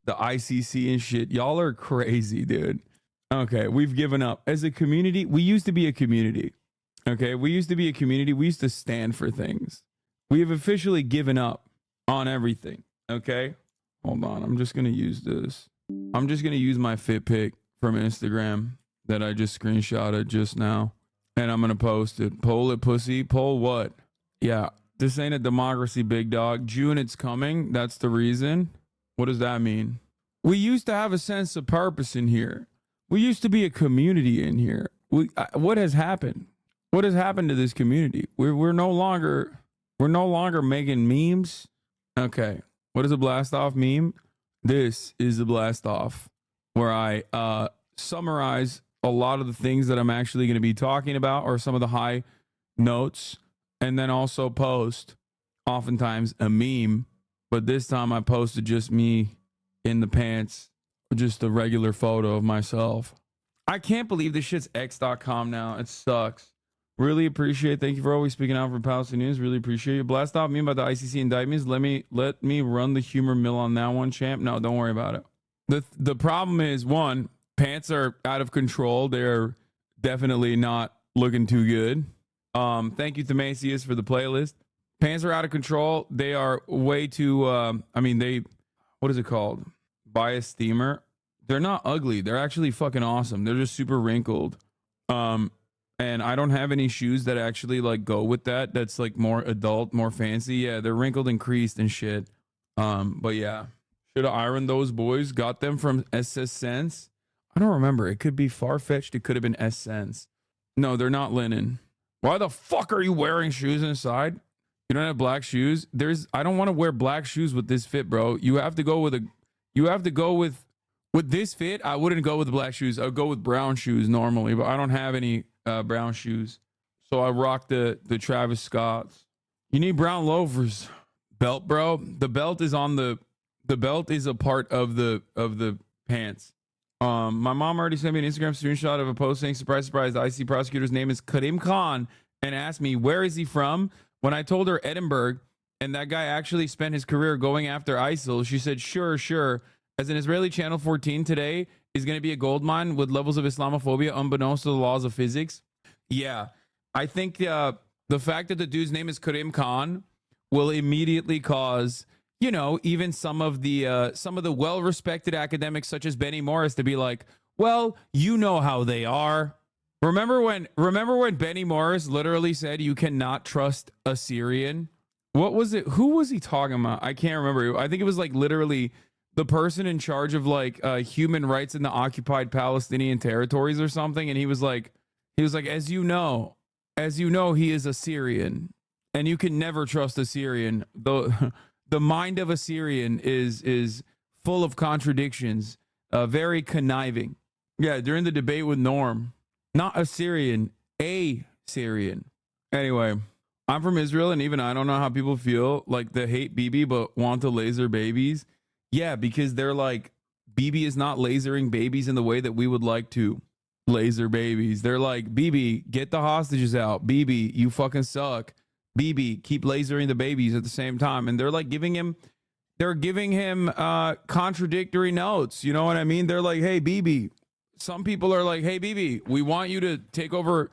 the ICC and shit. Y'all are crazy, dude. Okay, we've given up. As a community, we used to be a community. Okay, we used to be a community. We used to stand for things. We have officially given up on everything. Okay, hold on. I'm just going to use this. I'm just going to use my fit pic from Instagram that I just screenshotted just now. And I'm going to post it. Poll it, pussy. Poll what? Yeah, this ain't a democracy, big dog. June, it's coming. That's the reason. What does that mean? We used to have a sense of purpose in here. We used to be a community in here. What has happened? What has happened to this community? We're no longer making memes. Okay. What is a blast off meme? This is a blast off where I summarize a lot of the things that I'm actually going to be talking about, or some of the high notes, and then also post oftentimes a meme. But this time I posted just me in the pants, just a regular photo of myself. I can't believe this shit's x.com now. It sucks. Really appreciate. Thank you for always speaking out for Palestinians. Really appreciate you. Blast off me about the ICC indictments. Let me run the humor mill on that one, champ. No, don't worry about it. The problem is, one, pants are out of control. They're definitely not looking too good. Thank you, Themasius, for the playlist. Pants are out of control. They are way too what is it called? Bias steamer. They're not ugly. They're actually fucking awesome. They're just super wrinkled. And I don't have any shoes that actually like go with that. That's like more adult, more fancy. Yeah, they're wrinkled and creased and shit. But yeah, should have ironed those boys. Got them from SS Sense. I don't remember. It could be far-fetched. It could have been S Sense. No, they're not linen. Why the fuck are you wearing shoes inside? You don't have black shoes. I don't want to wear black shoes with this fit, bro. You have to go with this fit. I wouldn't go with black shoes. I would go with brown shoes normally, but I don't have any brown shoes, so I rock the Travis Scotts. You need brown loafers. Belt, bro. The belt is a part of the pants. My mom already sent me an Instagram screenshot of a post saying, surprise, surprise, the ICC prosecutor's name is Karim Khan, and asked me, where is he from? When I told her Edinburgh, and that guy actually spent his career going after ISIL, she said, sure. As an Israeli Channel 14 today is going to be a gold mine with levels of Islamophobia unbeknownst to the laws of physics. Yeah, I think the fact that the dude's name is Karim Khan will immediately cause, even some of the well-respected academics such as Benny Morris to be like, well, you know how they are. Remember when Benny Morris literally said you cannot trust a Syrian? What was it? Who was he talking about? I can't remember. I think it was like literally the person in charge of like human rights in the occupied Palestinian territories or something. And he was like, as you know, he is a Syrian, and you can never trust a Syrian. The mind of a Syrian is full of contradictions, very conniving. Yeah, during the debate with Norm, not a Syrian, a Syrian. Anyway, I'm from Israel, and even I don't know how people feel like they hate Bibi but want to laser babies. Yeah, because they're like, Bibi is not lasering babies in the way that we would like to laser babies. They're like, Bibi, get the hostages out. Bibi, you fucking suck. Bibi, keep lasering the babies at the same time. And they're like giving him contradictory notes. You know what I mean? They're like, hey, Bibi. Some people are like, hey, Bibi, we want you to take over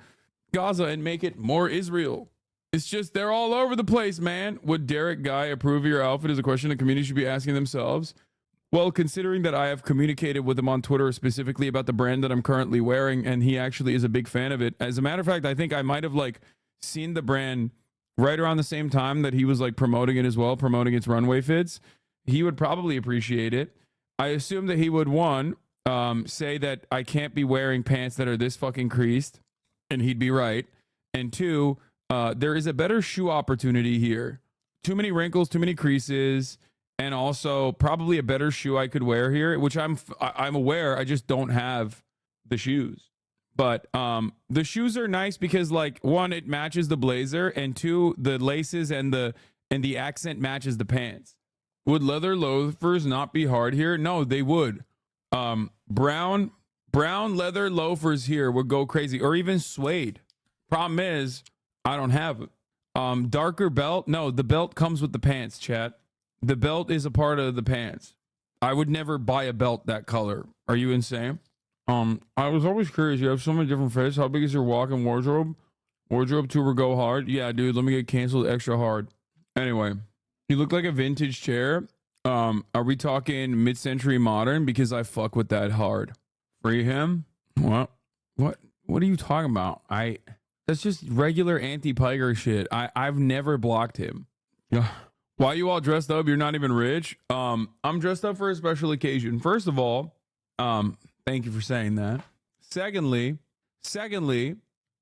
Gaza and make it more Israel. It's just they're all over the place, man. Would Derek Guy approve of your outfit is a question the community should be asking themselves. Well, considering that I have communicated with him on Twitter specifically about the brand that I'm currently wearing, and he actually is a big fan of it. As a matter of fact, I think I might have like seen the brand right around the same time that he was like promoting it as well, promoting its runway fits. He would probably appreciate it. I assume that he would, one, say that I can't be wearing pants that are this fucking creased, and he'd be right. And two, there is a better shoe opportunity here. Too many wrinkles, too many creases, and also probably a better shoe I could wear here, which I'm aware I just don't have the shoes. But the shoes are nice because, like, one, it matches the blazer, and two, the laces and the accent matches the pants. Would leather loafers not be hard here? No, they would. Brown leather loafers here would go crazy, or even suede. Problem is, I don't have it. Darker belt? No, the belt comes with the pants, chat. The belt is a part of the pants. I would never buy a belt that color. Are you insane? I was always curious. You have so many different fits. How big is your walk-in wardrobe? Wardrobe tour go hard? Yeah, dude. Let me get canceled extra hard. Anyway, you look like a vintage chair. Are we talking mid-century modern? Because I fuck with that hard. Free him? What? What are you talking about? That's just regular anti-Piker shit. I've never blocked him. Why you all dressed up? You're not even rich. I'm dressed up for a special occasion. First of all, thank you for saying that. Secondly,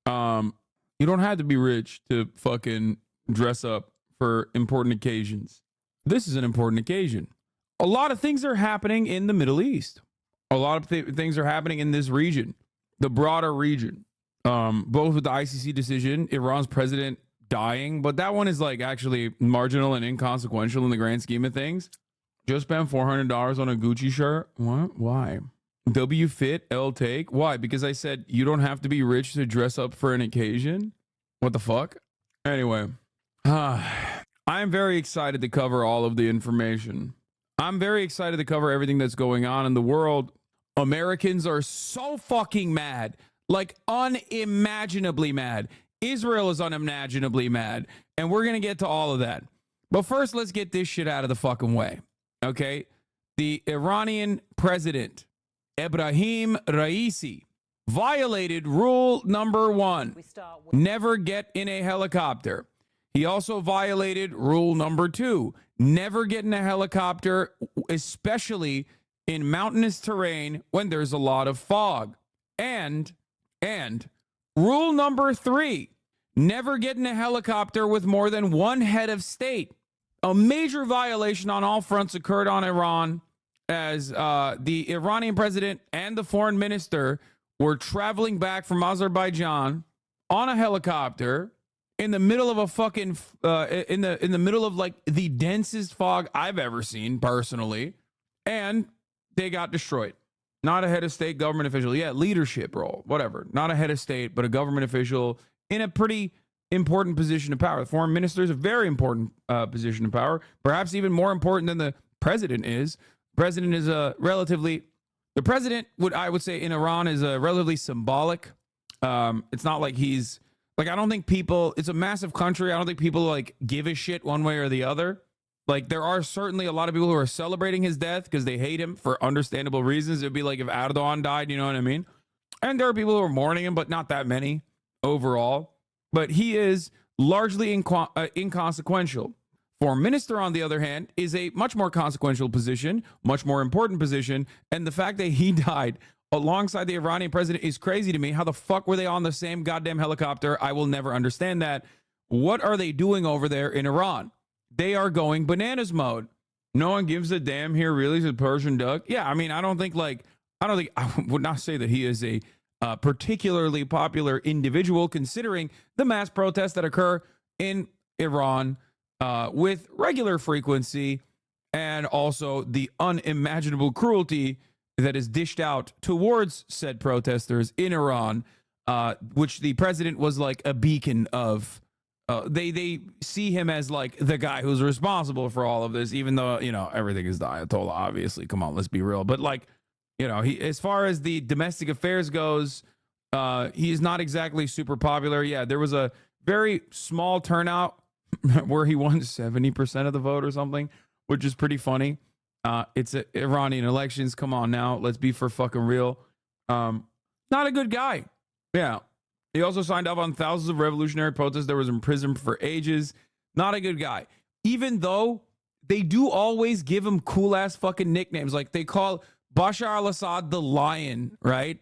you don't have to be rich to fucking dress up for important occasions. This is an important occasion. A lot of things are happening in the Middle East. A lot of things are happening in this region, the broader region. Both with the ICC decision, Iran's president dying, but that one is like actually marginal and inconsequential in the grand scheme of things. Just spent $400 on a Gucci shirt. What? Why? W fit, L take. Why? Because I said you don't have to be rich to dress up for an occasion. What the fuck? Anyway, I'm very excited to cover all of the information. I'm very excited to cover everything that's going on in the world. Americans are so fucking mad, like unimaginably mad. Israel is unimaginably mad, and we're going to get to all of that. But first, let's get this shit out of the fucking way, okay? The Iranian president, Ebrahim Raisi, violated rule number 1, never get in a helicopter. He also violated rule number 2, never get in a helicopter, especially in mountainous terrain when there's a lot of fog. And rule number 3, never get in a helicopter with more than one head of state. A major violation on all fronts occurred on Iran as the Iranian president and the foreign minister were traveling back from Azerbaijan on a helicopter in the middle of a fucking in the middle of like the densest fog I've ever seen personally, and they got destroyed. Not a head of state, government official. Yeah, leadership role, whatever. Not a head of state, but a government official in a pretty important position of power. The foreign minister is a very important position of power, perhaps even more important than the president is. President is a relatively, the president I would say in Iran is a relatively symbolic. It's not like he's like, I don't think people, it's a massive country. I don't think people like give a shit one way or the other. Like there are certainly a lot of people who are celebrating his death because they hate him for understandable reasons. It'd be like if Erdogan died, you know what I mean? And there are people who are mourning him, but not that many overall. But he is largely inconsequential. Foreign minister, on the other hand, is a much more consequential position, much more important position. And the fact that he died alongside the Iranian president is crazy to me. How the fuck were they on the same goddamn helicopter? I will never understand that. What are they doing over there in Iran? They are going bananas mode. No one gives a damn here, really, said Persian Duck. Yeah, I mean, I would not say that he is a particularly popular individual, considering the mass protests that occur in Iran with regular frequency, and also the unimaginable cruelty that is dished out towards said protesters in Iran, which the president was like a beacon of. They see him as like the guy who's responsible for all of this, even though, you know, everything is the Ayatollah, obviously. Come on, let's be real. But like, you know, he, as far as the domestic affairs goes, he is not exactly super popular. Yeah, there was a very small turnout where he won 70% of the vote or something, which is pretty funny. It's Iranian elections. Come on now, let's be for fucking real. Not a good guy. Yeah. He also signed up on thousands of revolutionary protests that was in prison for ages. Not a good guy. Even though they do always give him cool ass fucking nicknames. Like they call Bashar al-Assad the Lion, right?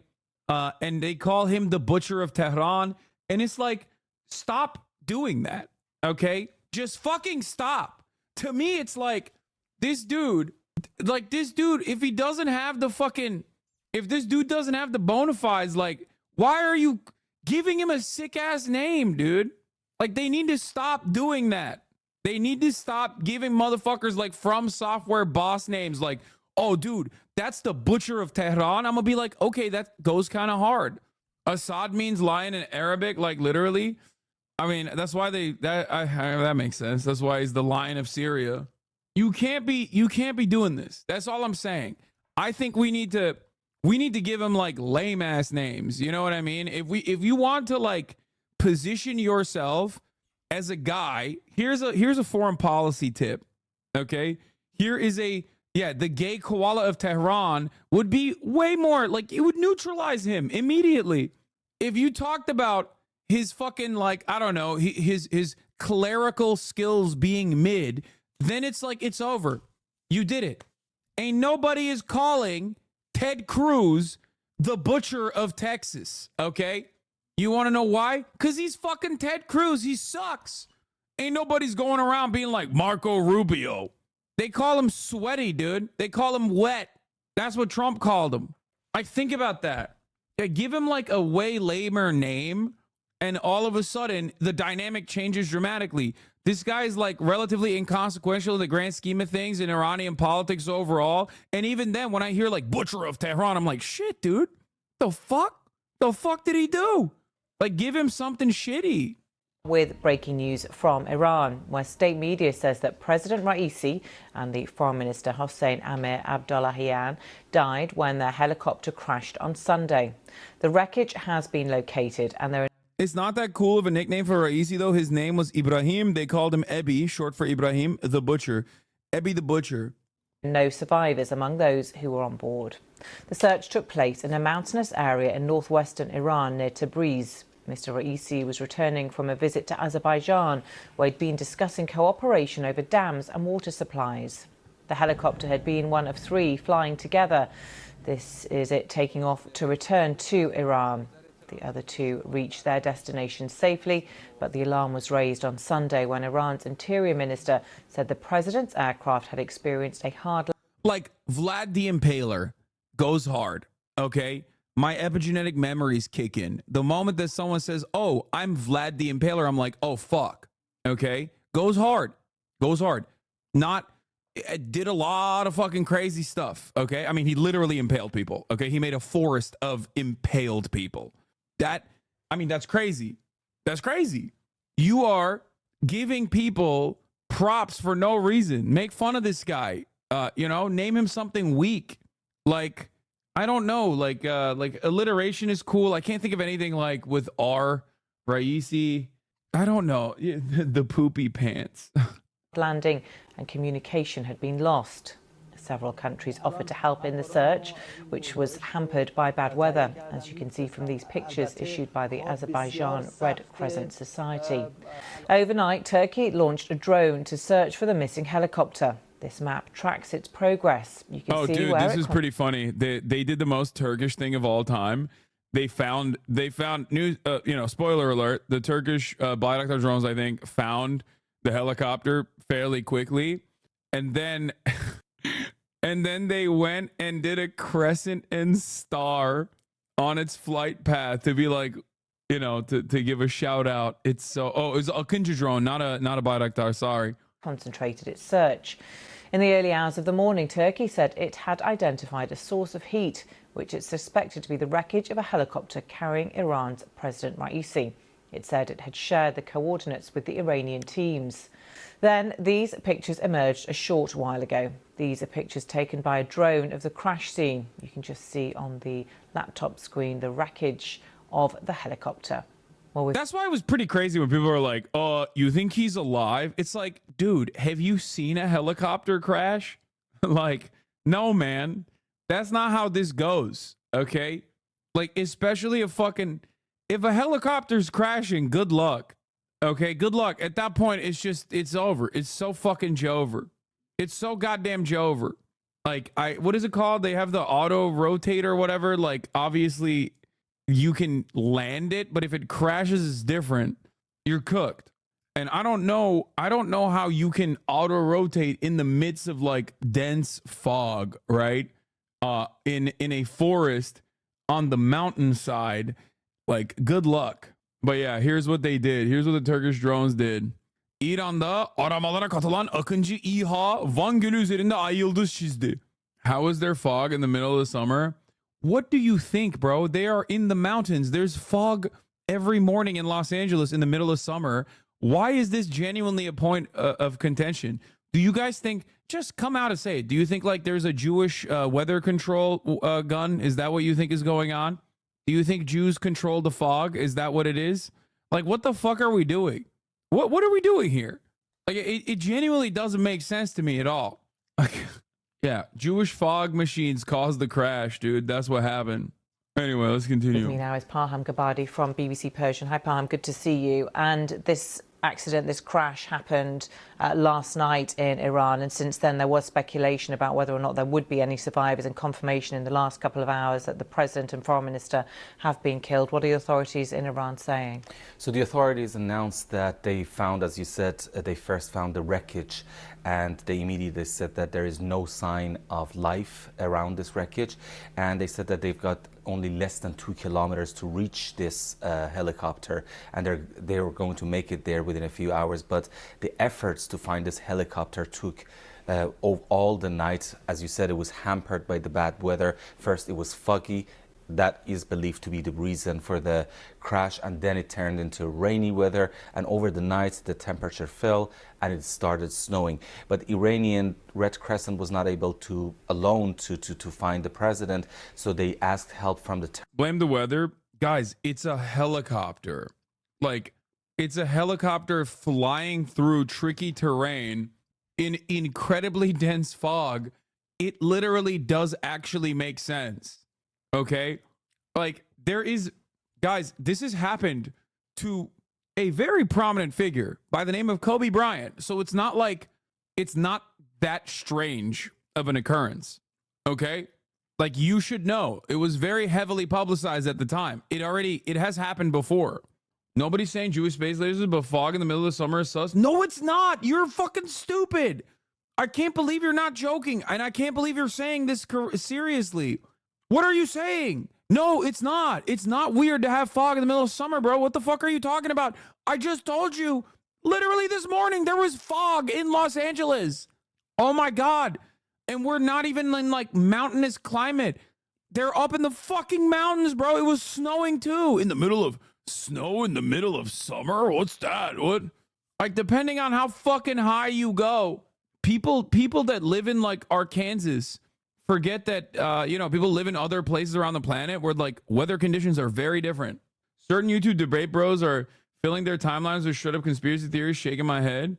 And they call him the Butcher of Tehran. And it's like, stop doing that. Okay? Just fucking stop. To me, it's like this dude, if he doesn't have the fucking, if this dude doesn't have the bona fides, like, why are you giving him a sick ass name, dude? Like, they need to stop doing that. They need to stop giving motherfuckers like From Software boss names like, oh, dude, that's the Butcher of Tehran. I'm gonna be like, okay, that goes kind of hard. Assad means lion in Arabic, like literally. I mean, that's why that makes sense. That's why he's the Lion of Syria. You can't be doing this. That's all I'm saying. I think we need to give him like lame ass names. You know what I mean? If you want to like position yourself as a guy, here's a foreign policy tip. Okay? Here is the gay koala of Tehran would be way more like, it would neutralize him immediately. If you talked about his fucking like, I don't know, his clerical skills being mid, then it's like, it's over. You did it. Ain't nobody is calling Ted Cruz the butcher of Texas, okay? You want to know why? Because he's fucking Ted Cruz. He sucks. Ain't nobody's going around being like Marco Rubio. They call him sweaty, dude. They call him wet. That's what Trump called him. Like, think about that. Yeah, give him like a way lamer name, and all of a sudden the dynamic changes dramatically. This guy is like relatively inconsequential in the grand scheme of things in Iranian politics overall. And even then, when I hear like butcher of Tehran, I'm like, shit, dude. The fuck? The fuck did he do? Like, give him something shitty. With breaking news from Iran, where state media says that President Raisi and the Foreign Minister Hossein Amir-Abdollahian died when their helicopter crashed on Sunday. The wreckage has been located, and there are... It's not that cool of a nickname for Raisi, though. His name was Ibrahim. They called him Ebi, short for Ibrahim the Butcher. Ebi the Butcher. No survivors among those who were on board. The search took place in a mountainous area in northwestern Iran near Tabriz. Mr. Raisi was returning from a visit to Azerbaijan, where he'd been discussing cooperation over dams and water supplies. The helicopter had been one of 3 flying together. This is it taking off to return to Iran. The other 2 reached their destination safely, but the alarm was raised on Sunday when Iran's interior minister said the president's aircraft had experienced a hard... Like, Vlad the Impaler goes hard, okay? My epigenetic memories kick in. The moment that someone says, oh, I'm Vlad the Impaler, I'm like, oh, fuck. Okay? Goes hard. Goes hard. Did a lot of fucking crazy stuff. Okay? I mean, he literally impaled people. Okay? He made a forest of impaled people. That's crazy. That's crazy. You are giving people props for no reason. Make fun of this guy. Name him something weak. Like, I don't know, like alliteration is cool. I can't think of anything like with R, Raisi. I don't know. The poopy pants. Landing and communication had been lost. Several countries offered to help in the search, which was hampered by bad weather, as you can see from these pictures issued by the Azerbaijan Red Crescent Society. Overnight, Turkey launched a drone to search for the missing helicopter. This map tracks its progress. You can see dude, where this is pretty funny. They did the most Turkish thing of all time. They found news. Spoiler alert: the Turkish Bayraktar drones, I think, found the helicopter fairly quickly, and then they went and did a crescent and star on its flight path to be like, to give a shout out. It's so it was a Kinja drone, not a Bayraktar. Sorry. Concentrated its search. In the early hours of the morning, Turkey said it had identified a source of heat, which it suspected to be the wreckage of a helicopter carrying Iran's President Raisi. It said it had shared the coordinates with the Iranian teams. Then these pictures emerged a short while ago. These are pictures taken by a drone of the crash scene. You can just see on the laptop screen the wreckage of the helicopter. That's why it was pretty crazy when people were like, oh, you think he's alive? It's like, dude, have you seen a helicopter crash? Like, no, man. That's not how this goes, okay? Like, especially if a helicopter's crashing, good luck, okay? Good luck. At that point, it's over. It's so fucking Jover. It's so goddamn Jover. Like, what is it called? They have the auto rotate or whatever. Like, obviously... you can land it, but if it crashes, it's different. You're cooked. And I don't know how you can auto rotate in the midst of like dense fog, right? In a forest on the mountainside. Like, good luck. But yeah, here's what they did. Here's what the Turkish drones did. İran'da aramalara katılan Akıncı İHA Van Gölü üzerinde ay yıldız çizdi. How is there fog in the middle of the summer? What do you think, bro? They are in the mountains. There's fog every morning in Los Angeles in the middle of summer. Why is this genuinely a point of contention? Do you guys think, just come out and say it, do you think like there's a Jewish weather control gun? Is that what you think is going on? Do you think Jews control the fog? Is that what it is? Like, what the fuck are we doing? What are we doing here? Like, it genuinely doesn't make sense to me at all. Like, yeah, Jewish fog machines caused the crash, dude. That's what happened. Anyway, let's continue. With me now is Parham Gabadi from BBC Persian. Hi, Parham. Good to see you. And this accident, this crash happened last night in Iran. And since then, there was speculation about whether or not there would be any survivors, and confirmation in the last couple of hours that the president and foreign minister have been killed. What are the authorities in Iran saying? So the authorities announced that they found, as you said, they first found the wreckage, and they immediately said that there is no sign of life around this wreckage. And they said that they've got only less than 2 kilometers to reach this helicopter, and they were going to make it there within a few hours. But the efforts to find this helicopter took all the night. As you said, it was hampered by the bad weather. First, it was foggy. That is believed to be the reason for the crash, and then it turned into rainy weather, and over the night the temperature fell and it started snowing. But Iranian Red Crescent was not able to alone to find the president, so they asked help from the blame the weather. Guys, it's a helicopter. Like, it's a helicopter flying through tricky terrain in incredibly dense fog. It literally does actually make sense. Okay, like, there is, guys, this has happened to a very prominent figure by the name of Kobe Bryant. So it's not like, it's not that strange of an occurrence. Okay, like, you should know, it was very heavily publicized at the time. It has happened before. Nobody's saying Jewish space lasers, but fog in the middle of the summer is sus. No, it's not. You're fucking stupid. I can't believe you're not joking, and I can't believe you're saying this seriously. What are you saying? No, it's not. It's not weird to have fog in the middle of summer, bro. What the fuck are you talking about? I just told you, literally this morning, there was fog in Los Angeles. Oh my God. And we're not even in like mountainous climate. They're up in the fucking mountains, bro. It was snowing too. In the middle of snow in the middle of summer? What's that? What? Like, depending on how fucking high you go, people that live in like Arkansas forget that, people live in other places around the planet where like weather conditions are very different. Certain YouTube debate bros are filling their timelines with straight up conspiracy theories, shaking my head.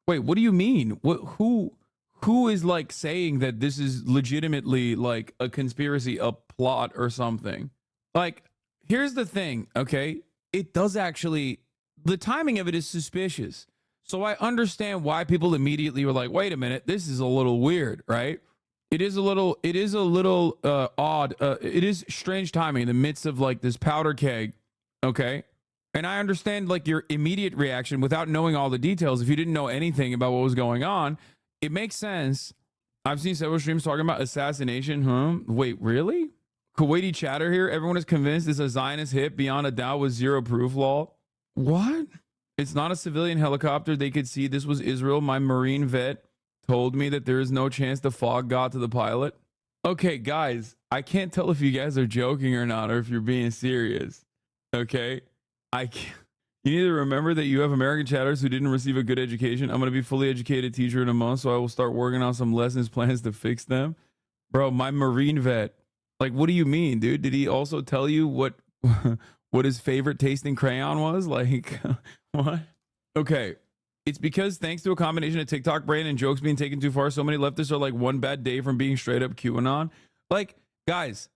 Wait, what do you mean? Who is like saying that this is legitimately like a conspiracy, a plot or something? Like, here's the thing, okay? It does actually, the timing of it is suspicious. So I understand why people immediately were like, wait a minute, this is a little weird, right? It is a little odd. It is strange timing in the midst of like this powder keg. Okay. And I understand like your immediate reaction without knowing all the details. If you didn't know anything about what was going on, it makes sense. I've seen several streams talking about assassination. Wait, really? Kuwaiti chatter here. Everyone is convinced it's a Zionist hit beyond a doubt with zero proof law. What? It's not a civilian helicopter. They could see this was Israel. My Marine vet told me that there is no chance the fog got to the pilot. Okay, guys, I can't tell if you guys are joking or not, or if you're being serious. Okay, you need to remember that you have American chatters who didn't receive a good education. I'm going to be a fully educated teacher in a month, so I will start working on some lessons plans to fix them. Bro, my Marine vet, like, what do you mean, dude? Did he also tell you what his favorite tasting crayon was? Like, what? Okay. It's because thanks to a combination of TikTok brain and jokes being taken too far, so many leftists are like one bad day from being straight up QAnon. Like, guys,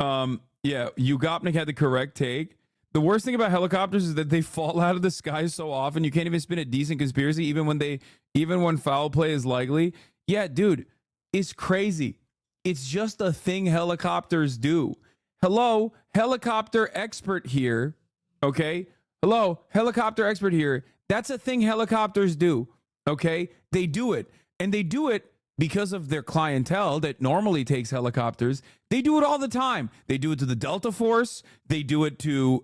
yeah, Ugopnik had the correct take. The worst thing about helicopters is that they fall out of the sky so often you can't even spin a decent conspiracy, even when foul play is likely. Yeah, dude, it's crazy. It's just a thing helicopters do. Hello, helicopter expert here. Okay, hello, helicopter expert here. That's a thing helicopters do, okay? They do it, and they do it because of their clientele that normally takes helicopters. They do it all the time. They do it to the Delta Force. They do it to,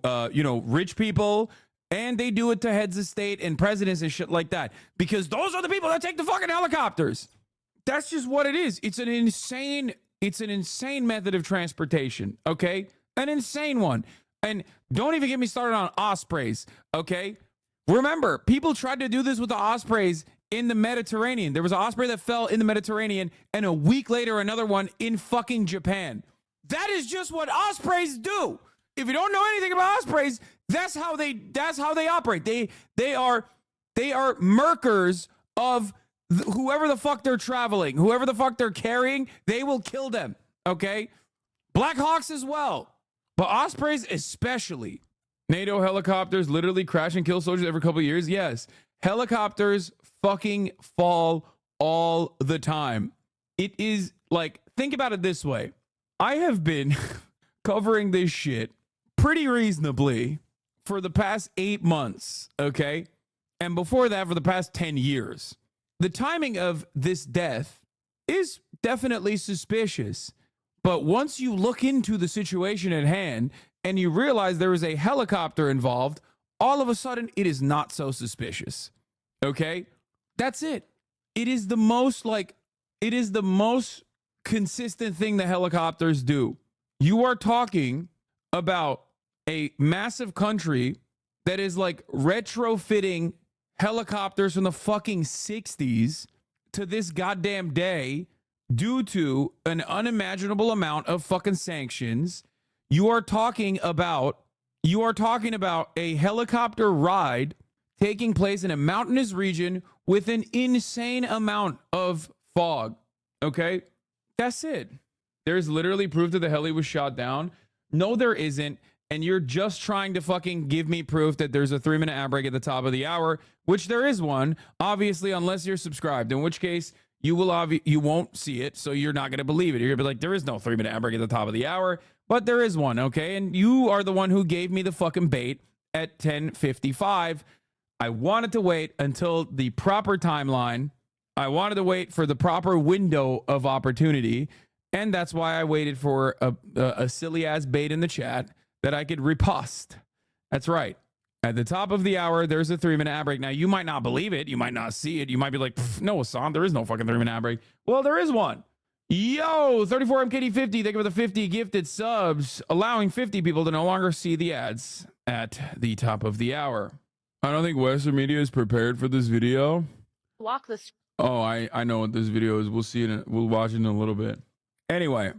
rich people, and they do it to heads of state and presidents and shit like that, because those are the people that take the fucking helicopters. That's just what it is. It's an insane method of transportation, okay? An insane one. And don't even get me started on Ospreys, okay? Remember, people tried to do this with the Ospreys in the Mediterranean. There was an Osprey that fell in the Mediterranean, and a week later, another one in fucking Japan. That is just what Ospreys do. If you don't know anything about Ospreys, that's how they operate. They are merkers of whoever the fuck they're traveling, whoever the fuck they're carrying, they will kill them. Okay? Blackhawks as well, but Ospreys especially. NATO helicopters literally crash and kill soldiers every couple of years. Yes, helicopters fucking fall all the time. It is like, think about it this way. I have been covering this shit pretty reasonably for the past 8 months, okay? And before that, for the past 10 years. The timing of this death is definitely suspicious. But once you look into the situation at hand and you realize there is a helicopter involved, all of a sudden it is not so suspicious. Okay? That's it. It is the most consistent thing the helicopters do. You are talking about a massive country that is like retrofitting helicopters from the fucking 60s to this goddamn day due to an unimaginable amount of fucking sanctions. You are talking about a helicopter ride taking place in a mountainous region with an insane amount of fog. Okay? That's it. There's literally proof that the heli was shot down. No, there isn't. And you're just trying to fucking give me proof that there's a 3-minute ad break at the top of the hour, which there is one, obviously, unless you're subscribed, in which case you won't see it, so you're not going to believe it. You're going to be like, there is no 3-minute ad break at the top of the hour, but there is one, okay? And you are the one who gave me the fucking bait at 10:55. I wanted to wait until the proper timeline. I wanted to wait for the proper window of opportunity, and that's why I waited for a silly-ass bait in the chat that I could repost. That's right. At the top of the hour, there's a 3-minute ad break. Now, you might not believe it. You might not see it. You might be like, no, Hasan, there is no fucking 3-minute ad break. Well, there is one. Yo, 34MKD50, thank you for the 50 gifted subs, allowing 50 people to no longer see the ads at the top of the hour. I don't think Western media is prepared for this video. Walk this. Oh, I know what this video is. We'll see it. We'll watch it in a little bit. Anyway.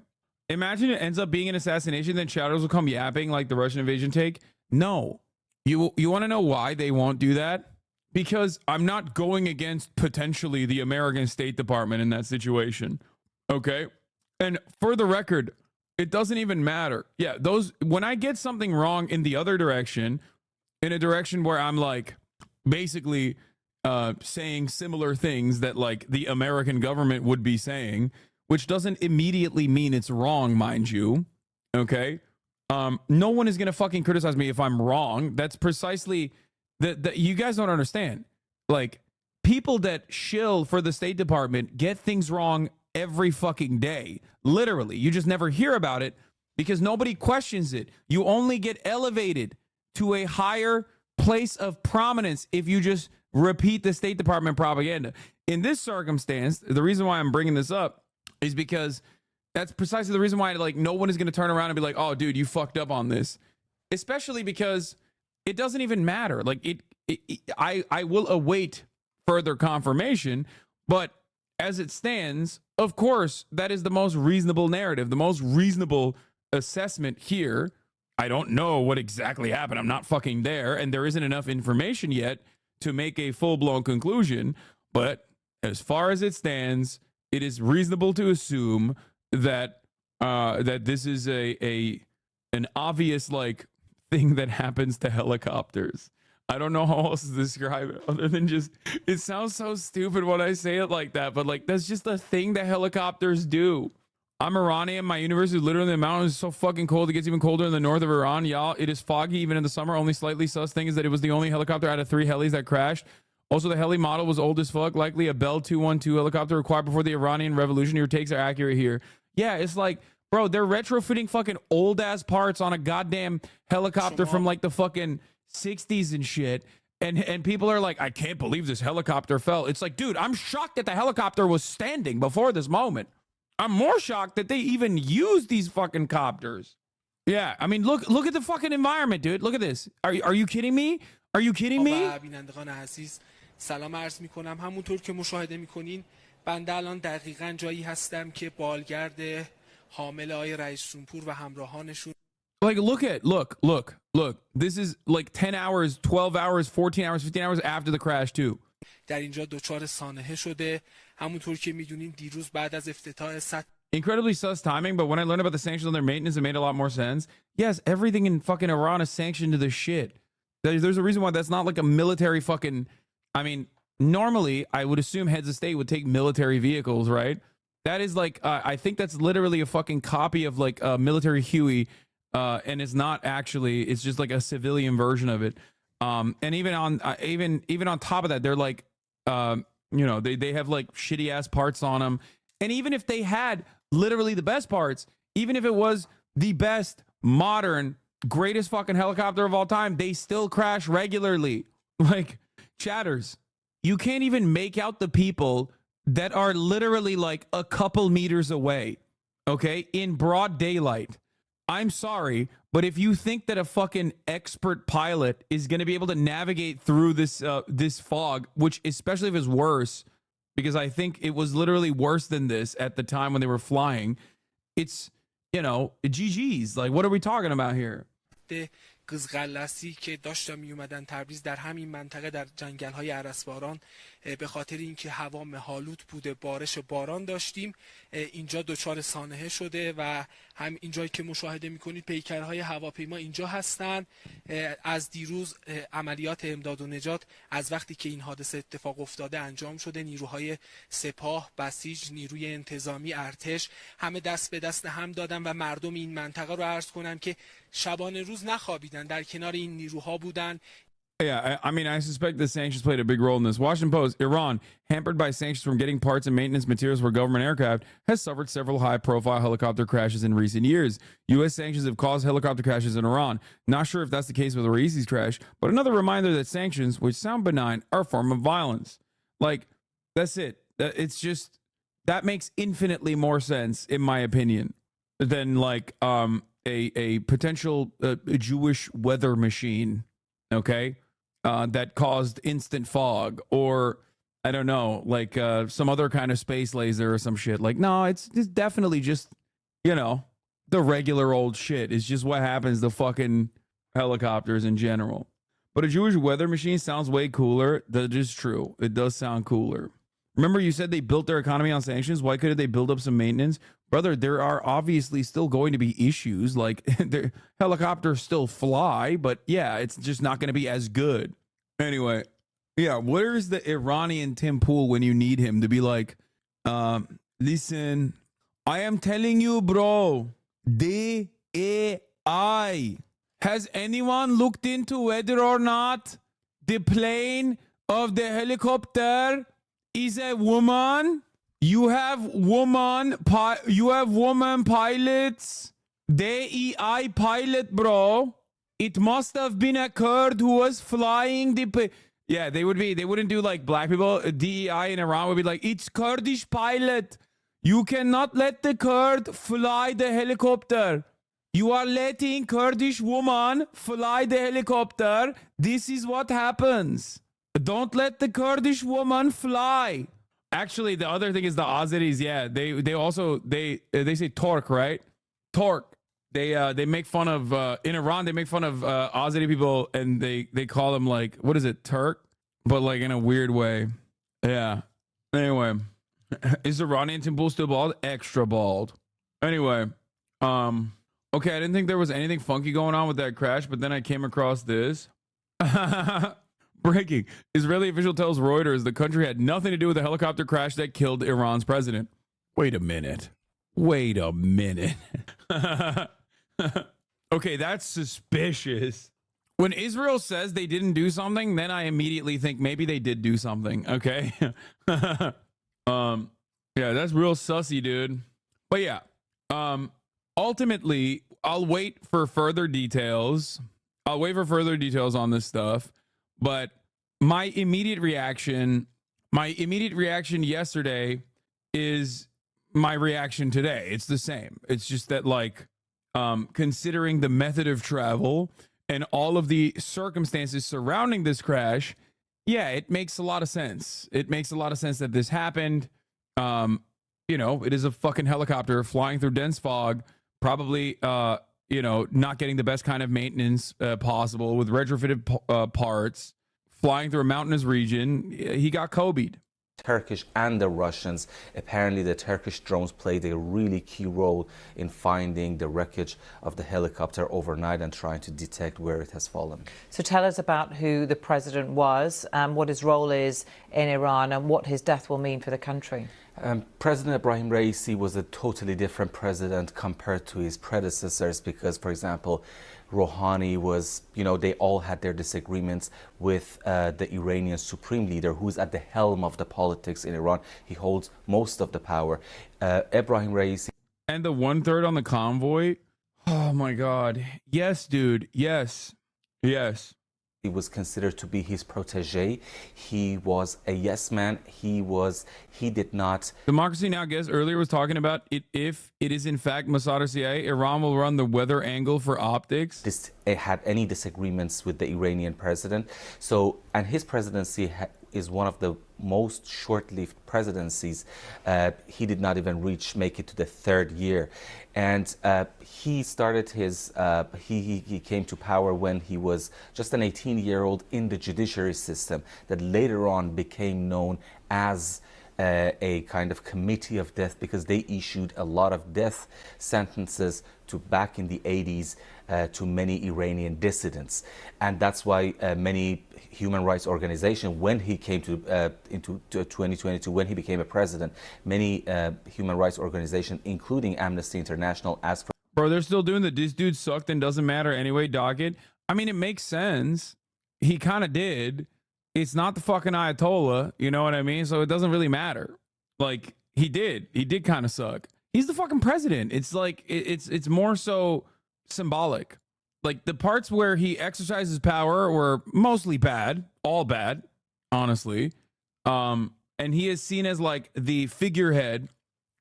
Imagine it ends up being an assassination, then shadows will come yapping like the Russian invasion take. No. You want to know why they won't do that? Because I'm not going against potentially the American State Department in that situation. Okay? And for the record, it doesn't even matter. Yeah, when I get something wrong in the other direction, in a direction where I'm like basically saying similar things that like the American government would be saying, which doesn't immediately mean it's wrong, mind you. Okay? No one is going to fucking criticize me if I'm wrong. That's precisely that you guys don't understand. Like, people that shill for the State Department get things wrong every fucking day. Literally. You just never hear about it because nobody questions it. You only get elevated to a higher place of prominence if you just repeat the State Department propaganda. In this circumstance, the reason why I'm bringing this up is because that's precisely the reason why like no one is going to turn around and be like, oh, dude, you fucked up on this. Especially because it doesn't even matter. Like I will await further confirmation, but as it stands, of course, that is the most reasonable narrative, the most reasonable assessment here. I don't know what exactly happened. I'm not fucking there, and there isn't enough information yet to make a full-blown conclusion. But as far as it stands, it is reasonable to assume that that this is an obvious like thing that happens to helicopters. I don't know how else to describe it other than just it sounds so stupid when I say it like that, but like that's just a thing that helicopters do. I'm Iranian. My university is literally in the mountains. It's so fucking cold. It gets even colder in the north of Iran. Y'all, it is foggy even in the summer. Only slightly sus thing is that it was the only helicopter out of 3 helis that crashed. Also, the heli model was old as fuck. Likely a Bell 212 helicopter required before the Iranian Revolution. Your takes are accurate here. Yeah, it's like, bro, they're retrofitting fucking old ass parts on a goddamn helicopter from like the fucking 60s and shit. And people are like, I can't believe this helicopter fell. It's like, dude, I'm shocked that the helicopter was standing before this moment. I'm more shocked that they even use these fucking copters. Yeah, I mean, look at the fucking environment, dude. Look at this. Are you kidding me? Are you kidding me? سلام عرض میکنم. همونطور که مشاهده میکنین بنده الان دقیقاً جایی هستم که بالگرد حامل آقای رئیس جمهور و همراهانشون Like, look. This is like 10 hours, 12 hours, 14 hours, 15 hours after the crash too. در اینجا دچار سانحه شده. همونطور که میدونین دیروز بعد از افتتاح Incredibly sus timing, but when I learned about the sanctions on their maintenance, it made a lot more sense. Yes, everything in fucking Iran is sanctioned to the shit. There's a reason why that's not like a military fucking... I mean, normally, I would assume heads of state would take military vehicles, right? That is like... I think that's literally a fucking copy of like a military Huey, and it's not actually... It's just like a civilian version of it. And even on top of that, they're like... you know, they have like shitty-ass parts on them. And even if they had literally the best parts, even if it was the best, modern, greatest fucking helicopter of all time, they still crash regularly. Like, chatters, you can't even make out the people that are literally like a couple meters away, okay, in broad daylight. I'm sorry, but if you think that a fucking expert pilot is going to be able to navigate through this fog, which especially if it's worse, because I think it was literally worse than this at the time when they were flying, it's, you know, GG's. Like, what are we talking about here? قزغلسی که داشتن می اومدن تبریز در همین منطقه در جنگل های ارسباران به خاطر اینکه هوا مهالود بوده بارش باران داشتیم اینجا دچار سانحه شده و هم اینجایی که مشاهده میکنید پیکرهای هواپیما اینجا هستن. از دیروز عملیات امداد و نجات از وقتی که این حادثه اتفاق افتاده انجام شده. نیروهای سپاه، بسیج، نیروی انتظامی، ارتش همه دست به دست هم دادن و مردم این منطقه رو عرض کنم که شبانه روز نخوابیدن در کنار این نیروها بودن. Yeah, I mean, I suspect the sanctions played a big role in this. Washington Post, Iran, hampered by sanctions from getting parts and maintenance materials for government aircraft, has suffered several high-profile helicopter crashes in recent years. U.S. sanctions have caused helicopter crashes in Iran. Not sure if that's the case with Eazy-E's crash, but another reminder that sanctions, which sound benign, are a form of violence. Like, that's it. It's just, that makes infinitely more sense, in my opinion, than like a potential Jewish weather machine, okay? That caused instant fog, or I don't know, like some other kind of space laser or some shit. Like, no, it's definitely just, you know, the regular old shit. It's just what happens to fucking helicopters in general. But a Jewish weather machine sounds way cooler. That is true. It does sound cooler. Remember, you said they built their economy on sanctions. Why couldn't they build up some maintenance? Brother, there are obviously still going to be issues. Like, the helicopters still fly, but yeah, it's just not going to be as good. Anyway, yeah, where's the Iranian Tim Pool when you need him to be like, listen, I am telling you, bro, DAI. Has anyone looked into whether or not the plane of the helicopter is a woman? You have woman pilots. DEI pilot, bro. It must have been a Kurd who was flying the... Yeah, they wouldn't do like black people. DEI in Iran would be like, it's Kurdish pilot. You cannot let the Kurd fly the helicopter. You are letting Kurdish woman fly the helicopter. This is what happens. Don't let the Kurdish woman fly. Actually, the other thing is the Azeris. Yeah, they also say Torque, right? Torque. They make fun of in Iran. They make fun of Azeri people, and they call them like, what is it, Turk? But like in a weird way. Yeah. Anyway, is Iranian Tim Pool still bald? Extra bald. Anyway, okay, I didn't think there was anything funky going on with that crash, but then I came across this. Breaking. Israeli official tells Reuters the country had nothing to do with the helicopter crash that killed Iran's president. Wait a minute. Okay, that's suspicious. When Israel says they didn't do something, then I immediately think maybe they did do something. Okay. Yeah, that's real sussy, dude. But yeah, ultimately, I'll wait for further details. On this stuff. But my immediate reaction yesterday is my reaction today. It's the same. It's just that, like, considering the method of travel and all of the circumstances surrounding this crash, Yeah, it makes a lot of sense. It makes a lot of sense that this happened. It is a fucking helicopter flying through dense fog, probably, not getting the best kind of maintenance possible with retrofitted parts, flying through a mountainous region. He got Kobe'd. Turkish and the Russians. Apparently, the Turkish drones played a really key role in finding the wreckage of the helicopter overnight and trying to detect where it has fallen. So tell us about who the president was, what his role is in Iran, and what his death will mean for the country. President Ibrahim Raisi was a totally different president compared to his predecessors because, for example, Rouhani was, they all had their disagreements with the Iranian supreme leader who's at the helm of the politics in Iran. He holds most of the power. Ibrahim Raisi. And the 1/3 on the convoy. Oh my God. Yes, dude. Yes. Yes. He was considered to be his protege. He was a yes man. He did not. Democracy Now! Guest earlier was talking about it. If it is in fact Mossad or CIA, Iran will run the weather angle for optics. Had any disagreements with the Iranian president. And his presidency is one of the most short-lived presidencies. He did not even make it to the third year. And he started he came to power when he was just an 18-year-old in the judiciary system that later on became known as a kind of committee of death because they issued a lot of death sentences back in the 80s to many Iranian dissidents. And that's why many human rights organizations, when he came into 2022, when he became a president, many human rights organizations, including Amnesty International, asked for... Bro, they're still doing this dude sucked and doesn't matter anyway, docket. I mean, it makes sense. He kind of did. It's not the fucking Ayatollah, you know what I mean? So it doesn't really matter. Like, he did kind of suck. He's the fucking president. It's like, it's more so symbolic. Like, the parts where he exercises power were mostly bad, all bad, honestly. And he is seen as like the figurehead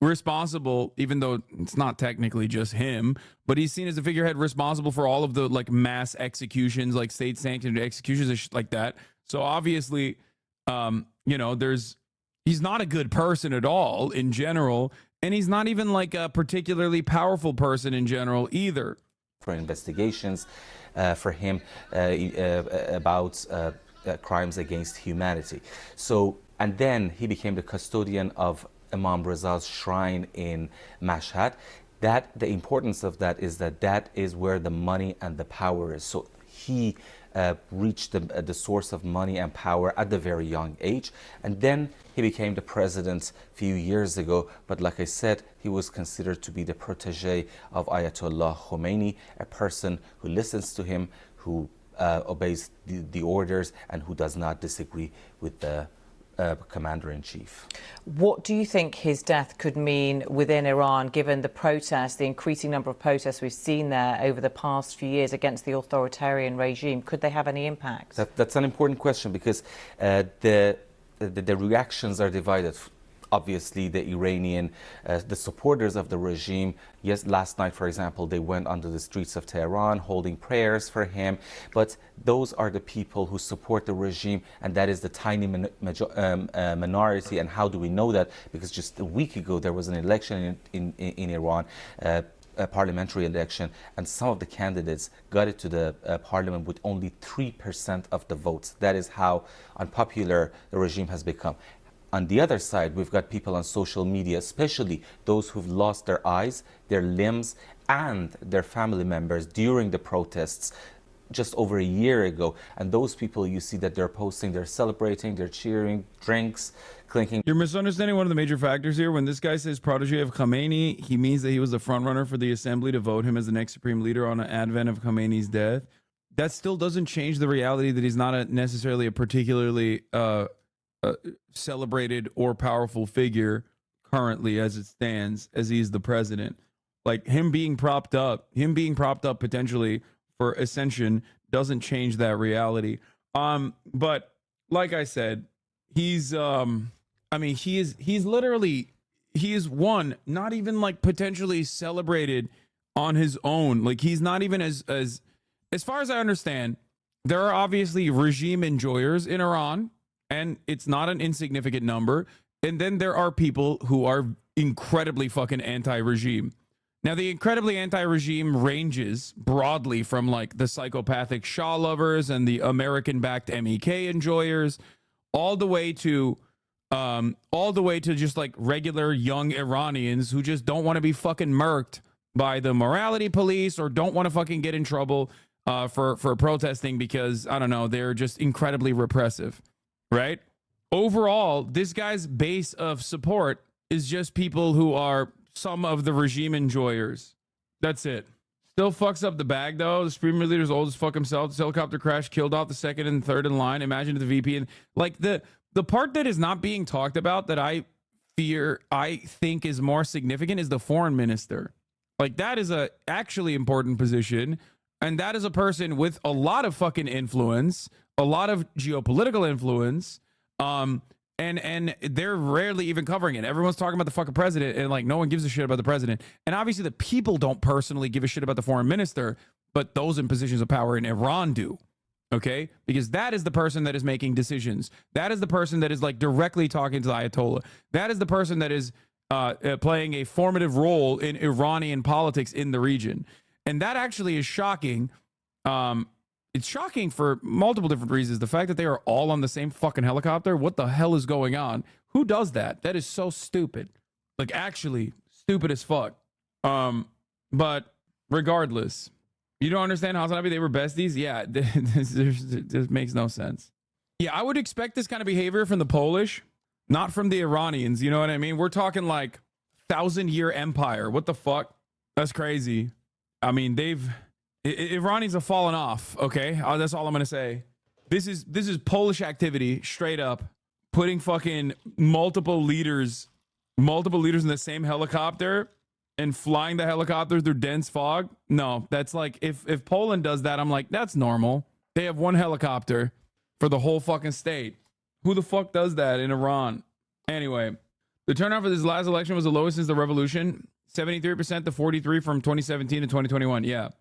responsible, even though it's not technically just him, but he's seen as a figurehead responsible for all of the like mass executions, like state sanctioned executions and shit like that. So obviously, he's not a good person at all in general. And he's not even like a particularly powerful person in general either. For investigations for him about crimes against humanity. And then he became the custodian of Imam Reza's shrine in Mashhad. The importance of that is where the money and the power is. So he reached the source of money and power at a very young age. And then he became the president a few years ago. But like I said, he was considered to be the protege of Ayatollah Khomeini, a person who listens to him, who obeys the orders, and who does not disagree with the commander-in-chief. What do you think his death could mean within Iran, given the protests, the increasing number of protests we've seen there over the past few years against the authoritarian regime? Could they have any impact? That's an important question because the reactions are divided. Obviously, the Iranian, the supporters of the regime, yes, last night, for example, they went onto the streets of Tehran holding prayers for him. But those are the people who support the regime, and that is the tiny minority. And how do we know that? Because just a week ago, there was an election in Iran, a parliamentary election, and some of the candidates got it to the parliament with only 3% of the votes. That is how unpopular the regime has become. On the other side, we've got people on social media, especially those who've lost their eyes, their limbs, and their family members during the protests just over a year ago. And those people, you see that they're posting, they're celebrating, they're cheering, drinks, clinking. You're misunderstanding one of the major factors here. When this guy says protege of Khomeini, he means that he was the front runner for the assembly to vote him as the next supreme leader on the advent of Khomeini's death. That still doesn't change the reality that he's not necessarily a particularly celebrated or powerful figure currently as it stands, as he's the president. Like him being propped up potentially for ascension doesn't change that reality. But like I said, he is one, not even like potentially celebrated on his own. Like he's not even as far as I understand, there are obviously regime enjoyers in Iran, and it's not an insignificant number. And then there are people who are incredibly fucking anti-regime. Now, the incredibly anti-regime ranges broadly from like the psychopathic Shah lovers and the American-backed MEK enjoyers, all the way to just like regular young Iranians who just don't want to be fucking murked by the morality police or don't want to fucking get in trouble for protesting because, I don't know, they're just incredibly repressive, right? Overall, this guy's base of support is just people who are some of the regime enjoyers. That's it. Still fucks up the bag, though. The Supreme Leader's old as fuck himself. This helicopter crash killed off the second and third in line. Imagine if the VP and like the part that is not being talked about that I think is more significant is the foreign minister. Like that is a actually important position. And that is a person with a lot of fucking influence, a lot of geopolitical influence. And they're rarely even covering it. Everyone's talking about the fucking president, and like no one gives a shit about the president. And obviously the people don't personally give a shit about the foreign minister, but those in positions of power in Iran do. Okay? Because that is the person that is making decisions. That is the person that is like directly talking to the Ayatollah. That is the person that is playing a formative role in Iranian politics in the region. And that actually is shocking. It's shocking for multiple different reasons. The fact that they are all on the same fucking helicopter. What the hell is going on? Who does that? That is so stupid. Like actually stupid as fuck. But regardless, you don't understand HasanAbi? They were besties? Yeah, this makes no sense. Yeah, I would expect this kind of behavior from the Polish, not from the Iranians. You know what I mean? We're talking like 1,000-year empire. What the fuck? That's crazy. I mean, Iranians have fallen off. Okay, that's all I'm gonna say. This is Polish activity, straight up, putting fucking multiple leaders in the same helicopter and flying the helicopter through dense fog. No, that's like if Poland does that, I'm like, that's normal. They have one helicopter for the whole fucking state. Who the fuck does that in Iran? Anyway, the turnout for this last election was the lowest since the revolution. 73% to 43% from 2017 to 2021. Yeah.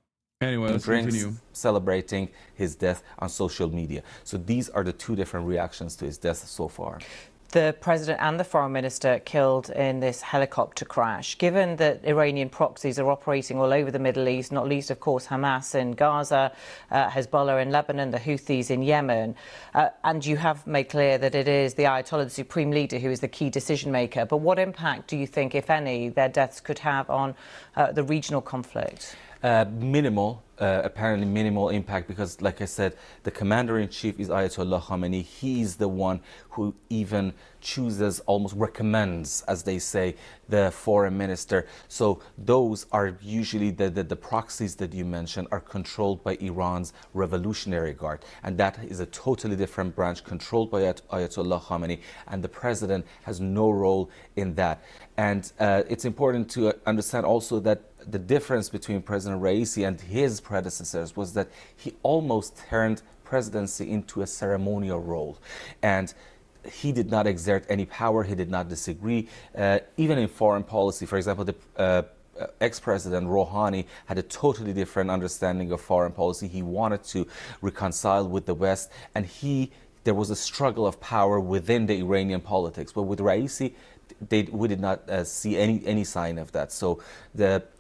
Anyway, let's continue. Celebrating his death on social media. So these are the two different reactions to his death so far. The president and the foreign minister killed in this helicopter crash. Given that Iranian proxies are operating all over the Middle East, not least, of course, Hamas in Gaza, Hezbollah in Lebanon, the Houthis in Yemen, and you have made clear that it is the Ayatollah, the supreme leader, who is the key decision maker. But what impact do you think, if any, their deaths could have on the regional conflict? Minimal, apparently minimal impact, because like I said, the commander-in-chief is Ayatollah Khamenei. He's the one who even chooses, almost recommends, as they say, the foreign minister. So those are usually the proxies that you mentioned are controlled by Iran's Revolutionary Guard. And that is a totally different branch controlled by Ayatollah Khamenei. And the president has no role in that. And it's important to understand also that the difference between President Raisi and his predecessors was that he almost turned presidency into a ceremonial role. And he did not exert any power. He did not disagree. Even in foreign policy, for example, the ex-president Rouhani had a totally different understanding of foreign policy. He wanted to reconcile with the West, and there was a struggle of power within the Iranian politics. But with Raisi, we did not see any sign of that. So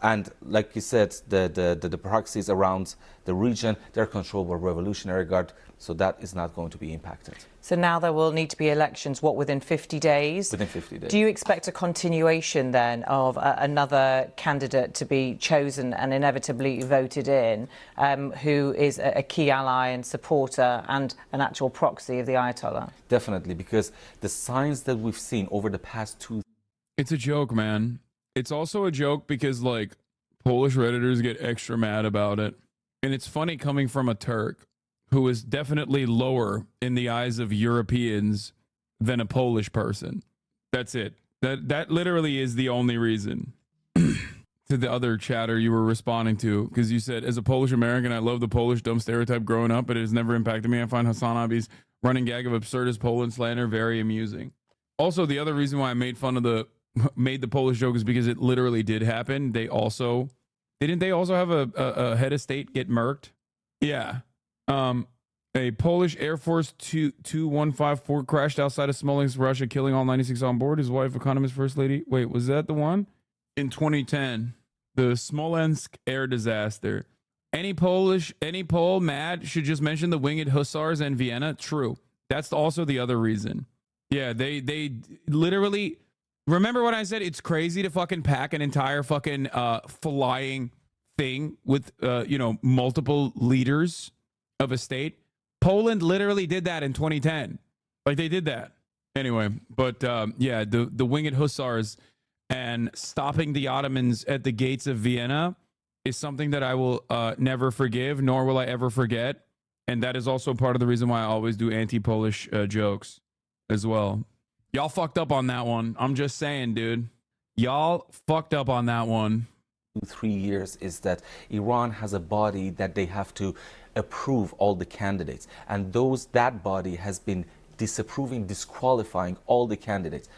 and like you said, the proxies around the region, they're controlled by Revolutionary Guard, so that is not going to be impacted. So now there will need to be elections, what, within 50 days? Within 50 days. Do you expect a continuation then of another candidate to be chosen and inevitably voted in, who is a key ally and supporter and an actual proxy of the Ayatollah? Definitely, because the signs that we've seen over the past 2... It's a joke, man. It's also a joke because, like, Polish Redditors get extra mad about it. And it's funny coming from a Turk who is definitely lower in the eyes of Europeans than a Polish person. That's it. That literally is the only reason. To the other chatter you were responding to, because you said, as a Polish American, I love the Polish dumb stereotype growing up, but it has never impacted me. I find HasanAbi's running gag of absurdist Poland slander very amusing. Also, the other reason why I made the Polish joke is because it literally did happen. Didn't they also have a head of state get murked? Yeah. A Polish Air Force 2154 crashed outside of Smolensk, Russia, killing all 96 on board. His wife, economist, first lady. Wait, was that the one? In 2010, the Smolensk air disaster. Any Pole mad should just mention the winged hussars and Vienna. True. That's also the other reason. Yeah, they literally, remember what I said? It's crazy to fucking pack an entire fucking flying thing with multiple leaders of a state. Poland literally did that in 2010. Like, they did that. Anyway, but yeah, the winged hussars and stopping the Ottomans at the gates of Vienna is something that I will never forgive, nor will I ever forget. And that is also part of the reason why I always do anti-Polish jokes as well. Y'all fucked up on that one. I'm just saying, dude. Y'all fucked up on that one. 3 years is that Iran has a body that they have to approve all the candidates, and that body has been disapproving, disqualifying all the candidates,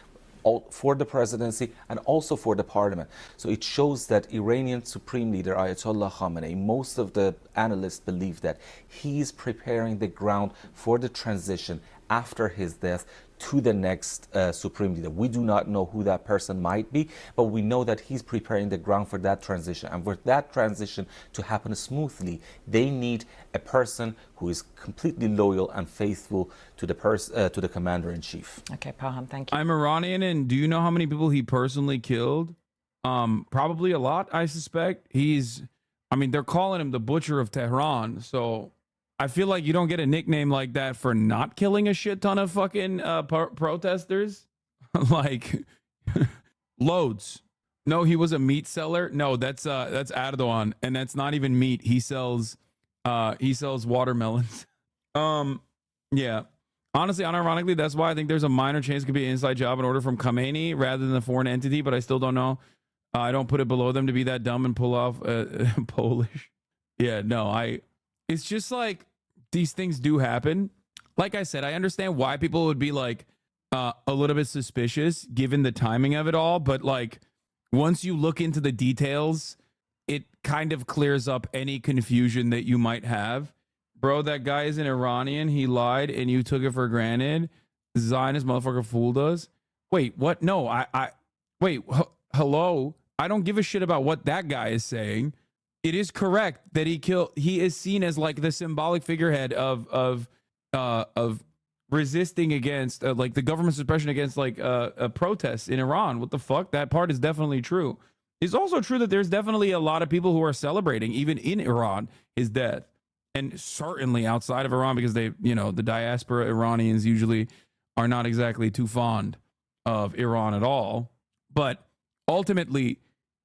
all for the presidency and also for the parliament. So it shows that Iranian Supreme Leader Ayatollah Khamenei, most of the analysts believe that he's preparing the ground for the transition after his death to the next Supreme Leader. We do not know who that person might be, but we know that he's preparing the ground for that transition. And for that transition to happen smoothly, they need a person who is completely loyal and faithful to the commander-in-chief. Okay, Parham, thank you. I'm Iranian, and do you know how many people he personally killed? Probably a lot, I suspect. They're calling him the Butcher of Tehran, so I feel like you don't get a nickname like that for not killing a shit ton of fucking protesters. Like, loads. No, he was a meat seller. No, that's Erdogan, and that's not even meat. He sells watermelons. Yeah. Honestly, unironically, that's why I think there's a minor chance it could be an inside job in order from Khamenei rather than a foreign entity, but I still don't know. I don't put it below them to be that dumb and pull off Polish. Yeah, no, it's just like these things do happen. Like I said, I understand why people would be like a little bit suspicious given the timing of it all. But like, once you look into the details, it kind of clears up any confusion that you might have. Bro, that guy is an Iranian. He lied and you took it for granted. Zionist motherfucker fooled us. Wait, what? No, hello. I don't give a shit about what that guy is saying. It is correct that he is seen as like the symbolic figurehead of resisting against like the government suppression against like protests in Iran. What the fuck? That part is definitely true. It's also true that there's definitely a lot of people who are celebrating, even in Iran, his death. And certainly outside of Iran, because the diaspora Iranians usually are not exactly too fond of Iran at all. But ultimately,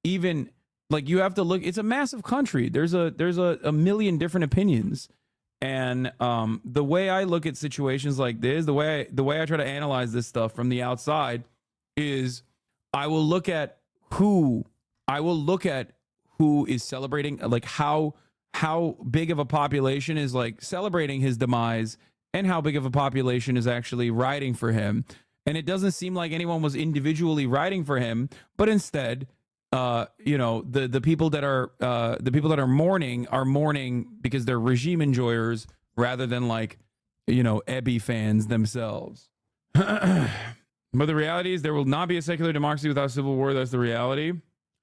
even like, you have to look, it's a massive country. There's a million different opinions. And the way I look at situations like this, the way I try to analyze this stuff from the outside is I will look at who is celebrating, like how big of a population is like celebrating his demise and how big of a population is actually riding for him. And it doesn't seem like anyone was individually riding for him, but instead, the people that are mourning because they're regime enjoyers rather than like, Ebi fans themselves. But the reality is there will not be a secular democracy without civil war. That's the reality.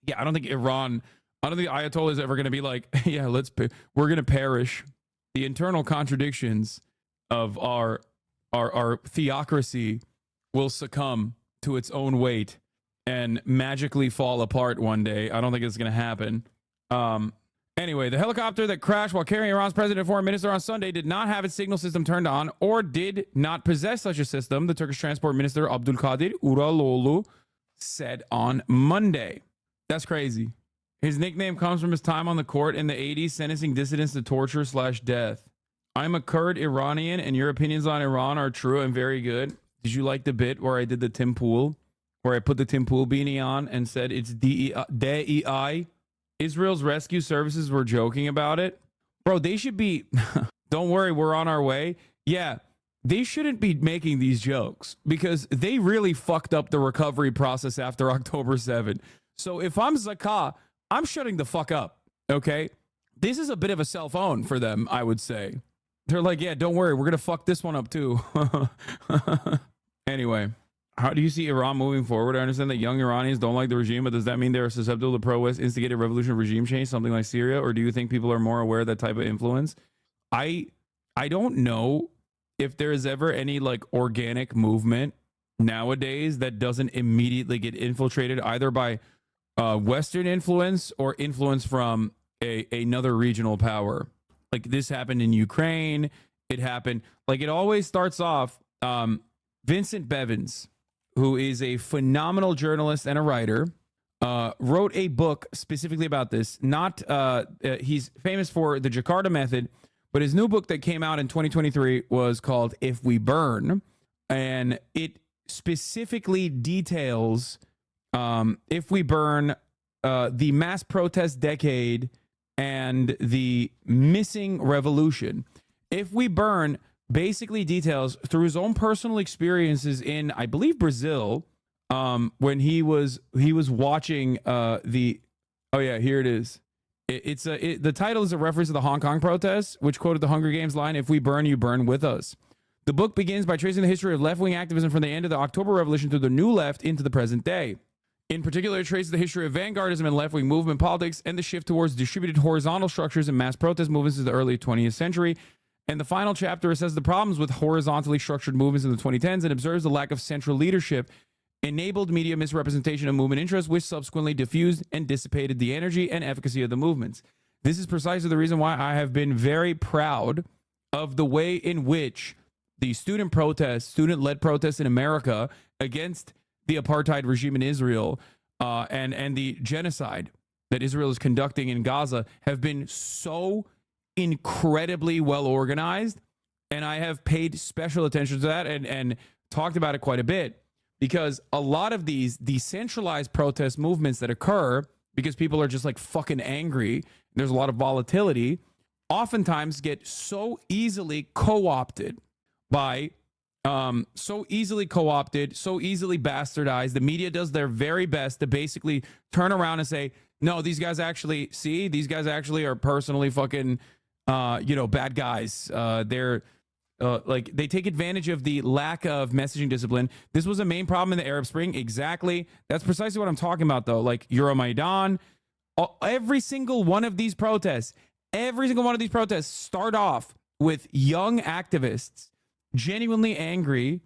Yeah, I don't think Ayatollah is ever going to be like, yeah, we're going to perish. The internal contradictions of our theocracy will succumb to its own weight and magically fall apart one day. I don't think it's going to happen. Anyway, the helicopter that crashed while carrying Iran's president and foreign minister on Sunday did not have its signal system turned on or did not possess such a system, the Turkish transport minister Abdulkadir Uraloğlu said on Monday. That's crazy. His nickname comes from his time on the court in the 80s, sentencing dissidents to torture/death. I'm a Kurd Iranian, and your opinions on Iran are true and very good. Did you like the bit where I did the Tim Pool? Where I put the Tim Pool beanie on and said it's DEI. Israel's rescue services were joking about it. Bro, they should be, don't worry, we're on our way. Yeah, they shouldn't be making these jokes because they really fucked up the recovery process after October 7th. So if I'm Zakah, I'm shutting the fuck up, okay? This is a bit of a cell phone for them, I would say. They're like, yeah, don't worry, we're gonna fuck this one up too. Anyway, how do you see Iran moving forward? I understand that young Iranians don't like the regime, but does that mean they're susceptible to pro-West instigated revolution or regime change, something like Syria? Or do you think people are more aware of that type of influence? I don't know if there is ever any like organic movement nowadays that doesn't immediately get infiltrated either by Western influence or influence from another regional power. Like this happened in Ukraine. It happened, like it always starts off. Vincent Bevins, who is a phenomenal journalist and a writer, wrote a book specifically about this. Not he's famous for the Jakarta method, but his new book that came out in 2023 was called If We Burn, and it specifically details If We Burn, the mass protest decade, and the missing revolution. If We Burn basically details through his own personal experiences in, I believe, Brazil, when he was watching the, oh yeah, here it is. The title is a reference to the Hong Kong protests, which quoted the Hunger Games line, "If we burn, you burn with us." The book begins by tracing the history of left-wing activism from the end of the October Revolution through the New Left into the present day. In particular, it traces the history of vanguardism and left-wing movement politics and the shift towards distributed horizontal structures and mass protest movements in the early 20th century. And the final chapter assesses the problems with horizontally structured movements in the 2010s and observes the lack of central leadership, enabled media misrepresentation of movement interests, which subsequently diffused and dissipated the energy and efficacy of the movements. This is precisely the reason why I have been very proud of the way in which the student-led protests in America against the apartheid regime in Israel and the genocide that Israel is conducting in Gaza have been so incredibly well organized, and I have paid special attention to that and talked about it quite a bit, because a lot of these decentralized protest movements that occur because people are just like fucking angry, there's a lot of volatility, oftentimes get so easily co-opted by so easily bastardized. The media does their very best to basically turn around and say, no, these guys actually are personally fucking bad guys. They're like, they take advantage of the lack of messaging discipline. This was a main problem in the Arab Spring. Exactly. That's precisely what I'm talking about, though. Like Euromaidan, every single one of these protests start off with young activists genuinely angry,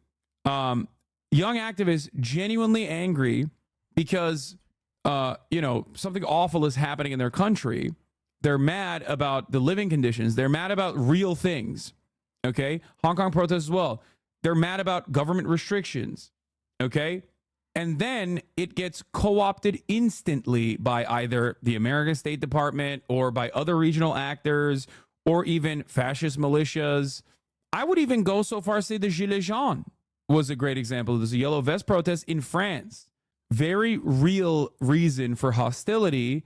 because something awful is happening in their country. They're mad about the living conditions. They're mad about real things. Okay. Hong Kong protests as well. They're mad about government restrictions. Okay. And then it gets co-opted instantly by either the American State Department or by other regional actors or even fascist militias. I would even go so far as to say the Gilets jaunes was a great example of this. A yellow vest protest in France. Very real reason for hostility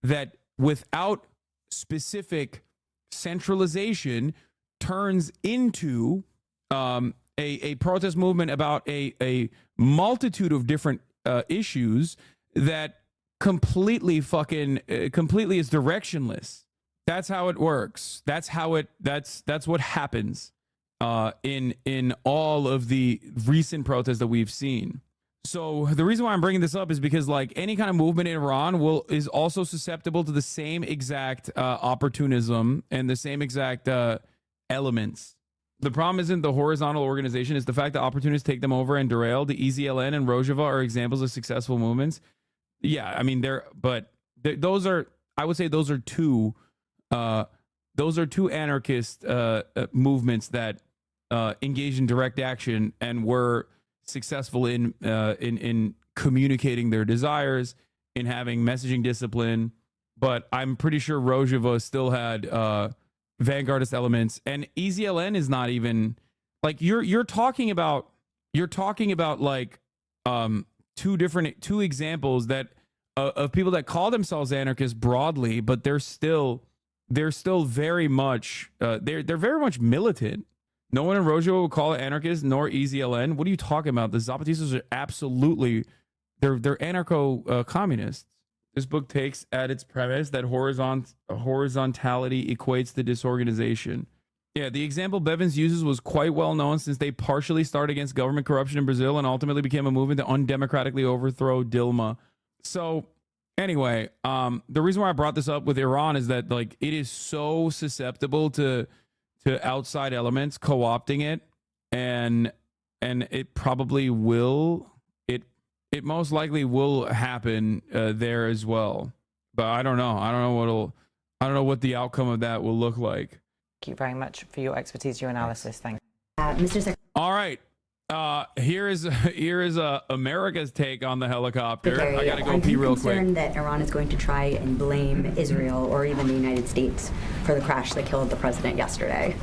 that without specific centralization turns into a protest movement about a multitude of different issues that completely is directionless. That's how it works. That's what happens in all of the recent protests that we've seen. So the reason why I'm bringing this up is because, like, any kind of movement in Iran is also susceptible to the same exact opportunism and the same exact elements. The problem isn't the horizontal organization; it's the fact that opportunists take them over and derail. The EZLN and Rojava are examples of successful movements. Yeah, I mean those are two anarchist movements that engaged in direct action and were successful in communicating their desires, in having messaging discipline. But I'm pretty sure Rojava still had vanguardist elements, and EZLN is not even like you're talking about like two examples that of people that call themselves anarchists broadly, but they're still very much they're very much militant. No one in Rojava would call it anarchist, nor EZLN. What are you talking about? The Zapatistas are absolutely they're anarcho communists. This book takes at its premise that horizontality equates to disorganization. Yeah, the example Bevins uses was quite well known since they partially started against government corruption in Brazil and ultimately became a movement to undemocratically overthrow Dilma. So anyway, the reason why I brought this up with Iran is that like it is so susceptible to outside elements co-opting it, and it probably will. It most likely will happen there as well. But I don't know. I don't know what the outcome of that will look like. Thank you very much for your expertise, your analysis. Thank you. Mr. Secretary. All right. Here is America's take on the helicopter. I gotta go pee real quick. I'm concerned that Iran is going to try and blame Israel or even the United States for the crash that killed the president yesterday.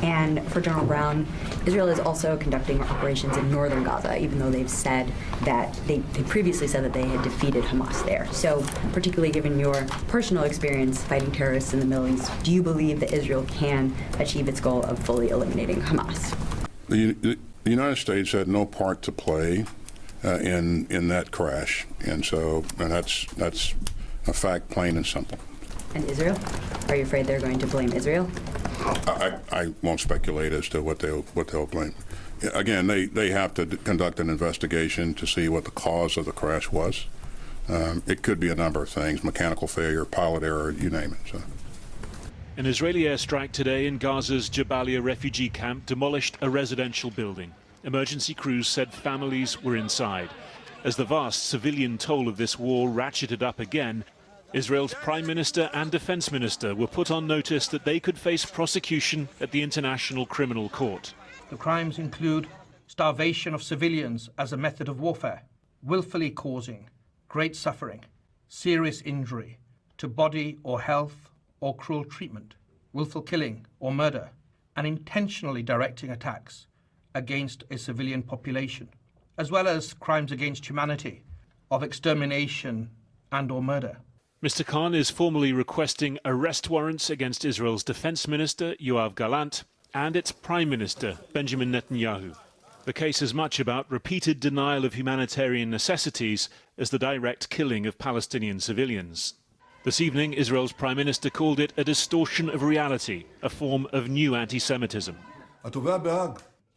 And for General Brown, Israel is also conducting operations in northern Gaza, even though they've said that they previously said that they had defeated Hamas there. So, particularly given your personal experience fighting terrorists in the Middle East, do you believe that Israel can achieve its goal of fully eliminating Hamas? The United States had no part to play in that crash, and that's a fact, plain and simple. And Israel? Are you afraid they're going to blame Israel? I won't speculate as to what they'll blame. Again, they have to conduct an investigation to see what the cause of the crash was. It could be a number of things: mechanical failure, pilot error, you name it. So. An Israeli airstrike today in Gaza's Jabalia refugee camp demolished a residential building. Emergency crews said families were inside. As the vast civilian toll of this war ratcheted up again, Israel's Prime Minister and Defense Minister were put on notice that they could face prosecution at the International Criminal Court. The crimes include starvation of civilians as a method of warfare, willfully causing great suffering, serious injury to body or health, or cruel treatment, willful killing or murder, and intentionally directing attacks against a civilian population, as well as crimes against humanity of extermination and or murder. Mr. Khan is formally requesting arrest warrants against Israel's Defense Minister, Yoav Gallant, and its Prime Minister, Benjamin Netanyahu. The case is much about repeated denial of humanitarian necessities as the direct killing of Palestinian civilians. This evening, Israel's Prime Minister called it a distortion of reality, a form of new anti-Semitism.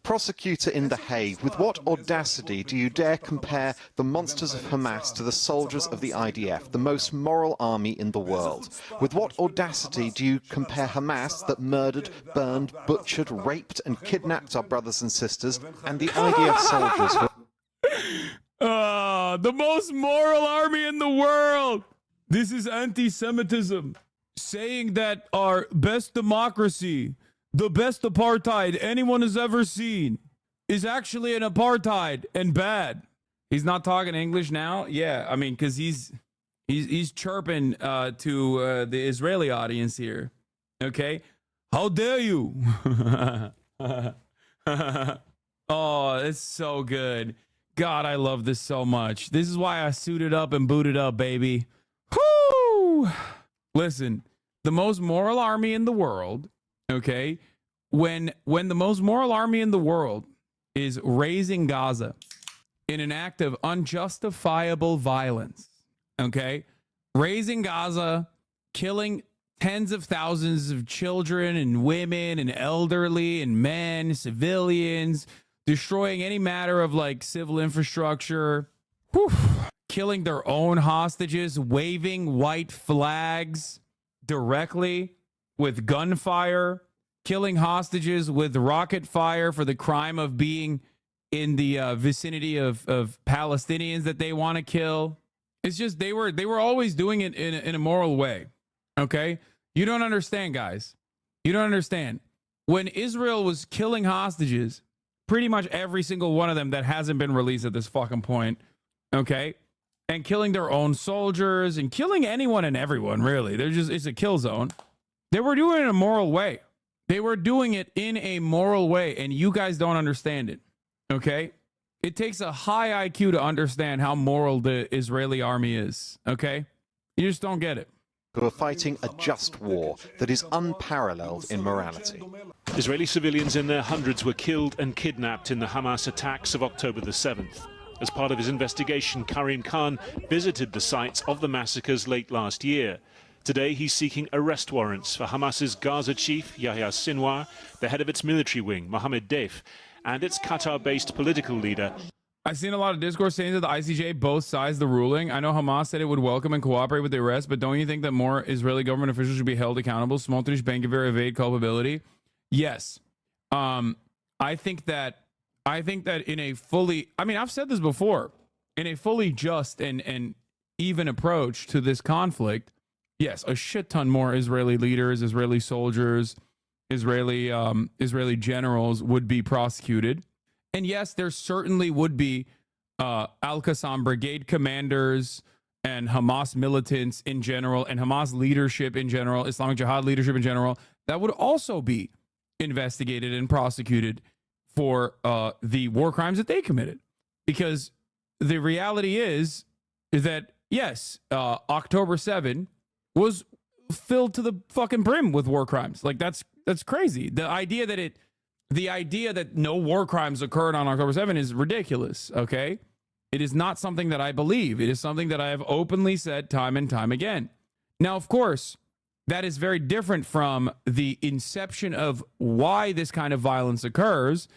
Prosecutor in The Hague, with what audacity do you dare compare the monsters of Hamas to the soldiers of the IDF, the most moral army in the world? With what audacity do you compare Hamas, that murdered, burned, butchered, raped and kidnapped our brothers and sisters, and the IDF soldiers who... The most moral army in the world! This is anti-Semitism. Saying that our best democracy, the best apartheid anyone has ever seen, is actually an apartheid and bad. He's not talking English now? Yeah, I mean, because he's chirping to the Israeli audience here. Okay? How dare you? Oh, it's so good. God, I love this so much. This is why I suited up and booted up, baby. Whoo! Listen, the most moral army in the world, okay? When the most moral army in the world is raising Gaza in an act of unjustifiable violence, okay? Raising Gaza, killing tens of thousands of children and women and elderly and men, civilians, destroying any matter of like civil infrastructure, whew, killing their own hostages, waving white flags directly with gunfire, killing hostages with rocket fire for the crime of being in the vicinity of Palestinians that they want to kill. It's just they were always doing it in a moral way. Okay? You don't understand, guys. You don't understand. When Israel was killing hostages, pretty much every single one of them that hasn't been released at this fucking point, okay? And killing their own soldiers and killing anyone and everyone, really. It's a kill zone. They were doing it in a moral way. They were doing it in a moral way, and you guys don't understand it, okay? It takes a high IQ to understand how moral the Israeli army is, okay? You just don't get it. Who are fighting a just war that is unparalleled in morality. Israeli civilians in their hundreds were killed and kidnapped in the Hamas attacks of October the 7th. As part of his investigation, Karim Khan visited the sites of the massacres late last year. Today, he's seeking arrest warrants for Hamas's Gaza chief, Yahya Sinwar, the head of its military wing, Mohammed Deif, and its Qatar-based political leader. I've seen a lot of discourse saying that the ICJ both sides the ruling. I know Hamas said it would welcome and cooperate with the arrest, but don't you think that more Israeli government officials should be held accountable? Smotrich, Ben-Gvir evade culpability? Yes. I think that in a fully, I mean, I've said this before, in a fully just and even approach to this conflict, yes, a shit ton more Israeli leaders, Israeli soldiers, Israeli generals would be prosecuted. And yes, there certainly would be Al-Qassam brigade commanders and Hamas militants in general and Hamas leadership in general, Islamic Jihad leadership in general, that would also be investigated and prosecuted for the war crimes that they committed. Because the reality is that, yes, October 7 was filled to the fucking brim with war crimes. Like, that's crazy. The idea that no war crimes occurred on October 7 is ridiculous, okay? It is not something that I believe. It is something that I have openly said time and time again. Now, of course, that is very different from the inception of why this kind of violence occurs,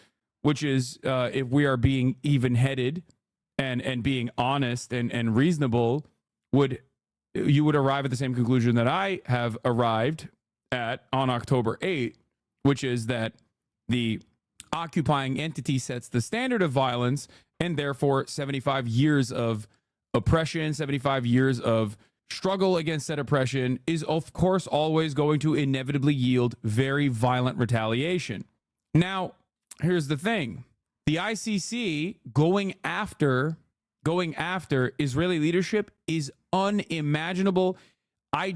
which is if we are being even-headed and being honest and reasonable, you would arrive at the same conclusion that I have arrived at on October 8, which is that the occupying entity sets the standard of violence, and therefore 75 years of oppression, 75 years of struggle against that oppression is, of course, always going to inevitably yield very violent retaliation. Now, here's the thing. The ICC going after Israeli leadership is unimaginable. I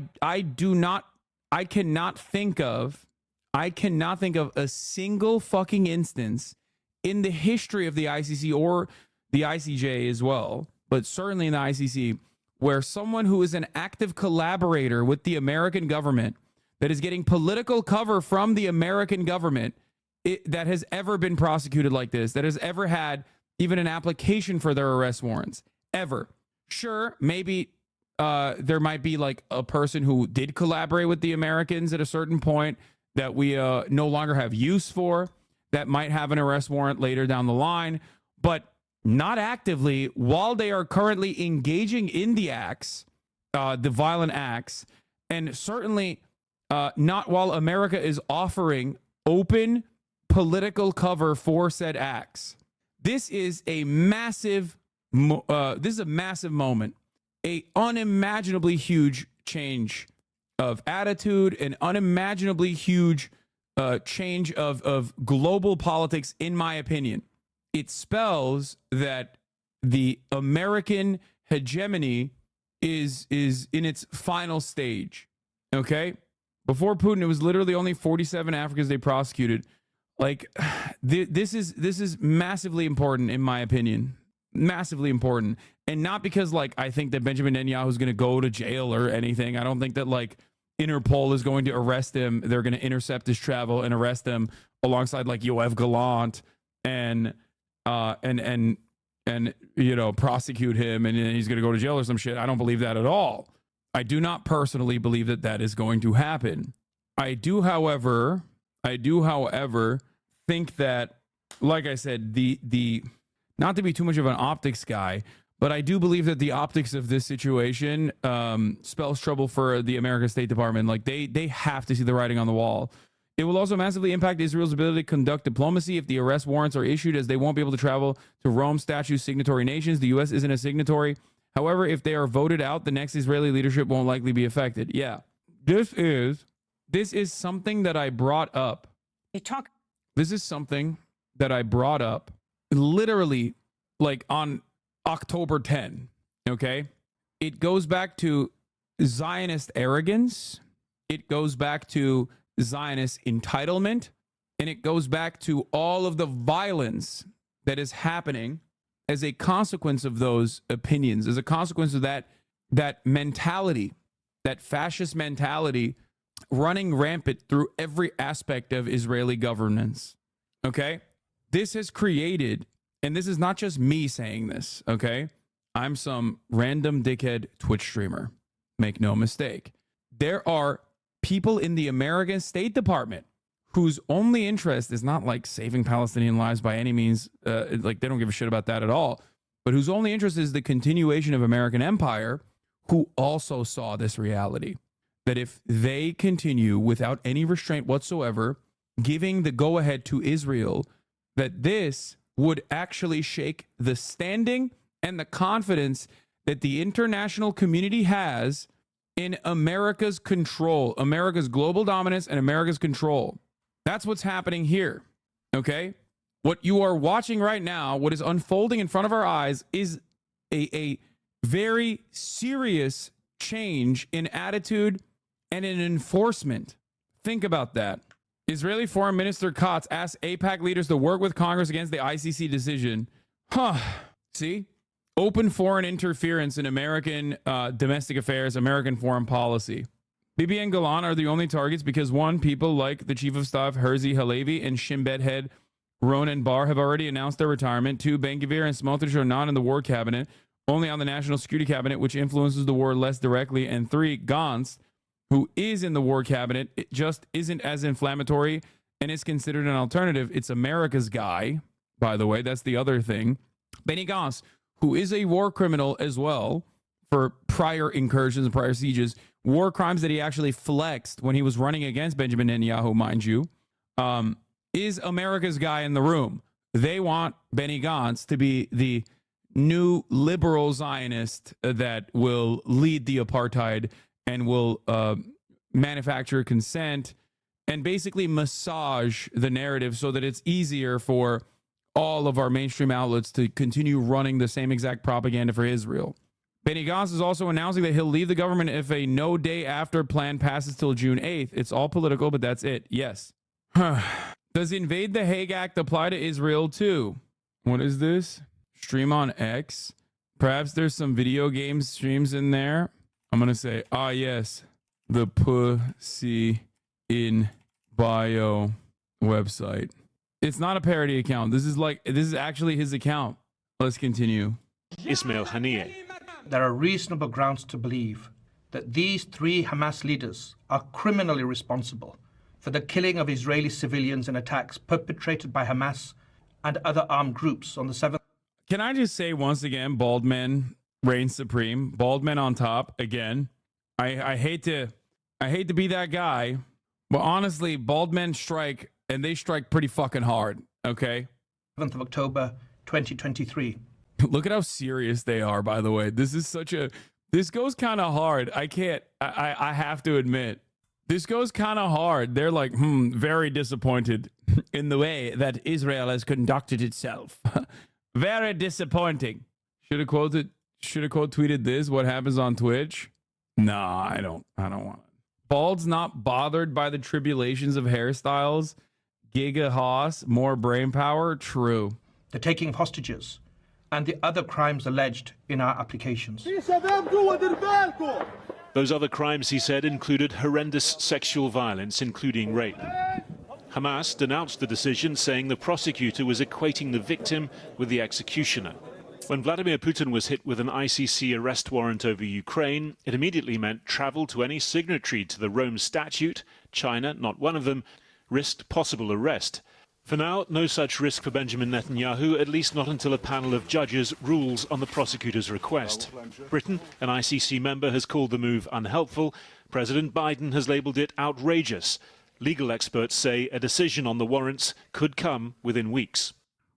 cannot think of a single fucking instance in the history of the ICC or the ICJ as well, but certainly in the ICC, where someone who is an active collaborator with the American government, that is getting political cover from the American government, that has ever been prosecuted like this, that has ever had even an application for their arrest warrants, ever. Sure, maybe there might be like a person who did collaborate with the Americans at a certain point that we no longer have use for, that might have an arrest warrant later down the line, but not actively while they are currently engaging in the acts, the violent acts, and certainly not while America is offering open political cover for said acts. This is a massive moment, a unimaginably huge change of attitude, an unimaginably huge change of global politics, in my opinion. It spells that the American hegemony is in its final stage. Okay? Before Putin, it was literally only 47 Africans they prosecuted. Like, this is massively important, in my opinion. Massively important. And not because, like, I think that Benjamin Netanyahu is going to go to jail or anything. I don't think that, like, Interpol is going to arrest him. They're going to intercept his travel and arrest him alongside, like, Yoav Gallant and you know, prosecute him and he's going to go to jail or some shit. I don't believe that at all. I do not personally believe that that is going to happen. I do, however, think that, like I said, the not to be too much of an optics guy, but I do believe that the optics of this situation spells trouble for the American State Department. Like, they have to see the writing on the wall. It will also massively impact Israel's ability to conduct diplomacy if the arrest warrants are issued, as they won't be able to travel to Rome Statute signatory nations. The U.S. isn't a signatory. However, if they are voted out, the next Israeli leadership won't likely be affected. Yeah, this is something that I brought up. This is something that I brought up literally like on October 10. Okay, it goes back to Zionist arrogance. It goes back to Zionist entitlement, and it goes back to all of the violence that is happening as a consequence of those opinions, as a consequence of that mentality, that fascist mentality running rampant through every aspect of Israeli governance. Okay? This has created, and this is not just me saying this, okay? I'm some random dickhead Twitch streamer. Make no mistake. there are people in the American State Department whose only interest is not like saving Palestinian lives by any means. Like they don't give a shit about that at all. But whose only interest is the continuation of American empire, who also saw this reality. That if they continue without any restraint whatsoever, giving the go-ahead to Israel, that this would actually shake the standing and the confidence that the international community has in America's control, America's global dominance and America's control. That's what's happening here, okay? What you are watching right now, what is unfolding in front of our eyes, is a very serious change in attitude and in enforcement. Think about that. Israeli Foreign Minister Katz asked AIPAC leaders to work with Congress against the ICC decision. See? Open foreign interference in American domestic affairs, American foreign policy. Bibi and Galan are the only targets because, one, people like the Chief of Staff Herzi Halevi and Shin Bet head Ronan Bar have already announced their retirement. Two, Ben-Gvir and Smotrich are not in the war cabinet, only on the National Security Cabinet, which influences the war less directly. And three, Gantz, who is in the war cabinet, it just isn't as inflammatory and is considered an alternative. It's America's guy, by the way. That's the other thing. Benny Gantz, who is a war criminal as well for prior incursions and prior sieges, war crimes that he actually flexed when he was running against Benjamin Netanyahu, mind you, is America's guy in the room. They want Benny Gantz to be the new liberal Zionist that will lead the apartheid and will manufacture consent and basically massage the narrative so that it's easier for all of our mainstream outlets to continue running the same exact propaganda for Israel. Benny Gantz is also announcing that he'll leave the government if a no day after plan passes till June 8th. It's all political, but that's it. Yes. Does Invade the Hague Act apply to Israel too? What is this? Stream on X. Perhaps there's some video game streams in there. I'm going to say, yes, the pussy in bio website. It's not a parody account. This is actually his account. Let's continue. Ismail Haniyeh. There are reasonable grounds to believe that these three Hamas leaders are criminally responsible for the killing of Israeli civilians in attacks perpetrated by Hamas and other armed groups on the 7th. Can I just say once again, bald men reign supreme. Bald men on top again. I hate to be that guy, but honestly, bald men strike, and they strike pretty fucking hard. Okay. 7th of October, 2023. Look at how serious they are, by the way. This goes kind of hard. I have to admit, this goes kind of hard. They're like, very disappointed in the way that Israel has conducted itself. Very disappointing. Should have quote tweeted this. What happens on Twitch? No, I don't want it. Bald's not bothered by the tribulations of hairstyles. Giga Haas, more brain power. True. The taking of hostages and the other crimes alleged in our applications. Those other crimes, he said, included horrendous sexual violence, including rape. Hamas denounced the decision, saying the prosecutor was equating the victim with the executioner. When Vladimir Putin was hit with an ICC arrest warrant over Ukraine, it immediately meant travel to any signatory to the Rome Statute. China, not one of them, risked possible arrest. For now, no such risk for Benjamin Netanyahu, at least not until a panel of judges rules on the prosecutor's request. Britain, an ICC member, has called the move unhelpful. President Biden has labelled it outrageous. Legal experts say a decision on the warrants could come within weeks.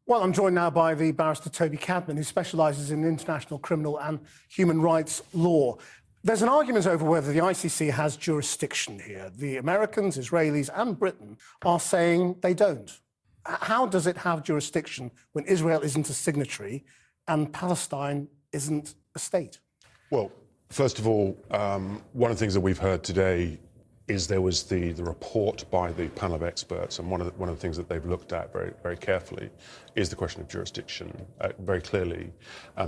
Well, I'm joined now by the barrister Toby Cadman, who specialises in international criminal and human rights law. There's an argument over whether the ICC has jurisdiction here. The Americans, Israelis and Britain are saying they don't. How does it have jurisdiction when Israel isn't a signatory and Palestine isn't a state? Well, first of all, one of the things that we've heard today is there was the report by the panel of experts, and one of the things that they've looked at very, very carefully is the question of jurisdiction. Very clearly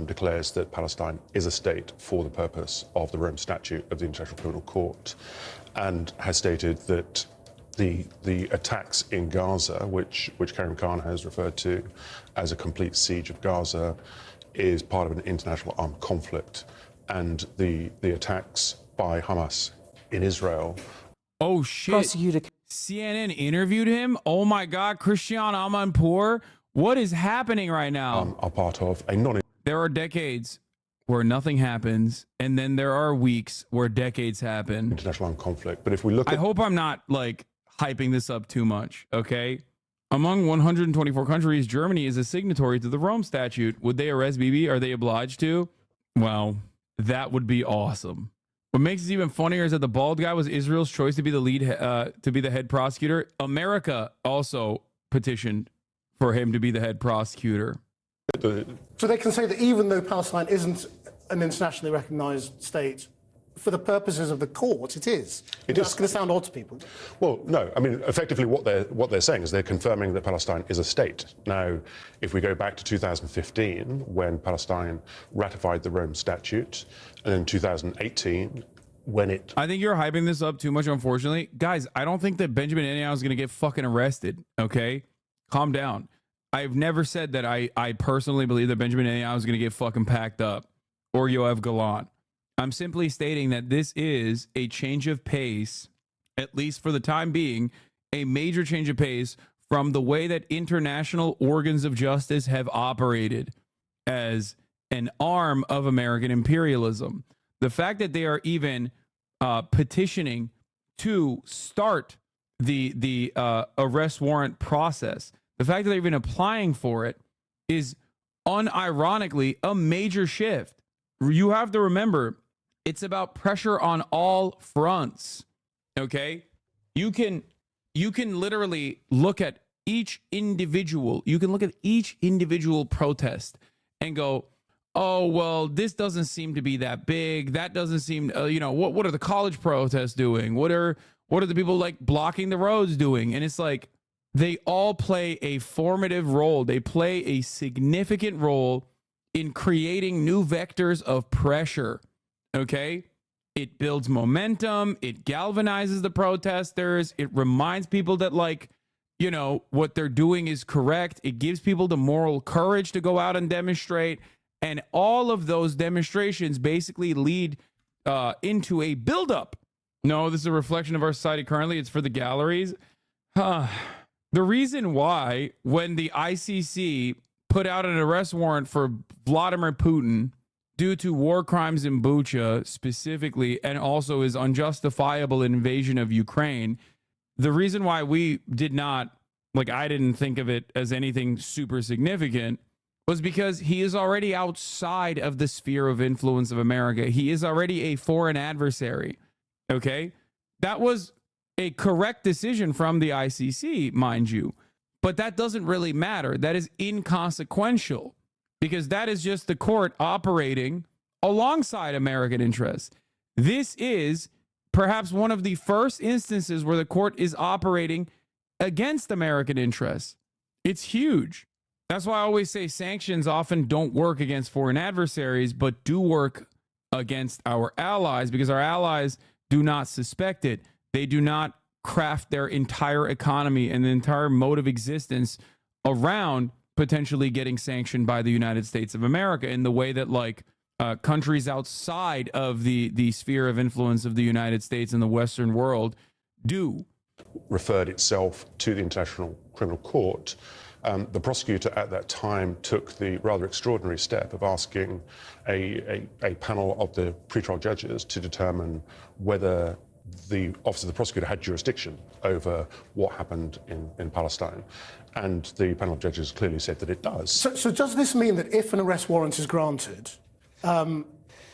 declares that Palestine is a state for the purpose of the Rome Statute of the International Criminal Court, and has stated that the attacks in Gaza, which Karim Khan has referred to as a complete siege of Gaza, is part of an international armed conflict, and the attacks by Hamas in Israel. Oh shit! Prosecutor. CNN interviewed him. Oh my God, Christian Amanpour. What is happening right now? Are part of a non. There are decades where nothing happens, and then there are weeks where decades happen. International armed conflict. But if we look at, I hope I'm not like hyping this up too much. Okay. Among 124 countries, Germany is a signatory to the Rome Statute. Would they arrest Bibi? Are they obliged to? Well, that would be awesome. What makes it even funnier is that the bald guy was Israel's choice to be the lead, to be the head prosecutor. America also petitioned for him to be the head prosecutor. So they can say that even though Palestine isn't an internationally recognized state, for the purposes of the court, it is. That's going to sound odd to people. Well, no. I mean, effectively, what they're saying is they're confirming that Palestine is a state. Now, if we go back to 2015, when Palestine ratified the Rome Statute, and in 2018, when it... I think you're hyping this up too much, unfortunately. Guys, I don't think that Benjamin Netanyahu is going to get fucking arrested, okay? Calm down. I've never said that I personally believe that Benjamin Netanyahu is going to get fucking packed up, or Yoav Gallant. I'm simply stating that this is a change of pace, at least for the time being, a major change of pace from the way that international organs of justice have operated as an arm of American imperialism. The fact that they are even petitioning to start the arrest warrant process, the fact that they're even applying for it is unironically a major shift. You have to remember, it's about pressure on all fronts. Okay? You can literally look at each individual. You can look at each individual protest and go, oh, well, this doesn't seem to be that big. That doesn't seem, what are the college protests doing? What are the people like blocking the roads doing? And it's like, they all play a formative role. They play a significant role in creating new vectors of pressure. Okay? It builds momentum. It galvanizes the protesters. It reminds people that, what they're doing is correct. It gives people the moral courage to go out and demonstrate. And all of those demonstrations basically lead into a buildup. No, this is a reflection of our society currently. It's for the galleries. The reason why, when the ICC put out an arrest warrant for Vladimir Putin due to war crimes in Bucha specifically, and also his unjustifiable invasion of Ukraine, the reason why we did not, I didn't think of it as anything super significant, was because he is already outside of the sphere of influence of America. He is already a foreign adversary. Okay? That was a correct decision from the ICC, mind you. But that doesn't really matter. That is inconsequential, because that is just the court operating alongside American interests. This is perhaps one of the first instances where the court is operating against American interests. It's huge. That's why I always say sanctions often don't work against foreign adversaries, but do work against our allies, because our allies do not suspect it. They do not craft their entire economy and the entire mode of existence around potentially getting sanctioned by the United States of America in the way that countries outside of the sphere of influence of the United States and the Western world do. Referred itself to the International Criminal Court. The prosecutor at that time took the rather extraordinary step of asking a panel of the pretrial judges to determine whether the Office of the Prosecutor had jurisdiction over what happened in Palestine. And the panel of judges clearly said that it does. So does this mean that if an arrest warrant is granted,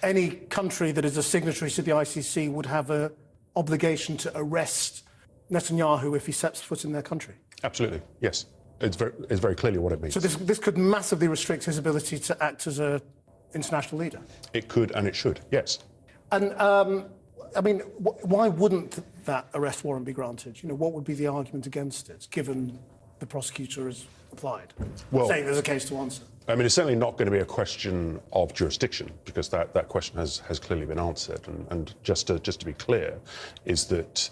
any country that is a signatory to the ICC would have an obligation to arrest Netanyahu if he sets foot in their country? Absolutely, yes. It's very clearly what it means. So this could massively restrict his ability to act as an international leader? It could and it should, yes. And, why wouldn't that arrest warrant be granted? What would be the argument against it, given the prosecutor has applied? Well, saying there's a case to answer. It's certainly not going to be a question of jurisdiction, because that question has clearly been answered. And just to be clear, is that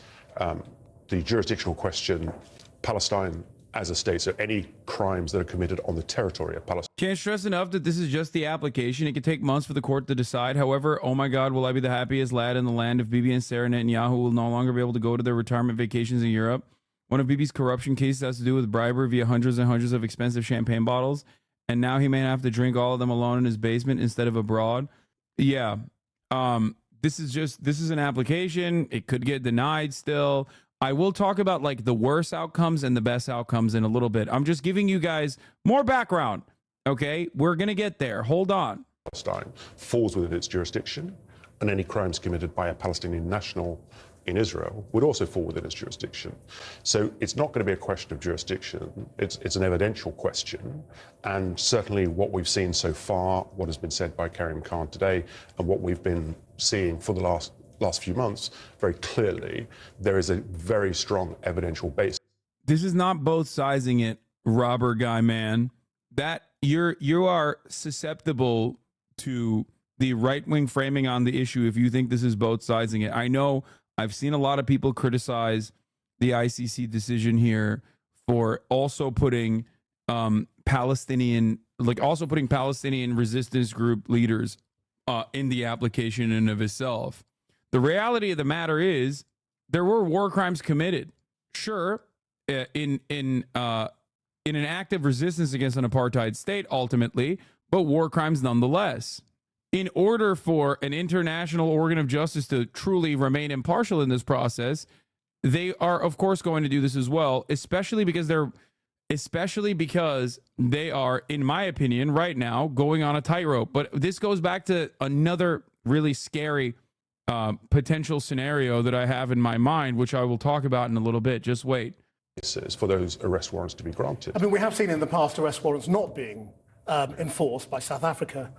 the jurisdictional question, Palestine as a state. So any crimes that are committed on the territory of Palestine. Can't stress enough that this is just the application. It could take months for the court to decide. However, oh my God, will I be the happiest lad in the land if Bibi and Sarah Netanyahu will no longer be able to go to their retirement vacations in Europe? One of Bibi's corruption cases has to do with bribery via hundreds and hundreds of expensive champagne bottles, and now he may have to drink all of them alone in his basement instead of abroad. Yeah. This is an application. It could get denied still. I will talk about like the worst outcomes and the best outcomes in a little bit. I'm just giving you guys more background. Okay, we're going to get there. Hold on. Palestine falls within its jurisdiction, and any crimes committed by a Palestinian national in Israel would also fall within its jurisdiction. So it's not going to be a question of jurisdiction. It's an evidential question. And certainly what we've seen so far, what has been said by Karim Khan today, and what we've been seeing for the last few months, very clearly, there is a very strong evidential base. This is not both sizing it, robber guy, man. That you are susceptible to the right-wing framing on the issue if you think this is both sizing it. I know I've seen a lot of people criticize the ICC decision here for also putting Palestinian resistance group leaders in the application in and of itself. The reality of the matter is there were war crimes committed. Sure, in an act of resistance against an apartheid state ultimately, but war crimes nonetheless. In order for an international organ of justice to truly remain impartial in this process, they are, of course, going to do this as well, especially because they are, in my opinion, right now, going on a tightrope. But this goes back to another really scary potential scenario that I have in my mind, which I will talk about in a little bit. Just wait. For those arrest warrants to be granted. I mean, we have seen in the past arrest warrants not being enforced by South Africa,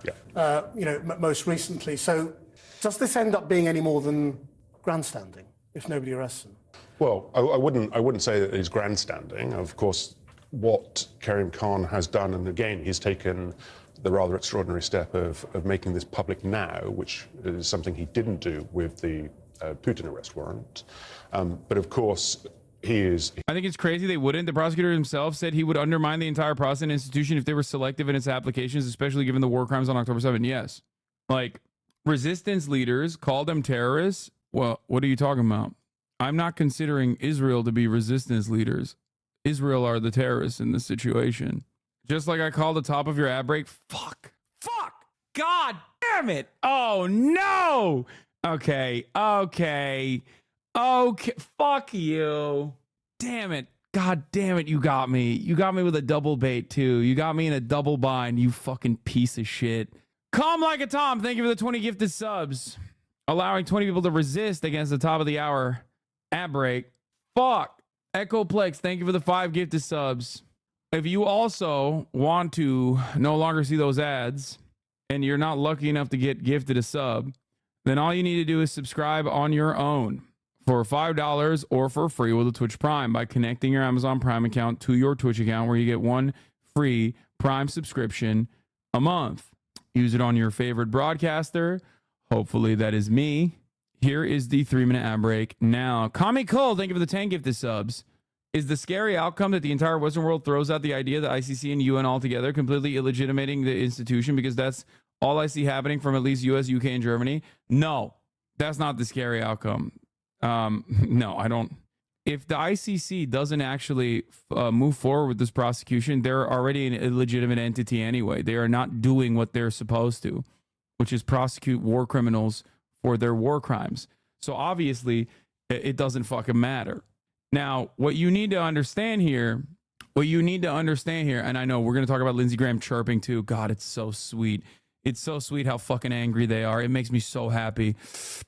most recently. So does this end up being any more than grandstanding if nobody arrests them? Well, I wouldn't say that it's grandstanding. Of course, what Karim Khan has done, and again, he's taken the rather extraordinary step of making this public now, which is something he didn't do with the Putin arrest warrant. But of course, I think it's crazy they wouldn't. The prosecutor himself said he would undermine the entire process and institution if they were selective in its applications, especially given the war crimes on October 7th. Yes. Like, resistance leaders, call them terrorists. Well, what are you talking about? I'm not considering Israel to be resistance leaders. Israel are the terrorists in this situation. Just like I called the top of your ad break. Fuck. God damn it. Oh, no. Okay. Fuck you. Damn it. God damn it. You got me. You got me with a double bait, too. You got me in a double bind, you fucking piece of shit. Calm like a Tom. Thank you for the 20 gifted subs. Allowing 20 people to resist against the top of the hour ad break. Fuck. Echoplex, thank you for the 5 gifted subs. If you also want to no longer see those ads and you're not lucky enough to get gifted a sub, then all you need to do is subscribe on your own for $5 or for free with a Twitch Prime by connecting your Amazon Prime account to your Twitch account, where you get 1 free Prime subscription a month. Use it on your favorite broadcaster. Hopefully that is me. Here is the 3-minute ad break now. Kami Cole, thank you for the 10 gifted subs. Is the scary outcome that the entire Western world throws out the idea that ICC and UN altogether, completely illegitimating the institution, because that's all I see happening from at least US, UK, and Germany? No, that's not the scary outcome. No, I don't. If the ICC doesn't actually move forward with this prosecution, they're already an illegitimate entity anyway. They are not doing what they're supposed to, which is prosecute war criminals for their war crimes. So obviously, it doesn't fucking matter. Now, what you need to understand here, and I know we're going to talk about Lindsey Graham chirping too. God, it's so sweet. It's so sweet how fucking angry they are. It makes me so happy.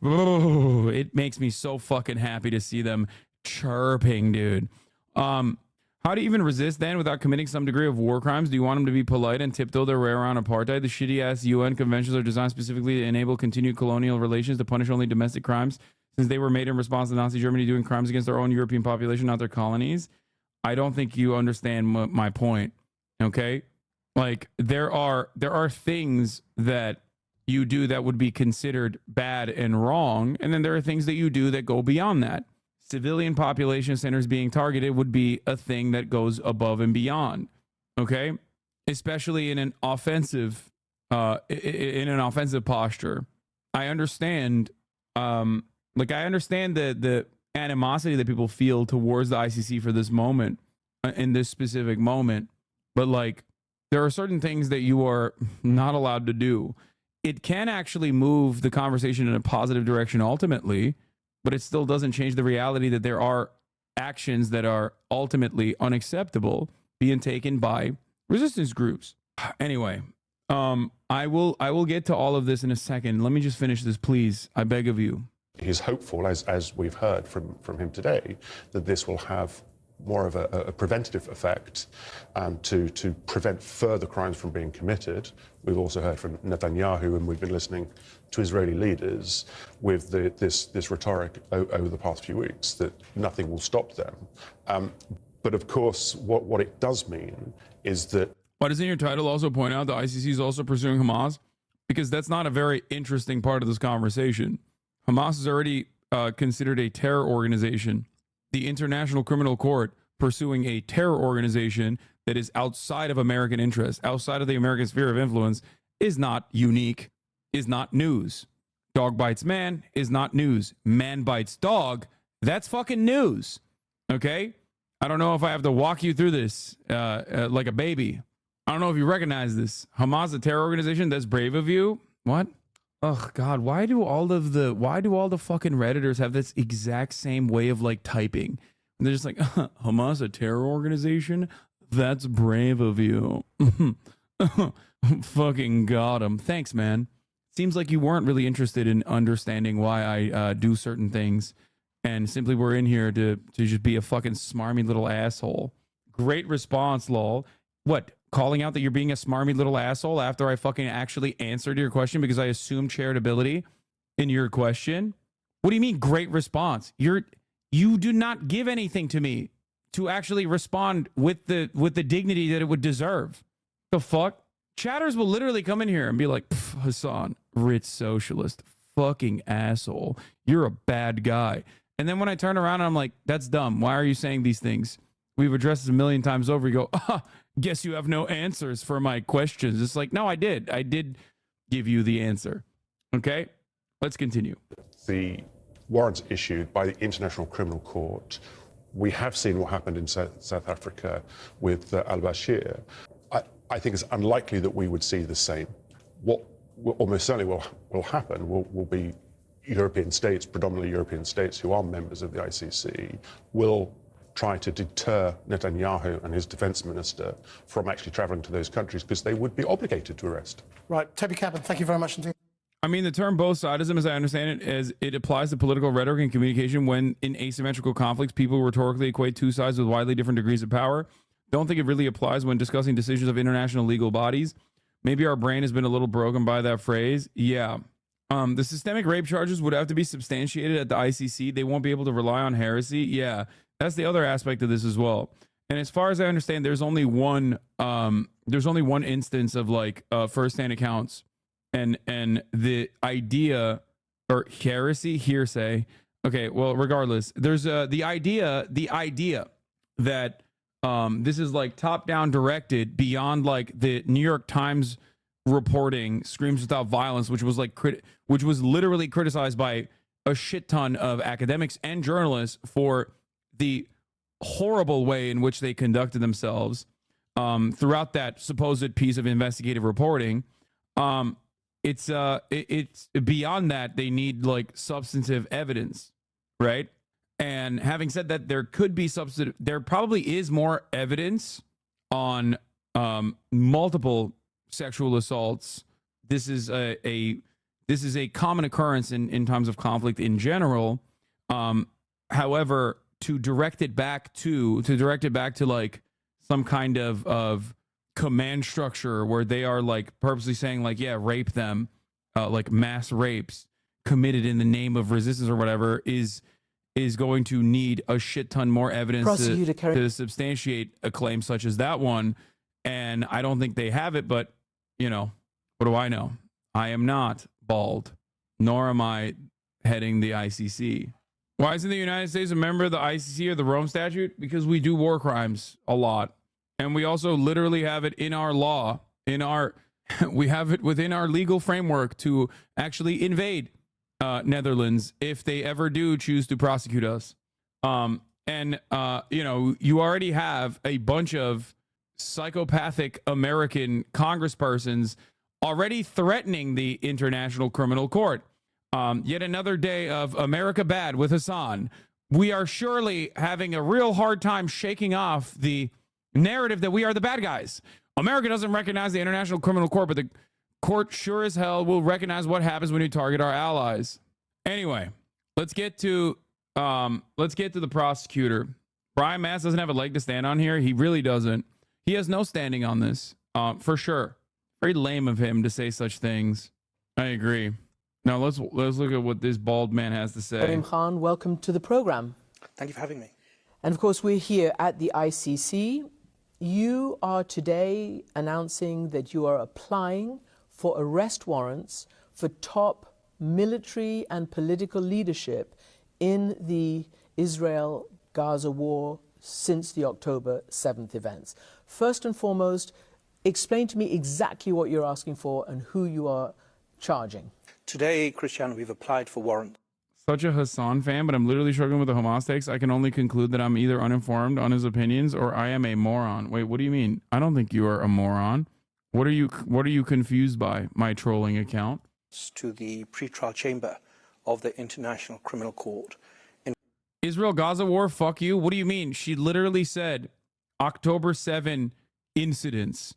It makes me so fucking happy to see them chirping, dude. How do you even resist then without committing some degree of war crimes? Do you want them to be polite and tiptoe their way around apartheid? The shitty-ass UN conventions are designed specifically to enable continued colonial relations to punish only domestic crimes, since they were made in response to Nazi Germany doing crimes against their own European population, not their colonies. I don't think you understand my point, okay? Like, there are things that you do that would be considered bad and wrong, and then there are things that you do that go beyond that. civilian population centers being targeted would be a thing that goes above and beyond. Okay, especially in an offensive posture. I understand, I understand the animosity that people feel towards the ICC for this moment, in this specific moment, but like, there are certain things that you are not allowed to do. It can actually move the conversation in a positive direction ultimately, but it still doesn't change the reality that there are actions that are ultimately unacceptable being taken by resistance groups. Anyway, I will get to all of this in a second. Let me just finish this, please. I beg of you. He's hopeful, as we've heard from him today, that this will have more of a preventative effect to prevent further crimes from being committed. We've also heard from Netanyahu, and we've been listening to Israeli leaders with this rhetoric over the past few weeks that nothing will stop them. But of course, what it does mean is that... Why doesn't your title also point out the ICC is also pursuing Hamas? Because that's not a very interesting part of this conversation. Hamas is already considered a terror organization. The International Criminal Court pursuing a terror organization that is outside of American interests, outside of the American sphere of influence, is not unique, is not news. Dog bites man is not news. Man bites dog, that's fucking news. Okay? I don't know if I have to walk you through this like a baby. I don't know if you recognize this. Hamas, a terror organization, that's brave of you. What? Oh God, why do all the fucking Redditors have this exact same way of like typing? And they're just like, Hamas, a terror organization? That's brave of you. Fucking got him. Thanks, man. Seems like you weren't really interested in understanding why I do certain things, and simply we're in here to just be a fucking smarmy little asshole. Great response, lol. What? Calling out that you're being a smarmy little asshole after I fucking actually answered your question because I assumed charitability in your question? What do you mean great response? You do not give anything to me to actually respond with the dignity that it would deserve. The fuck? Chatters will literally come in here and be like, Hasan, rich socialist, fucking asshole. You're a bad guy. And then when I turn around and I'm like, that's dumb. Why are you saying these things? We've addressed this a million times over. You go, guess you have no answers for my questions. It's like, no, I did. I did give you the answer. Okay, let's continue. The warrants issued by the International Criminal Court, we have seen what happened in South Africa with al-Bashir. I think it's unlikely that we would see the same. What almost certainly will happen will be European states, predominantly European states who are members of the ICC, will try to deter Netanyahu and his defense minister from actually traveling to those countries because they would be obligated to arrest. Right. Toby Cadman, thank you very much indeed. I mean, the term both sidism, as I understand it, as it applies to political rhetoric and communication when in asymmetrical conflicts, people rhetorically equate two sides with widely different degrees of power. Don't think it really applies when discussing decisions of international legal bodies. Maybe our brain has been a little broken by that phrase. Yeah. The systemic rape charges would have to be substantiated at the ICC. They won't be able to rely on heresy. Yeah. That's the other aspect of this as well. And as far as I understand, there's only one instance of like firsthand accounts and the idea or hearsay. Okay, well, regardless, there's the idea that this is like top down directed beyond like the New York Times reporting Screams Without Violence, which was like which was literally criticized by a shit ton of academics and journalists for the horrible way in which they conducted themselves throughout that supposed piece of investigative reporting. It's beyond that. They need like substantive evidence, right? And having said that, there could be there probably is more evidence on multiple sexual assaults. This is a common occurrence in times of conflict in general. However, to direct it back to like some kind of command structure where they are like purposely saying like, yeah, rape them, like mass rapes committed in the name of resistance or whatever is going to need a shit ton more evidence to substantiate a claim such as that one. And I don't think they have it, but you know, what do I know? I am not bald, nor am I heading the ICC. Why isn't the United States a member of the ICC or the Rome Statute? Because we do war crimes a lot. And we also literally have it in our law, we have it within our legal framework to actually invade Netherlands if they ever do choose to prosecute us. You know, you already have a bunch of psychopathic American congresspersons already threatening the International Criminal Court. Yet another day of America bad with Hassan. We are surely having a real hard time shaking off the narrative that we are the bad guys. America doesn't recognize the International Criminal Court, but the court sure as hell will recognize what happens when you target our allies. Anyway, let's get to the prosecutor. Brian Mast doesn't have a leg to stand on here. He really doesn't. He has no standing on this, for sure. Very lame of him to say such things. I agree. Now let's look at what this bald man has to say. Karim Khan, welcome to the program. Thank you for having me. And of course, we're here at the ICC. You are today announcing that you are applying for arrest warrants for top military and political leadership in the Israel-Gaza war since the October 7th events. First and foremost, explain to me exactly what you're asking for and who you are charging. Today, Christian, we've applied for warrant. Such a Hassan fan, but I'm literally struggling with the Hamas takes. I can only conclude that I'm either uninformed on his opinions or I am a moron. Wait, what do you mean? I don't think you are a moron. What are you confused by? My trolling account? To the pretrial chamber of the International Criminal Court. Israel-Gaza war, fuck you. What do you mean? She literally said October 7 incidents.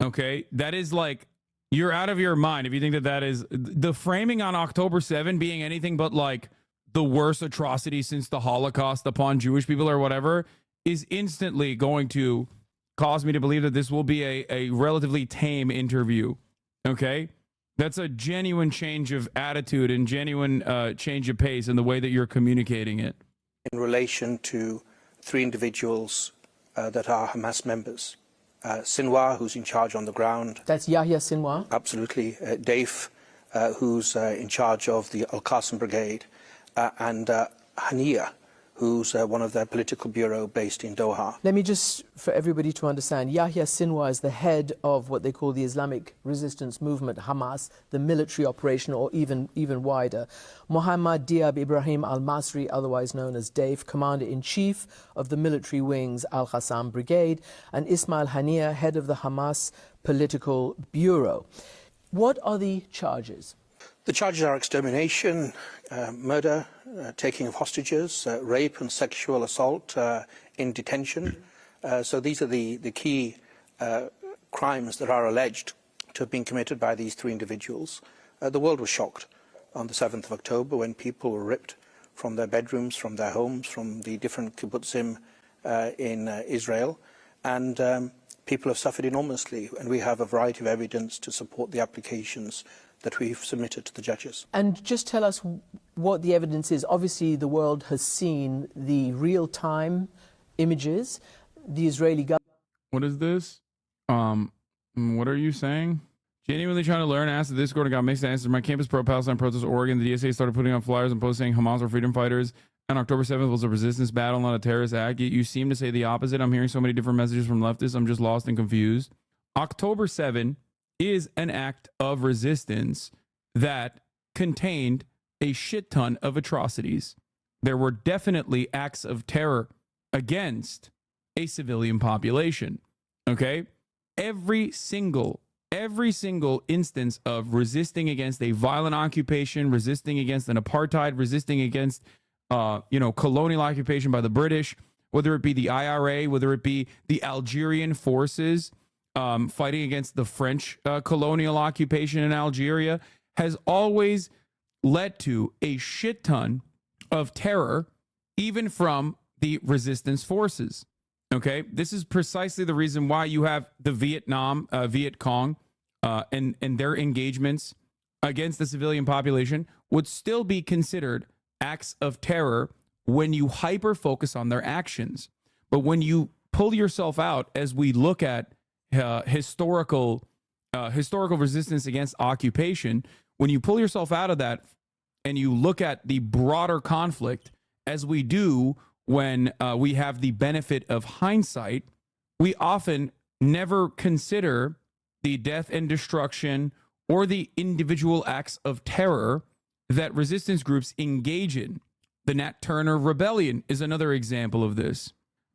Okay? That is like, you're out of your mind if you think that that is the framing on October 7 being anything but like the worst atrocity since the Holocaust upon Jewish people or whatever is instantly going to cause me to believe that this will be a relatively tame interview. Okay? That's a genuine change of attitude and genuine change of pace in the way that you're communicating it. In relation to 3 individuals that are Hamas members. Sinwar, who's in charge on the ground. That's Yahya Sinwar? Absolutely. Dave, who's in charge of the Al-Qasim Brigade. And Hania, who's one of their political bureau based in Doha. Let me just, for everybody to understand, Yahya Sinwar is the head of what they call the Islamic Resistance Movement, Hamas, the military operation, or even wider. Mohammad Diab Ibrahim al-Masri, otherwise known as Dave, Commander-in-Chief of the military wings Al-Qassam Brigade, and Ismail Hania, head of the Hamas Political Bureau. What are the charges? The charges are extermination, murder, taking of hostages, rape and sexual assault in detention. So these are the key crimes that are alleged to have been committed by these 3 individuals. The world was shocked on the 7th of October when people were ripped from their bedrooms, from their homes, from the different kibbutzim in Israel. And people have suffered enormously. And we have a variety of evidence to support the applications that we've submitted to the judges. And just tell us what the evidence is. Obviously, the world has seen the real-time images. The Israeli government... What is this? What are you saying? Genuinely trying to learn, asked the Discord and got mixed answers. My campus pro-Palestine protest Oregon. The DSA started putting on flyers and posts saying Hamas are freedom fighters. And October 7th was a resistance battle, not a terrorist act. Yet you seem to say the opposite. I'm hearing so many different messages from leftists. I'm just lost and confused. October 7 is an act of resistance that contained a shit ton of atrocities. There were definitely acts of terror against a civilian population. Okay? Every single instance of resisting against a violent occupation, resisting against an apartheid, resisting against colonial occupation by the British, whether it be the IRA, whether it be the Algerian forces fighting against the French colonial occupation in Algeria, has always led to a shit ton of terror, even from the resistance forces. Okay, this is precisely the reason why you have the Viet Cong, and their engagements against the civilian population would still be considered acts of terror when you hyper focus on their actions. But when you pull yourself out, as we look at historical resistance against occupation, when you pull yourself out of that and you look at the broader conflict as we do when we have the benefit of hindsight, we often never consider the death and destruction or the individual acts of terror that resistance groups engage in. The Nat Turner Rebellion is another example of this.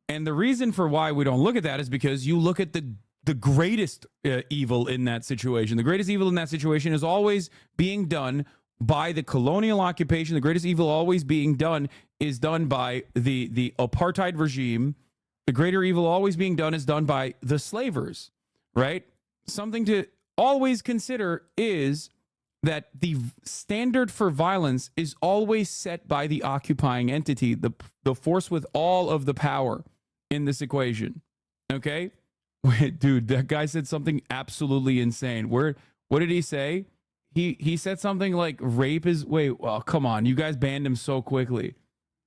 And the reason for why we don't look at that is because you look at the greatest evil in that situation. The greatest evil in that situation is always being done by the colonial occupation. The greatest evil always being done is done by the apartheid regime. The greater evil always being done is done by the slavers, right? Something to always consider is that the standard for violence is always set by the occupying entity, the force with all of the power in this equation. Okay? Wait, dude, that guy said something absolutely insane. What did he say? He said something like rape is well, come on. You guys banned him so quickly.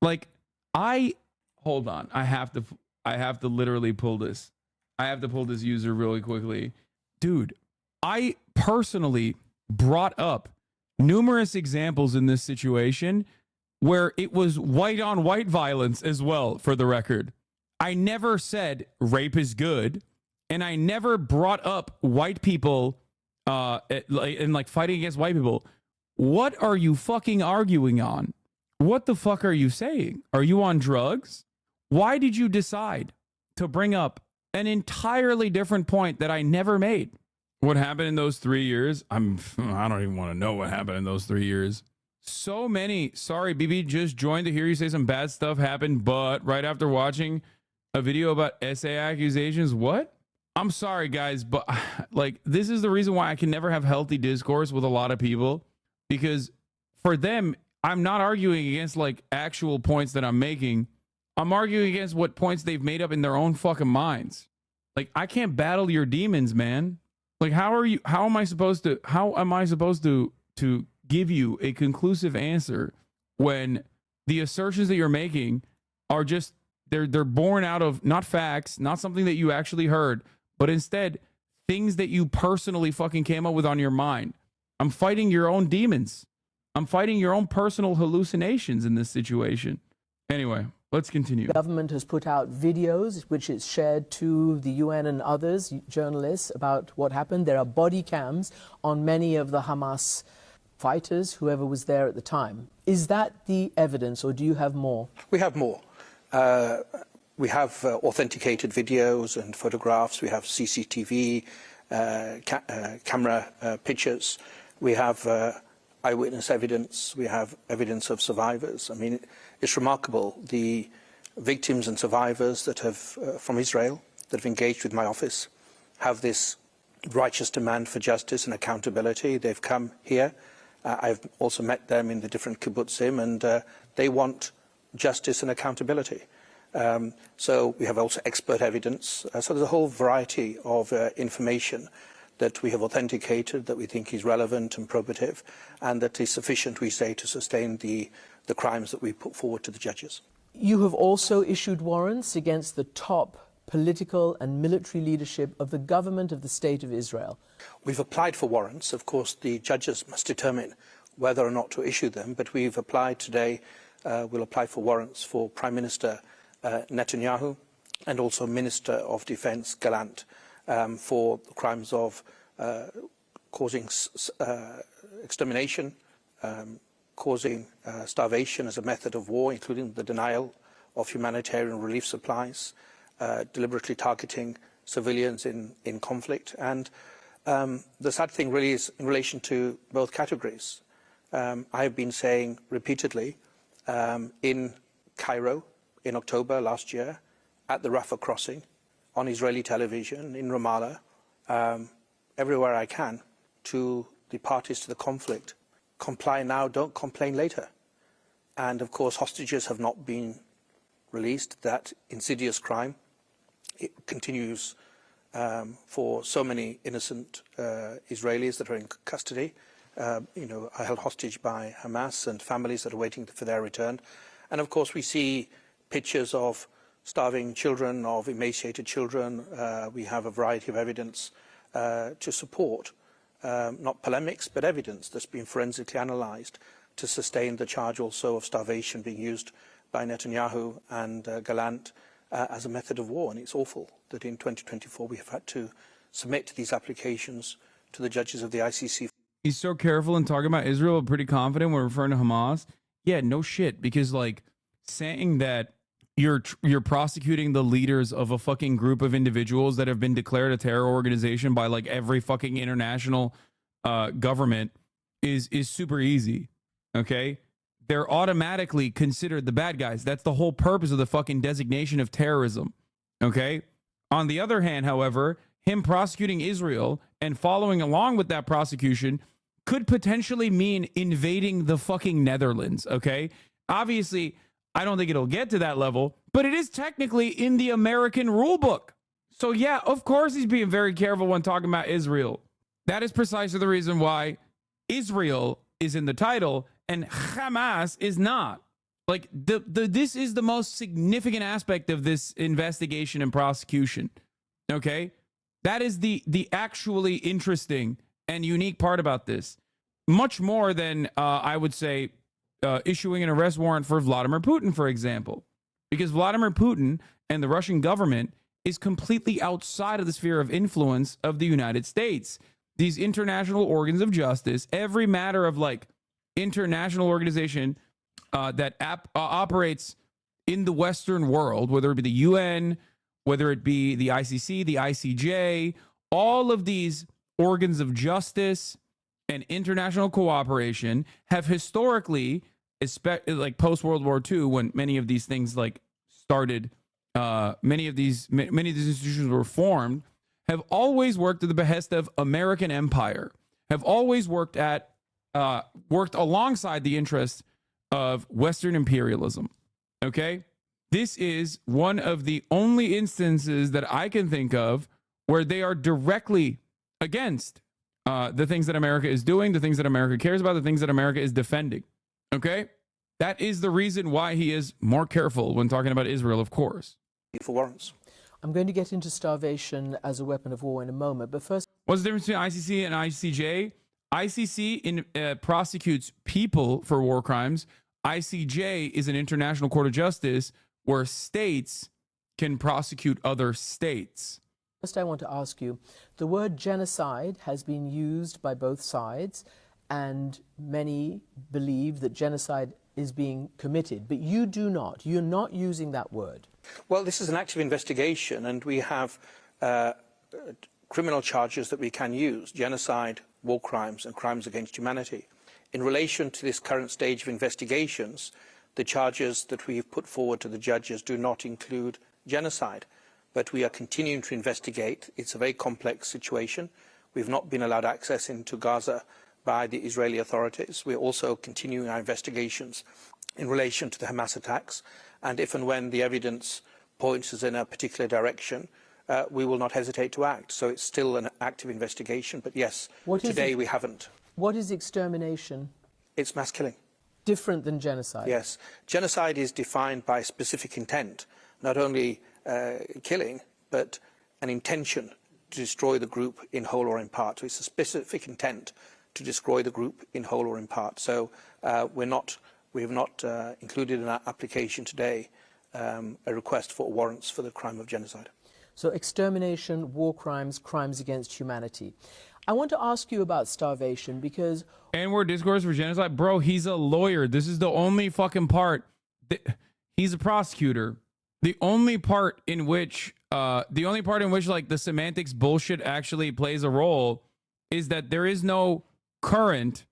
Like, hold on. I have to literally pull this. I have to pull this user really quickly. Dude, I personally brought up numerous examples in this situation where it was white on white violence as well, for the record. I never said rape is good, and I never brought up white people and like fighting against white people. What are you fucking arguing on? What the fuck are you saying? Are you on drugs? Why did you decide to bring up an entirely different point that I never made? What happened in those 3 years? I don't even want to know what happened in those 3 years. So many. Sorry, BB just joined to hear you say some bad stuff happened, but right after watching a video about SA accusations, what? I'm sorry, guys, but like, this is the reason why I can never have healthy discourse with a lot of people, because for them, I'm not arguing against like actual points that I'm making. I'm arguing against what points they've made up in their own fucking minds. Like, I can't battle your demons, man. Like, how am I supposed to give you a conclusive answer when the assertions that you're making are just, they're born out of not facts, not something that you actually heard, but instead things that you personally fucking came up with on your mind. I'm fighting your own demons. I'm fighting your own personal hallucinations in this situation. Anyway, let's continue. The government has put out videos which it's shared to the UN and others, journalists, about what happened. There are body cams on many of the Hamas fighters, whoever was there at the time. Is that the evidence, or do you have more? We have more. We have authenticated videos and photographs. We have CCTV camera pictures. We have eyewitness evidence. We have evidence of survivors. I mean, it's remarkable. The victims and survivors that have from Israel that have engaged with my office have this righteous demand for justice and accountability. They've come here. I've also met them in the different kibbutzim, and they want justice and accountability. So we have also expert evidence. So there's a whole variety of information that we have authenticated that we think is relevant and probative, and that is sufficient, we say, to sustain the crimes that we put forward to the judges. You have also issued warrants against the top political and military leadership of the government of the State of Israel. We've applied for warrants. Of course, the judges must determine whether or not to issue them, but we've applied today. We'll apply for warrants for Prime Minister Netanyahu and also Minister of Defense Gallant for the crimes of causing extermination, causing starvation as a method of war, including the denial of humanitarian relief supplies, deliberately targeting civilians in conflict. And the sad thing really is in relation to both categories. I have been saying repeatedly in Cairo in October last year, at the Rafah crossing, on Israeli television, in Ramallah, everywhere I can, to the parties to the conflict: comply now, don't complain later. And of course, hostages have not been released. That insidious crime, it continues for so many innocent Israelis that are in custody, are held hostage by Hamas, and families that are waiting for their return. And of course, we see pictures of starving children, of emaciated children. We have a variety of evidence to support, not polemics, but evidence that's been forensically analysed to sustain the charge also of starvation being used by Netanyahu and Gallant as a method of war. And it's awful that in 2024 we have had to submit these applications to the judges of the ICC. He's so careful in talking about Israel, pretty confident when referring to Hamas. Yeah, no shit, because like saying that you're prosecuting the leaders of a fucking group of individuals that have been declared a terror organization by like every fucking international government is super easy. Okay, they're automatically considered the bad guys. That's the whole purpose of the fucking designation of terrorism. Okay. On the other hand, however, him prosecuting Israel and following along with that prosecution could potentially mean invading the fucking Netherlands. Okay. Obviously, I don't think it'll get to that level, but it is technically in the American rule book. So yeah, of course he's being very careful when talking about Israel. That is precisely the reason why Israel is in the title and Hamas is not. Like this is the most significant aspect of this investigation and prosecution. Okay? That is the actually interesting and unique part about this. Much more than I would say issuing an arrest warrant for Vladimir Putin, for example. Because Vladimir Putin and the Russian government is completely outside of the sphere of influence of the United States. These international organs of justice, every matter of like international organization that operates in the Western world, whether it be the UN, whether it be the ICC, the ICJ, all of these organs of justice and international cooperation have historically, like post World War II, when many of these things like started, many of these institutions were formed, have always worked at the behest of American empire, have always worked alongside the interests of Western imperialism. Okay? This is one of the only instances that I can think of where they are directly against the things that America is doing, the things that America cares about, the things that America is defending. Okay? That is the reason why he is more careful when talking about Israel, of course. For warrants. I'm going to get into starvation as a weapon of war in a moment, but first... What's the difference between ICC and ICJ? ICC prosecutes people for war crimes. ICJ is an international court of justice where states can prosecute other states. First, I want to ask you, the word genocide has been used by both sides, and many believe that genocide is being committed, but you do not. You're not using that word. Well, this is an active investigation, and we have criminal charges that we can use: genocide, war crimes, and crimes against humanity. In relation to this current stage of investigations, the charges that we've put forward to the judges do not include genocide, but we are continuing to investigate. It's a very complex situation. We've not been allowed access into Gaza by the Israeli authorities. We're also continuing our investigations in relation to the Hamas attacks, and if and when the evidence points us in a particular direction, we will not hesitate to act. So it's still an active investigation, but yes, today we haven't. What is extermination? It's mass killing. Different than genocide? Yes. Genocide is defined by specific intent, not only killing, but an intention to destroy the group in whole or in part. So it's a specific intent to destroy the group in whole or in part. So we have not included in our application today a request for warrants for the crime of genocide. So extermination, war crimes, crimes against humanity. I want to ask you about starvation because... And we're discourse for genocide? Bro, he's a lawyer. This is the only fucking part. He's a prosecutor. The only part in which like the semantics bullshit actually plays a role is that there is no current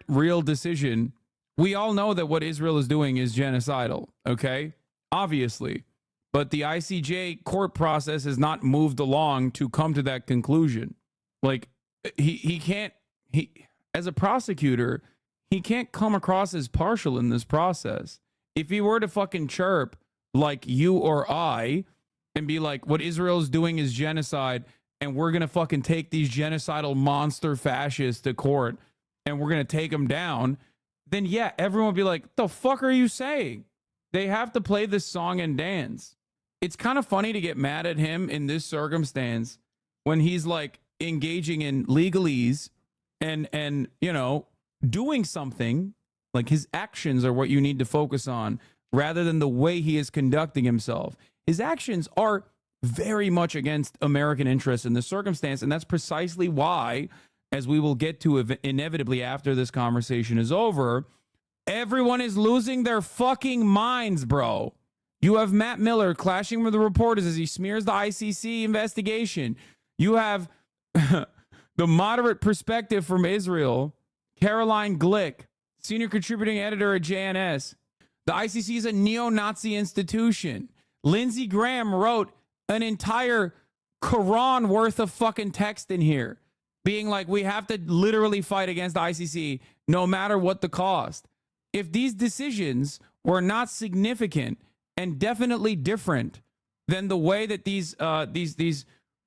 real decision. We all know that what Israel is doing is genocidal, okay? Obviously. But the ICJ court process has not moved along to come to that conclusion. Like, he can't, as a prosecutor, he can't come across as partial in this process. If he were to fucking chirp like you or I and be like, what Israel is doing is genocide, and we're going to fucking take these genocidal monster fascists to court and we're going to take them down, then yeah, everyone would be like, the fuck are you saying? They have to play this song and dance. It's kind of funny to get mad at him in this circumstance when he's like engaging in legalese and you know, doing something Like, his actions are what you need to focus on rather than the way he is conducting himself. His actions are very much against American interests in this circumstance, and that's precisely why, as we will get to inevitably after this conversation is over, everyone is losing their fucking minds, bro. You have Matt Miller clashing with the reporters as he smears the ICC investigation. You have the moderate perspective from Israel, Caroline Glick, senior contributing editor at JNS. The ICC is a neo-Nazi institution. Lindsey Graham wrote an entire Quran worth of fucking text in here, being like, we have to literally fight against the ICC no matter what the cost. If these decisions were not significant and definitely different than the way that these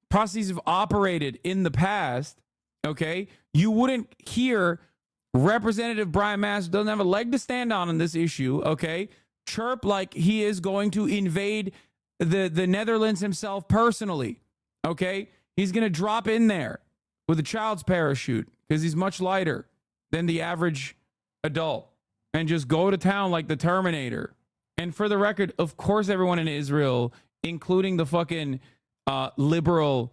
processes have operated in the past, okay, you wouldn't hear Representative Brian Mast, doesn't have a leg to stand on this issue, okay, chirp like he is going to invade the Netherlands himself personally, okay? He's going to drop in there with a child's parachute because he's much lighter than the average adult and just go to town like the Terminator. And for the record, of course, everyone in Israel, including the fucking liberals,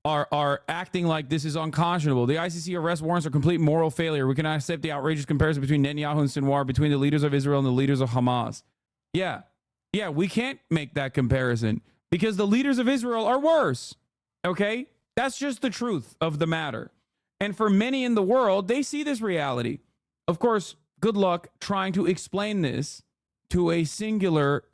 are acting like this is unconscionable. The ICC arrest warrants are complete moral failure. We cannot accept the outrageous comparison between Netanyahu and Sinwar, between the leaders of Israel and the leaders of Hamas. Yeah, we can't make that comparison because the leaders of Israel are worse. Okay? That's just the truth of the matter. And for many in the world, they see this reality. Of course, good luck trying to explain this to a singular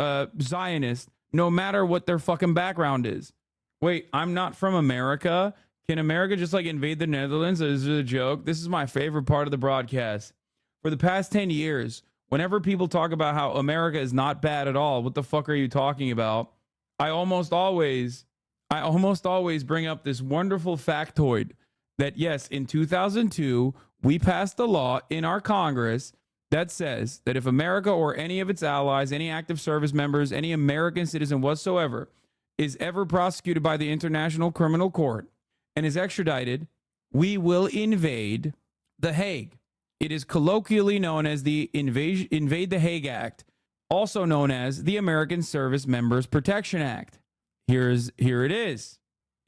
Zionist, no matter what their fucking background is. Wait, I'm not from America. Can America just like invade the Netherlands? Is it a joke? This is my favorite part of the broadcast. For the past 10 years, whenever people talk about how America is not bad at all, what the fuck are you talking about? I almost always bring up this wonderful factoid that yes, in 2002, we passed a law in our Congress that says that if America or any of its allies, any active service members, any American citizen whatsoever is ever prosecuted by the International Criminal Court and is extradited, we will invade The Hague. It is colloquially known as the Invade the Hague Act, also known as the American Service Members Protection Act. Here it is.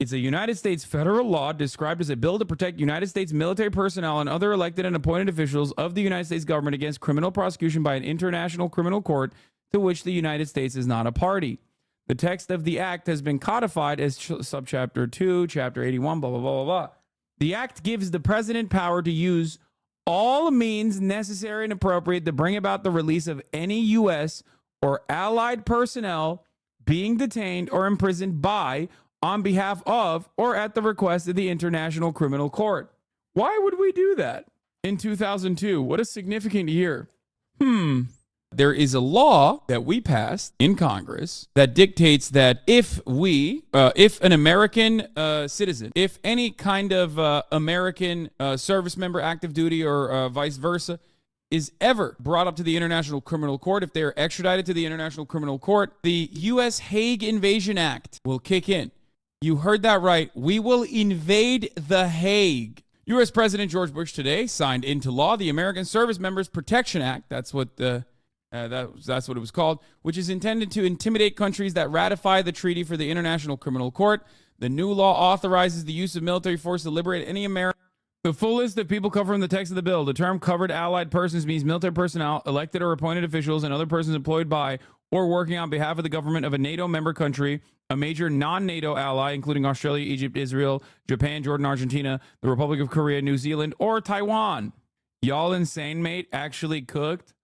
It's a United States federal law described as a bill to protect United States military personnel and other elected and appointed officials of the United States government against criminal prosecution by an international criminal court to which the United States is not a party. The text of the act has been codified as subchapter 2, chapter 81, blah, blah, blah, blah, blah. The act gives the president power to use all means necessary and appropriate to bring about the release of any U.S. or allied personnel being detained or imprisoned by, on behalf of, or at the request of the International Criminal Court. Why would we do that in 2002? What a significant year. There is a law that we passed in Congress that dictates that if an American citizen, if any kind of American service member, active duty, or vice versa, is ever brought up to the International Criminal Court, if they are extradited to the International Criminal Court, the U.S. Hague Invasion Act will kick in. You heard that right. We will invade The Hague. U.S. President George Bush today signed into law the American Service Members Protection Act. That's what that's what it was called, which is intended to intimidate countries that ratify the treaty for the International Criminal Court. The new law authorizes the use of military force to liberate any American. The full list of people covered in the text of the bill. The term covered allied persons means military personnel, elected or appointed officials, and other persons employed by or working on behalf of the government of a NATO member country, a major non-NATO ally, including Australia, Egypt, Israel, Japan, Jordan, Argentina, the Republic of Korea, New Zealand, or Taiwan. Y'all insane, mate? Actually cooked?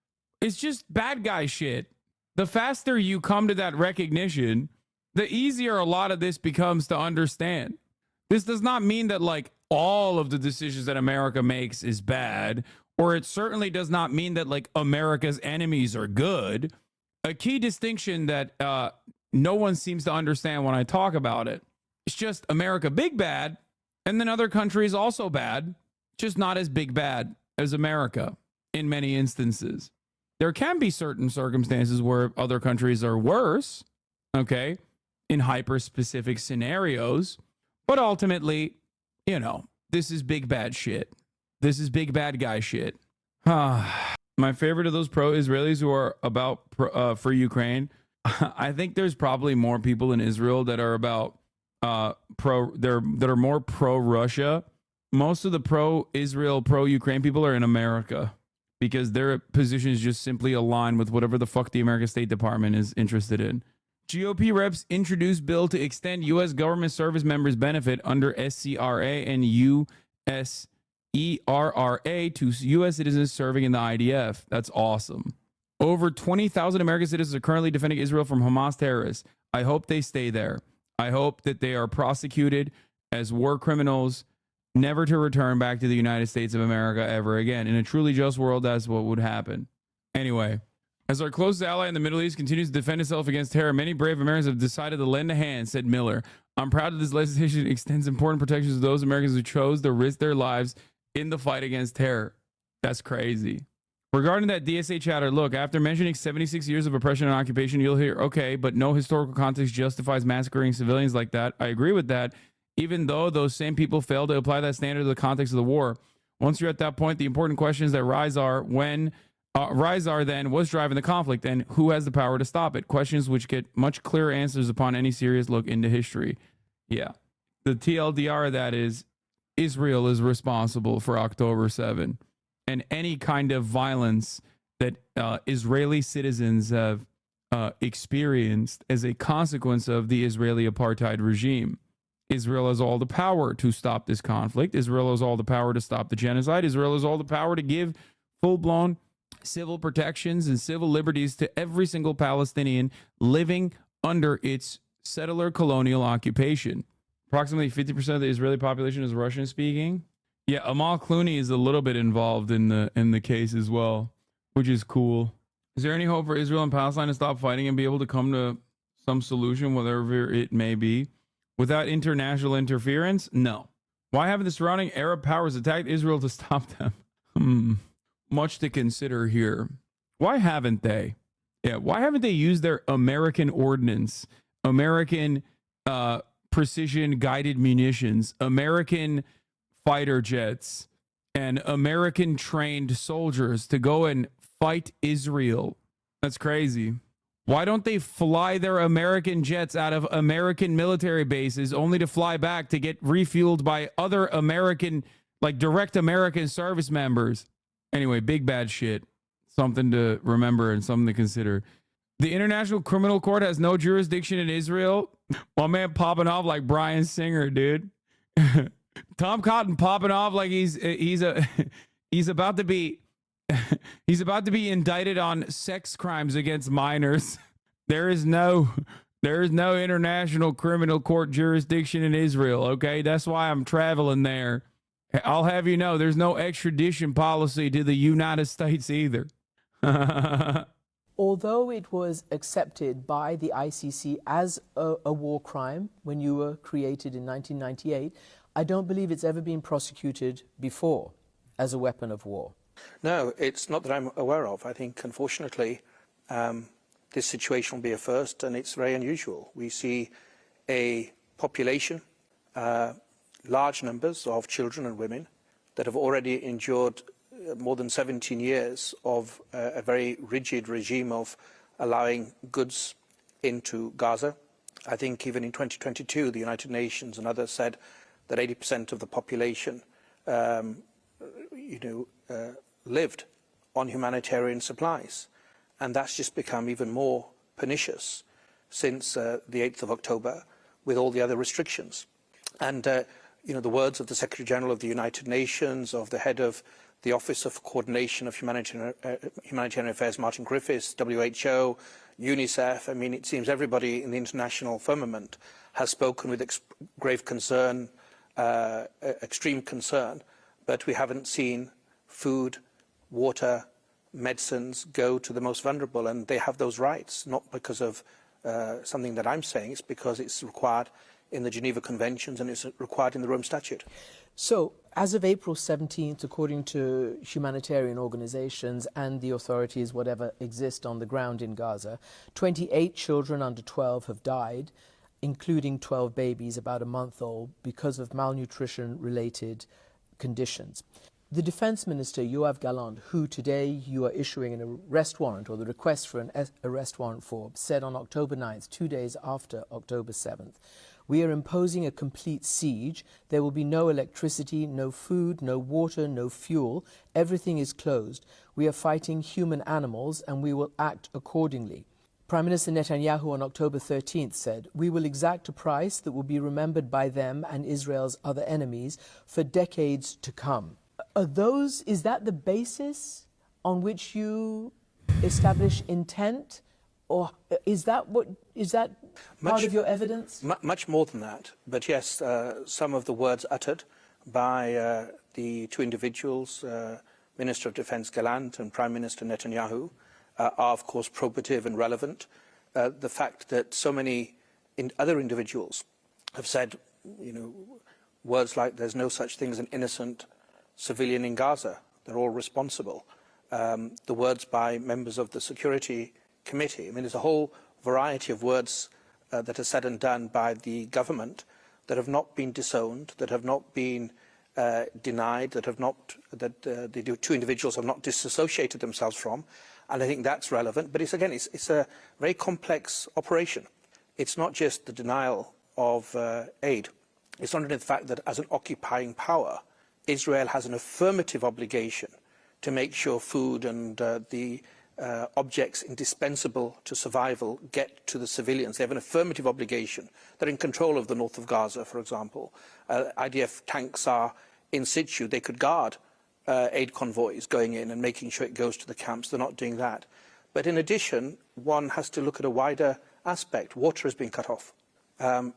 It's just bad guy shit. The faster you come to that recognition, the easier a lot of this becomes to understand. This does not mean that like all of the decisions that America makes is bad, or it certainly does not mean that like America's enemies are good. A key distinction that no one seems to understand when I talk about it, it's just America big bad, and then other countries also bad, just not as big bad as America in many instances. There can be certain circumstances where other countries are worse, okay, in hyper-specific scenarios, but ultimately, you know, this is big bad shit. This is big bad guy shit. My favorite of those pro-Israelis who are about for Ukraine. I think there's probably more people in Israel that are about that are more pro-Russia. Most of the pro-Israel, pro-Ukraine people are in America because their positions just simply align with whatever the fuck the American State Department is interested in. GOP reps introduced bill to extend U.S. government service members benefit under SCRA and USERRA to U.S. citizens serving in the IDF. That's awesome. Over 20,000 American citizens are currently defending Israel from Hamas terrorists. I hope they stay there. I hope that they are prosecuted as war criminals, never to return back to the United States of America ever again. In a truly just world, that's what would happen. Anyway, as our closest ally in the Middle East continues to defend itself against terror, many brave Americans have decided to lend a hand, said Miller. I'm proud that this legislation extends important protections to those Americans who chose to risk their lives in the fight against terror. That's crazy. Regarding that DSA chatter, look, after mentioning 76 years of oppression and occupation, you'll hear, okay, but no historical context justifies massacring civilians like that. I agree with that, even though those same people failed to apply that standard to the context of the war. Once you're at that point, the important questions that rise are then what's driving the conflict and who has the power to stop it? Questions which get much clearer answers upon any serious look into history. Yeah. The TLDR of that is Israel is responsible for October 7 and any kind of violence that Israeli citizens have experienced as a consequence of the Israeli apartheid regime. Israel has all the power to stop this conflict. Israel has all the power to stop the genocide. Israel has all the power to give full-blown civil protections and civil liberties to every single Palestinian living under its settler colonial occupation. Approximately 50% of the Israeli population is Russian speaking. Yeah, Amal Clooney is a little bit involved in the case as well, which is cool. Is there any hope for Israel and Palestine to stop fighting and be able to come to some solution, whatever it may be, without international interference? No. Why haven't the surrounding Arab powers attacked Israel to stop them? Much to consider here. Why haven't they? Yeah, why haven't they used their American ordnance, American precision guided munitions, American fighter jets, and American trained soldiers to go and fight Israel? That's crazy. Why don't they fly their American jets out of American military bases only to fly back to get refueled by other American, like direct American service members? Anyway, big bad shit. Something to remember and something to consider. The International Criminal Court has no jurisdiction in Israel. My man popping off like Bryan Singer, dude. Tom Cotton popping off like he's about to be indicted on sex crimes against minors. There is no International Criminal Court jurisdiction in Israel. Okay, that's why I'm traveling there. I'll have you know, there's no extradition policy to the United States either. Although it was accepted by the ICC as a war crime when you were created in 1998, I don't believe it's ever been prosecuted before as a weapon of war. No, it's not that I'm aware of. I think, unfortunately, this situation will be a first, and it's very unusual. We see a population, large numbers of children and women that have already endured more than 17 years of a very rigid regime of allowing goods into Gaza. I think even in 2022, the United Nations and others said that 80% of the population, lived on humanitarian supplies. And that's just become even more pernicious since the 8th of October with all the other restrictions. And, the words of the Secretary General of the United Nations, of the head of the Office of Coordination of Humanitarian Affairs, Martin Griffiths, WHO, UNICEF, I mean, it seems everybody in the international firmament has spoken with grave concern, extreme concern, but we haven't seen food, water, medicines go to the most vulnerable, and they have those rights, not because of something that I'm saying, it's because it's required in the Geneva Conventions and it's required in the Rome Statute. So, as of April 17th, according to humanitarian organizations and the authorities, whatever exist on the ground in Gaza, 28 children under 12 have died, including 12 babies about a month old, because of malnutrition-related conditions. The Defense Minister, Yoav Gallant, who today you are issuing an arrest warrant, or the request for an arrest warrant for, said on October 9th, 2 days after October 7th, we are imposing a complete siege. There will be no electricity, no food, no water, no fuel. Everything is closed. We are fighting human animals and we will act accordingly. Prime Minister Netanyahu on October 13th said, we will exact a price that will be remembered by them and Israel's other enemies for decades to come. Is that the basis on which you establish intent? Or is that part of your evidence? Much more than that. But yes, some of the words uttered by the two individuals, Minister of Defense Gallant and Prime Minister Netanyahu, are of course probative and relevant. The fact that so many other individuals have said, words like there's no such thing as an innocent civilian in Gaza, they're all responsible. The words by members of the Security Committee. I mean, there's a whole variety of words that are said and done by the government that have not been disowned, that have not been denied, that the two individuals have not disassociated themselves from, and I think that's relevant. But it's a very complex operation. It's not just the denial of aid. It's not only the fact that as an occupying power, Israel has an affirmative obligation to make sure food and the objects indispensable to survival get to the civilians. They have an affirmative obligation. They're in control of the north of Gaza, for example. IDF tanks are in situ. They could guard aid convoys going in and making sure it goes to the camps. They're not doing that. But in addition, one has to look at a wider aspect. Water has been cut off.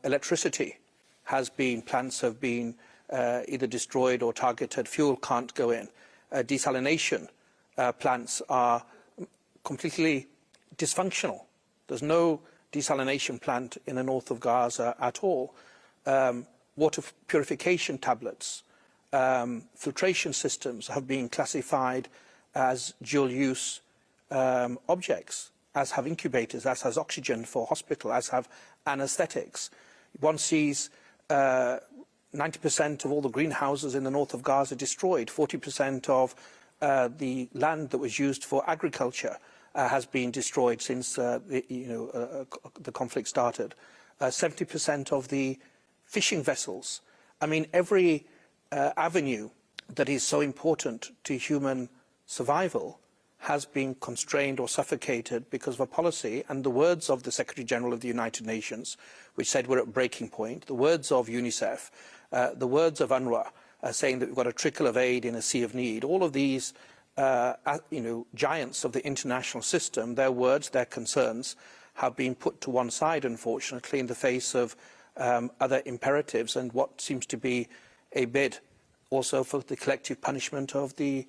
Electricity has been, plants have been either destroyed or targeted. Fuel can't go in. Desalination plants are completely dysfunctional. There's no desalination plant in the north of Gaza at all. Water purification tablets, filtration systems have been classified as dual-use objects, as have incubators, as has oxygen for hospital, as have anaesthetics. One sees 90% of all the greenhouses in the north of Gaza destroyed. 40% of the land that was used for agriculture has been destroyed since the conflict started. 70% of the fishing vessels. I mean, every avenue that is so important to human survival has been constrained or suffocated because of a policy. And the words of the Secretary General of the United Nations, which said we're at breaking point, the words of UNICEF, the words of UNRWA, saying that we've got a trickle of aid in a sea of need, all of these giants of the international system, their words, their concerns have been put to one side, unfortunately, in the face of other imperatives and what seems to be a bid also for the collective punishment of the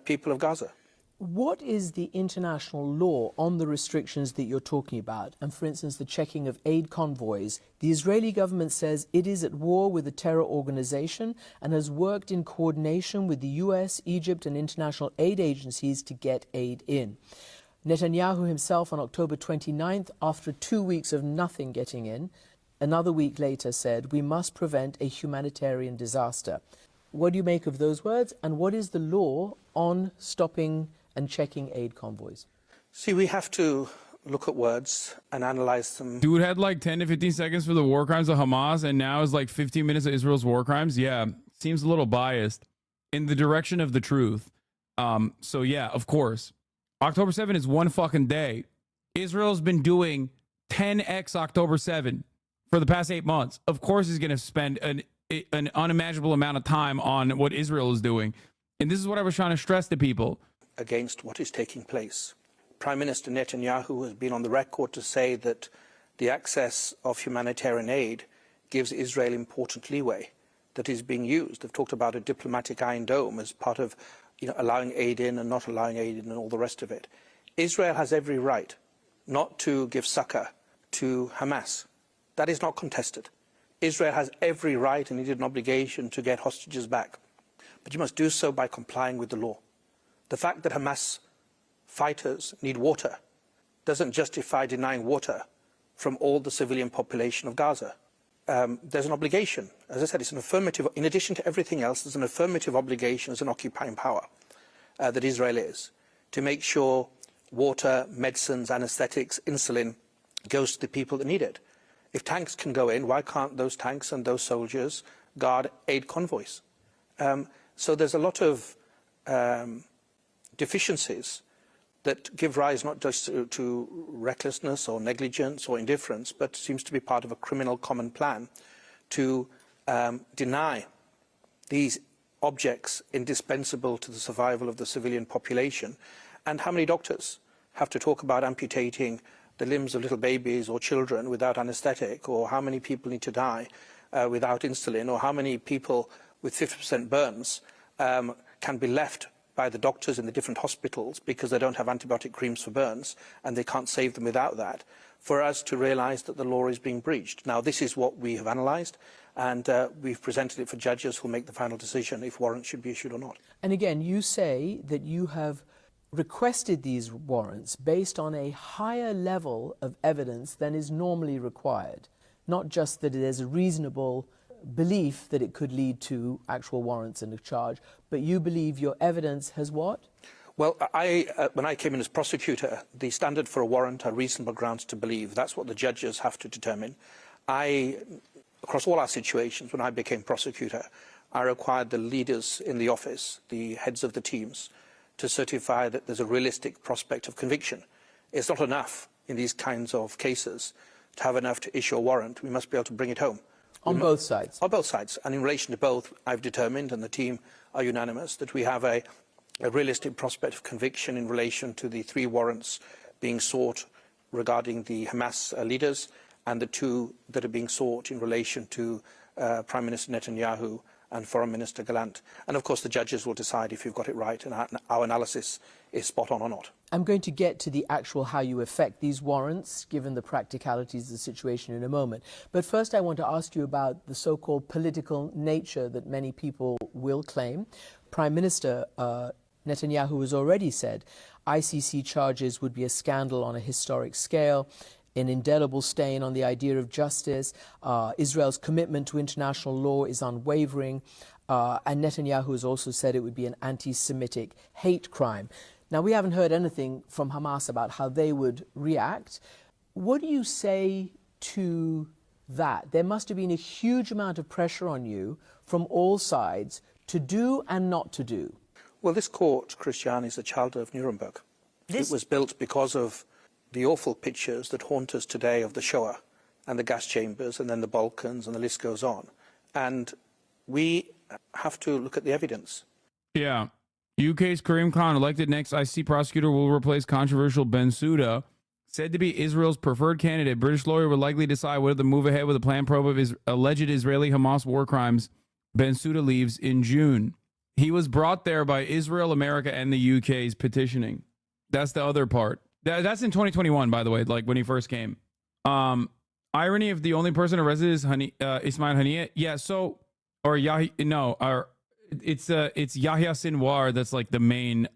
people of Gaza. What is the international law on the restrictions that you're talking about? And for instance, the checking of aid convoys. The Israeli government says it is at war with a terror organization and has worked in coordination with the US, Egypt and international aid agencies to get aid in. Netanyahu himself on October 29th, after 2 weeks of nothing getting in, another week later said, we must prevent a humanitarian disaster. What do you make of those words? And what is the law on stopping and checking aid convoys? See, we have to look at words and analyze them. Dude had like 10 to 15 seconds for the war crimes of Hamas, and now is like 15 minutes of Israel's war crimes. Yeah, seems a little biased in the direction of the truth. So yeah, of course. October 7 is one fucking day. Israel's been doing 10x October 7 for the past 8 months. Of course he's going to spend an unimaginable amount of time on what Israel is doing. And this is what I was trying to stress to people. Against what is taking place. Prime Minister Netanyahu has been on the record to say that the access of humanitarian aid gives Israel important leeway that is being used. They've talked about a diplomatic iron dome as part of allowing aid in and not allowing aid in and all the rest of it. Israel has every right not to give succor to Hamas. That is not contested. Israel has every right and indeed an obligation to get hostages back. But you must do so by complying with the law. The fact that Hamas fighters need water doesn't justify denying water from all the civilian population of Gaza. there's an obligation. As I said, it's an affirmative, in addition to everything else, there's an affirmative obligation as an occupying power that Israel is, to make sure water, medicines, anesthetics, insulin goes to the people that need it. If tanks can go in, why can't those tanks and those soldiers guard aid convoys? So there's a lot of deficiencies that give rise not just to recklessness or negligence or indifference, but seems to be part of a criminal common plan to deny these objects indispensable to the survival of the civilian population. And how many doctors have to talk about amputating the limbs of little babies or children without anesthetic, or how many people need to die without insulin, or how many people with 50% burns can be left by the doctors in the different hospitals because they don't have antibiotic creams for burns and they can't save them without that, for us to realise that the law is being breached. Now, this is what we have analysed, and we've presented it for judges who will make the final decision if warrants should be issued or not. And again, you say that you have requested these warrants based on a higher level of evidence than is normally required, not just that there's a reasonable belief that it could lead to actual warrants and a charge, but you believe your evidence has what? Well, when I came in as prosecutor, the standard for a warrant are reasonable grounds to believe. That's what the judges have to determine. Across all our situations, when I became prosecutor, I required the leaders in the office, the heads of the teams, to certify that there's a realistic prospect of conviction. It's not enough in these kinds of cases to have enough to issue a warrant. We must be able to bring it home. On both sides? On both sides. And in relation to both, I've determined, and the team are unanimous, that we have a realistic prospect of conviction in relation to the 3 warrants being sought regarding the Hamas leaders, and the 2 that are being sought in relation to Prime Minister Netanyahu and Foreign Minister Gallant. And of course the judges will decide if you've got it right and our analysis is spot on or not. I'm going to get to the actual how you effect these warrants, given the practicalities of the situation in a moment. But first I want to ask you about the so-called political nature that many people will claim. Prime Minister Netanyahu has already said ICC charges would be a scandal on a historic scale, an indelible stain on the idea of justice. Israel's commitment to international law is unwavering. And Netanyahu has also said it would be an anti-Semitic hate crime. Now, we haven't heard anything from Hamas about how they would react. What do you say to that? There must have been a huge amount of pressure on you from all sides to do and not to do. Well, this court, Christian, is a child of Nuremberg. It was built because of the awful pictures that haunt us today of the Shoah and the gas chambers and then the Balkans, and the list goes on. And we have to look at the evidence. Yeah. UK's Karim Khan, elected next ICC prosecutor, will replace controversial Bensouda, said to be Israel's preferred candidate. British lawyer would likely decide whether to move ahead with a planned probe of alleged Israeli-Hamas war crimes. Bensouda leaves in June. He was brought there by Israel, America, and the UK's petitioning. That's the other part. That's in 2021, by the way, like when he first came. Irony if the only person arrested is Ismail Haniyeh. Yeah, so, or Yahya, no, or it's Yahya Sinwar that's like the main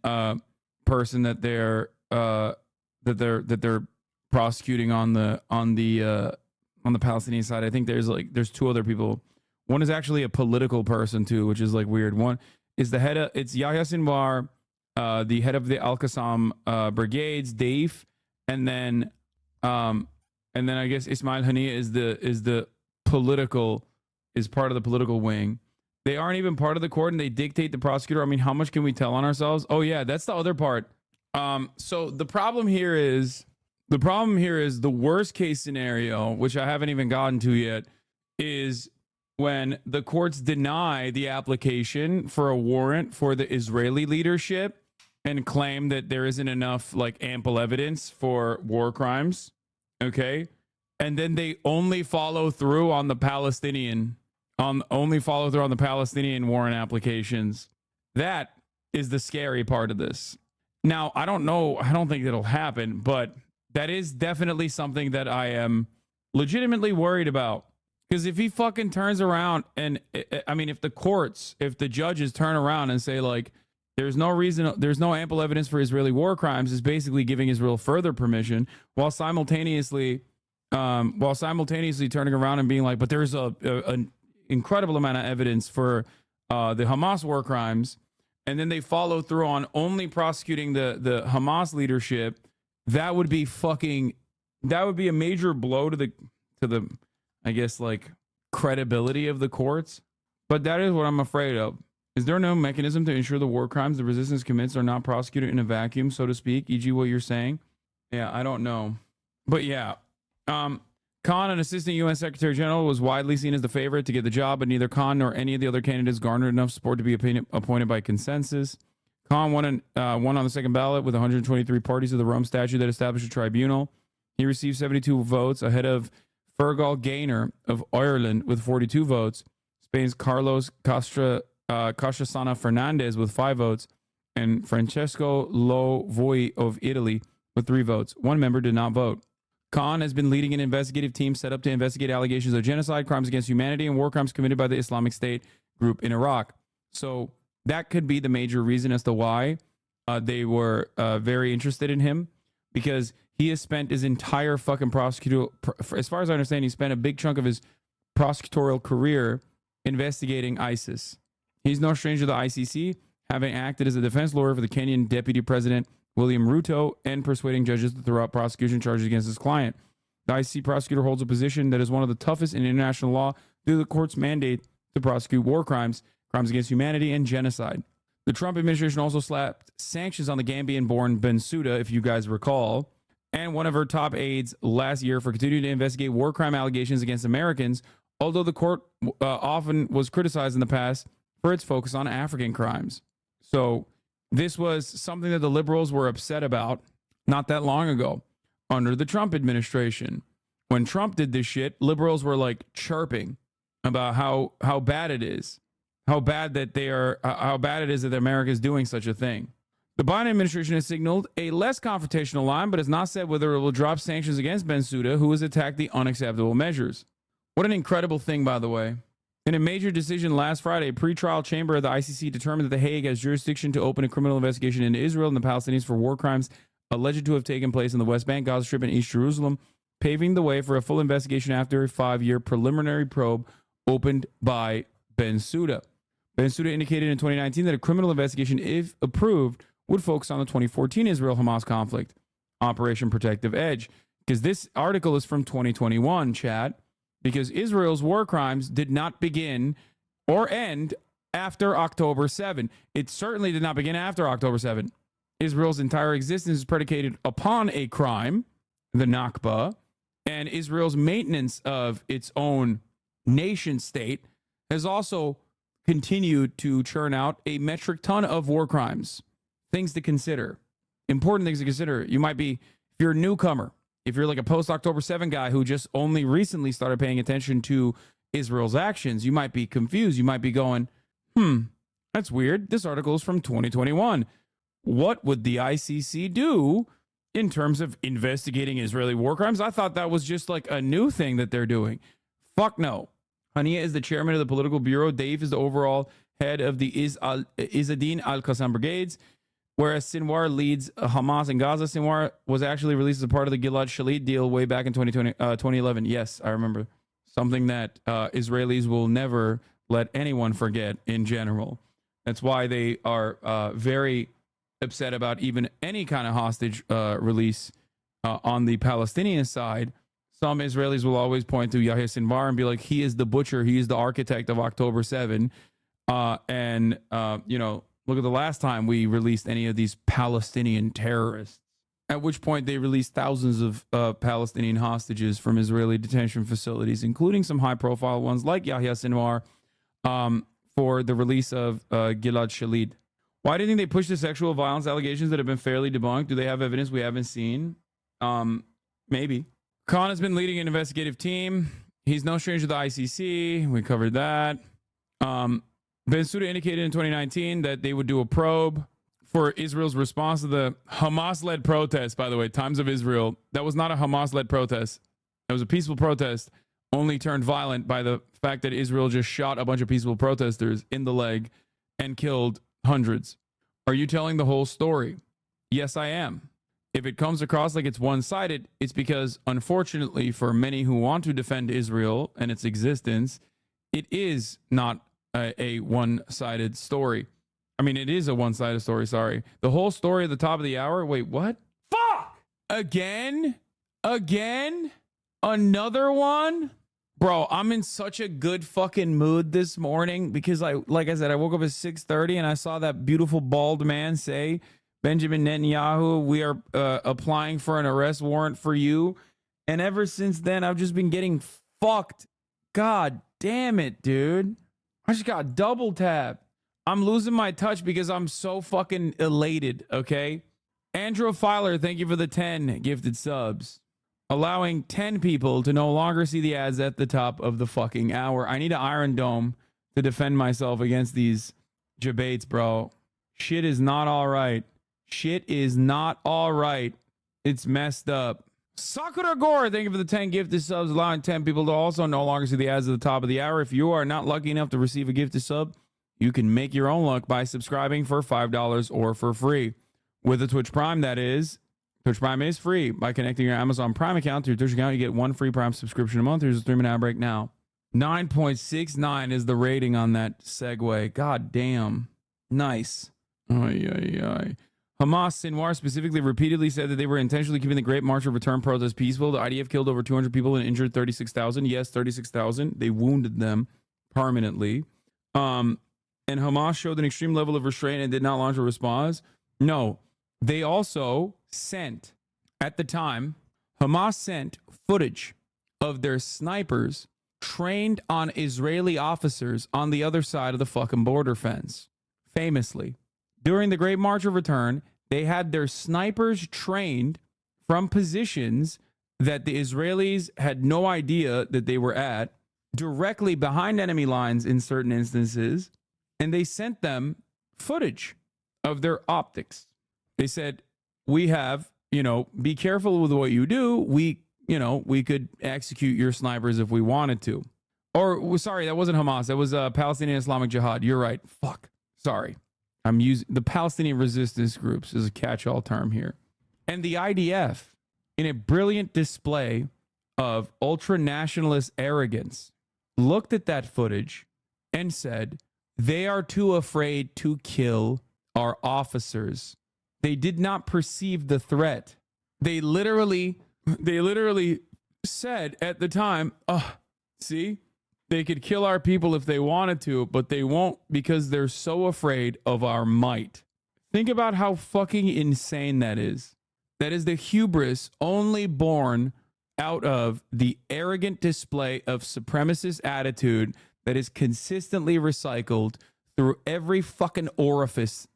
person that they're prosecuting on the Palestinian side. I think there's 2 other people. One is actually a political person too, which is like weird. One is it's Yahya Sinwar, the head of the Al-Qassam brigades, Dave, and then I guess Ismail Haniyeh is part of the political wing. They aren't even part of the court, and they dictate the prosecutor. I mean, how much can we tell on ourselves? Oh yeah, that's the other part. So the problem here is the worst case scenario, which I haven't even gotten to yet, is when the courts deny the application for a warrant for the Israeli leadership and claim that there isn't enough like ample evidence for war crimes. Okay. And then they only follow through on the Palestinian warrant applications. That is the scary part of this. Now, I don't think it'll happen, but that is definitely something that I am legitimately worried about. Because if he fucking turns around and, I mean, if the judges turn around and say, like, there's no ample evidence for Israeli war crimes, is basically giving Israel further permission while simultaneously while simultaneously turning around and being like, but there's an incredible amount of evidence for the Hamas war crimes, and then they follow through on only prosecuting the Hamas leadership. That would be a major blow to the I guess like credibility of the courts. But that is what I'm afraid of. Is there no mechanism to ensure the war crimes the resistance commits are not prosecuted in a vacuum, so to speak? E.g., what you're saying? Yeah, I don't know. But yeah, Khan, an assistant U.S. Secretary General, was widely seen as the favorite to get the job, but neither Khan nor any of the other candidates garnered enough support to be appointed by consensus. Khan won on the second ballot with 123 parties to the Rome Statute that established a tribunal. He received 72 votes ahead of Fergal Gaynor of Ireland with 42 votes, Spain's Carlos Castrasana Fernandez with 5 votes, and Francesco Lo Voi of Italy with 3 votes. One member did not vote. Khan has been leading an investigative team set up to investigate allegations of genocide, crimes against humanity, and war crimes committed by the Islamic State group in Iraq. So that could be the major reason as to why they were very interested in him, because he has spent his entire fucking as far as I understand, he spent a big chunk of his prosecutorial career investigating ISIS. He's no stranger to the ICC, having acted as a defense lawyer for the Kenyan Deputy President William Ruto and persuading judges to throw out prosecution charges against his client. The ICC prosecutor holds a position that is one of the toughest in international law due to the court's mandate to prosecute war crimes, crimes against humanity, and genocide. The Trump administration also slapped sanctions on the Gambian-born Bensouda, if you guys recall, and one of her top aides last year for continuing to investigate war crime allegations against Americans, although the court often was criticized in the past for its focus on African crimes. So this was something that the liberals were upset about not that long ago under the Trump administration. When Trump did this shit, liberals were like chirping about how bad it is, how bad it is that America is doing such a thing. The Biden administration has signaled a less confrontational line, but has not said whether it will drop sanctions against Bensouda, who has attacked the unacceptable measures. What an incredible thing, by the way. In a major decision last Friday, a pretrial chamber of the ICC determined that The Hague has jurisdiction to open a criminal investigation into Israel and the Palestinians for war crimes alleged to have taken place in the West Bank, Gaza Strip, and East Jerusalem, paving the way for a full investigation after a 5-year preliminary probe opened by Bensouda. Bensouda indicated in 2019 that a criminal investigation, if approved, would focus on the 2014 Israel-Hamas conflict, Operation Protective Edge. Because this article is from 2021, chat. Because Israel's war crimes did not begin or end after October 7. It certainly did not begin after October 7. Israel's entire existence is predicated upon a crime, the Nakba, and Israel's maintenance of its own nation state has also continued to churn out a metric ton of war crimes. Things to consider. Important things to consider. You might be, if you're a newcomer, if you're like a post-October 7 guy who just only recently started paying attention to Israel's actions, you might be confused. You might be going, that's weird. This article is from 2021. What would the ICC do in terms of investigating Israeli war crimes? I thought that was just like a new thing that they're doing. Fuck no. Hania is the chairman of the political bureau. Dave is the overall head of the Izzadin al-Qassam brigades. Whereas Sinwar leads Hamas in Gaza. Sinwar was actually released as a part of the Gilad Shalit deal way back in 2011. Yes, I remember. Something that Israelis will never let anyone forget in general. That's why they are very upset about even any kind of hostage release on the Palestinian side. Some Israelis will always point to Yahya Sinwar and be like, he is the butcher. He is the architect of October 7. Look at the last time we released any of these Palestinian terrorists, at which point they released thousands of Palestinian hostages from Israeli detention facilities, including some high-profile ones like Yahya Sinwar, for the release of Gilad Shalit. Why do you think they push the sexual violence allegations that have been fairly debunked? Do they have evidence we haven't seen? Maybe. Khan has been leading an investigative team. He's no stranger to the ICC. We covered that. Bensouda indicated in 2019 that they would do a probe for Israel's response to the Hamas-led protest, by the way, Times of Israel. That was not a Hamas-led protest. It was a peaceful protest, only turned violent by the fact that Israel just shot a bunch of peaceful protesters in the leg and killed hundreds. Are you telling the whole story? Yes, I am. If it comes across like it's one-sided, it's because, unfortunately, for many who want to defend Israel and its existence, it is not a one-sided story. I mean, it is a one-sided story, sorry. The whole story at the top of the hour, wait, what? Fuck! Again? Another one? Bro, I'm in such a good fucking mood this morning because, like I said, I woke up at 6:30 and I saw that beautiful bald man say, Benjamin Netanyahu, we are applying for an arrest warrant for you. And ever since then, I've just been getting fucked. God damn it, dude. I just got double tapped. I'm losing my touch because I'm so fucking elated, okay? Andrew Filer, thank you for the 10 gifted subs. Allowing 10 people to no longer see the ads at the top of the fucking hour. I need an Iron Dome to defend myself against these debates, bro. Shit is not all right. Shit is not all right. It's messed up. Sakura Gore, thank you for the 10 gifted subs, allowing 10 people to also no longer see the ads at the top of the hour. If you are not lucky enough to receive a gifted sub, you can make your own luck by subscribing for $5 or for free. With a Twitch Prime, that is. Twitch Prime is free. By connecting your Amazon Prime account to your Twitch account, you get one free Prime subscription a month. Here's a 3-minute ad break now. 9.69 is the rating on that segue. God damn. Nice. Hamas Sinwar specifically repeatedly said that they were intentionally keeping the Great March of Return protest peaceful. The IDF killed over 200 people and injured 36,000. Yes, 36,000. They wounded them permanently. And Hamas showed an extreme level of restraint and did not launch a response. No, they also sent, at the time, Hamas sent footage of their snipers trained on Israeli officers on the other side of the fucking border fence. Famously, during the Great March of Return, they had their snipers trained from positions that the Israelis had no idea that they were at, directly behind enemy lines in certain instances, and they sent them footage of their optics. They said, we have, be careful with what you do. We could execute your snipers if we wanted to. Or, sorry, that wasn't Hamas. That was Palestinian Islamic Jihad. You're right. Fuck. Sorry. I'm using the Palestinian resistance groups as a catch-all term here. And the IDF, in a brilliant display of ultra-nationalist arrogance, looked at that footage and said, they are too afraid to kill our officers. They did not perceive the threat. They literally said at the time, see, they could kill our people if they wanted to, but they won't because they're so afraid of our might. Think about how fucking insane that is. That is the hubris only born out of the arrogant display of supremacist attitude that is consistently recycled through every fucking orifice,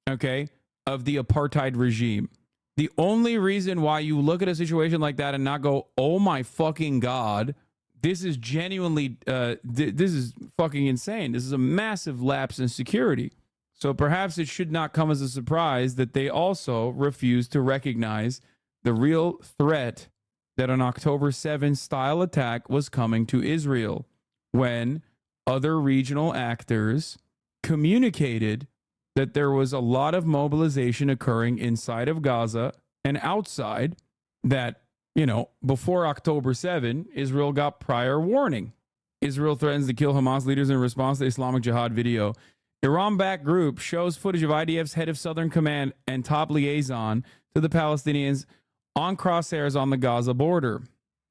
okay, of the apartheid regime. The only reason why you look at a situation like that and not go, oh my fucking God, this is genuinely, this is fucking insane. This is a massive lapse in security. So perhaps it should not come as a surprise that they also refuse to recognize the real threat that an October 7 style attack was coming to Israel when other regional actors communicated that there was a lot of mobilization occurring inside of Gaza and outside that, before October 7, Israel got prior warning. Israel threatens to kill Hamas leaders in response to the Islamic Jihad video. Iran-backed group shows footage of IDF's head of Southern Command and top liaison to the Palestinians on crosshairs on the Gaza border.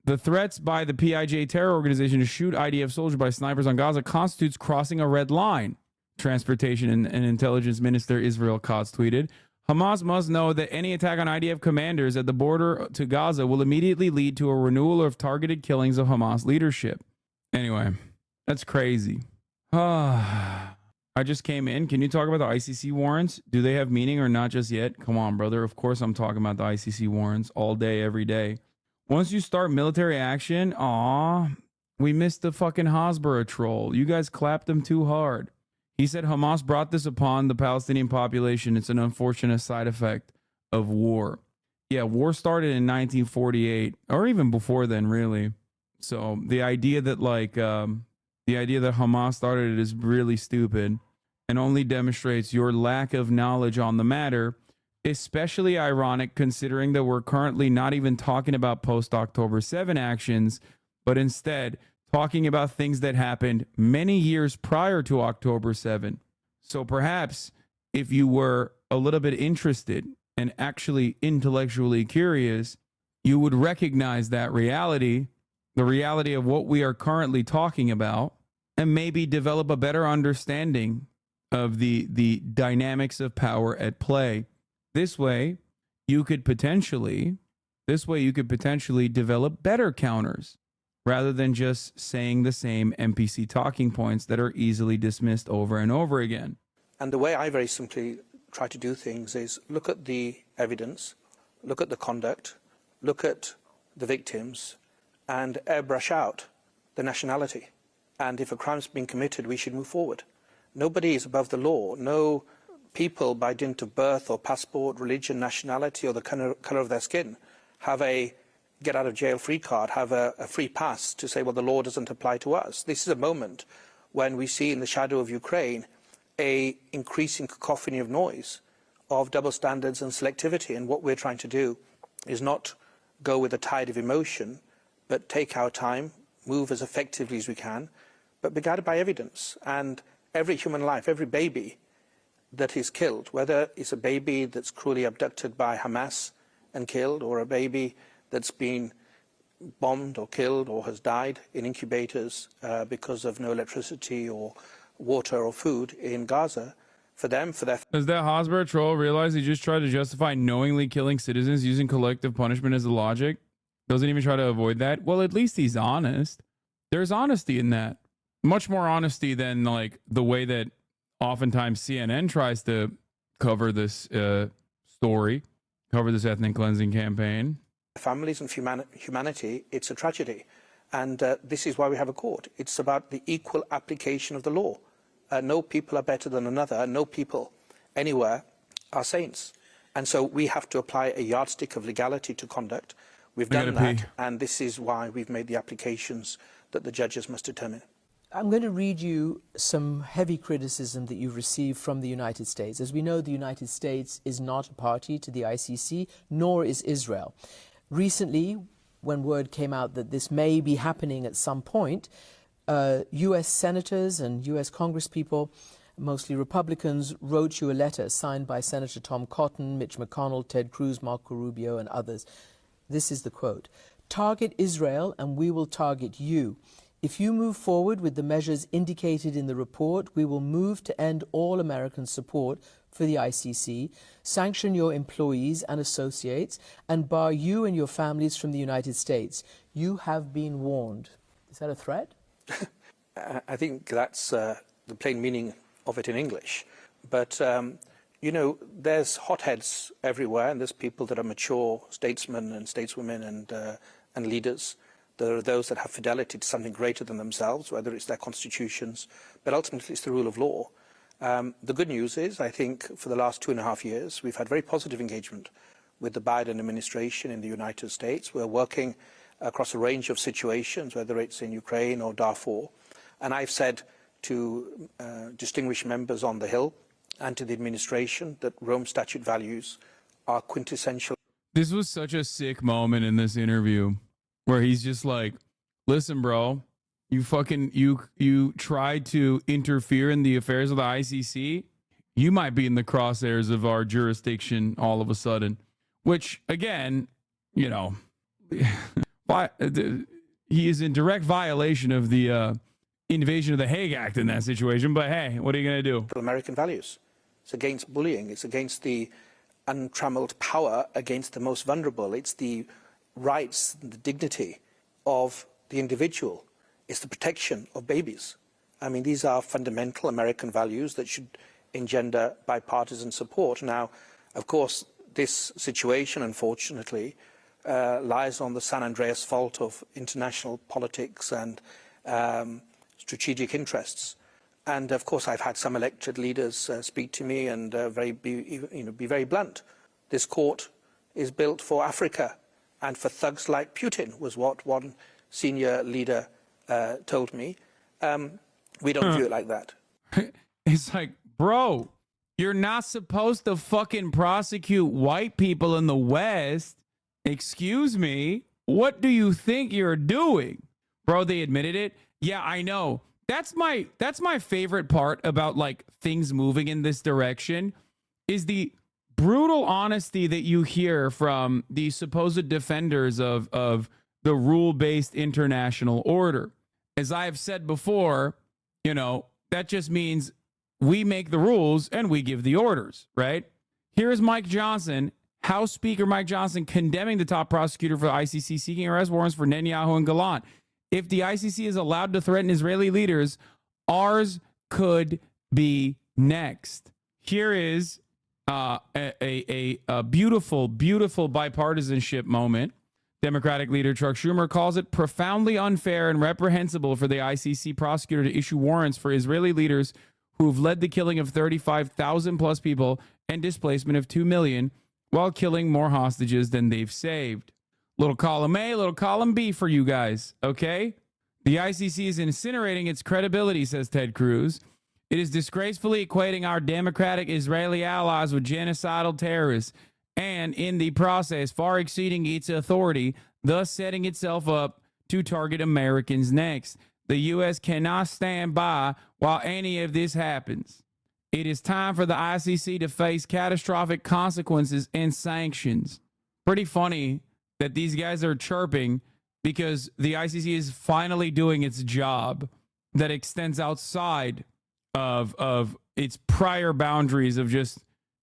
The threats by the PIJ terror organization to shoot IDF soldiers by snipers on Gaza constitutes crossing a red line. Transportation and Intelligence Minister Israel Katz tweeted, Hamas must know that any attack on IDF commanders at the border to Gaza will immediately lead to a renewal of targeted killings of Hamas leadership. Anyway, that's crazy. I just came in. Can you talk about the ICC warrants? Do they have meaning or not just yet? Come on, brother. Of course I'm talking about the ICC warrants all day, every day. Once you start military action, we missed the fucking Hasbara troll. You guys clapped them too hard. He said Hamas brought this upon the Palestinian population. It's an unfortunate side effect of war. Yeah, war started in 1948, or even before then, really. So the idea that Hamas started it is really stupid and only demonstrates your lack of knowledge on the matter especially ironic considering that we're currently not even talking about post-October 7 actions, but instead talking about things that happened many years prior to October 7. So perhaps if you were a little bit interested and actually intellectually curious, you would recognize that reality, the reality of what we are currently talking about, and maybe develop a better understanding of the dynamics of power at play. This way, you could potentially develop better counters rather than just saying the same NPC talking points that are easily dismissed over and over again. And the way I very simply try to do things is look at the evidence, look at the conduct, look at the victims, and airbrush out the nationality. And if a crime's been committed, we should move forward. Nobody is above the law. No people by dint of birth or passport, religion, nationality, or the colour of their skin have a get-out-of-jail-free card, have a free pass to say, well, the law doesn't apply to us. This is a moment when we see in the shadow of Ukraine a increasing cacophony of noise, of double standards and selectivity. And what we're trying to do is not go with a tide of emotion, but take our time, move as effectively as we can, but be guided by evidence. And every human life, every baby that is killed, whether it's a baby that's cruelly abducted by Hamas and killed, or a baby that's been bombed or killed or has died in incubators because of no electricity or water or food in Gaza, for them, for their... Does that Hosbert troll realize he just tried to justify knowingly killing citizens using collective punishment as a logic? Doesn't even try to avoid that? Well, at least he's honest. There's honesty in that. Much more honesty than like the way that oftentimes CNN tries to cover this story, cover this ethnic cleansing campaign. Families and humanity, it's a tragedy. And this is why we have a court. It's about the equal application of the law. No people are better than another. No people anywhere are saints. And so we have to apply a yardstick of legality to conduct. We've done that, and this is why we've made the applications that the judges must determine. I'm going to read you some heavy criticism that you've received from the United States. As we know, the United States is not a party to the ICC, nor is Israel. Recently, when word came out that this may be happening at some point, U.S. senators and U.S. congresspeople, mostly Republicans, wrote you a letter signed by Senator Tom Cotton, Mitch McConnell, Ted Cruz, Marco Rubio, and others. This is the quote: "Target Israel and we will target you. If you move forward with the measures indicated in the report, we will move to end all American support for the ICC, sanction your employees and associates, and bar you and your families from the United States. You have been warned." Is that a threat? I think that's the plain meaning of it in English. But, you know, there's hotheads everywhere, and there's people that are mature statesmen and stateswomen and leaders. There are those that have fidelity to something greater than themselves, whether it's their constitutions, but ultimately it's the rule of law. The good news is, I think, for the last 2.5 years, we've had very positive engagement with the Biden administration in the United States. We're working across a range of situations, whether it's in Ukraine or Darfur. And I've said to distinguished members on the Hill and to the administration that Rome Statute values are quintessential. This was such a sick moment in this interview where he's just like, listen, bro, you tried to interfere in the affairs of the ICC. You might be in the crosshairs of our jurisdiction all of a sudden, which again, you know, he is in direct violation of the invasion of the Hague Act in that situation. But hey, what are you going to do? American values. It's against bullying. It's against the untrammeled power against the most vulnerable. It's the rights and the dignity of the individual. It's the protection of babies. I mean, these are fundamental American values that should engender bipartisan support. Now, of course, this situation, unfortunately, lies on the San Andreas fault of international politics and strategic interests. And of course, I've had some elected leaders speak to me and be very blunt. This court is built for Africa and for thugs like Putin, was what one senior leader told me. We don't view it like that. It's like, bro, You're not supposed to fucking prosecute white people in the West. Excuse me. What do you think you're doing? Bro, they admitted it. Yeah, I know. That's my favorite part about like things moving in this direction is the brutal honesty that you hear from the supposed defenders of the rule-based international order. As I have said before, you know, that just means we make the rules and we give the orders, right? Here's Mike Johnson, House Speaker Mike Johnson, condemning the top prosecutor for the ICC seeking arrest warrants for Netanyahu and Gallant. If the ICC is allowed to threaten Israeli leaders, ours could be next. Here is a beautiful, beautiful bipartisanship moment. Democratic leader Chuck Schumer calls it profoundly unfair and reprehensible for the ICC prosecutor to issue warrants for Israeli leaders who've led the killing of 35,000 plus people and displacement of 2 million while killing more hostages than they've saved. Little column A, little column B for you guys, okay? The ICC is incinerating its credibility, says Ted Cruz. It is disgracefully equating our democratic Israeli allies with genocidal terrorists and, in the process, far exceeding its authority, thus setting itself up to target Americans next. The U.S. cannot stand by while any of this happens. It is time for the ICC to face catastrophic consequences and sanctions. Pretty funny that these guys are chirping because the ICC is finally doing its job that extends outside of its prior boundaries of just,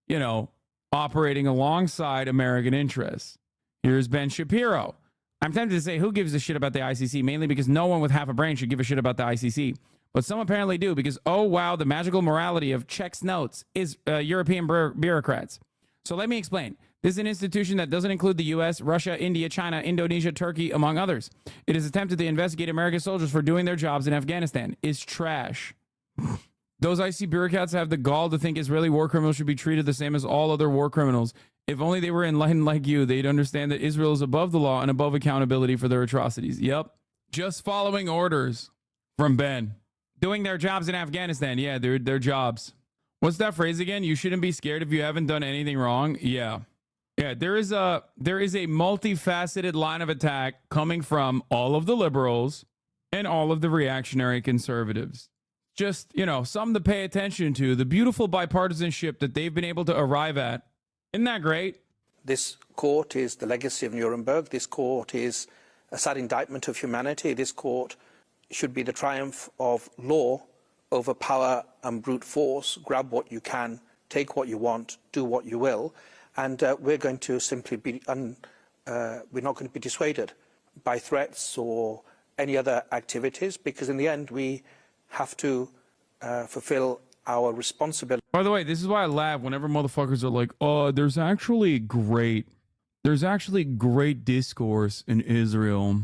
you know, operating alongside American interests. Here's Ben Shapiro. I'm tempted to say who gives a shit about the ICC, mainly because no one with half a brain should give a shit about the ICC. But some apparently do because, oh, wow, the magical morality of checks notes is European bureaucrats. So let me explain. This is an institution that doesn't include the U.S., Russia, India, China, Indonesia, Turkey, among others. It has attempted to investigate American soldiers for doing their jobs in Afghanistan. It's trash. Those ICC bureaucrats have the gall to think Israeli war criminals should be treated the same as all other war criminals. If only they were enlightened like you, they'd understand that Israel is above the law and above accountability for their atrocities. Yep. Just following orders from Ben. Doing their jobs in Afghanistan. Yeah, dude, their jobs. What's that phrase again? You shouldn't be scared if you haven't done anything wrong. Yeah. Yeah, there is a multifaceted line of attack coming from all of the liberals and all of the reactionary conservatives. Just, you know, something to pay attention to. The beautiful bipartisanship that they've been able to arrive at. Isn't that great? This court is the legacy of Nuremberg. This court is a sad indictment of humanity. This court should be the triumph of law over power and brute force. Grab what you can, take what you want, do what you will. And we're going to simply be, we're not going to be dissuaded by threats or any other activities, because in the end we have to fulfill our responsibility. By the way, this is why I laugh whenever motherfuckers are like, oh, there's actually great discourse in Israel.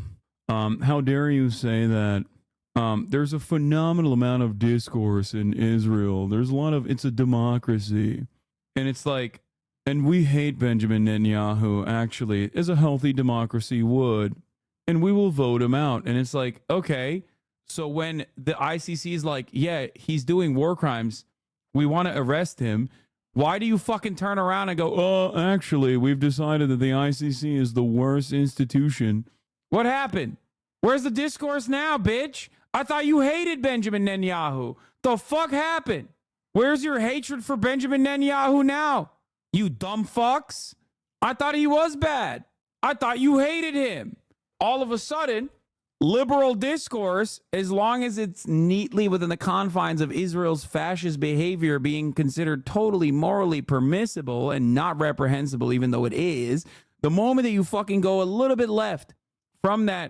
How dare you say that? There's a phenomenal amount of discourse in Israel. There's a lot of, it's a democracy. And it's like, and we hate Benjamin Netanyahu, actually, as a healthy democracy would. And we will vote him out. And it's like, okay, so when the ICC is like, yeah, he's doing war crimes, we want to arrest him. Why do you fucking turn around and go, oh, actually, we've decided that the ICC is the worst institution? What happened? Where's the discourse now, bitch? I thought you hated Benjamin Netanyahu. The fuck happened? Where's your hatred for Benjamin Netanyahu now? You dumb fucks. I thought he was bad. I thought you hated him. All of a sudden, liberal discourse, as long as it's neatly within the confines of Israel's fascist behavior being considered totally morally permissible and not reprehensible, even though it is, the moment that you fucking go a little bit left from the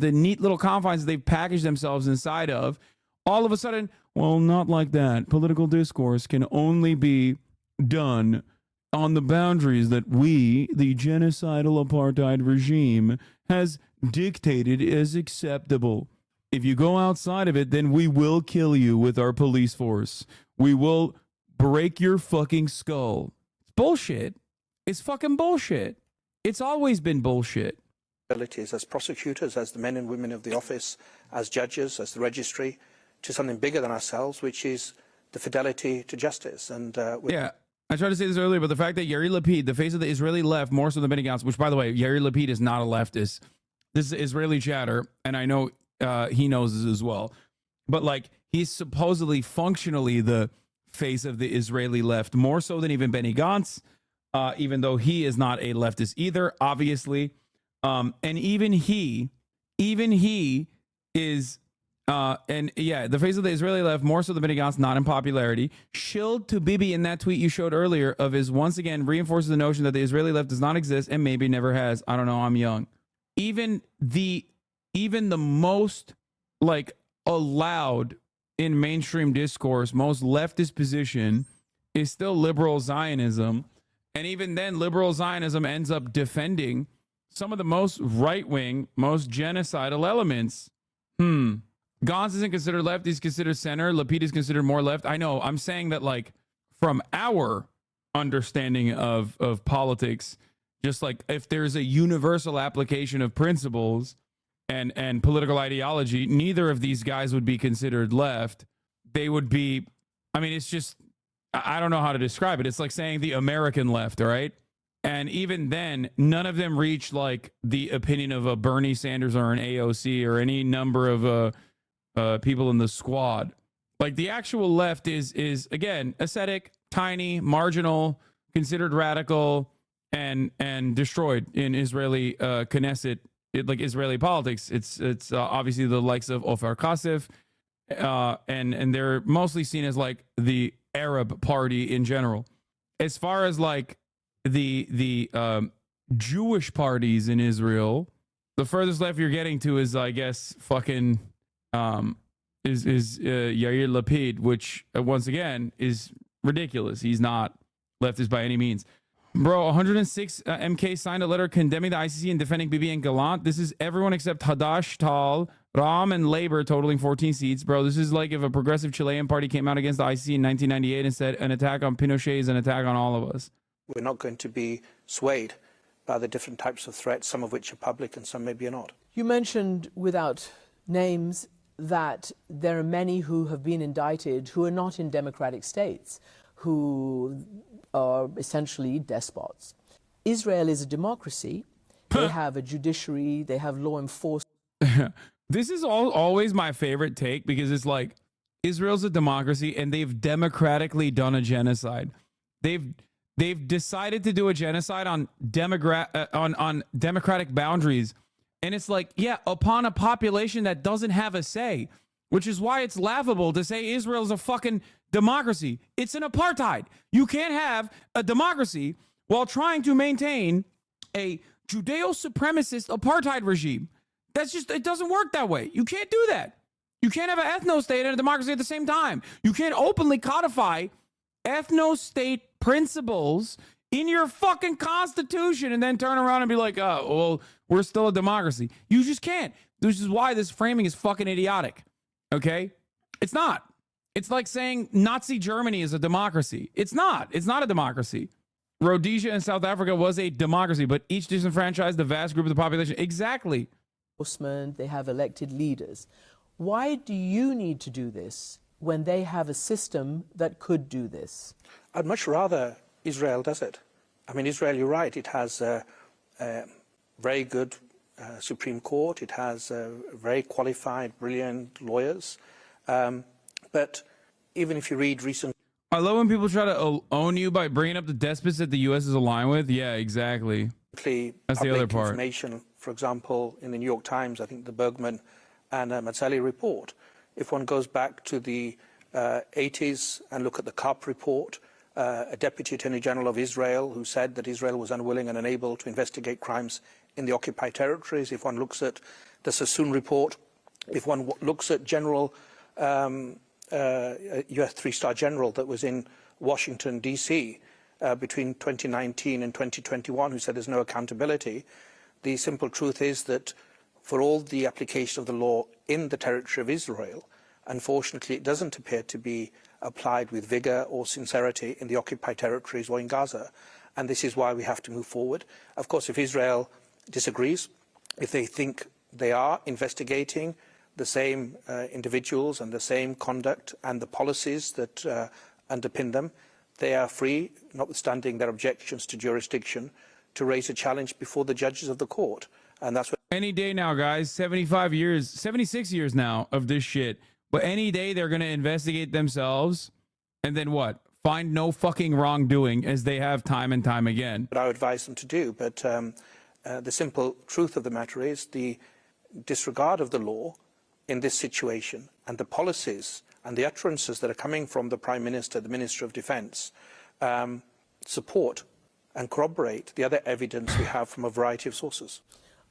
neat little confines they've packaged themselves inside of, all of a sudden, well, not like that. Political discourse can only be done on the boundaries that we, the genocidal apartheid regime, has dictated as acceptable. If you go outside of it, then we will kill you with our police force. We will break your fucking skull. It's bullshit. It's fucking bullshit. It's always been bullshit. As prosecutors, as the men and women of the office, as judges, as the registry, to something bigger than ourselves, which is the fidelity to justice. And yeah, I tried to say this earlier, but the fact that Yair Lapid, the face of the Israeli left, more so than Benny Gantz, which, by the way, Yair Lapid is not a leftist. This is Israeli chatter, and I know he knows this as well. But, like, he's supposedly functionally the face of the Israeli left, more so than even Benny Gantz, even though he is not a leftist either, obviously. And even he is... and yeah, the face of the Israeli left, more so than Benny Gantz, not in popularity. Shilled to Bibi in that tweet you showed earlier of his, once again, reinforces the notion that the Israeli left does not exist and maybe never has. I don't know, I'm young. Even the most, like, allowed in mainstream discourse, most leftist position is still liberal Zionism. And even then, liberal Zionism ends up defending some of the most right-wing, most genocidal elements. Gantz isn't considered left, he's considered center. Lapid is considered more left. I know, I'm saying that, like, from our understanding of politics, just like if there's a universal application of principles and political ideology, neither of these guys would be considered left. They would be, I mean, it's just, I don't know how to describe it. It's like saying the American left, all right? And even then, none of them reach, like, the opinion of a Bernie Sanders or an AOC or any number of people in the squad. Like, the actual left is again, ascetic, tiny, marginal, considered radical, and destroyed in Israeli Knesset, like Israeli politics. It's obviously the likes of Ofer Kasif, and they're mostly seen as, like, the Arab party in general. As far as, like, the Jewish parties in Israel, the furthest left you're getting to is, I guess, fucking is Yair Lapid, which once again is ridiculous. He's not leftist by any means. Bro, 106 MK signed a letter condemning the ICC and defending Bibi and Gallant. This is everyone except Hadash, Tal, Ram, and Labor, totaling 14 seats. Bro, this is like if a progressive Chilean party came out against the ICC in 1998 and said an attack on Pinochet is an attack on all of us. we're not going to be swayed by the different types of threats, some of which are public and some maybe are not. You mentioned, without names, that there are many who have been indicted who are not in democratic states, who are essentially despots. Israel is a democracy. They have a judiciary, they have law enforcement. This is always my favorite take, because it's like, Israel's a democracy and they've democratically done a genocide. They've decided to do a genocide on democratic boundaries. And it's like, yeah, upon a population that doesn't have a say, which is why it's laughable to say Israel is a fucking democracy. It's an apartheid. You can't have a democracy while trying to maintain a Judeo-supremacist apartheid regime. That's just, it doesn't work that way. You can't do that. You can't have an ethno-state and a democracy at the same time. You can't openly codify ethno-state principles in your fucking constitution and then turn around and be like, oh, well, we're still a democracy. You just can't. This is why this framing is fucking idiotic. Okay? It's not. It's like saying Nazi Germany is a democracy. It's not. It's not a democracy. Rhodesia and South Africa was a democracy, but each disenfranchised the vast group of the population. Exactly. They have elected leaders. Why do you need to do this when they have a system that could do this? I'd much rather Israel does it. I mean, Israel, you're right, it has a very good Supreme Court. It has very qualified, brilliant lawyers. But even if you read recent... I love when people try to own you by bringing up the despots that the U.S. is aligned with. Yeah, exactly. That's the other part. Information, for example, in the New York Times, I think the Bergman and Mazzelli report. If one goes back to the 80s and look at the Karp report, a Deputy Attorney General of Israel who said that Israel was unwilling and unable to investigate crimes in the occupied territories. If one looks at the Sassoon report, if one looks at General, U.S. three-star general that was in Washington, D.C. Between 2019 and 2021, who said there's no accountability, the simple truth is that for all the application of the law in the territory of Israel, unfortunately, it doesn't appear to be applied with vigor or sincerity in the occupied territories or in Gaza. And this is why we have to move forward. Of course, if Israel disagrees, if they think they are investigating the same individuals and the same conduct and the policies that underpin them, they are free, notwithstanding their objections to jurisdiction, to raise a challenge before the judges of the court. And that's what Any day now, guys. 75 years, 76 years now of this shit. But any day they're going to investigate themselves and then what? Find no fucking wrongdoing, as they have time and time again. I would advise them to do. But the simple truth of the matter is the disregard of the law in this situation and the policies and the utterances that are coming from the Prime Minister, the Minister of Defence, support and corroborate the other evidence we have from a variety of sources.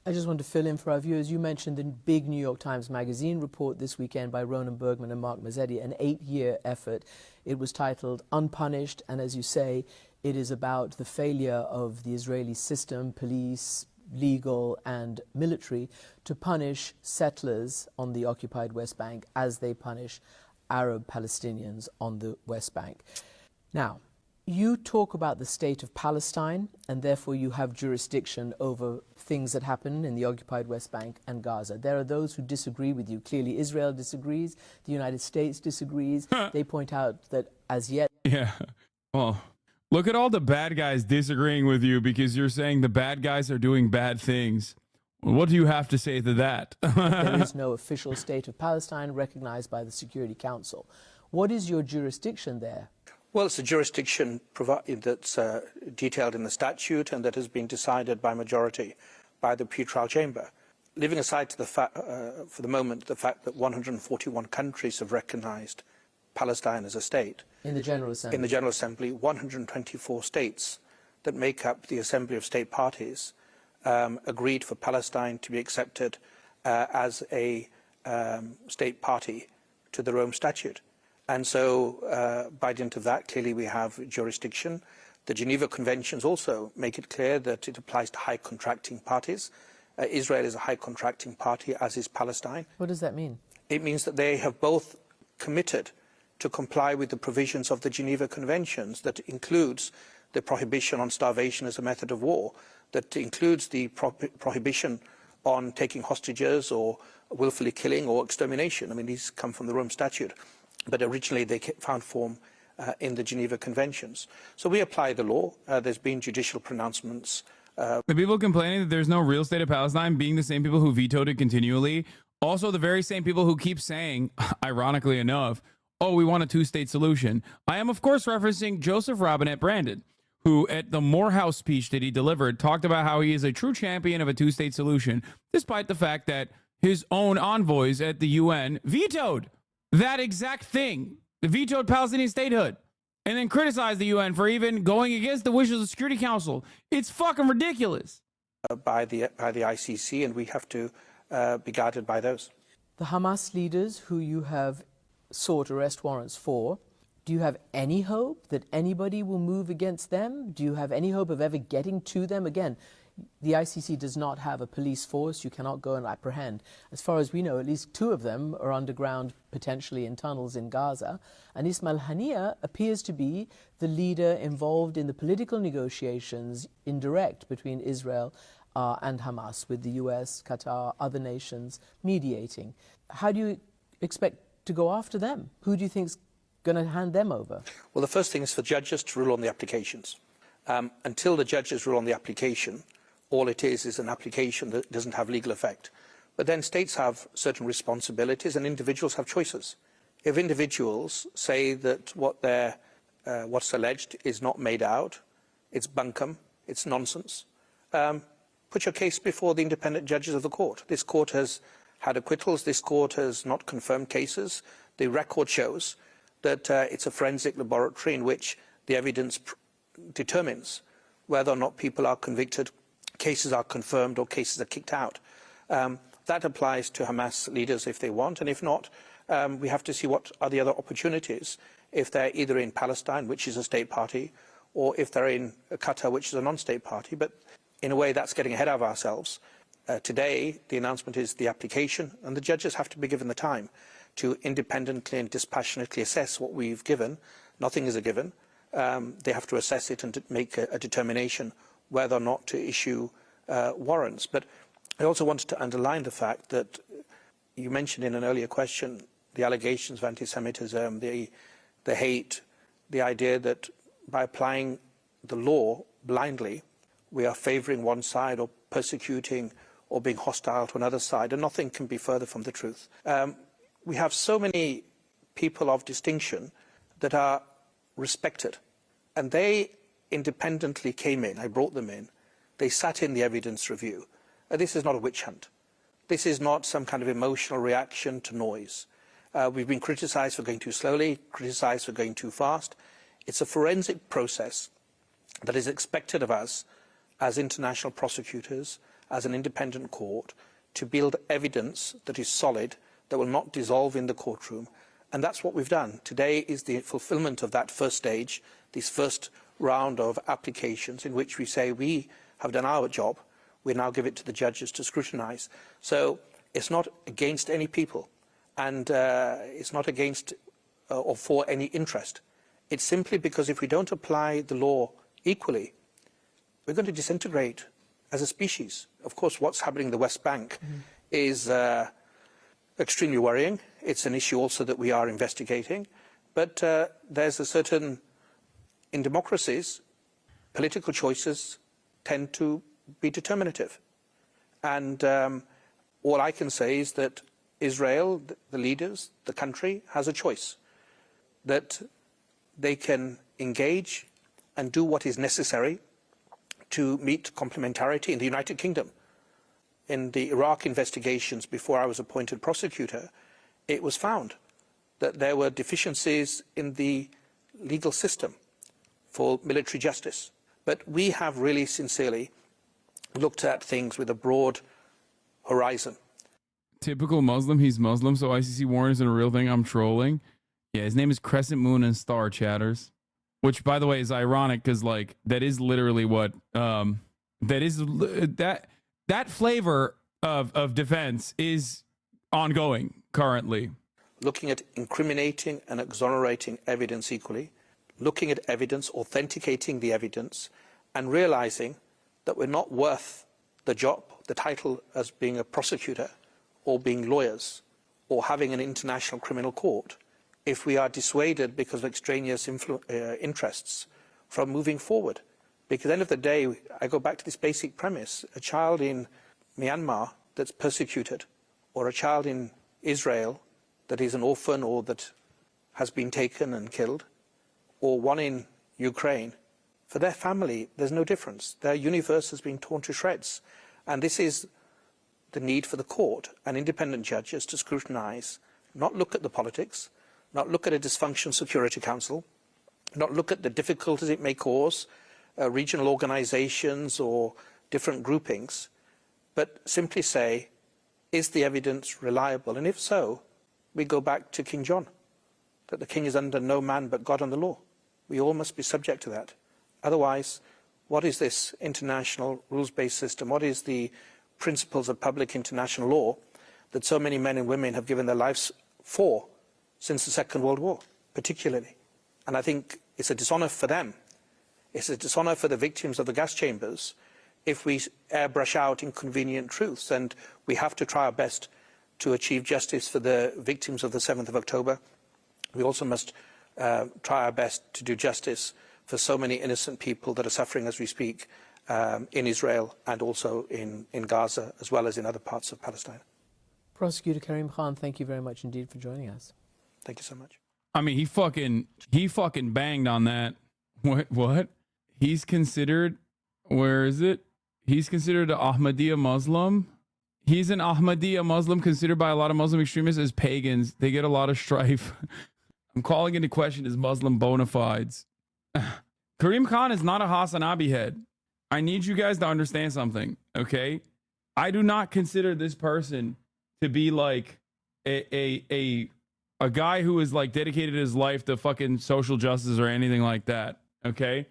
I just want to fill in for our viewers. You mentioned the big New York Times Magazine report this weekend by Ronan Bergman and Mark Mazzetti, an 8-year effort. It was titled Unpunished, and as you say, it is about the failure of the Israeli system, police, legal and military, to punish settlers on the occupied West Bank as they punish Arab Palestinians on the West Bank. Now, you talk about the state of Palestine, and therefore you have jurisdiction over things that happen in the occupied West Bank and Gaza. There are those who disagree with you. Clearly, Israel disagrees. The United States disagrees. They point out that as yet... Yeah. Well, look at all the bad guys disagreeing with you because you're saying the bad guys are doing bad things. What do you have to say to that? There is no official state of Palestine recognized by the Security Council. What is your jurisdiction there? Well, it's a jurisdiction that's detailed in the statute and that has been decided by majority by the pretrial chamber. Leaving aside to the for the moment the fact that 141 countries have recognised Palestine as a state. In the General Assembly. In the General Assembly, 124 states that make up the Assembly of State Parties agreed for Palestine to be accepted as a state party to the Rome Statute. And so, by dint of that, clearly we have jurisdiction. The Geneva Conventions also make it clear that it applies to high contracting parties. Israel is a high contracting party, as is Palestine. What does that mean? It means that they have both committed to comply with the provisions of the Geneva Conventions. That includes the prohibition on starvation as a method of war, that includes the prohibition on taking hostages or willfully killing or extermination. I mean, these come from the Rome Statute. But originally they found form in the Geneva Conventions. So we apply the law. There's been judicial pronouncements. The people complaining that there's no real state of Palestine being the same people who vetoed it continually, also the very same people who keep saying, ironically enough, oh, we want a two-state solution. I am, of course, referencing Joseph Robinette Brandon, who at the Morehouse speech that he delivered talked about how he is a true champion of a two-state solution, despite the fact that his own envoys at the UN vetoed that exact thing. They vetoed Palestinian statehood and then criticized the UN for even going against the wishes of the Security Council. It's fucking ridiculous. By the ICC, and we have to be guided by those. The Hamas leaders who you have sought arrest warrants for, do you have any hope that anybody will move against them? Do you have any hope of ever getting to them? Again, the ICC does not have a police force. You cannot go and apprehend. As far as we know, at least 2 of them are underground, potentially in tunnels in Gaza. And Ismail Haniyeh appears to be the leader involved in the political negotiations, indirect, between Israel and Hamas, with the US, Qatar, other nations mediating. How do you expect to go after them? Who do you think is going to hand them over? Well, the first thing is for judges to rule on the applications. Until the judges rule on the application, all it is an application that doesn't have legal effect. But then states have certain responsibilities and individuals have choices. If individuals say that what's alleged is not made out, it's bunkum, it's nonsense, put your case before the independent judges of the court. This court has had acquittals. This court has not confirmed cases. The record shows that it's a forensic laboratory in which the evidence determines whether or not people are convicted, cases are confirmed, or cases are kicked out. That applies to Hamas leaders if they want, and if not, we have to see what are the other opportunities if they're either in Palestine, which is a state party, or if they're in Qatar, which is a non-state party. But in a way, that's getting ahead of ourselves. Today, the announcement is the application, and the judges have to be given the time to independently and dispassionately assess what we've given. Nothing is a given. They have to assess it and to make a determination whether or not to issue warrants. But I also wanted to underline the fact that you mentioned in an earlier question the allegations of anti-Semitism, the hate, the idea that by applying the law blindly, we are favouring one side or persecuting or being hostile to another side, and nothing can be further from the truth. We have so many people of distinction that are respected, and they independently came in. I brought them in. They sat in the evidence review. This is not a witch hunt. This is not some kind of emotional reaction to noise. We've been criticised for going too slowly, criticised for going too fast. It's a forensic process that is expected of us as international prosecutors, as an independent court, to build evidence that is solid, that will not dissolve in the courtroom. And that's what we've done. Today is the fulfilment of that first stage, this first round of applications in which we say we have done our job. We now give it to the judges to scrutinise. So it's not against any people, and it's not against or for any interest. It's simply because if we don't apply the law equally, we're going to disintegrate as a species. Of course, what's happening in the West Bank is extremely worrying. It's an issue also that we are investigating. But there's a certain, in democracies, political choices tend to be determinative. And all I can say is that Israel, the leaders, the country, has a choice. That they can engage and do what is necessary to meet complementarity. In the United Kingdom, in the Iraq investigations before I was appointed prosecutor, it was found that there were deficiencies in the legal system for military justice. But we have really sincerely looked at things with a broad horizon. Typical Muslim, he's Muslim, so ICC Warrant isn't a real thing. I'm trolling. Yeah, his name is Crescent Moon and Star Chatters, which, by the way, is ironic because, like, that is literally what that flavor of defense is ongoing currently. Looking at incriminating and exonerating evidence equally, looking at evidence, authenticating the evidence, and realizing that we're not worth the job, the title as being a prosecutor or being lawyers or having an international criminal court if we are dissuaded because of extraneous interests from moving forward. Because at the end of the day, I go back to this basic premise. A child in Myanmar that's persecuted, or a child in Israel that is an orphan or that has been taken and killed, or one in Ukraine, for their family, there's no difference. Their universe has been torn to shreds. And this is the need for the court and independent judges to scrutinise, not look at the politics, not look at a dysfunctional Security Council, not look at the difficulties it may cause, regional organisations or different groupings, but simply say, is the evidence reliable? And if so, we go back to King John, that the king is under no man but God and the law. We all must be subject to that. Otherwise, what is this international rules-based system? What is the principles of public international law that so many men and women have given their lives for since the Second World War, particularly? And I think it's a dishonour for them. It's a dishonour for the victims of the gas chambers if we airbrush out inconvenient truths. And we have to try our best to achieve justice for the victims of the 7th of October. We also must try our best to do justice for so many innocent people that are suffering as we speak in Israel and also in Gaza, as well as in other parts of Palestine. Prosecutor Karim Khan, thank you very much indeed for joining us. Thank you so much. I mean, he fucking banged on that. What? He's considered, where is it? He's considered an Ahmadiyya Muslim. He's an Ahmadiyya Muslim considered by a lot of Muslim extremists as pagans. They get a lot of strife. I'm calling into question his Muslim bona fides. Karim Khan is not a HasanAbi head. I need you guys to understand something, okay? I do not consider this person to be like a guy who is like dedicated his life to fucking social justice or anything like that, okay?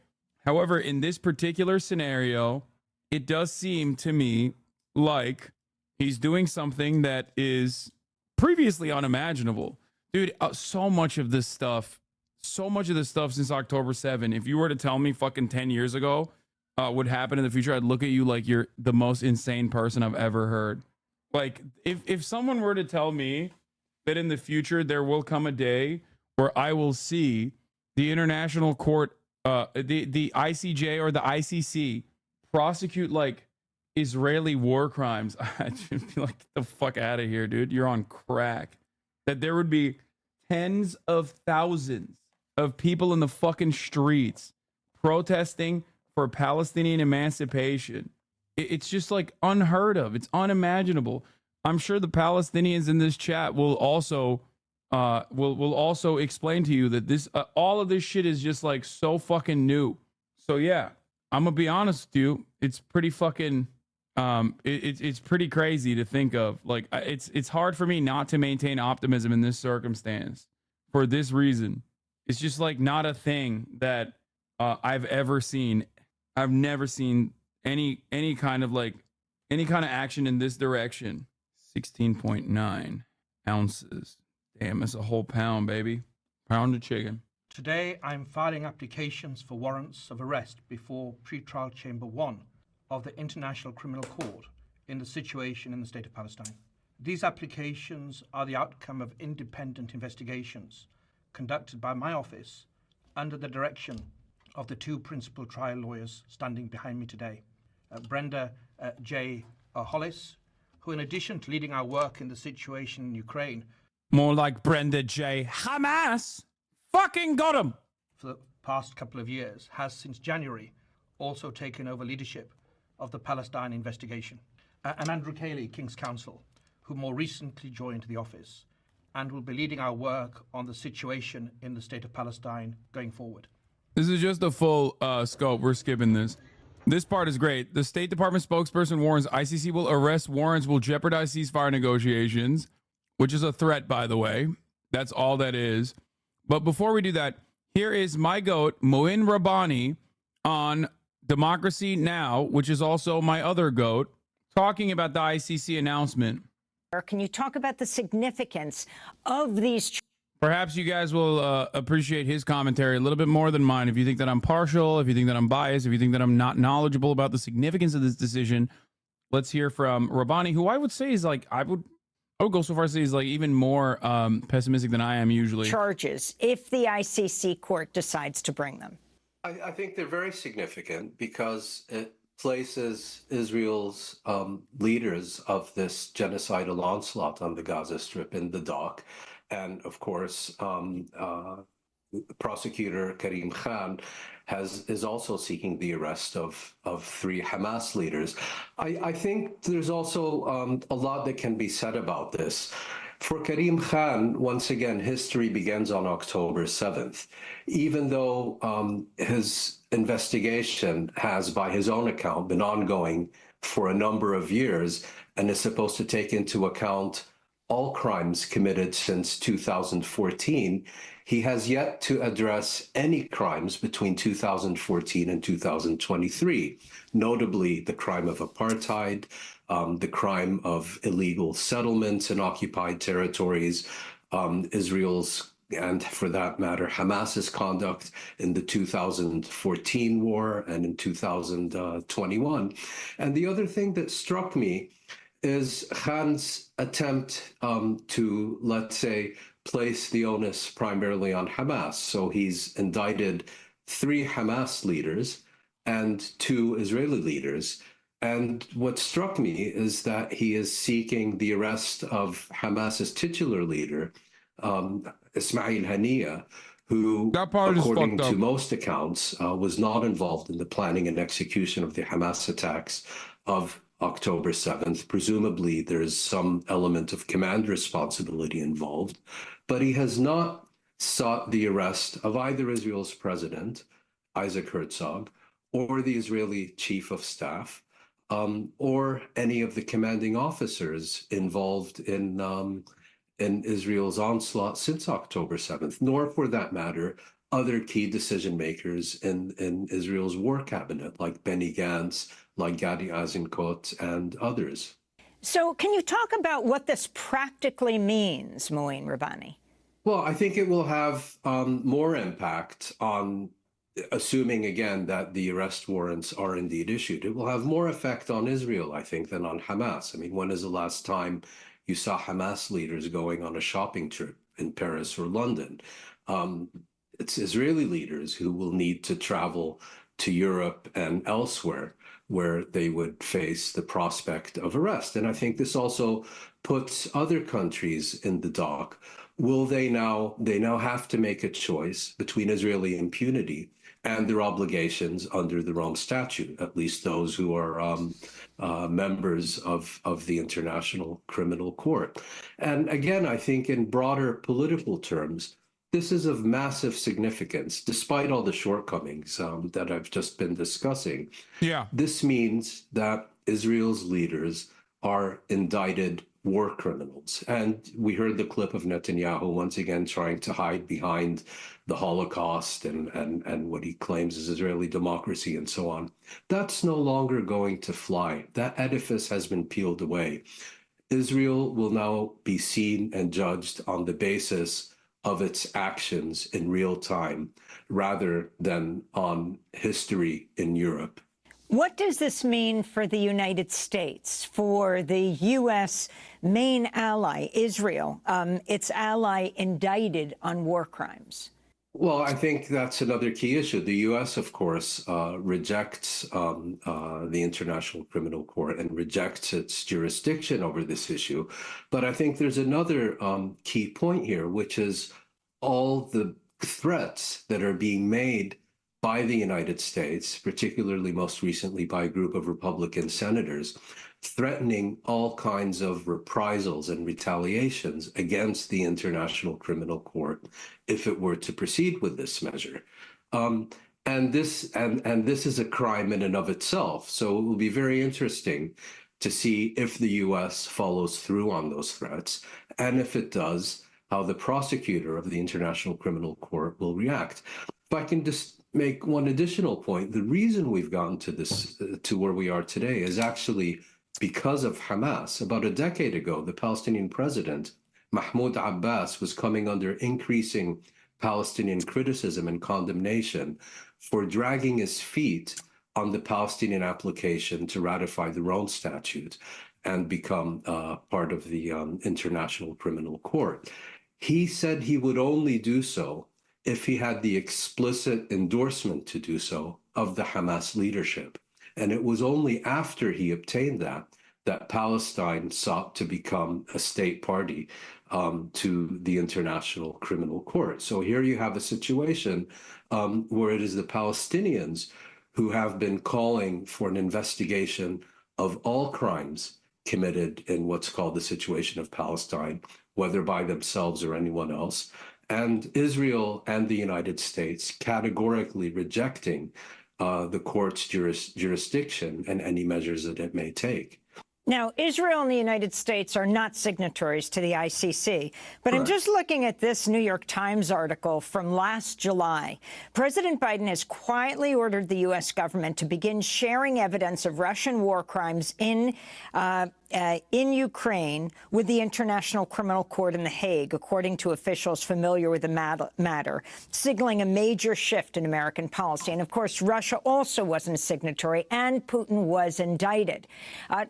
However, in this particular scenario, it does seem to me like he's doing something that is previously unimaginable. Dude, so much of this stuff since October 7, if you were to tell me fucking 10 years ago would happen in the future, I'd look at you like you're the most insane person I've ever heard. Like, if someone were to tell me that in the future there will come a day where I will see the International Court, the ICJ or the ICC prosecute like Israeli war crimes, I'd just be like, get the fuck out of here, dude. You're on crack. That there would be tens of thousands of people in the fucking streets protesting for Palestinian emancipation. It's just like unheard of. It's unimaginable. I'm sure the Palestinians in this chat will also will also explain to you that this all of this shit is just like so fucking new. So yeah, I'm gonna be honest with you. It's pretty fucking it's pretty crazy to think of. Like it's hard for me not to maintain optimism in this circumstance for this reason. It's just like not a thing that I've ever seen. I've never seen any kind of action in this direction. 16.9 ounces. Damn, it's a whole pound, baby. Pound of chicken. Today, I'm filing applications for warrants of arrest before Pretrial Chamber 1 of the International Criminal Court in the situation in the State of Palestine. These applications are the outcome of independent investigations conducted by my office under the direction of the two principal trial lawyers standing behind me today, Brenda J. Hollis, who, in addition to leading our work in the situation in Ukraine, more like Brenda J. Hamas, fucking got him, for the past couple of years, has since January also taken over leadership of the Palestine investigation, and Andrew Cayley, King's Counsel, who more recently joined the office and will be leading our work on the situation in the State of Palestine going forward. This is just a full scope. We're skipping this. This part is great. The State Department spokesperson warns ICC will arrest warrants will jeopardize ceasefire negotiations, which is a threat, by the way. That's all that is. But before we do that, here is my goat, Moin Rabbani, on Democracy Now!, which is also my other goat, talking about the ICC announcement. Can you talk about the significance of these? Perhaps you guys will appreciate his commentary a little bit more than mine. If you think that I'm partial, if you think that I'm biased, if you think that I'm not knowledgeable about the significance of this decision, let's hear from Rabbani, who I would say is like, I would go so far as to say is like even more pessimistic than I am usually. Charges, if the ICC court decides to bring them. I think they're very significant because it places Israel's leaders of this genocidal onslaught on the Gaza Strip in the dock. And of course, Prosecutor Karim Khan is also seeking the arrest of 3 Hamas leaders. I think there's also a lot that can be said about this. For Karim Khan, once again, history begins on October 7th. Even though his investigation has, by his own account, been ongoing for a number of years and is supposed to take into account all crimes committed since 2014, he has yet to address any crimes between 2014 and 2023, notably the crime of apartheid, the crime of illegal settlements in occupied territories, Israel's, and for that matter, Hamas's conduct in the 2014 war and in 2021. And the other thing that struck me is Khan's attempt to, let's say, place the onus primarily on Hamas. So he's indicted 3 Hamas leaders and 2 Israeli leaders. And what struck me is that he is seeking the arrest of Hamas's titular leader, Ismail Haniyeh, who, according to most accounts, was not involved in the planning and execution of the Hamas attacks of October 7th. Presumably, there's some element of command responsibility involved, but he has not sought the arrest of either Israel's president, Isaac Herzog, or the Israeli chief of staff, or any of the commanding officers involved in Israel's onslaught since October 7th, nor, for that matter, other key decision makers in Israel's war cabinet, like Benny Gantz, like Gadi Eisenkot, and others. So can you talk about what this practically means, Moin Rabbani? Well, I think it will have more impact on assuming again that the arrest warrants are indeed issued, it will have more effect on Israel, I think, than on Hamas. I mean, when is the last time you saw Hamas leaders going on a shopping trip in Paris or London? It's Israeli leaders who will need to travel to Europe and elsewhere where they would face the prospect of arrest. And I think this also puts other countries in the dock. Will they now have to make a choice between Israeli impunity and their obligations under the Rome Statute, at least those who are members of the International Criminal Court. And again, I think in broader political terms, this is of massive significance, despite all the shortcomings that I've just been discussing. Yeah. This means that Israel's leaders are indicted war criminals. And we heard the clip of Netanyahu once again trying to hide behind the Holocaust and what he claims is Israeli democracy and so on. That's no longer going to fly. That edifice has been peeled away. Israel will now be seen and judged on the basis of its actions in real time rather than on history in Europe. What does this mean for the United States, for the U.S. main ally, Israel, its ally indicted on war crimes? Well, I think that's another key issue. The U.S., of course, rejects the International Criminal Court and rejects its jurisdiction over this issue. But I think there's another key point here, which is all the threats that are being made by the United States, particularly most recently by a group of Republican senators, threatening all kinds of reprisals and retaliations against the International Criminal Court if it were to proceed with this measure. And this is a crime in and of itself. So it will be very interesting to see if the U.S. follows through on those threats, and if it does, how the prosecutor of the International Criminal Court will react. If I can just make one additional point, the reason we've gotten to this, to where we are today, is actually because of Hamas. About a decade ago, the Palestinian president, Mahmoud Abbas, was coming under increasing Palestinian criticism and condemnation for dragging his feet on the Palestinian application to ratify the Rome Statute and become part of the International Criminal Court. He said he would only do so if he had the explicit endorsement to do so of the Hamas leadership. And it was only after he obtained that Palestine sought to become a state party to the International Criminal Court. So here you have a situation where it is the Palestinians who have been calling for an investigation of all crimes committed in what's called the situation of Palestine, whether by themselves or anyone else, and Israel and the United States categorically rejecting the court's jurisdiction and any measures that it may take. Now, Israel and the United States are not signatories to the ICC, but Correct. I'm just looking at this New York Times article from last July. President Biden has quietly ordered the U.S. government to begin sharing evidence of Russian war crimes in Ukraine with the International Criminal Court in The Hague, according to officials familiar with the matter, signaling a major shift in American policy. And, of course, Russia also wasn't a signatory, and Putin was indicted.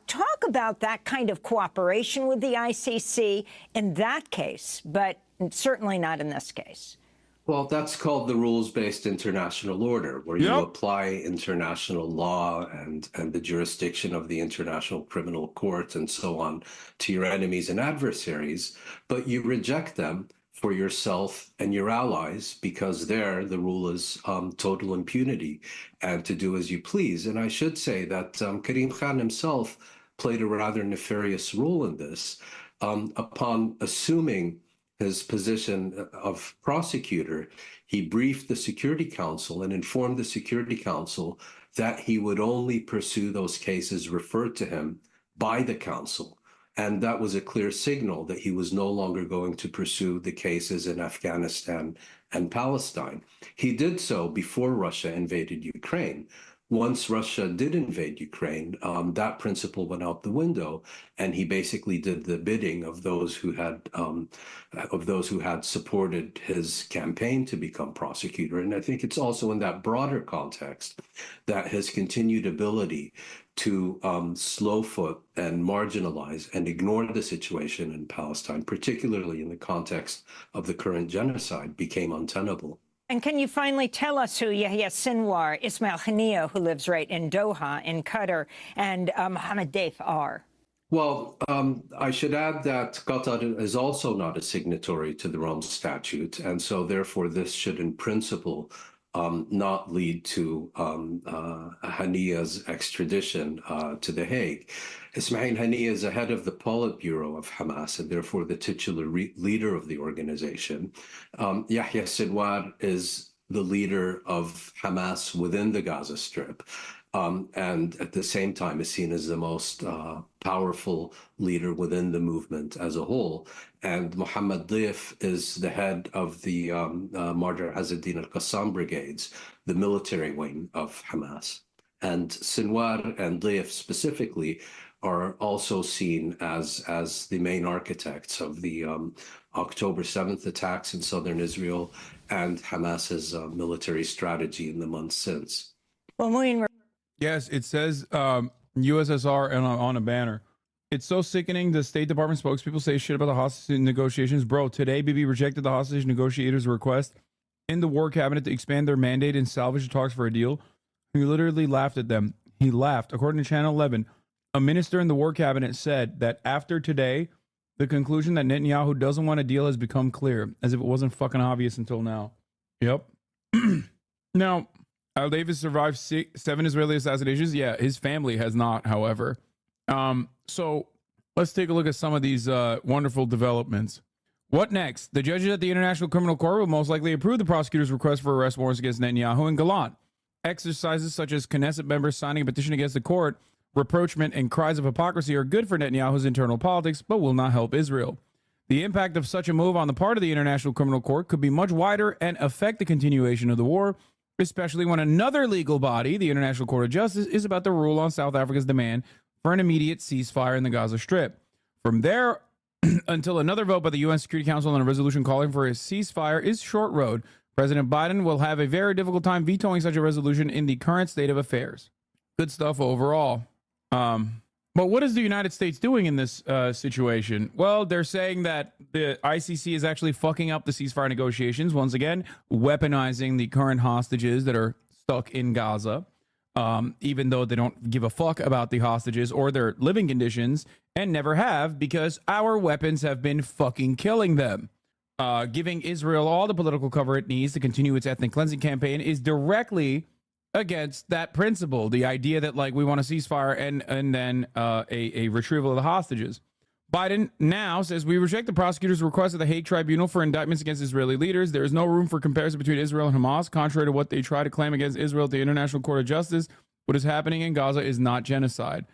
Talk about that kind of cooperation with the ICC in that case, but certainly not in this case. Well, that's called the rules-based international order, where you apply international law and the jurisdiction of the International Criminal Court and so on to your enemies and adversaries, but you reject them for yourself and your allies, because there the rule is total impunity and to do as you please. And I should say that Karim Khan himself played a rather nefarious role in this. Upon assuming his position of prosecutor, he briefed the Security Council and informed the Security Council that he would only pursue those cases referred to him by the Council. And that was a clear signal that he was no longer going to pursue the cases in Afghanistan and Palestine. He did so before Russia invaded Ukraine. once Russia did invade Ukraine, that principle went out the window, and he basically did the bidding of those who had supported his campaign to become prosecutor. And I think it's also in that broader context that his continued ability to slowfoot and marginalize and ignore the situation in Palestine, particularly in the context of the current genocide, became untenable. And can you finally tell us who Yahya Sinwar, Ismail Haniyeh, who lives right in Doha, in Qatar, and Mohammed Deif are? Well, I should add that Qatar is also not a signatory to the Rome Statute, and so therefore this should in principle not lead to Haniyeh's extradition to The Hague. Ismail Haniyeh is the head of the Politburo of Hamas and therefore the titular leader of the organization. Yahya Sinwar is the leader of Hamas within the Gaza Strip, and at the same time is seen as the most powerful leader within the movement as a whole. And Mohammed Deif is the head of the Martyr Azz-ad-Din al-Qassam brigades, the military wing of Hamas. And Sinwar and Deif specifically are also seen as the main architects of the October 7th attacks in southern Israel and Hamas's military strategy in the months since. Well, yes, it says USSR on a banner. It's so sickening. The State Department spokespeople say shit about the hostage negotiations. Bro, today Bibi rejected the hostage negotiators' request in the war cabinet to expand their mandate and salvage the talks for a deal. He literally laughed at them. He laughed. According to Channel 11, a minister in the war cabinet said that after today, the conclusion that Netanyahu doesn't want a deal has become clear, as if it wasn't fucking obvious until now. Yep. Now, Al-Davis survived 7 Israeli assassinations. Yeah, his family has not, however. So let's take a look at some of these wonderful developments. What next? The judges at the International Criminal Court will most likely approve the prosecutor's request for arrest warrants against Netanyahu and Gallant. Exercises such as Knesset members signing a petition against the court, rapprochement, and cries of hypocrisy are good for Netanyahu's internal politics, but will not help Israel. The impact of such a move on the part of the International Criminal Court could be much wider and affect the continuation of the war, especially when another legal body, the International Court of Justice, is about to rule on South Africa's demand for an immediate ceasefire in the Gaza Strip. From there until another vote by the UN Security Council on a resolution calling for a ceasefire is short road. President Biden will have a very difficult time vetoing such a resolution in the current state of affairs. Good stuff overall. But what is the United States doing in this situation? Well, they're saying that the ICC is actually fucking up the ceasefire negotiations, once again, weaponizing the current hostages that are stuck in Gaza, even though they don't give a fuck about the hostages or their living conditions, and never have, because our weapons have been fucking killing them. Giving Israel all the political cover it needs to continue its ethnic cleansing campaign is directly against that principle, the idea that like we want a ceasefire and then a retrieval of the hostages. Biden now says we reject the prosecutor's request of the Hague Tribunal for indictments against Israeli leaders. There is no room for comparison between Israel and Hamas. Contrary to what they try to claim against Israel at the International Court of Justice, what is happening in Gaza is not genocide.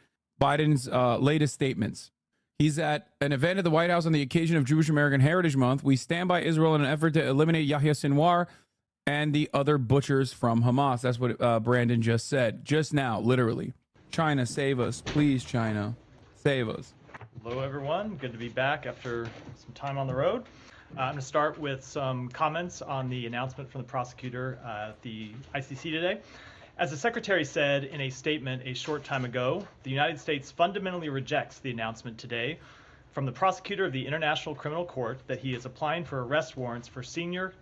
Biden's latest statements. He's at an event at the White House on the occasion of Jewish American Heritage Month. We stand by Israel in an effort to eliminate Yahya Sinwar and the other butchers from Hamas. That's what Brandon just said. Just now, literally. China, save us. Please, China. Save us. Hello, everyone. Good to be back after some time on the road. I'm going to start with some comments on the announcement from the prosecutor at the ICC today. As the Secretary said in a statement a short time ago, the United States fundamentally rejects the announcement today from the prosecutor of the International Criminal Court that he is applying for arrest warrants for senior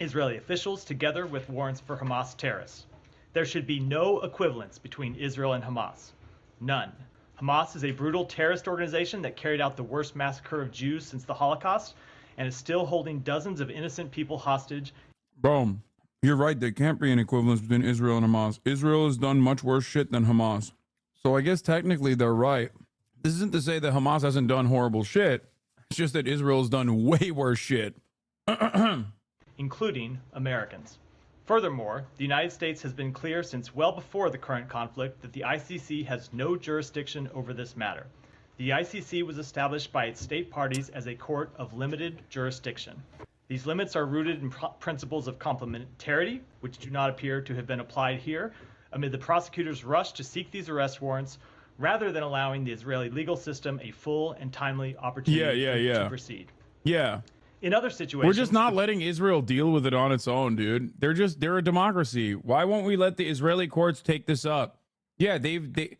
Israeli officials together with warrants for Hamas terrorists. There should be no equivalence between Israel and Hamas. None. Hamas is a brutal terrorist organization that carried out the worst massacre of Jews since the Holocaust and is still holding dozens of innocent people hostage. Boom. You're right. There can't be an equivalence between Israel and Hamas. Israel has done much worse shit than Hamas. So I guess technically they're right. This isn't to say that Hamas hasn't done horrible shit. It's just that Israel's done way worse shit. Including Americans. Furthermore, the United States has been clear since well before the current conflict that the ICC has no jurisdiction over this matter. The ICC was established by its state parties as a court of limited jurisdiction. These limits are rooted in principles of complementarity, which do not appear to have been applied here, amid the prosecutor's rush to seek these arrest warrants rather than allowing the Israeli legal system a full and timely opportunity to proceed. Yeah. In other situations, we're just not letting Israel deal with it on its own, dude. They're a democracy. Why won't we let the Israeli courts take this up? Yeah, dude,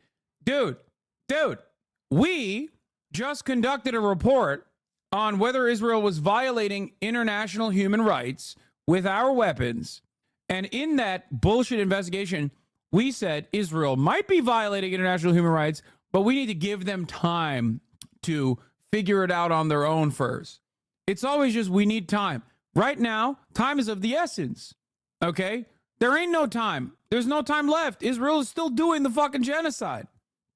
we just conducted a report on whether Israel was violating international human rights with our weapons. And in that bullshit investigation, we said Israel might be violating international human rights, but we need to give them time to figure it out on their own first. It's always just we need time. Right now, time is of the essence. Okay? There ain't no time. There's no time left. Israel is still doing the fucking genocide.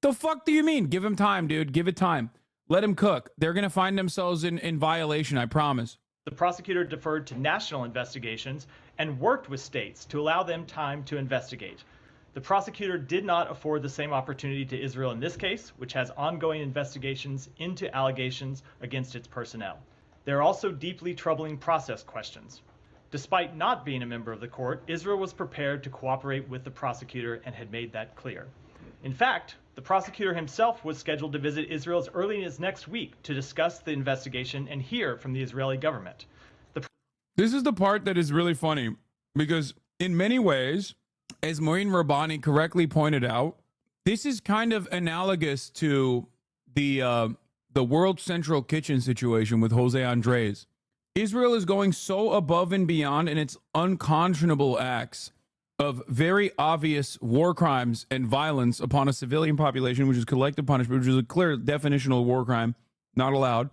The fuck do you mean? Give him time, dude. Give it time. Let him cook. They're going to find themselves in violation, I promise. The prosecutor deferred to national investigations and worked with states to allow them time to investigate. The prosecutor did not afford the same opportunity to Israel in this case, which has ongoing investigations into allegations against its personnel. There are also deeply troubling process questions. Despite not being a member of the court, Israel was prepared to cooperate with the prosecutor and had made that clear. In fact, the prosecutor himself was scheduled to visit Israel as early as next week to discuss the investigation and hear from the Israeli government. This is the part that is really funny, because in many ways, as Maureen Rabbani correctly pointed out, this is kind of analogous to the World Central Kitchen situation with Jose Andres. Israel is going so above and beyond in its unconscionable acts of very obvious war crimes and violence upon a civilian population, which is collective punishment, which is a clear definitional war crime, not allowed,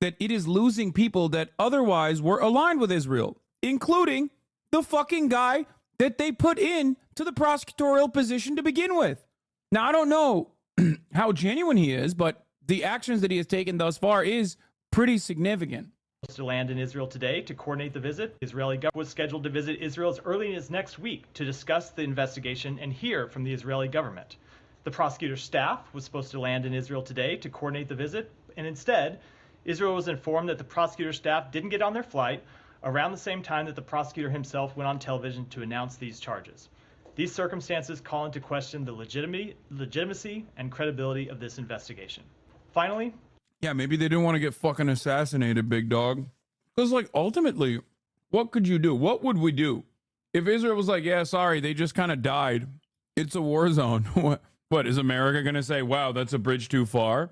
that it is losing people that otherwise were aligned with Israel, including the fucking guy that they put in to the prosecutorial position to begin with. Now, I don't know how genuine he is, but the actions that he has taken thus far is pretty significant. To land in Israel today to coordinate the visit. The Israeli government was scheduled to visit Israel as early as next week to discuss the investigation and hear from the Israeli government. The prosecutor's staff was supposed to land in Israel today to coordinate the visit, and instead, Israel was informed that the prosecutor's staff didn't get on their flight around the same time that the prosecutor himself went on television to announce these charges. These circumstances call into question the legitimacy and credibility of this investigation. Finally, yeah, maybe they didn't want to get fucking assassinated, big dog. Because, like, ultimately, what could you do? What would we do? If Israel was like, yeah, sorry, they just kind of died. It's a war zone. What, is America going to say, wow, that's a bridge too far?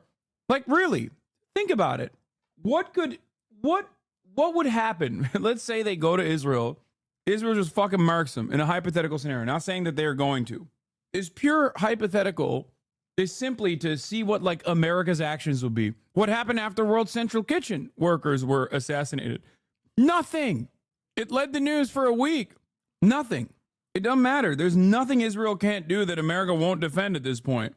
Like, really? Think about it. What would happen? Let's say they go to Israel. Israel just fucking marks them in a hypothetical scenario. Not saying that they're going to. It's pure hypothetical. Is simply to see what, like, America's actions will be. What happened after World Central Kitchen workers were assassinated? Nothing. It led the news for a week. Nothing. It doesn't matter. There's nothing Israel can't do that America won't defend at this point.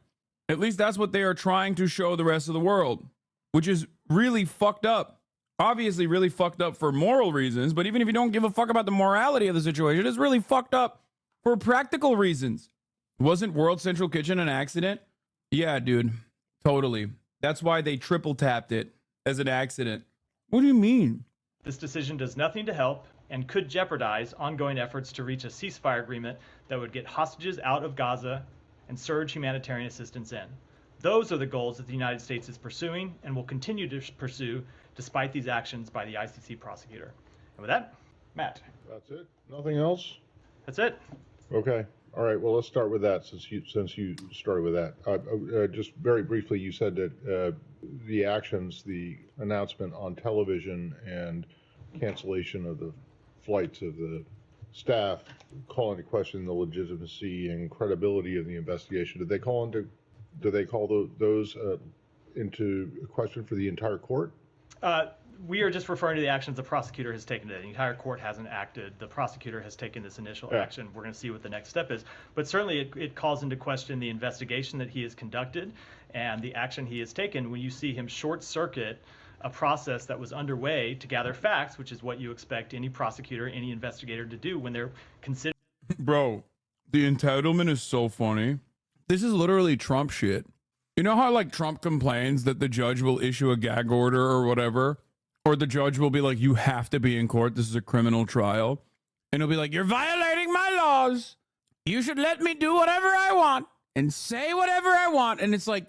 At least that's what they are trying to show the rest of the world, which is really fucked up. Obviously really fucked up for moral reasons, but even if you don't give a fuck about the morality of the situation, it's really fucked up for practical reasons. Wasn't World Central Kitchen an accident? Yeah, dude, totally. That's why they triple tapped it as an accident. What do you mean? This decision does nothing to help and could jeopardize ongoing efforts to reach a ceasefire agreement that would get hostages out of Gaza and surge humanitarian assistance in. Those are the goals that the United States is pursuing and will continue to pursue despite these actions by the ICC prosecutor. And with that, Matt. That's it? Nothing else? That's it. Okay. All right. Well, let's start with that since you started with that. Just very briefly, you said that the actions, the announcement on television and cancellation of the flights of the staff call into question the legitimacy and credibility of the investigation. Do they call those into question for the entire court? We are just referring to the actions the prosecutor has taken today. The entire court hasn't acted. The prosecutor has taken this initial action. We're going to see what the next step is. But certainly it calls into question the investigation that he has conducted and the action he has taken when you see him short circuit a process that was underway to gather facts, which is what you expect any prosecutor, any investigator to do when they're considering. Bro, the entitlement is so funny. This is literally Trump shit. You know how, like, Trump complains that the judge will issue a gag order or whatever? Or the judge will be like, you have to be in court. This is a criminal trial. And he'll be like, you're violating my laws. you should let me do whatever I want and say whatever I want. And it's like,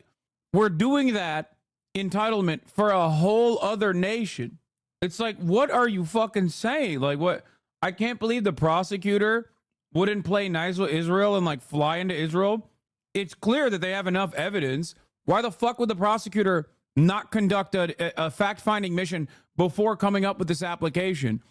we're doing that entitlement for a whole other nation. It's like, what are you fucking saying? Like, what? I can't believe the prosecutor wouldn't play nice with Israel and like fly into Israel. It's clear that they have enough evidence. Why the fuck would the prosecutor not conduct a fact-finding mission before coming up with this application?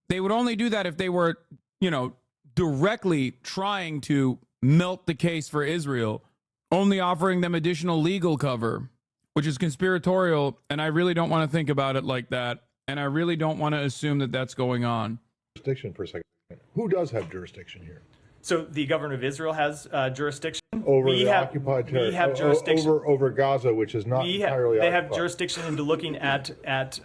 They would only do that if they were, you know, directly trying to melt the case for Israel, only offering them additional legal cover, which is conspiratorial. And I really don't want to think about it like that. And I really don't want to assume that that's going on. Jurisdiction for a second. Who does have jurisdiction here? So the government of Israel has jurisdiction over the occupied territory. We have jurisdiction over Gaza, which is not entirely They occupied. have jurisdiction into looking at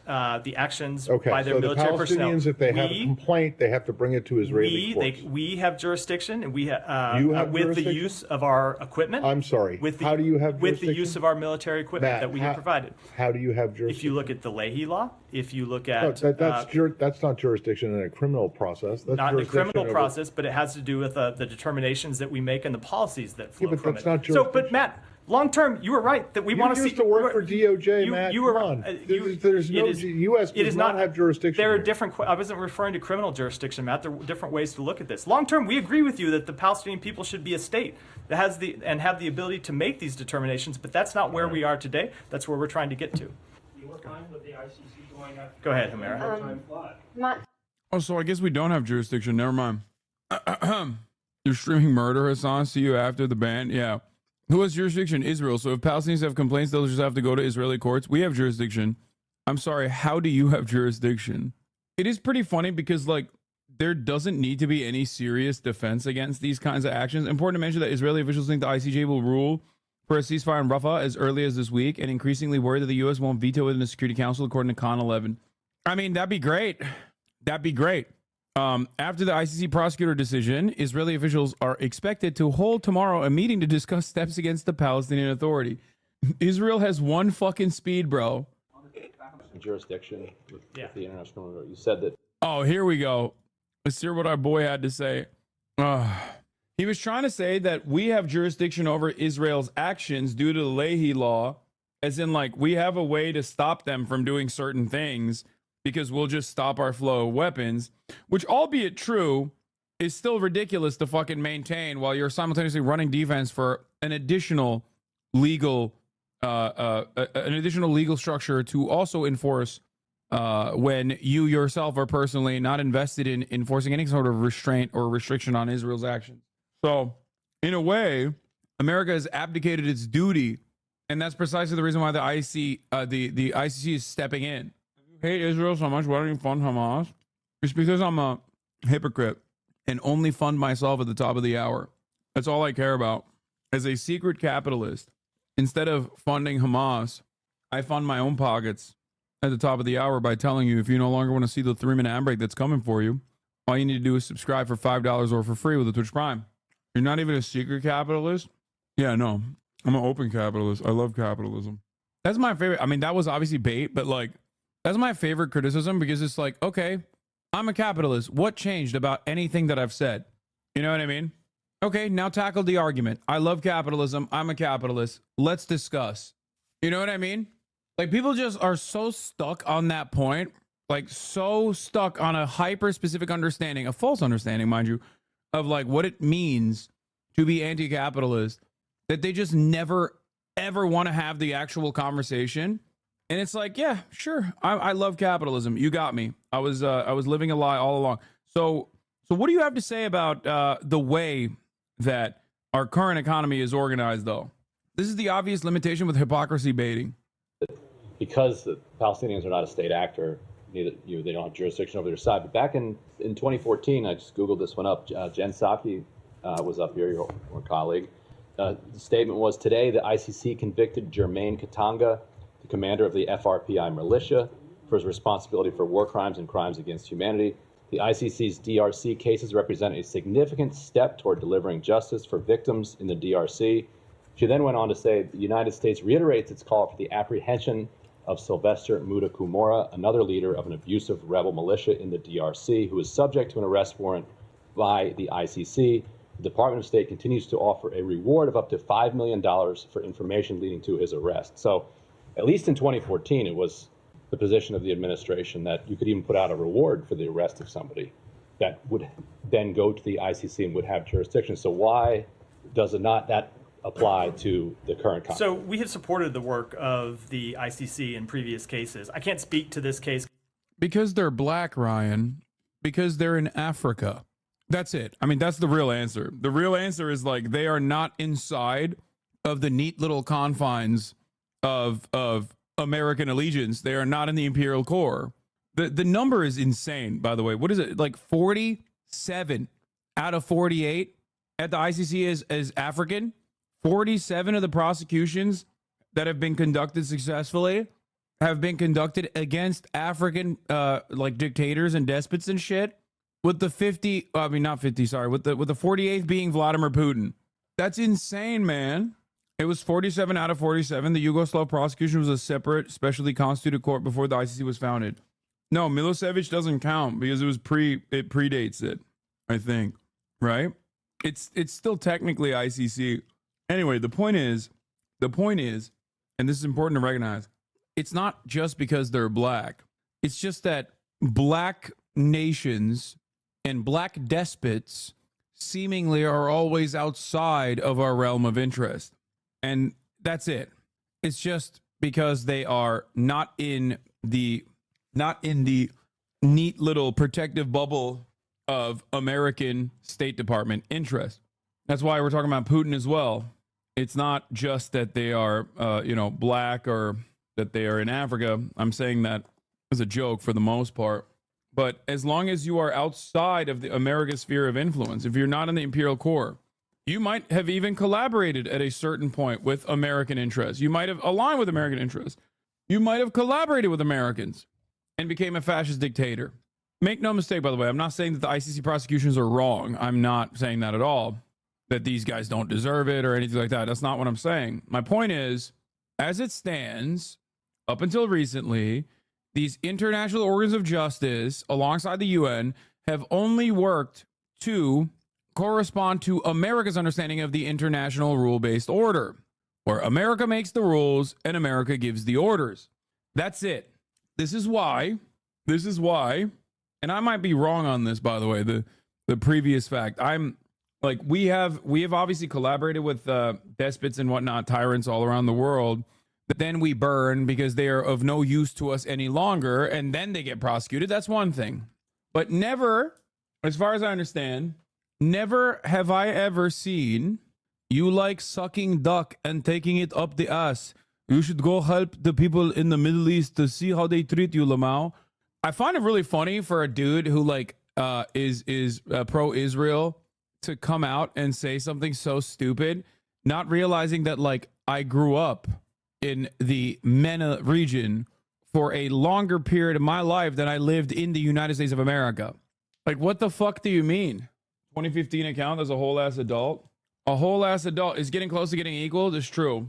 the actions Okay, by their so military the Palestinians, personnel. if they have a complaint, they have to bring it to Israeli courts. We have jurisdiction, and we You have with the jurisdiction? use of our equipment. I'm sorry. How do you have with the jurisdiction? use of our military equipment Matt, that we have provided? How do you have jurisdiction? If you look at the Leahy law, if you look No, at that's not jurisdiction in a criminal process. That's not in the jurisdiction criminal over- process, but it has to do with the determinations that we make and the policies that flow but from that's it. not So, but Matt, long term, you were right that we You want to see. used to work for DOJ, Matt. You were Come on. you- There's no it is- U.S. it does is not have jurisdiction. There are here. different. I wasn't referring to criminal jurisdiction, Matt. There are different ways to look at this. Long term, we agree with you that the Palestinian people should be a state that has and have the ability to make these determinations. But that's not where we are today. That's where we're trying to get to. Go ahead, Humera. Oh, so I guess we don't have jurisdiction. Never mind. You're streaming murder, Hassan. See you after the ban. Yeah. Who has jurisdiction? Israel. So if Palestinians have complaints, they'll just have to go to Israeli courts. We have jurisdiction. I'm sorry. How do you have jurisdiction? It is pretty funny because, like, there doesn't need to be any serious defense against these kinds of actions. Important to mention that Israeli officials think the ICJ will rule for a ceasefire in Rafah as early as this week, and increasingly worried that the U.S. won't veto it in the Security Council, according to Con 11. I mean, that'd be great. That'd be great. After the ICC prosecutor decision, Israeli officials are expected to hold tomorrow a meeting to discuss steps against the Palestinian Authority. Israel has one fucking speed, bro. Jurisdiction with the International Criminal Court. You said that. Oh, here we go. Let's hear what our boy had to say. He was trying to say that we have jurisdiction over Israel's actions due to the Leahy law, as in, like, we have a way to stop them from doing certain things because we'll just stop our flow of weapons, which, albeit true, is still ridiculous to fucking maintain while you're simultaneously running defense for an additional legal structure to also enforce when you yourself are personally not invested in enforcing any sort of restraint or restriction on Israel's actions. So, in a way, America has abdicated its duty, and that's precisely the reason why the ICC is stepping in. I hate Israel so much, why don't you fund Hamas? It's because I'm a hypocrite and only fund myself at the top of the hour. That's all I care about. As a secret capitalist, instead of funding Hamas, I fund my own pockets at the top of the hour by telling you if you no longer want to see the 3-minute ad break that's coming for you, all you need to do is subscribe for $5 or for free with a Twitch Prime. You're not even a secret capitalist? Yeah, no. I'm an open capitalist. I love capitalism. That's my favorite. I mean, that was obviously bait, but, like, that's my favorite criticism because it's like, okay, I'm a capitalist. What changed about anything that I've said? You know what I mean? Okay, now tackle the argument. I love capitalism. I'm a capitalist. Let's discuss. You know what I mean? Like, people just are so stuck on that point, like, so stuck on a hyper-specific understanding, a false understanding, mind you, of, like, what it means to be anti-capitalist, that they just never, ever want to have the actual conversation. And it's like, yeah, sure, I love capitalism. You got me. I was living a lie all along. So what do you have to say about the way that our current economy is organized, though? This is the obvious limitation with hypocrisy baiting. Because the Palestinians are not a state actor, they don't have jurisdiction over their side. But back in 2014, I just Googled this one up. Jen Psaki was up here, your colleague. The statement was, today the ICC convicted Jermaine Katanga, the commander of the FRPI militia, for his responsibility for war crimes and crimes against humanity. The ICC's DRC cases represent a significant step toward delivering justice for victims in the DRC. She then went on to say the United States reiterates its call for the apprehension of Sylvester Mudakumora, another leader of an abusive rebel militia in the DRC, who is subject to an arrest warrant by the ICC. the Department of State continues to offer a reward of up to $5 million for information leading to his arrest. So at least in 2014, it was the position of the administration that you could even put out a reward for the arrest of somebody that would then go to the ICC and would have jurisdiction. So why does it not that apply to the current conflict? So we have supported the work of the ICC in previous cases. I can't speak to this case. Because they're black, Ryan. Because they're in Africa. That's it. I mean, that's the real answer. The real answer is like they are not inside of the neat little confines of American allegiance. They are not in the imperial core. The number is insane, by the way. What is it? Like 47 out of 48 at the ICC is African. 47 of the prosecutions that have been conducted successfully have been conducted against African like dictators and despots and shit. With the 48th being Vladimir Putin. That's insane, man. It was 47 out of 47. The Yugoslav prosecution was a separate, specially constituted court before the ICC was founded. No, Milosevic doesn't count because it predates it, I think, right? It's still technically ICC. Anyway, the point is, and this is important to recognize, it's not just because they're black. It's just that black nations and black despots seemingly are always outside of our realm of interest. And that's it. It's just because they are not in the neat little protective bubble of American State Department interest. That's why we're talking about Putin as well. It's not just that they are, black or that they are in Africa. I'm saying that as a joke for the most part. But as long as you are outside of the American sphere of influence, if you're not in the imperial core, you might have even collaborated at a certain point with American interests. You might have aligned with American interests. You might have collaborated with Americans and became a fascist dictator. Make no mistake, by the way, I'm not saying that the ICC prosecutions are wrong. I'm not saying that at all, that these guys don't deserve it or anything like that. That's not what I'm saying. My point is, as it stands, up until recently, these international organs of justice, alongside the UN, have only worked to correspond to America's understanding of the international rule-based order, where America makes the rules and America gives the orders. That's it. This is why, and I might be wrong on this, by the way, the previous fact. I'm like, we have obviously collaborated with despots and whatnot, tyrants all around the world. But then we burn because they are of no use to us any longer, and then they get prosecuted. That's one thing. But never, as far as I understand, never have I ever seen you like sucking duck and taking it up the ass. You should go help the people in the Middle East to see how they treat you, Lamau. I find it really funny for a dude who like is pro-Israel to come out and say something so stupid, not realizing that like I grew up in the MENA region for a longer period of my life than I lived in the United States of America. Like, what the fuck do you mean? 2015 account as a whole ass adult? A whole ass adult is getting close to getting equal. That's true.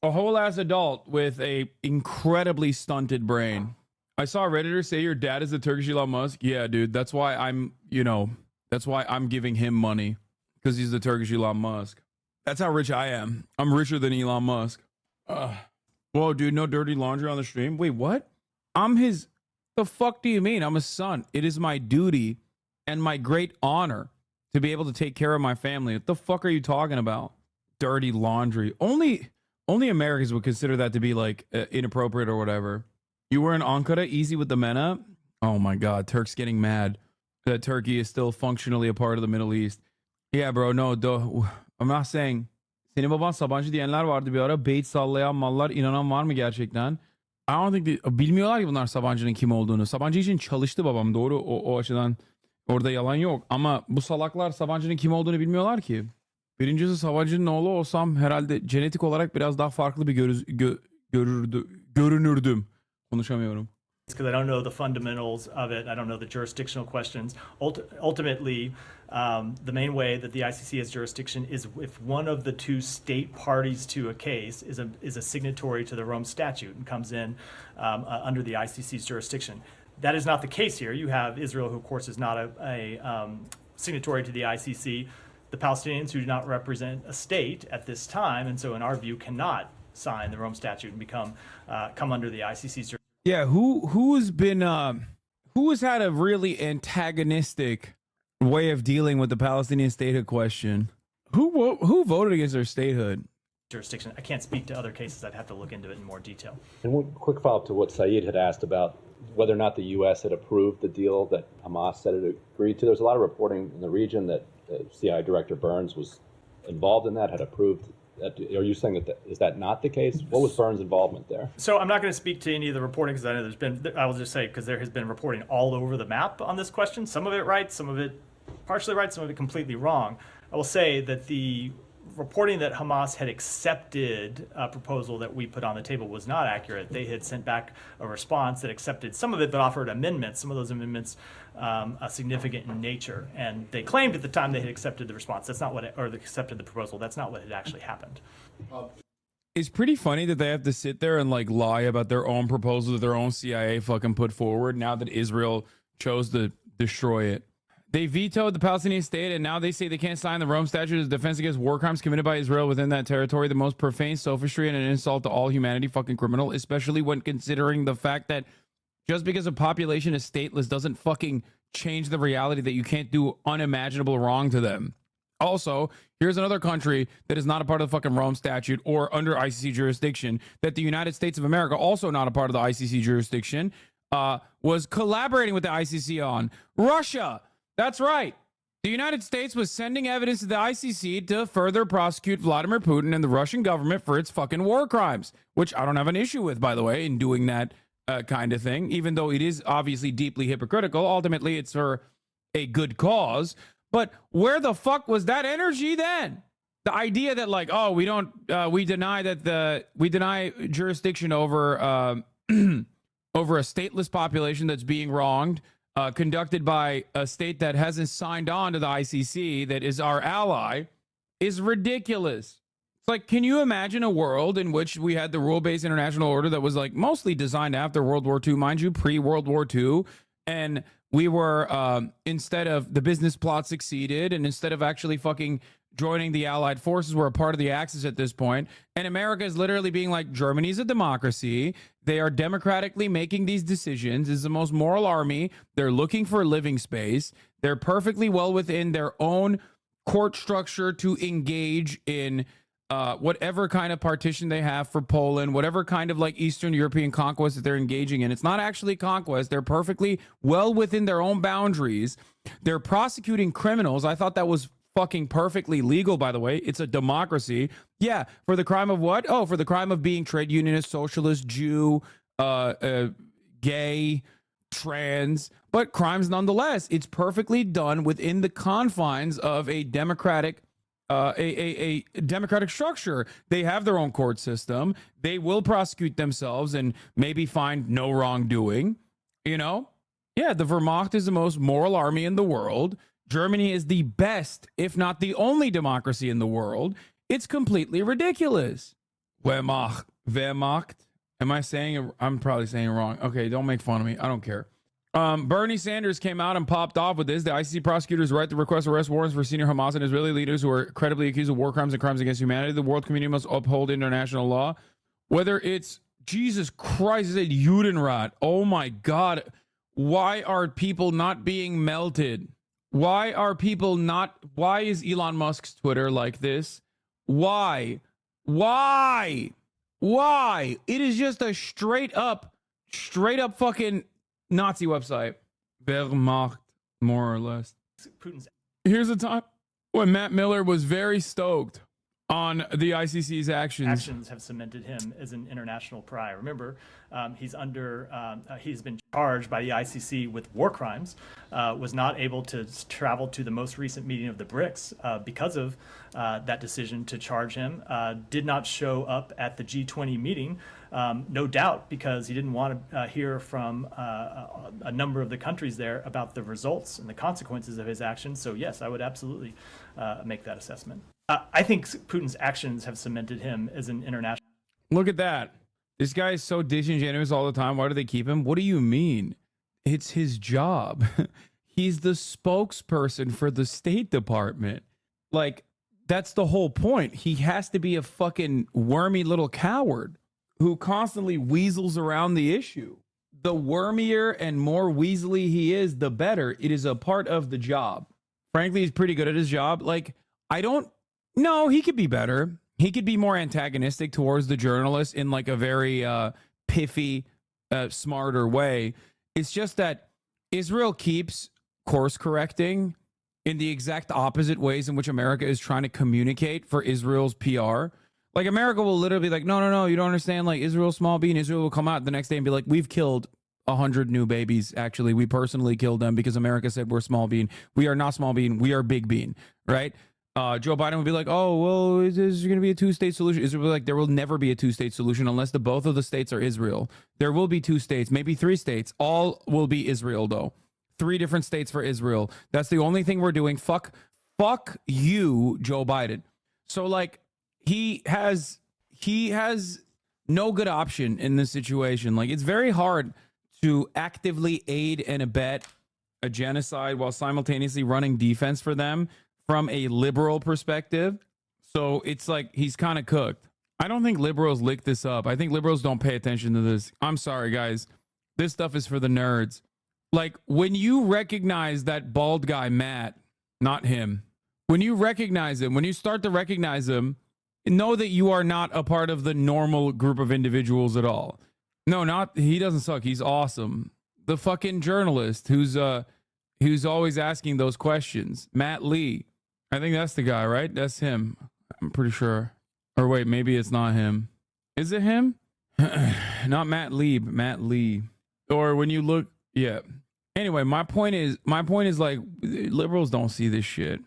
A whole ass adult with a incredibly stunted brain. I saw a Redditor say your dad is the Turkish Elon Musk. Yeah, dude. That's why I'm giving him money, because he's the Turkish Elon Musk. That's how rich I am. I'm richer than Elon Musk. Whoa, dude, no dirty laundry on the stream? Wait, what? I'm his... The fuck do you mean? I'm his son. It is my duty and my great honor to be able to take care of my family. What the fuck are you talking about? Dirty laundry. Only Americans would consider that to be like inappropriate or whatever. You were in Ankara, easy with the MENA? Oh my God, Turk's getting mad that Turkey is still functionally a part of the Middle East. Yeah, bro, no, I'm not saying... Senin baban Sabancı diyenler vardı bir ara. Beyt sallayan mallar, inanan var mı gerçekten? I don't think bilmiyorlar ki bunlar Sabancı'nın kim olduğunu. Sabancı için çalıştı babam, doğru, o açıdan orada yalan yok. Ama bu salaklar Sabancı'nın kim olduğunu bilmiyorlar ki. Birincisi Sabancı'nın oğlu olsam herhalde genetik olarak biraz daha farklı bir görünürdüm. Konuşamıyorum. Because I don't know the fundamentals of it. I don't know the jurisdictional questions. Ultimately, the main way that the ICC has jurisdiction is if one of the two state parties to a case is a signatory to the Rome Statute and comes in under the ICC's jurisdiction. That is not the case here. You have Israel, who of course is not a signatory to the ICC. the Palestinians, who do not represent a state at this time, and so in our view cannot sign the Rome Statute and come under the ICC's. Yeah, who's had a really antagonistic way of dealing with the Palestinian statehood question? Who voted against their statehood? Jurisdiction. I can't speak to other cases. I'd have to look into it in more detail. And one quick follow-up to what Saeed had asked about whether or not the U.S. had approved the deal that Hamas said it agreed to. There's a lot of reporting in the region that CIA Director Burns was involved in that, had approved that. Are you saying is that not the case? What was Burns' involvement there? So I'm not going to speak to any of the reporting because I know I will just say, because there has been reporting all over the map on this question. Some of it right, some of it partially right, some of it completely wrong. I will say that the reporting that Hamas had accepted a proposal that we put on the table was not accurate. They had sent back a response that accepted some of it, but offered amendments. Some of those amendments significant in nature, and they claimed at the time they had accepted the response. That's not what, or they accepted the proposal. That's not what had actually happened. It's pretty funny that they have to sit there and like lie about their own proposal that their own CIA fucking put forward now that Israel chose to destroy it. They vetoed the Palestinian state, and now they say they can't sign the Rome Statute as defense against war crimes committed by Israel within that territory. The most profane sophistry and an insult to all humanity, fucking criminal, especially when considering the fact that just because a population is stateless doesn't fucking change the reality that you can't do unimaginable wrong to them. Also, here's another country that is not a part of the fucking Rome Statute or under ICC jurisdiction that the United States of America, also not a part of the ICC jurisdiction, was collaborating with the ICC on. Russia. That's right. The United States was sending evidence to the ICC to further prosecute Vladimir Putin and the Russian government for its fucking war crimes, which I don't have an issue with, by the way, in doing that kind of thing, even though it is obviously deeply hypocritical. Ultimately, it's for a good cause. But where the fuck was that energy then? The idea that like, oh, we deny jurisdiction over over a stateless population that's being wronged, conducted by a state that hasn't signed on to the ICC, that is our ally, is ridiculous. It's like, can you imagine a world in which we had the rule-based international order that was like mostly designed after World War II, mind you, pre-World War II, and we were, instead of the business plot succeeded, and instead of actually fucking joining the Allied forces, we're a part of the Axis at this point, and America is literally being like, Germany's a democracy. They are democratically making these decisions. It's the most moral army. They're looking for living space. They're perfectly well within their own court structure to engage in whatever kind of partition they have for Poland, whatever kind of like Eastern European conquest that they're engaging in. It's not actually conquest. They're perfectly well within their own boundaries. They're prosecuting criminals. I thought that was fucking perfectly legal, by the way. It's a democracy. Yeah, for the crime of what? Oh, for the crime of being trade unionist, socialist, Jew, gay, trans, but crimes nonetheless. It's perfectly done within the confines of a democratic a democratic structure. They have their own court system. They will prosecute themselves and maybe find no wrongdoing. You know? Yeah, the Wehrmacht is the most moral army in the world. Germany is the best, if not the only democracy in the world. It's completely ridiculous. Wehrmacht. Am I saying it? I'm probably saying it wrong. Okay, don't make fun of me. I don't care. Bernie Sanders came out and popped off with this. The ICC prosecutors' right to request arrest warrants for senior Hamas and Israeli leaders who are credibly accused of war crimes and crimes against humanity. The world community must uphold international law. Whether it's, Jesus Christ, it said Judenrat. Oh my God. Why are people not being melted? Why are people not? Why is Elon Musk's Twitter like this? Why? It is just a straight up fucking Nazi website. Wehrmacht, more or less. Putin's. Here's a time when Matt Miller was very stoked on the ICC's actions have cemented him as an international pariah. Remember, he's been charged by the ICC with war crimes, was not able to travel to the most recent meeting of the BRICS because of that decision to charge him, did not show up at the G20 meeting, no doubt because he didn't want to hear from a number of the countries there about the results and the consequences of his actions. So yes, I would absolutely make that assessment. I think Putin's actions have cemented him as an international. Look at that. This guy is so disingenuous all the time. Why do they keep him? What do you mean? It's his job. He's the spokesperson for the State Department. Like, that's the whole point. He has to be a fucking wormy little coward who constantly weasels around the issue. The wormier and more weaselly he is, the better. It is a part of the job. Frankly, he's pretty good at his job. Like, no, he could be better. He could be more antagonistic towards the journalists in like a very piffy, smarter way. It's just that Israel keeps course correcting in the exact opposite ways in which America is trying to communicate for Israel's PR. Like, America will literally be like, no, you don't understand. Like, Israel's small bean. Israel will come out the next day and be like, we've killed 100 new babies. Actually, we personally killed them because America said we're small bean. We are not small bean. We are big bean, right? Joe Biden would be like, oh, well, is going to be a two-state solution? Israel will be like, there will never be a two-state solution unless both of the states are Israel. There will be 2 states, maybe 3 states. All will be Israel, though. 3 different states for Israel. That's the only thing we're doing. Fuck you, Joe Biden. So, like, he has no good option in this situation. Like, it's very hard to actively aid and abet a genocide while simultaneously running defense for them from a liberal perspective. So it's like he's kind of cooked. I don't think liberals lick this up. I think liberals don't pay attention to this. I'm sorry, guys. This stuff is for the nerds. Like, when you recognize that bald guy, Matt, not him, when you recognize him, when you start to recognize him, know that you are not a part of the normal group of individuals at all. No, he doesn't suck. He's awesome. The fucking journalist who's always asking those questions, Matt Lee. I think that's the guy, right? That's him. I'm pretty sure. Or wait, maybe it's not him. Is it him? Not Matt Lee, but Matt Lee. Or when you look, yeah. Anyway, my point is like, liberals don't see this shit.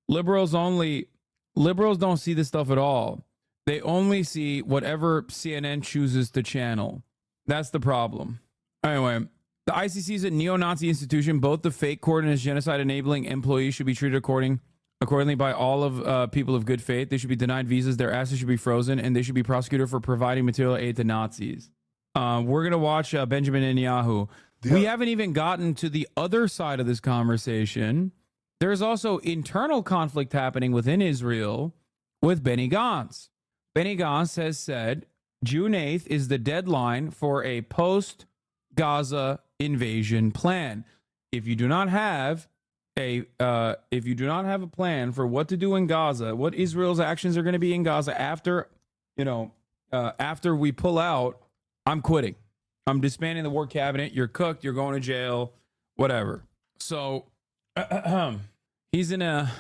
Liberals don't see this stuff at all. They only see whatever CNN chooses to channel. That's the problem. Anyway, the ICC is a neo-Nazi institution. Both the fake court and its genocide-enabling employees should be treated accordingly by all of people of good faith. They should be denied visas. Their asses should be frozen, and they should be prosecuted for providing material aid to Nazis. We're gonna watch Benjamin Netanyahu. We haven't even gotten to the other side of this conversation. There's also internal conflict happening within Israel with Benny Gantz. Benny Gantz has said June 8th is the deadline for a post-Gaza invasion plan. If you do not have a plan for what to do in Gaza, what Israel's actions are going to be in Gaza after we pull out, I'm quitting. I'm disbanding the war cabinet. You're cooked. You're going to jail. Whatever. So he's in a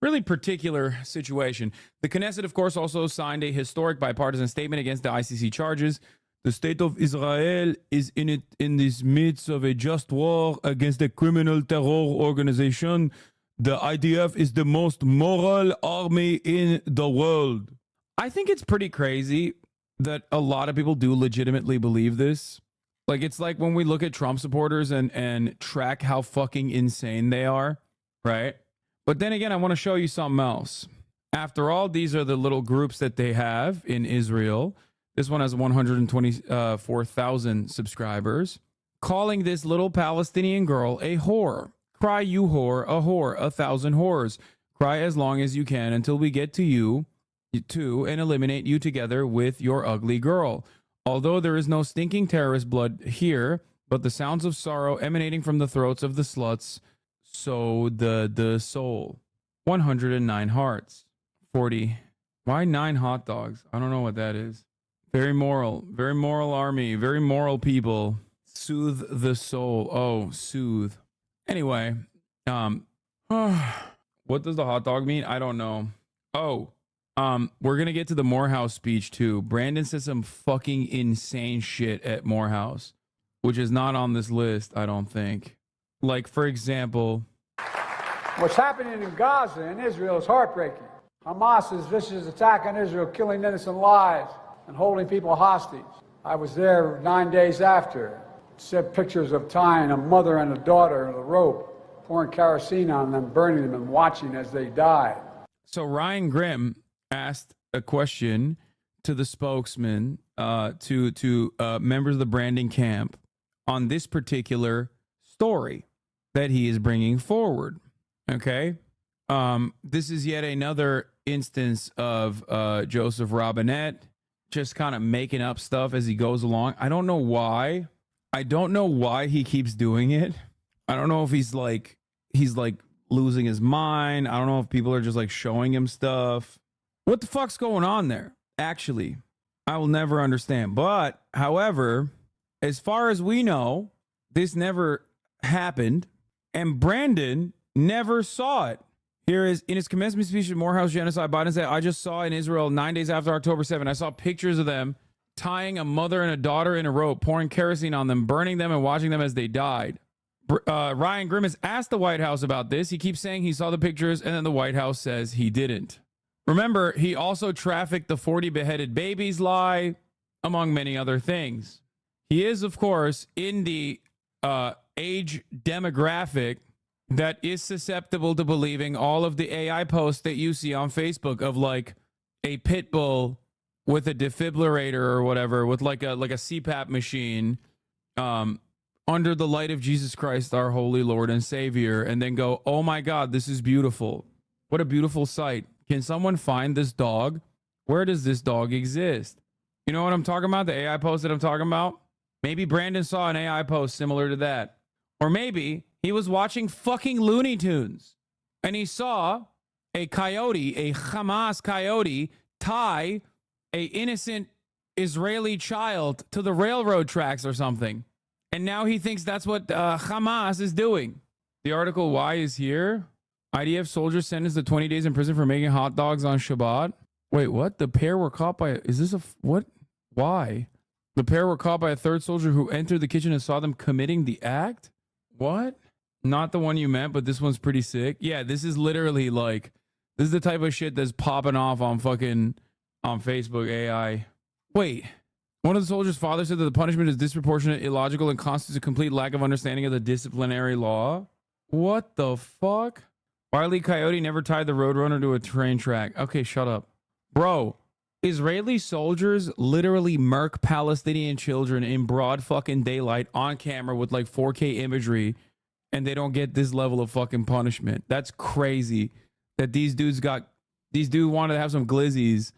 really particular situation. The Knesset, of course, also signed a historic bipartisan statement against the ICC charges. The state of Israel is in this midst of a just war against a criminal terror organization. The IDF is the most moral army in the world. I think it's pretty crazy that a lot of people do legitimately believe this. Like, it's like when we look at Trump supporters and track how fucking insane they are, right? But then again, I want to show you something else. After all, these are the little groups that they have in Israel. This one has 124,000 subscribers, calling this little Palestinian girl a whore. Cry, you whore, a whore, 1,000 whores. Cry as long as you can until we get to you too and eliminate you together with your ugly girl. Although there is no stinking terrorist blood here, but the sounds of sorrow emanating from the throats of the sluts, so the soul. 109 hearts. 40. Why 9 hot dogs? I don't know what that is. Very moral army, very moral people. Soothe the soul. Oh, soothe. Anyway, what does the hot dog mean? I don't know. Oh, we're gonna get to the Morehouse speech too. Brandon said some fucking insane shit at Morehouse, which is not on this list, I don't think. Like, for example, what's happening in Gaza and Israel is heartbreaking. Hamas's vicious attack on Israel, killing innocent lives and holding people hostage. I was there 9 days after. Sent pictures of tying a mother and a daughter in a rope, pouring kerosene on them, burning them, and watching as they died. So Ryan Grimm asked a question to the spokesman, to members of the branding camp on this particular story that he is bringing forward. Okay. This is yet another instance of Joseph Robinette just kind of making up stuff as he goes along. I don't know why. I don't know why he keeps doing it. I don't know if he's like losing his mind. I don't know if people are just like showing him stuff. What the fuck's going on there? Actually, I will never understand. But however, as far as we know, this never happened, and Brandon never saw it. Here is, in his commencement speech at Morehouse Genocide, Biden said, I just saw in Israel 9 days after October 7, I saw pictures of them tying a mother and a daughter in a rope, pouring kerosene on them, burning them, and watching them as they died. Ryan Grimace asked the White House about this. He keeps saying he saw the pictures, and then the White House says he didn't. Remember, he also trafficked the 40 beheaded babies lie, among many other things. He is, of course, in the age demographic that is susceptible to believing all of the AI posts that you see on Facebook of like a pit bull with a defibrillator or whatever, with like a CPAP machine, under the light of Jesus Christ, our holy Lord and Savior, and then go, oh my God, this is beautiful. What a beautiful sight. Can someone find this dog? Where does this dog exist? You know what I'm talking about? The AI post that I'm talking about? Maybe Brandon saw an AI post similar to that. Or maybe he was watching fucking Looney Tunes and he saw a coyote, a Hamas coyote, tie a innocent Israeli child to the railroad tracks or something. And now he thinks that's what Hamas is doing. The article Why is here. IDF soldiers sentenced to 20 days in prison for making hot dogs on Shabbat. Wait, what? The pair were caught by... Is this a... What? Why? The pair were caught by a third soldier who entered the kitchen and saw them committing the act? What? Not the one you meant, but this one's pretty sick. Yeah, this is literally like... This is the type of shit that's popping off on fucking... On Facebook AI. Wait. One of the soldiers' father said that the punishment is disproportionate, illogical, and constitutes a complete lack of understanding of the disciplinary law. What the fuck? Wile E. Coyote never tied the Roadrunner to a train track. Okay, shut up. Bro, Israeli soldiers literally murk Palestinian children in broad fucking daylight on camera with like 4K imagery, and they don't get this level of fucking punishment. That's crazy that these dudes wanted to have some glizzies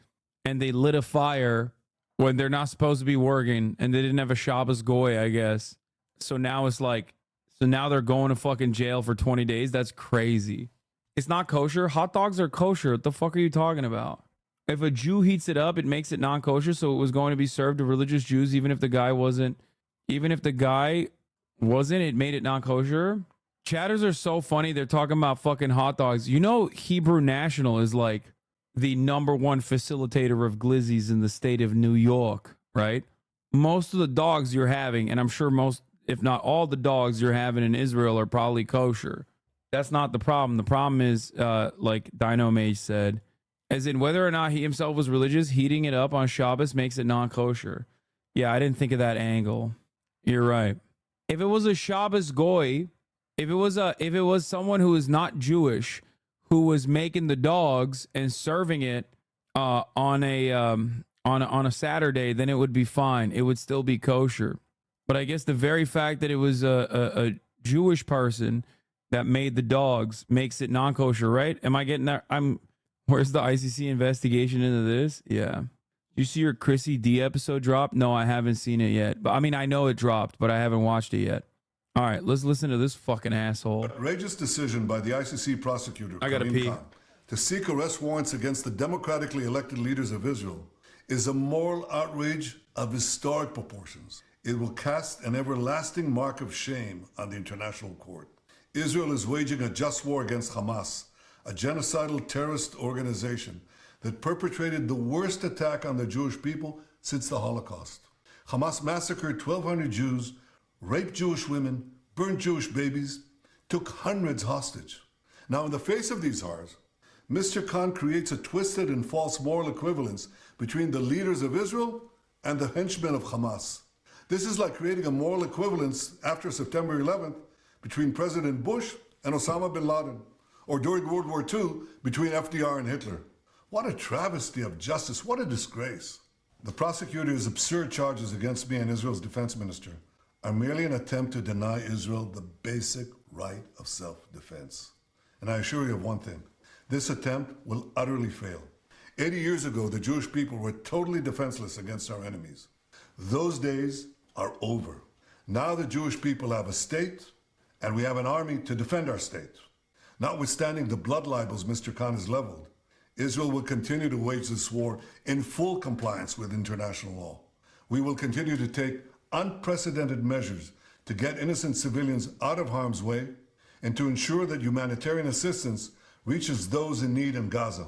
and they lit a fire when they're not supposed to be working, and they didn't have a Shabbos goy, I guess. So now it's like, so now they're going to fucking jail for 20 days. That's crazy. It's not kosher. Hot dogs are kosher. What the fuck are you talking about? If a Jew heats it up, it makes it non-kosher. So it was going to be served to religious Jews, even if the guy wasn't, it made it non-kosher. Chatters are so funny. They're talking about fucking hot dogs. You know, Hebrew National is like the #1 facilitator of glizzies in the state of New York, right? Most of the dogs you're having, and I'm sure most, if not all the dogs you're having in Israel are probably kosher. That's not the problem. The problem is, like Dino Mage said, as in whether or not he himself was religious, heating it up on Shabbos makes it non-kosher. Yeah, I didn't think of that angle. You're right. If it was a Shabbos goy, if it was someone who is not Jewish who was making the dogs and serving it on a Saturday, then it would be fine. It would still be kosher. But I guess the very fact that it was a Jewish person that made the dogs makes it non-kosher, right? Am I getting that? Where's the ICC investigation into this? Yeah. You see your Chrissy D episode drop? No, I haven't seen it yet. But I mean, I know it dropped, but I haven't watched it yet. All right, let's listen to this fucking asshole. Outrageous decision by the ICC prosecutor, to seek arrest warrants against the democratically elected leaders of Israel is a moral outrage of historic proportions. It will cast an everlasting mark of shame on the international court. Israel is waging a just war against Hamas, a genocidal terrorist organization that perpetrated the worst attack on the Jewish people since the Holocaust. Hamas massacred 1,200 Jews, raped Jewish women, burned Jewish babies, took hundreds hostage. Now, in the face of these horrors, Mr. Khan creates a twisted and false moral equivalence between the leaders of Israel and the henchmen of Hamas. This is like creating a moral equivalence after September 11th between President Bush and Osama bin Laden, or during World War II between FDR and Hitler. What a travesty of justice, what a disgrace. The prosecutor's absurd charges against me and Israel's defense minister are merely an attempt to deny Israel the basic right of self-defense. And I assure you of one thing, This attempt will utterly fail. 80 years ago, the Jewish people were totally defenseless against our enemies. Those days are over. Now the Jewish people have a state, and we have an army to defend our state. Notwithstanding the blood libels Mr. Khan has leveled, Israel will continue to wage this war in full compliance with international law. We will continue to take unprecedented measures to get innocent civilians out of harm's way and to ensure that humanitarian assistance reaches those in need in Gaza.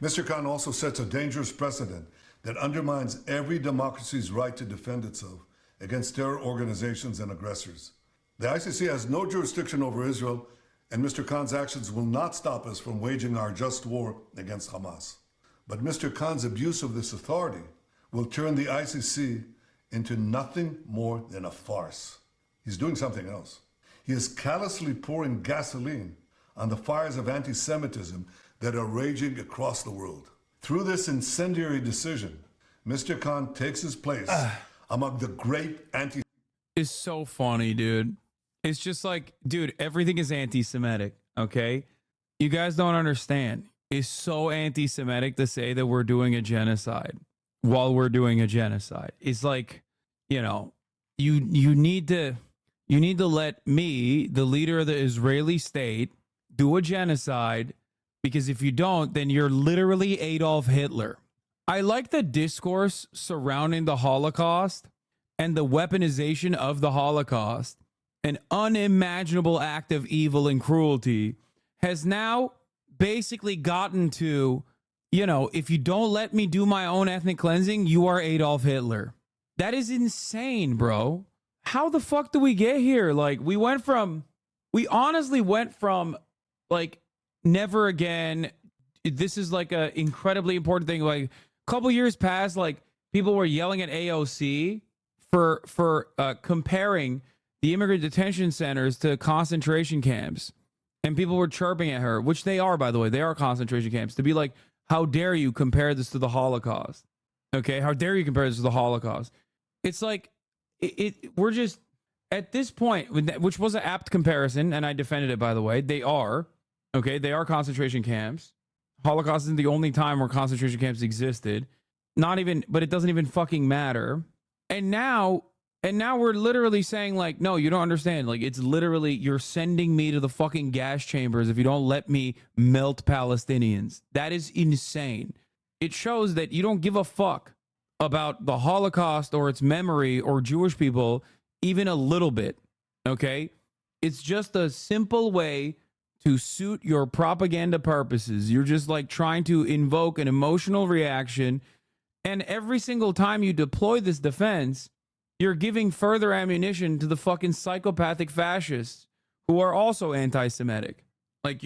Mr. Khan also sets a dangerous precedent that undermines every democracy's right to defend itself against terror organizations and aggressors. The ICC has no jurisdiction over Israel, and Mr. Khan's actions will not stop us from waging our just war against Hamas. But Mr. Khan's abuse of this authority will turn the ICC into nothing more than a farce. He's doing something else. He is callously pouring gasoline on the fires of anti-Semitism that are raging across the world. Through this incendiary decision, Mr. Khan takes his place among the great anti- It's so funny, dude. It's just like, dude, everything is anti-Semitic, okay? You guys don't understand. It's so anti-Semitic to say that we're doing a genocide while we're doing a genocide. It's like, you know, you need to let me, the leader of the Israeli state, do a genocide, because if you don't, then you're literally Adolf Hitler. I like the discourse surrounding the Holocaust and the weaponization of the Holocaust, an unimaginable act of evil and cruelty, has now basically gotten to, you know, if you don't let me do my own ethnic cleansing, you are Adolf Hitler. That is insane, bro. How the fuck do we get here? Like, we honestly went from, like, never again. This is like a incredibly important thing. Like, a couple years past, like, people were yelling at AOC for comparing the immigrant detention centers to concentration camps. And people were chirping at her, which they are, by the way. They are concentration camps. To be like, how dare you compare this to the Holocaust? Okay, how dare you compare this to the Holocaust? It's like, we're just, at this point, which was an apt comparison, and I defended it, by the way. They are concentration camps. Holocaust isn't the only time where concentration camps existed. Not even, but it doesn't even fucking matter. And now we're literally saying, like, no, you don't understand. Like, it's literally, you're sending me to the fucking gas chambers if you don't let me melt Palestinians. That is insane. It shows that you don't give a fuck about the Holocaust or its memory or Jewish people even a little bit. Okay? It's just a simple way to suit your propaganda purposes. You're just like trying to invoke an emotional reaction. And every single time you deploy this defense, you're giving further ammunition to the fucking psychopathic fascists who are also anti-Semitic. Like,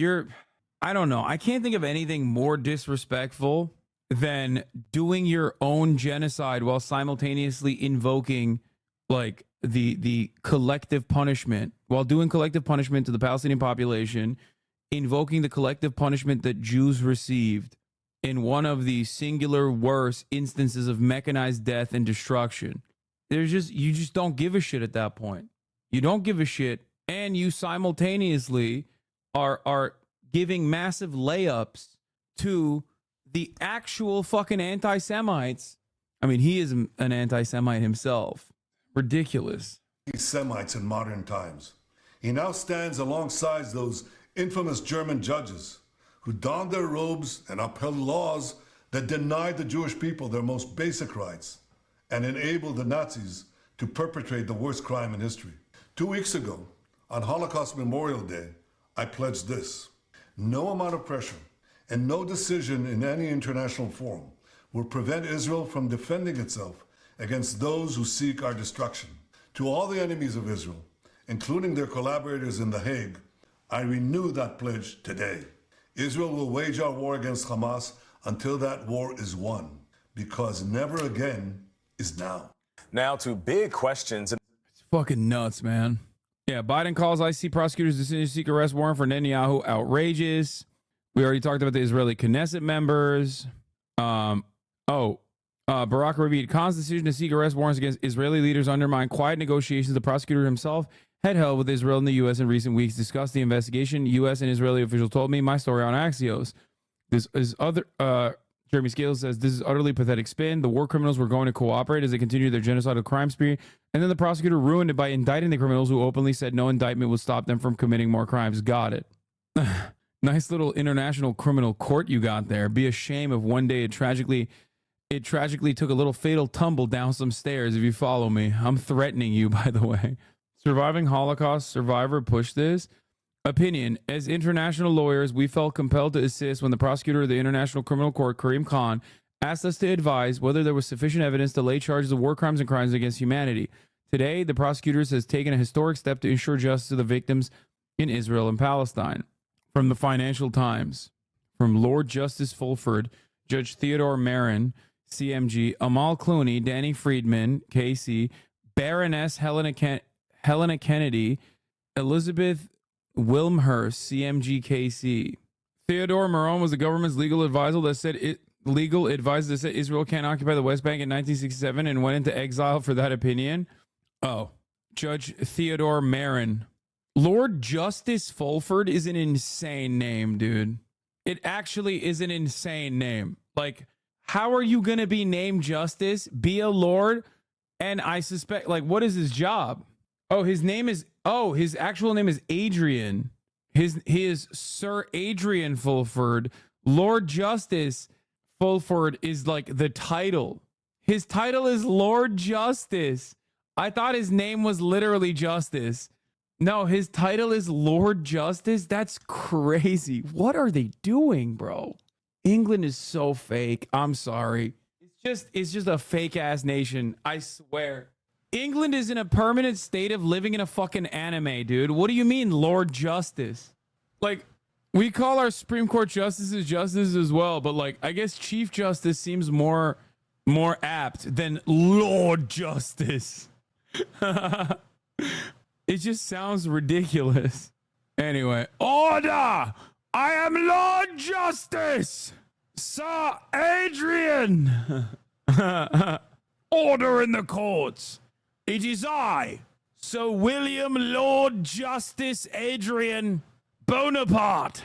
I don't know. I can't think of anything more disrespectful than doing your own genocide while simultaneously invoking, like, the collective punishment, while doing collective punishment to the Palestinian population, invoking the collective punishment that Jews received in one of the singular worst instances of mechanized death and destruction. You just don't give a shit at that point. You don't give a shit, and you simultaneously are giving massive layups to the actual fucking anti-Semites. I mean, he is an anti-Semite himself. Ridiculous. Semites in modern times. He now stands alongside those infamous German judges who donned their robes and upheld laws that denied the Jewish people their most basic rights and enabled the Nazis to perpetrate the worst crime in history. 2 weeks ago, on Holocaust Memorial Day, I pledged this: no amount of pressure and no decision in any international forum will prevent Israel from defending itself against those who seek our destruction. To all the enemies of Israel, including their collaborators in The Hague, I renew that pledge today. Israel will wage our war against Hamas until that war is won, because never again is now. Now to big questions. It's fucking nuts, man. Yeah, Biden calls ICC prosecutors' decision to seek arrest warrant for Netanyahu outrageous. We already talked about the Israeli Knesset members. Barack reviewed Khan's decision to seek arrest warrants against Israeli leaders undermine quiet negotiations the prosecutor himself had held with Israel and the U.S. in recent weeks. Discussed the investigation. U.S. and Israeli officials told me my story on Axios. This is other. Jeremy Scales says this is utterly pathetic spin. The war criminals were going to cooperate as they continued their genocidal crime spree, and then the prosecutor ruined it by indicting the criminals who openly said no indictment would stop them from committing more crimes. Got it. Nice little international criminal court you got there. Be a shame if one day it tragically took a little fatal tumble down some stairs, if you follow me. I'm threatening you, by the way. Surviving Holocaust survivor push this. Opinion. As international lawyers, we felt compelled to assist when the prosecutor of the International Criminal Court, Karim Khan, asked us to advise whether there was sufficient evidence to lay charges of war crimes and crimes against humanity. Today, the prosecutors has taken a historic step to ensure justice to the victims in Israel and Palestine. From the Financial Times. From Lord Justice Fulford, Judge Theodore Marin, CMG, Amal Clooney, Danny Friedman, KC, Baroness Helena Kennedy, Elizabeth Wilmhurst, CMG, KC. Theodore Maron was the government's legal advisor that said Israel can't occupy the West Bank in 1967 and went into exile for that opinion. Oh, Judge Theodore Marin. Lord Justice Fulford is an insane name, dude. It actually is an insane name. Like, how are you going to be named Justice, be a Lord, and I suspect, like, what is his job? Oh, his actual name is Adrian. He is Sir Adrian Fulford. Lord Justice Fulford is like the title. His title is Lord Justice. I thought his name was literally Justice. No, his title is Lord Justice. That's crazy. What are they doing, bro? England is so fake. I'm sorry. It's just a fake ass nation. I swear. England is in a permanent state of living in a fucking anime, dude. What do you mean, Lord Justice? Like, we call our Supreme Court justices as well, but like, I guess Chief Justice seems more apt than Lord Justice. It just sounds ridiculous. Anyway, order! I am Lord Justice, Sir Adrian. Order in the courts. It is I, Sir William Lord Justice Adrian Bonaparte.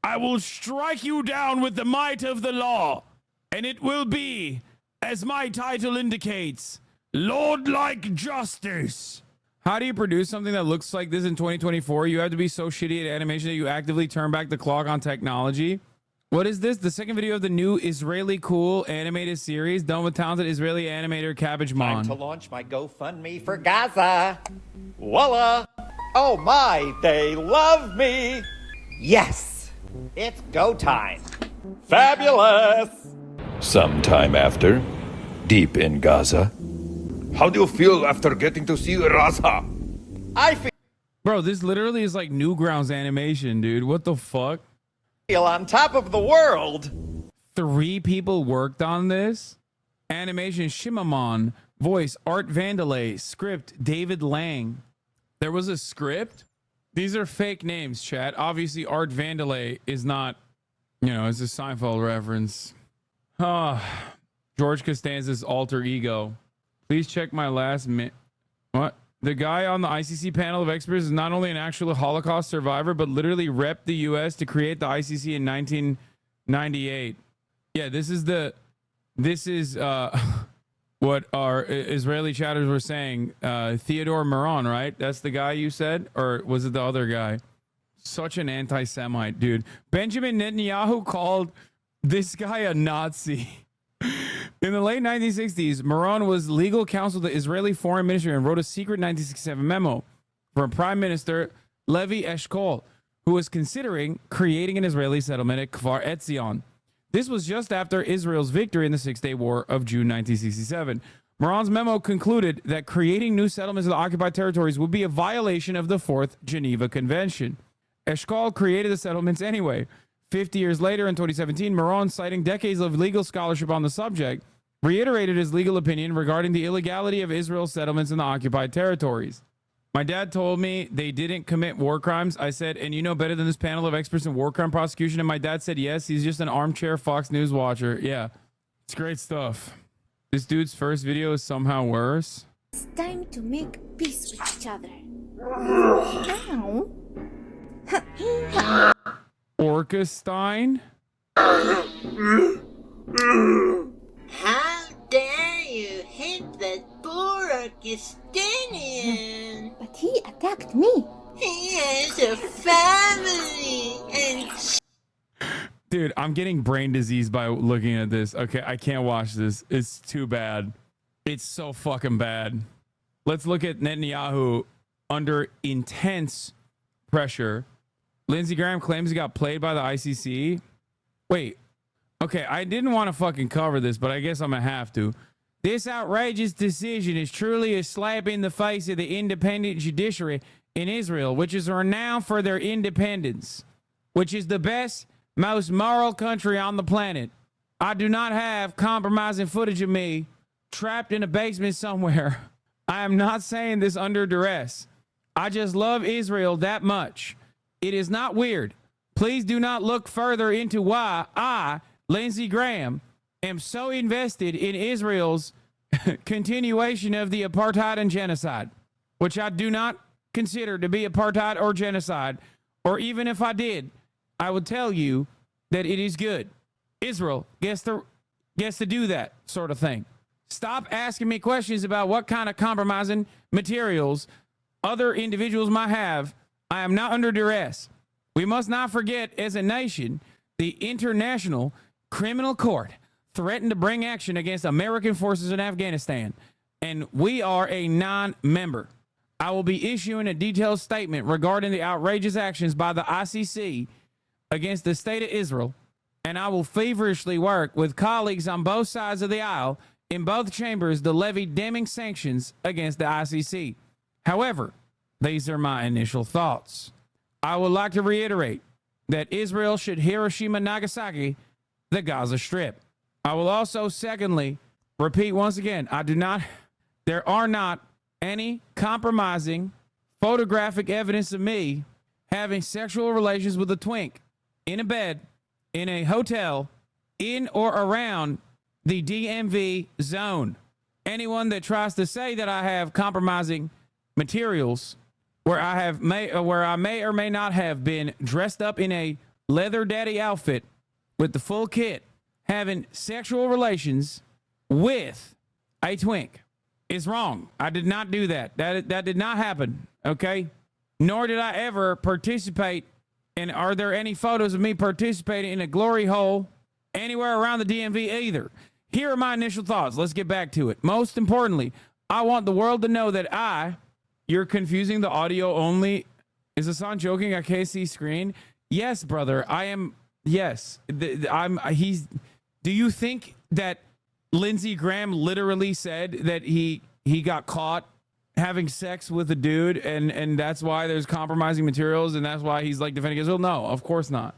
I will strike you down with the might of the law, and it will be, as my title indicates, Lord-like Justice. How do you produce something that looks like this in 2024? You have to be so shitty at animation that you actively turn back the clock on technology. What is this? The second video of the new Israeli cool animated series done with talented Israeli animator Cabbage Mon. Time to launch my GoFundMe for Gaza. Voila! Oh my, they love me! Yes! It's go time! Fabulous! Sometime after, deep in Gaza. How do you feel after getting to see Raza? I feel... Bro, this literally is like Newgrounds animation, dude. What the fuck? On top of the world. 3 people worked on this. Animation Shimamon. Voice Art Vandalay. Script David Lang. There was a script? These are fake names, chat. Obviously Art Vandalay is not, it's a Seinfeld reference. George Costanza's alter ego. Please check my last What? The guy on the ICC panel of experts is not only an actual Holocaust survivor, but literally repped the U.S. to create the ICC in 1998. Yeah, this is what our Israeli chatters were saying. Theodore Maron, right? That's the guy you said? Or was it the other guy? Such an anti-Semite, dude. Benjamin Netanyahu called this guy a Nazi. In the late 1960s, Maron was legal counsel to the Israeli Foreign Ministry and wrote a secret 1967 memo from Prime Minister Levi Eshkol, who was considering creating an Israeli settlement at Kfar Etzion. This was just after Israel's victory in the Six-Day War of June 1967. Maron's memo concluded that creating new settlements in the occupied territories would be a violation of the Fourth Geneva Convention. Eshkol created the settlements anyway. 50 years later, in 2017, Maron, citing decades of legal scholarship on the subject, reiterated his legal opinion regarding the illegality of Israel's settlements in the occupied territories. My dad told me they didn't commit war crimes. I said, and you know better than this panel of experts in war crime prosecution? And my dad said, yes, he's just an armchair Fox News watcher. Yeah, it's great stuff. This dude's first video is somehow worse. It's time to make peace with each other. Ow. Orcestein? How dare you hit that poor Pakistani? But he attacked me. He has a family and... Dude, I'm getting brain disease by looking at this. Okay, I can't watch this. It's too bad. It's so fucking bad. Let's look at Netanyahu under intense pressure. Lindsey Graham claims he got played by the ICC. Wait. Okay, I didn't want to fucking cover this, but I guess I'm going to have to. This outrageous decision is truly a slap in the face of the independent judiciary in Israel, which is renowned for their independence, which is the best, most moral country on the planet. I do not have compromising footage of me trapped in a basement somewhere. I am not saying this under duress. I just love Israel that much. It is not weird. Please do not look further into why I, Lindsey Graham, am so invested in Israel's continuation of the apartheid and genocide, which I do not consider to be apartheid or genocide, or even if I did, I would tell you that it is good. Israel gets to do that sort of thing. Stop asking me questions about what kind of compromising materials other individuals might have. I am not under duress. We must not forget, as a nation, the International Criminal Court threatened to bring action against American forces in Afghanistan, and we are a non-member. I will be issuing a detailed statement regarding the outrageous actions by the ICC against the state of Israel, and I will feverishly work with colleagues on both sides of the aisle in both chambers to levy damning sanctions against the ICC. However, these are my initial thoughts. I would like to reiterate that Israel should Hiroshima Nagasaki the Gaza Strip. I will also, secondly, repeat once again, there are not any compromising photographic evidence of me having sexual relations with a twink in a bed, in a hotel, in or around the DMV zone. Anyone that tries to say that I have compromising materials where I may or may not have been dressed up in a leather daddy outfit with the full kit, having sexual relations with a twink is wrong. I did not do that. That did not happen. Okay. Nor did I ever participate in, are there any photos of me participating in a glory hole anywhere around the DMV either? Here are my initial thoughts. Let's get back to it. Most importantly, I want the world to know that you're confusing the audio only. Is Hasan joking? I can't see screen. Yes, brother. I am. Yes. Do you think that Lindsey Graham literally said that he got caught having sex with a dude and that's why there's compromising materials and that's why he's like defending Israel? No, of course not.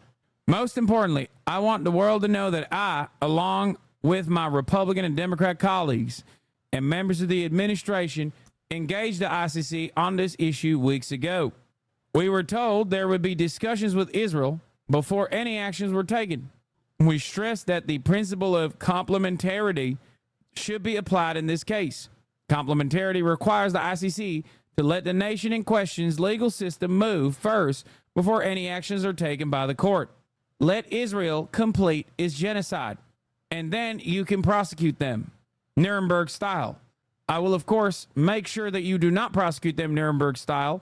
Most importantly, I want the world to know that I, along with my Republican and Democrat colleagues and members of the administration, engaged the ICC on this issue weeks ago. We were told there would be discussions with Israel before any actions were taken. We stressed that the principle of complementarity should be applied in this case. Complementarity requires the ICC to let the nation in question's legal system move first before any actions are taken by the court. Let Israel complete its genocide, and then you can prosecute them, Nuremberg style. I will, of course, make sure that you do not prosecute them Nuremberg style,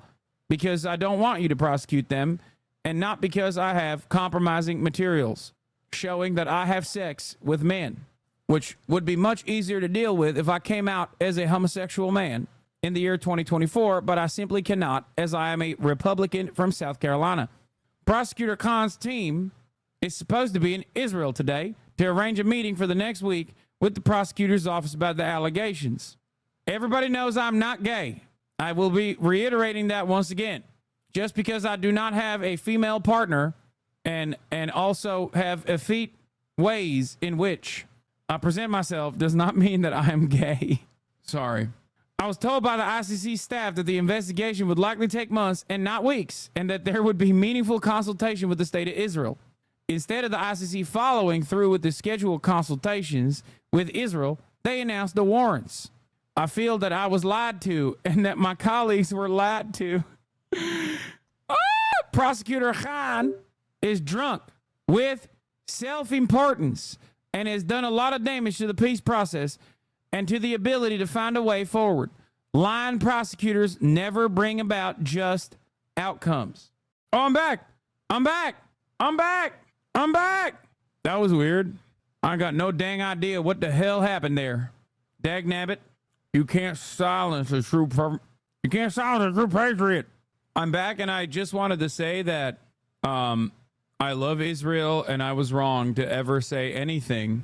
because I don't want you to prosecute them, and not because I have compromising materials showing that I have sex with men, which would be much easier to deal with if I came out as a homosexual man in the year 2024, but I simply cannot, as I am a Republican from South Carolina. Prosecutor Khan's team is supposed to be in Israel today to arrange a meeting for the next week with the prosecutor's office about the allegations. Everybody knows I'm not gay. I will be reiterating that once again. Just because I do not have a female partner and also have effete ways in which I present myself does not mean that I am gay. Sorry. I was told by the ICC staff that the investigation would likely take months and not weeks, and that there would be meaningful consultation with the state of Israel. Instead of the ICC following through with the scheduled consultations with Israel, they announced the warrants. I feel that I was lied to and that my colleagues were lied to. Prosecutor Khan is drunk with self-importance and has done a lot of damage to the peace process and to the ability to find a way forward. Lying prosecutors never bring about just outcomes. Oh, I'm back. I'm back. I'm back. I'm back. That was weird. I got no dang idea what the hell happened there. Dagnabbit, you can't silence a true patriot. I'm back, and I just wanted to say that I love Israel, and I was wrong to ever say anything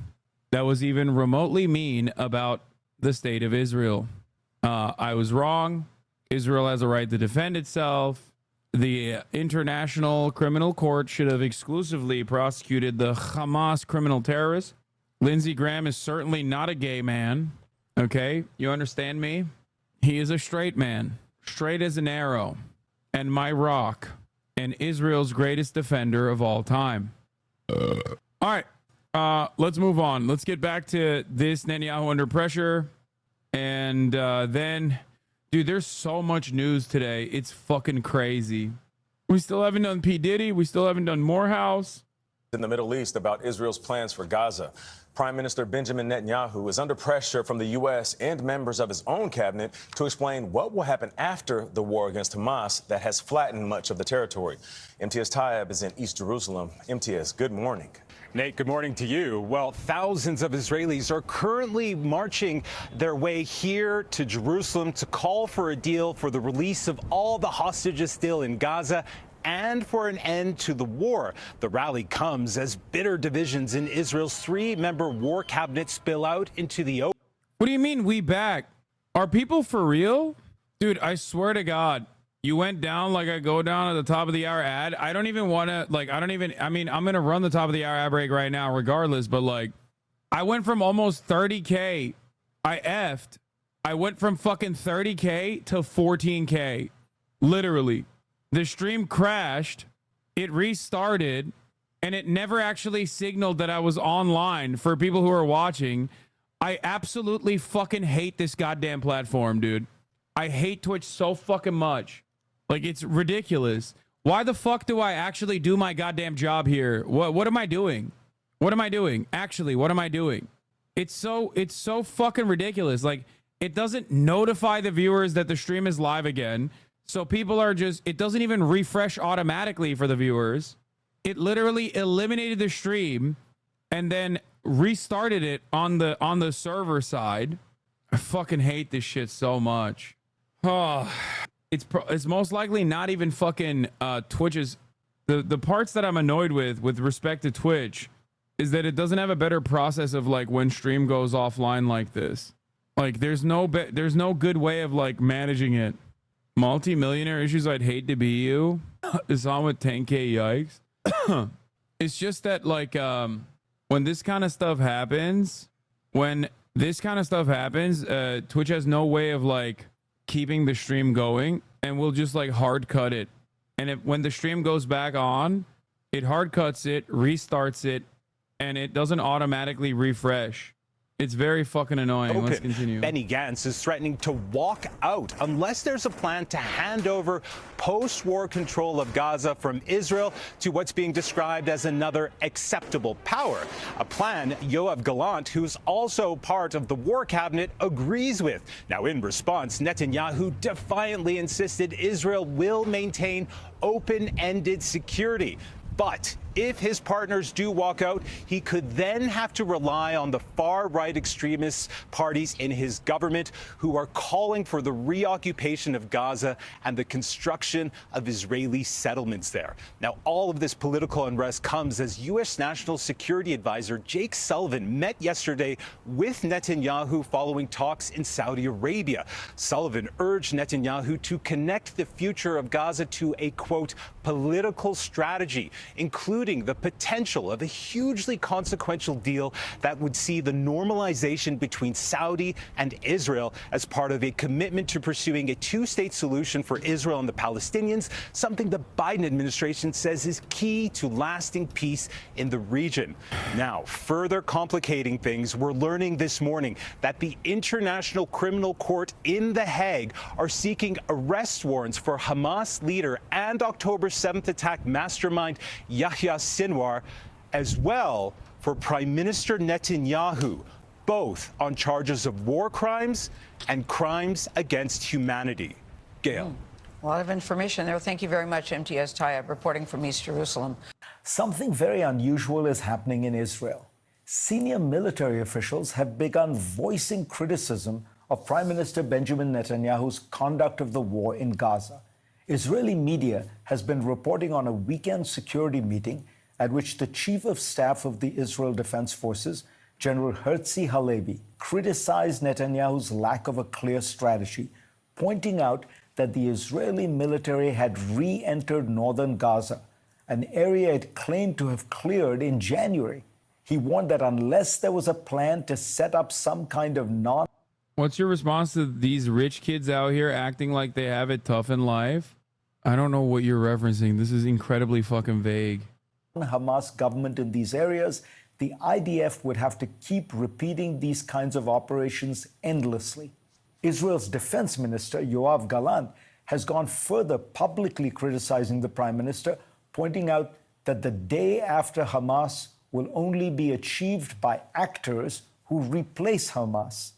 that was even remotely mean about the state of Israel. I was wrong. Israel has a right to defend itself. The International Criminal Court should have exclusively prosecuted the Hamas criminal terrorists. Lindsey Graham is certainly not a gay man. Okay, you understand me? He is a straight man, straight as an arrow, and my rock, and Israel's greatest defender of all time. All right, let's move on. Let's get back to this Netanyahu under pressure. And then, dude, there's so much news today. It's fucking crazy. We still haven't done P. Diddy. We still haven't done Morehouse. In the Middle East about Israel's plans for Gaza. Prime Minister Benjamin Netanyahu is under pressure from the U.S. and members of his own cabinet to explain what will happen after the war against Hamas that has flattened much of the territory. MTS Tayyab is in East Jerusalem. MTS, good morning. Nate, good morning to you. Well, thousands of Israelis are currently marching their way here to Jerusalem to call for a deal for the release of all the hostages still in Gaza and for an end to the war. The rally comes as bitter divisions in Israel's three-member war cabinet spill out into the open. What do you mean we back? Are people for real? Dude, I swear to God, you went down like I go down at the top of the hour ad. I don't even want to, I'm going to run the top of the hour ad break right now regardless, but like, I went from almost 30K. I went from fucking 30K to 14K. Literally. The stream crashed, it restarted, and it never actually signaled that I was online for people who are watching. I absolutely fucking hate this goddamn platform, dude. I hate Twitch so fucking much. Like, it's ridiculous. Why the fuck do I actually do my goddamn job here? What am I doing? What am I doing? Actually, what am I doing? It's so fucking ridiculous. Like, it doesn't notify the viewers that the stream is live again. So people are just, it doesn't even refresh automatically for the viewers. It literally eliminated the stream and then restarted it on the server side. I fucking hate this shit so much. Oh, it's most likely not even fucking Twitch's. The parts that I'm annoyed with respect to Twitch is that it doesn't have a better process of like when stream goes offline like this. Like there's no good way of like managing it. Multi-millionaire issues, I'd hate to be you. Is on with 10K, yikes. It's just that like when this kind of stuff happens, Twitch has no way of like keeping the stream going, and we'll just like hard cut it. And when the stream goes back on, it hard cuts it, restarts it, and it doesn't automatically refresh. It's very fucking annoying. Let's continue. Benny Gantz is threatening to walk out unless there's a plan to hand over post-war control of Gaza from Israel to what's being described as another acceptable power. A plan Yoav Gallant, who's also part of the war cabinet, agrees with. Now, in response, Netanyahu defiantly insisted Israel will maintain open-ended security. But if his partners do walk out, he could then have to rely on the far-right extremist parties in his government who are calling for the reoccupation of Gaza and the construction of Israeli settlements there. Now, all of this political unrest comes as U.S. National Security Advisor Jake Sullivan met yesterday with Netanyahu following talks in Saudi Arabia. Sullivan urged Netanyahu to connect the future of Gaza to a, quote, political strategy, including the potential of a hugely consequential deal that would see the normalization between Saudi and Israel as part of a commitment to pursuing a two-state solution for Israel and the Palestinians, something the Biden administration says is key to lasting peace in the region. Now, further complicating things, we're learning this morning that the International Criminal Court in The Hague are seeking arrest warrants for Hamas leader and October 7th attack mastermind Yahya Sinwar as well for Prime Minister Netanyahu, both on charges of war crimes and crimes against humanity. Gail. A lot of information there. Thank you very much, MTS Tayeb, reporting from East Jerusalem. Something very unusual is happening in Israel. Senior military officials have begun voicing criticism of Prime Minister Benjamin Netanyahu's conduct of the war in Gaza. Israeli media has been reporting on a weekend security meeting at which the Chief of Staff of the Israel Defense Forces, General Herzi Halevi, criticized Netanyahu's lack of a clear strategy, pointing out that the Israeli military had re-entered northern Gaza, an area it claimed to have cleared in January. He warned that unless there was a plan to set up some kind of What's your response to these rich kids out here acting like they have it tough in life? I don't know what you're referencing. This is incredibly fucking vague. Hamas government in these areas, the IDF would have to keep repeating these kinds of operations endlessly. Israel's defense minister, Yoav Gallant, has gone further, publicly criticizing the prime minister, pointing out that the day after Hamas will only be achieved by actors who replace Hamas,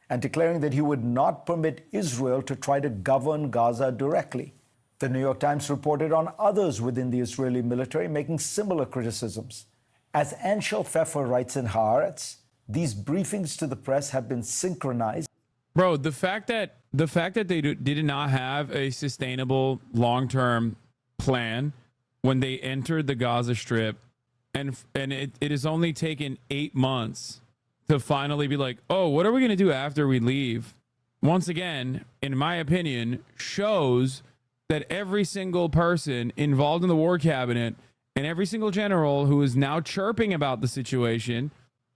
and declaring that he would not permit Israel to try to govern Gaza directly. The New York Times reported on others within the Israeli military making similar criticisms. As Anshel Pfeffer writes in Haaretz, these briefings to the press have been synchronized. Bro, the fact that they did not have a sustainable long-term plan when they entered the Gaza Strip, and it has only taken 8 months to finally be like, oh, what are we going to do after we leave? Once again, in my opinion, shows that every single person involved in the war cabinet and every single general who is now chirping about the situation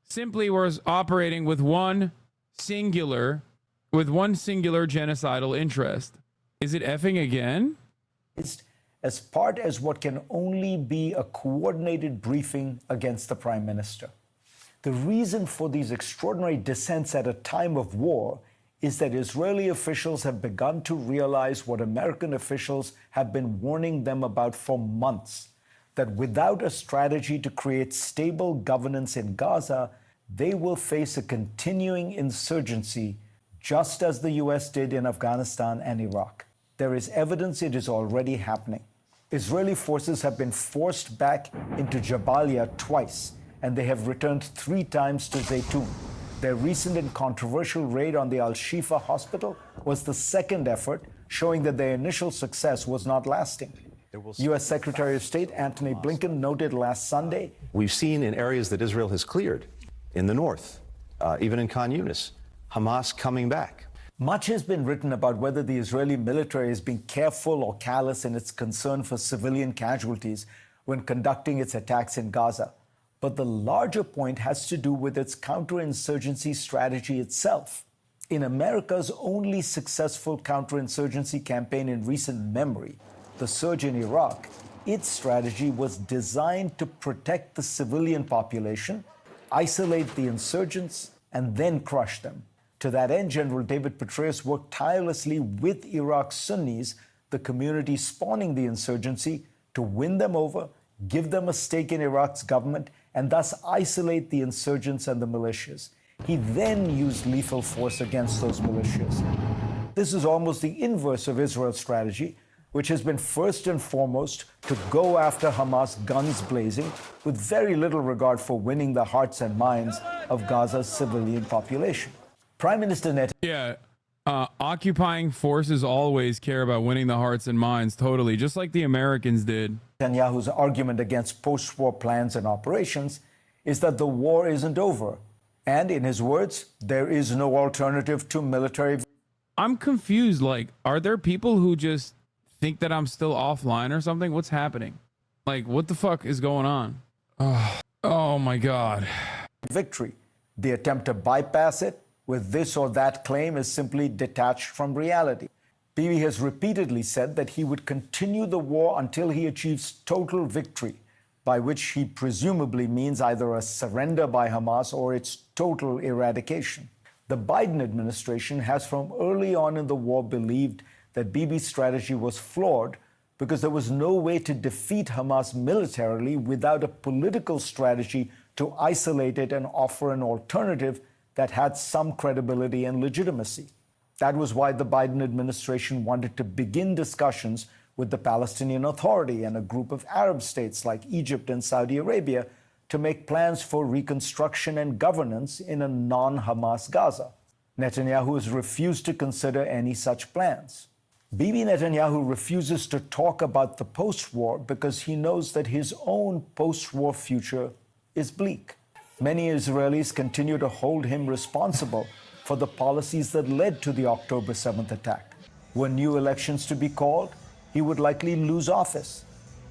simply was operating with one singular genocidal interest. Is it effing again? As part as what can only be a coordinated briefing against the prime minister. The reason for these extraordinary dissents at a time of war is that Israeli officials have begun to realize what American officials have been warning them about for months, that without a strategy to create stable governance in Gaza, they will face a continuing insurgency, just as the U.S. did in Afghanistan and Iraq. There is evidence it is already happening. Israeli forces have been forced back into Jabalia twice, and they have returned 3 times to Zaytun. Their recent and controversial raid on the Al-Shifa hospital was the second effort, showing that their initial success was not lasting. U.S. Secretary of State Antony Blinken noted last Sunday, we've seen in areas that Israel has cleared, in the north, even in Khan Yunis, Hamas coming back. Much has been written about whether the Israeli military is being careful or callous in its concern for civilian casualties when conducting its attacks in Gaza. But the larger point has to do with its counterinsurgency strategy itself. In America's only successful counterinsurgency campaign in recent memory, the surge in Iraq, its strategy was designed to protect the civilian population, isolate the insurgents, and then crush them. To that end, General David Petraeus worked tirelessly with Iraq's Sunnis, the community spawning the insurgency, to win them over, give them a stake in Iraq's government, and thus isolate the insurgents and the militias. He then used lethal force against those militias. This is almost the inverse of Israel's strategy, which has been first and foremost to go after Hamas guns blazing, with very little regard for winning the hearts and minds of Gaza's civilian population. Prime Minister Netanyahu. Occupying forces always care about winning the hearts and minds, totally, just like the Americans did. Netanyahu's argument against post-war plans and operations is that the war isn't over. And in his words, there is no alternative to military. I'm confused. Like, are there people who just think that I'm still offline or something? What's happening? Like, what the fuck is going on? Oh my God. Victory. The attempt to bypass it with this or that claim is simply detached from reality. Bibi has repeatedly said that he would continue the war until he achieves total victory, by which he presumably means either a surrender by Hamas or its total eradication. The Biden administration has from early on in the war believed that Bibi's strategy was flawed because there was no way to defeat Hamas militarily without a political strategy to isolate it and offer an alternative that had some credibility and legitimacy. That was why the Biden administration wanted to begin discussions with the Palestinian Authority and a group of Arab states like Egypt and Saudi Arabia to make plans for reconstruction and governance in a non-Hamas Gaza. Netanyahu has refused to consider any such plans. Bibi Netanyahu refuses to talk about the post-war because he knows that his own post-war future is bleak. Many Israelis continue to hold him responsible for the policies that led to the October 7th attack. Were new elections to be called, he would likely lose office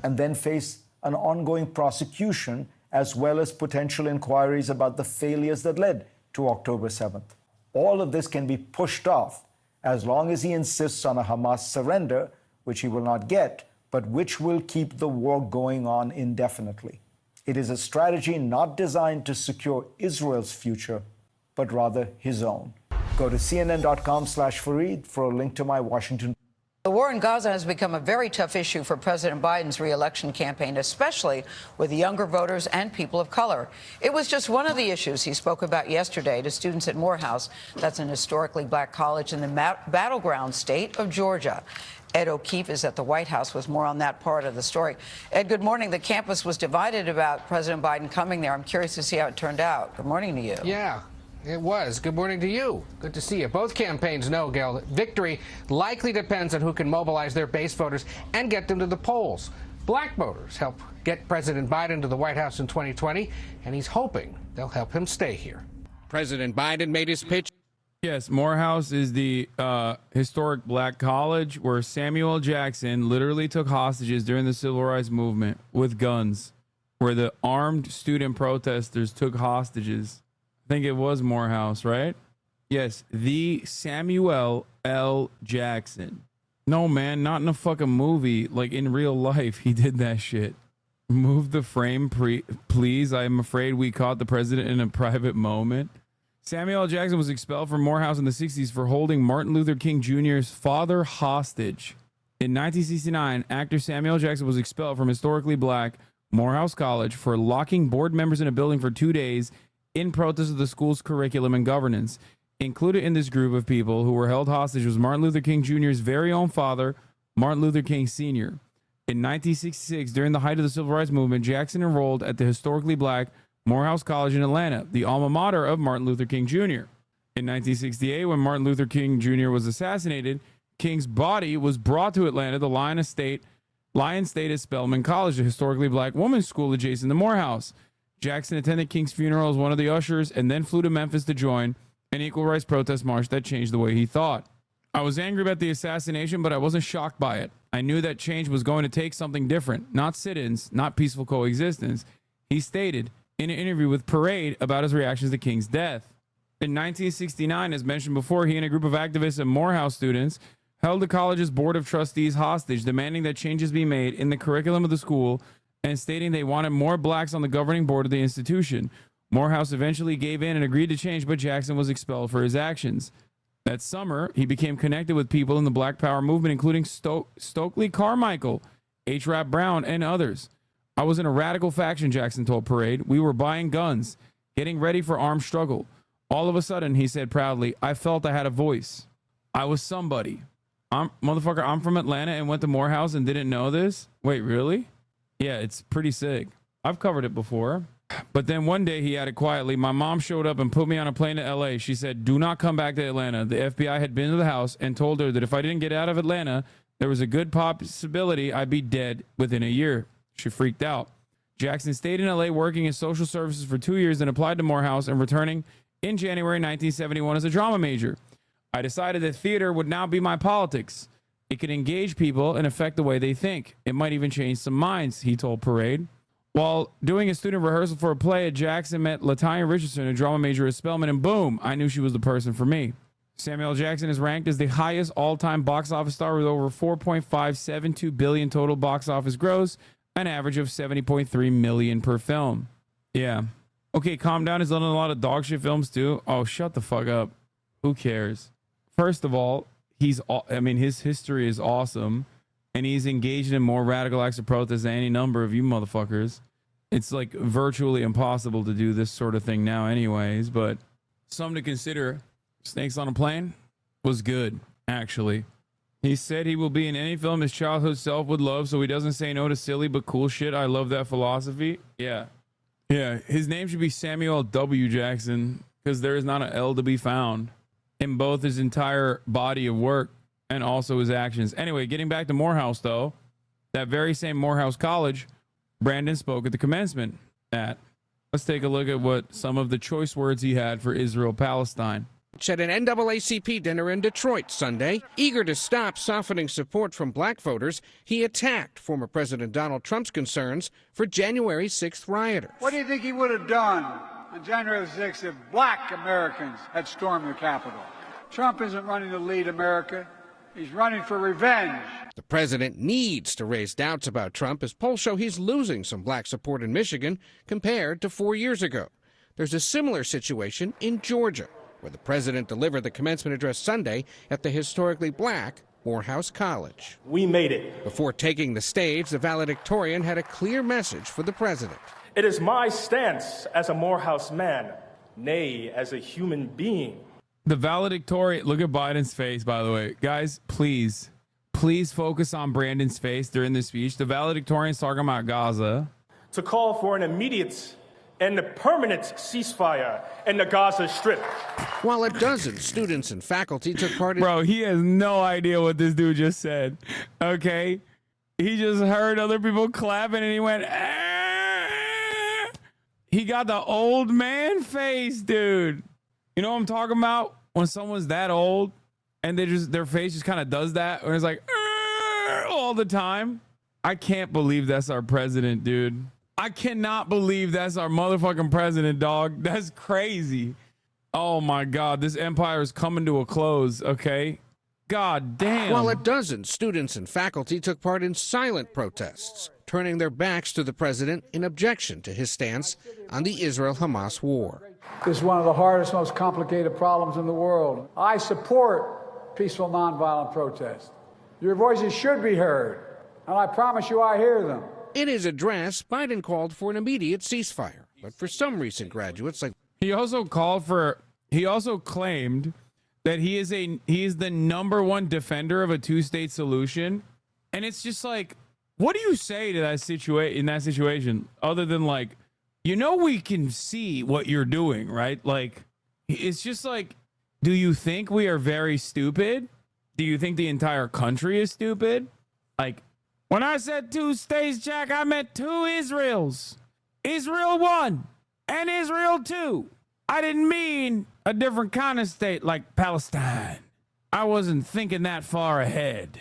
and then face an ongoing prosecution as well as potential inquiries about the failures that led to October 7th. All of this can be pushed off as long as he insists on a Hamas surrender, which he will not get, but which will keep the war going on indefinitely. It is a strategy not designed to secure Israel's future, but rather his own. Go to cnn.com/Fareed for a link to my Washington. The war in Gaza has become a very tough issue for President Biden's re-election campaign, especially with younger voters and people of color. It was just one of the issues he spoke about yesterday to students at Morehouse. That's an historically black college in the battleground state of Georgia. Ed O'Keefe is at the White House with more on that part of the story. Ed, good morning. The campus was divided about President Biden coming there. I'm curious to see how it turned out. Good morning to you. Yeah. It was. Good morning to you. Good to see you. Both campaigns know, Gail, that victory likely depends on who can mobilize their base voters and get them to the polls. Black voters help get President Biden to the White House in 2020, and he's hoping they'll help him stay here. President Biden made his pitch. Yes, Morehouse is the historic black college where Samuel Jackson literally took hostages during the Civil Rights Movement with guns, where the armed student protesters took hostages. I think it was Morehouse, right? Yes, the Samuel L. Jackson. No, man, not in a fucking movie. Like in real life, he did that shit. Move the frame, please. I'm afraid we caught the president in a private moment. Samuel L. Jackson was expelled from Morehouse in the 60s for holding Martin Luther King Jr.'s father hostage. In 1969, actor Samuel L. Jackson was expelled from historically black Morehouse College for locking board members in a building for 2 days in protest of the school's curriculum and governance. Included in this group of people who were held hostage was Martin Luther King Jr.'s very own father, Martin Luther King Sr. In 1966, during the height of the Civil Rights Movement, Jackson enrolled at the historically black Morehouse College in Atlanta, the alma mater of Martin Luther King Jr. In 1968, when Martin Luther King Jr. was assassinated, King's body was brought to Atlanta, the Lion State at Spelman College, a historically black women's school adjacent to Morehouse. Jackson attended King's funeral as one of the ushers and then flew to Memphis to join an equal rights protest march that changed the way he thought. I was angry about the assassination, but I wasn't shocked by it. I knew that change was going to take something different, not sit-ins, not peaceful coexistence. He stated in an interview with Parade about his reactions to King's death. In 1969, as mentioned before, he and a group of activists and Morehouse students held the college's board of trustees hostage, demanding that changes be made in the curriculum of the school and stating they wanted more blacks on the governing board of the institution. Morehouse eventually gave in and agreed to change, but Jackson was expelled for his actions. That summer, he became connected with people in the Black Power movement, including Stokely Carmichael, H. Rap Brown, and others. I was in a radical faction, Jackson told Parade. We were buying guns, getting ready for armed struggle. All of a sudden, he said proudly, I felt I had a voice. I was somebody. I'm from Atlanta and went to Morehouse and didn't know this? Wait, really? Yeah, it's pretty sick. I've covered it before. But then one day he added quietly, my mom showed up and put me on a plane to LA. She said, do not come back to Atlanta. The FBI had been to the house and told her that if I didn't get out of Atlanta, there was a good possibility I'd be dead within a year. She freaked out. Jackson stayed in LA working in social services for 2 years, then applied to Morehouse and returning in January 1971 as a drama major. I decided that theater would now be my politics. It could engage people and affect the way they think. It might even change some minds, he told Parade. While doing a student rehearsal for a play at Jackson, met Latanya Richardson, a drama major at Spelman, and boom, I knew she was the person for me. Samuel Jackson is ranked as the highest all-time box office star with over $4.572 billion total box office gross, an average of $70.3 million per film. Yeah. Okay, calm down. He's done a lot of dog shit films too. Oh, shut the fuck up. Who cares? First of all, his history is awesome. and he's engaged in more radical acts of protest than any number of you motherfuckers. It's like virtually impossible to do this sort of thing now anyways, but something to consider. Snakes on a Plane was good, actually. He said he will be in any film his childhood self would love, so he doesn't say no to silly but cool shit. I love that philosophy. Yeah. Yeah, his name should be Samuel W. Jackson, because there is not an L to be found in both his entire body of work and also his actions. Anyway, getting back to Morehouse, though, that very same Morehouse College, Brandon spoke at the commencement at. Let's take a look at what some of the choice words he had for Israel-Palestine. At an NAACP dinner in Detroit Sunday, eager to stop softening support from black voters, he attacked former President Donald Trump's concerns for January 6th rioters. What do you think he would have done on January 6th if black Americans had stormed the Capitol? Trump isn't running to lead America. He's running for revenge. The president needs to raise doubts about Trump as polls show he's losing some black support in Michigan compared to 4 years ago. There's a similar situation in Georgia, where the president delivered the commencement address Sunday at the historically black Morehouse College. We made it. Before taking the stage, the valedictorian had a clear message for the president. It is my stance as a Morehouse man, nay, as a human being. The valedictorian, look at Biden's face, by the way. Guys, please focus on Brandon's face during this speech. The valedictorian's talking about Gaza. To call for an immediate and a permanent ceasefire in the Gaza Strip. While a dozen students and faculty took part in... Bro, he has no idea what this dude just said. Okay? He just heard other people clapping and he went, ah! He got the old man face, dude. You know what I'm talking about? When someone's that old and their face just kind of does that. And it's like, all the time. I can't believe that's our president, dude. I cannot believe that's our motherfucking president, dog. That's crazy. Oh my God, this empire is coming to a close, okay? God damn. While a dozen students and faculty took part in silent protests, turning their backs to the president in objection to his stance on the Israel-Hamas war. This is one of the hardest, most complicated problems in the world. I support peaceful, nonviolent protest. Your voices should be heard, and I promise you I hear them. In his address, Biden called for an immediate ceasefire, but for some recent graduates like... He also claimed that he is the #1 defender of a two-state solution. And it's just like, what do you say to that in that situation other than like, you know, we can see what you're doing, right? Like, it's just like, do you think we are very stupid? Do you think the entire country is stupid? Like, when I said 2 states, Jack, I meant 2 Israels. Israel 1 and Israel 2. I didn't mean a different kind of state like Palestine. I wasn't thinking that far ahead.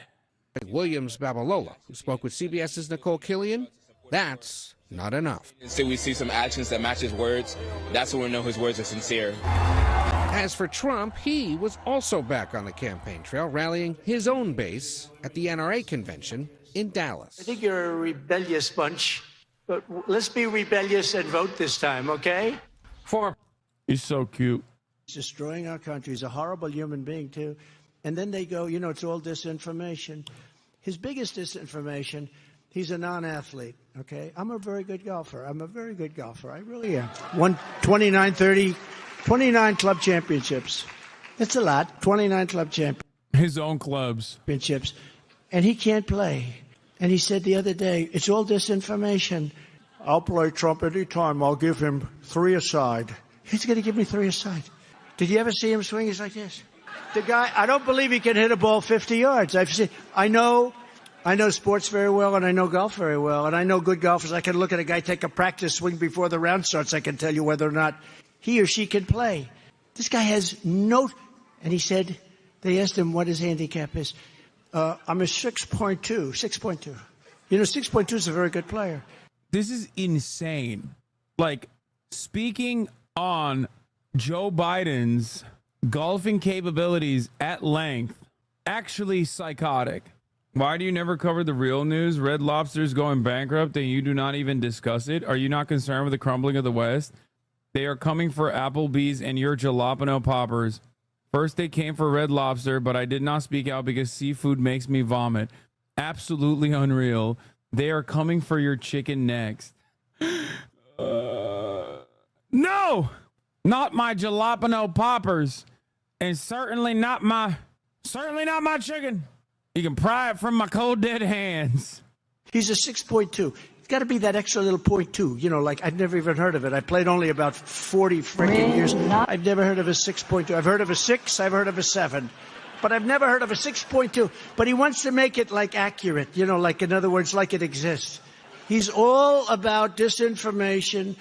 Williams Babalola, who spoke with CBS's Nicole Killian, that's not enough. Until we see some actions that match his words, that's when we know his words are sincere. As for Trump, he was also back on the campaign trail, rallying his own base at the NRA convention in Dallas. I think you're a rebellious bunch, but let's be rebellious and vote this time, okay? He's so cute. He's destroying our country. He's a horrible human being, too. And then they go, you know, it's all disinformation. His biggest disinformation, he's a non-athlete, okay? I'm a very good golfer. I really am. Won 29 club championships. That's a lot. 29 club championships. His own clubs. And he can't play. And he said the other day, it's all disinformation. I'll play Trump anytime. I'll give him 3 aside. He's going to give me 3 aside. Did you ever see him swing? He's like this. The guy, I don't believe he can hit a ball 50 yards. I know sports very well, and I know golf very well, and I know good golfers. I can look at a guy take a practice swing before the round starts. I can tell you whether or not he or she can play. This guy has no... And he said, they asked him what his handicap is. I'm a 6.2. You know, 6.2 is a very good player. This is insane. Like, speaking on Joe Biden's golfing capabilities at length, actually psychotic. Why do you never cover the real news? Red Lobster's going bankrupt and you do not even discuss it? Are you not concerned with the crumbling of the West? They are coming for Applebee's and your jalapeno poppers. First they came for Red Lobster, but I did not speak out because seafood makes me vomit. Absolutely unreal. They are coming for your chicken next. No, not my jalapeno poppers, and certainly not my chicken. You can pry it from my cold dead hands. He's a 6.2. It's got to be that extra little 0.2. You know, like I've never even heard of it. I played only about 40 freaking years. I've never heard of a 6.2. I've heard of a 6. I've heard of a 7. But I've never heard of a 6.2. But he wants to make it like accurate. You know, like in other words, like it exists. He's all about disinformation.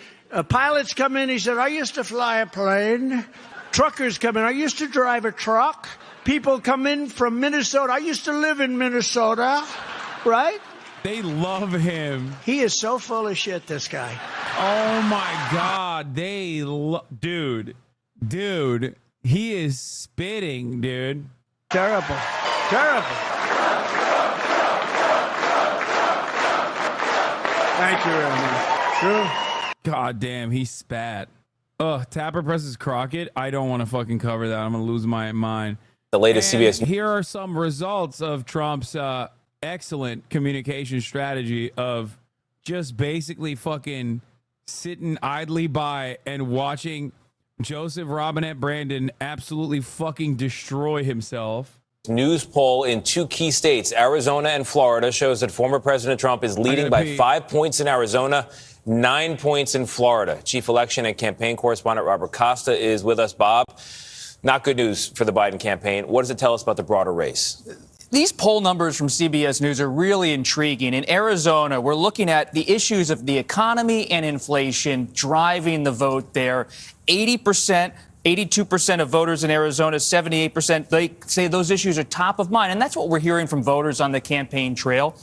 Pilots come in. He said, I used to fly a plane. Truckers come in. I used to drive a truck. People come in from Minnesota. I used to live in Minnesota. Right? They love him. He is so full of shit, this guy. Oh my God. Dude, he is spitting, dude. Terrible. Thank you very much. True. God damn, he spat. Tapper presses Crockett. I don't want to fucking cover that. I'm going to lose my mind. The latest CBS. Here are some results of Trump's excellent communication strategy of just basically fucking sitting idly by and watching Joseph Robinette Brandon absolutely fucking destroy himself. News poll in 2 key states, Arizona and Florida, shows that former President Trump is leading by 5 points in Arizona, 9 points in Florida. Chief election and campaign correspondent Robert Costa is with us. Bob, not good news for the Biden campaign. What does it tell us about the broader race? These poll numbers from CBS News are really intriguing. In Arizona, we're looking at the issues of the economy and inflation driving the vote there. 80%, 82% of voters in Arizona, 78%, they say those issues are top of mind. And that's what we're hearing from voters on the campaign trail.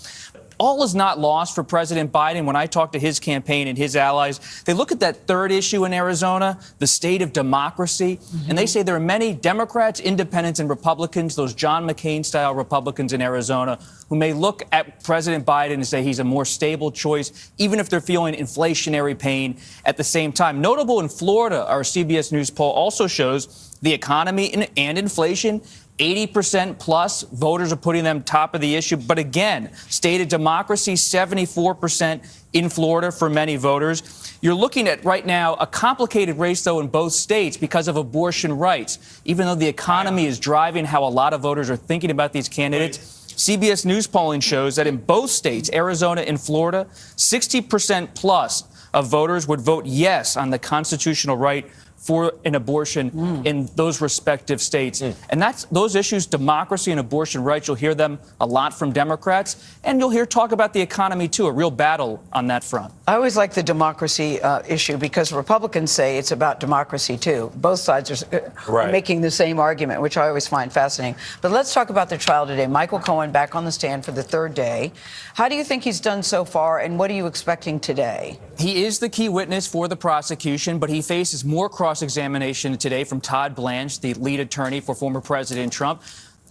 All is not lost for President Biden. When I talk to his campaign and his allies, they look at that third issue in Arizona, the state of democracy, and they say there are many Democrats, independents, and Republicans, those John McCain-style Republicans in Arizona, who may look at President Biden and say he's a more stable choice, even if they're feeling inflationary pain at the same time. Notable in Florida, our CBS News poll also shows the economy and inflation. 80% plus voters are putting them top of the issue. But again, state of democracy, 74% in Florida for many voters. You're looking at right now a complicated race, though, in both states because of abortion rights. Even though the economy is driving how a lot of voters are thinking about these candidates, CBS News polling shows that in both states, Arizona and Florida, 60% plus of voters would vote yes on the constitutional right for an abortion in those respective states. And that's those issues, democracy and abortion rights, you'll hear them a lot from Democrats. And you'll hear talk about the economy, too, a real battle on that front. I always like the democracy issue because Republicans say it's about democracy, too. Both sides are making the same argument, which I always find fascinating. But let's talk about the trial today. Michael Cohen back on the stand for the third day. How do you think he's done so far, and what are you expecting today? He is the key witness for the prosecution, but he faces more cross-examination today from Todd Blanche, the lead attorney for former President Trump.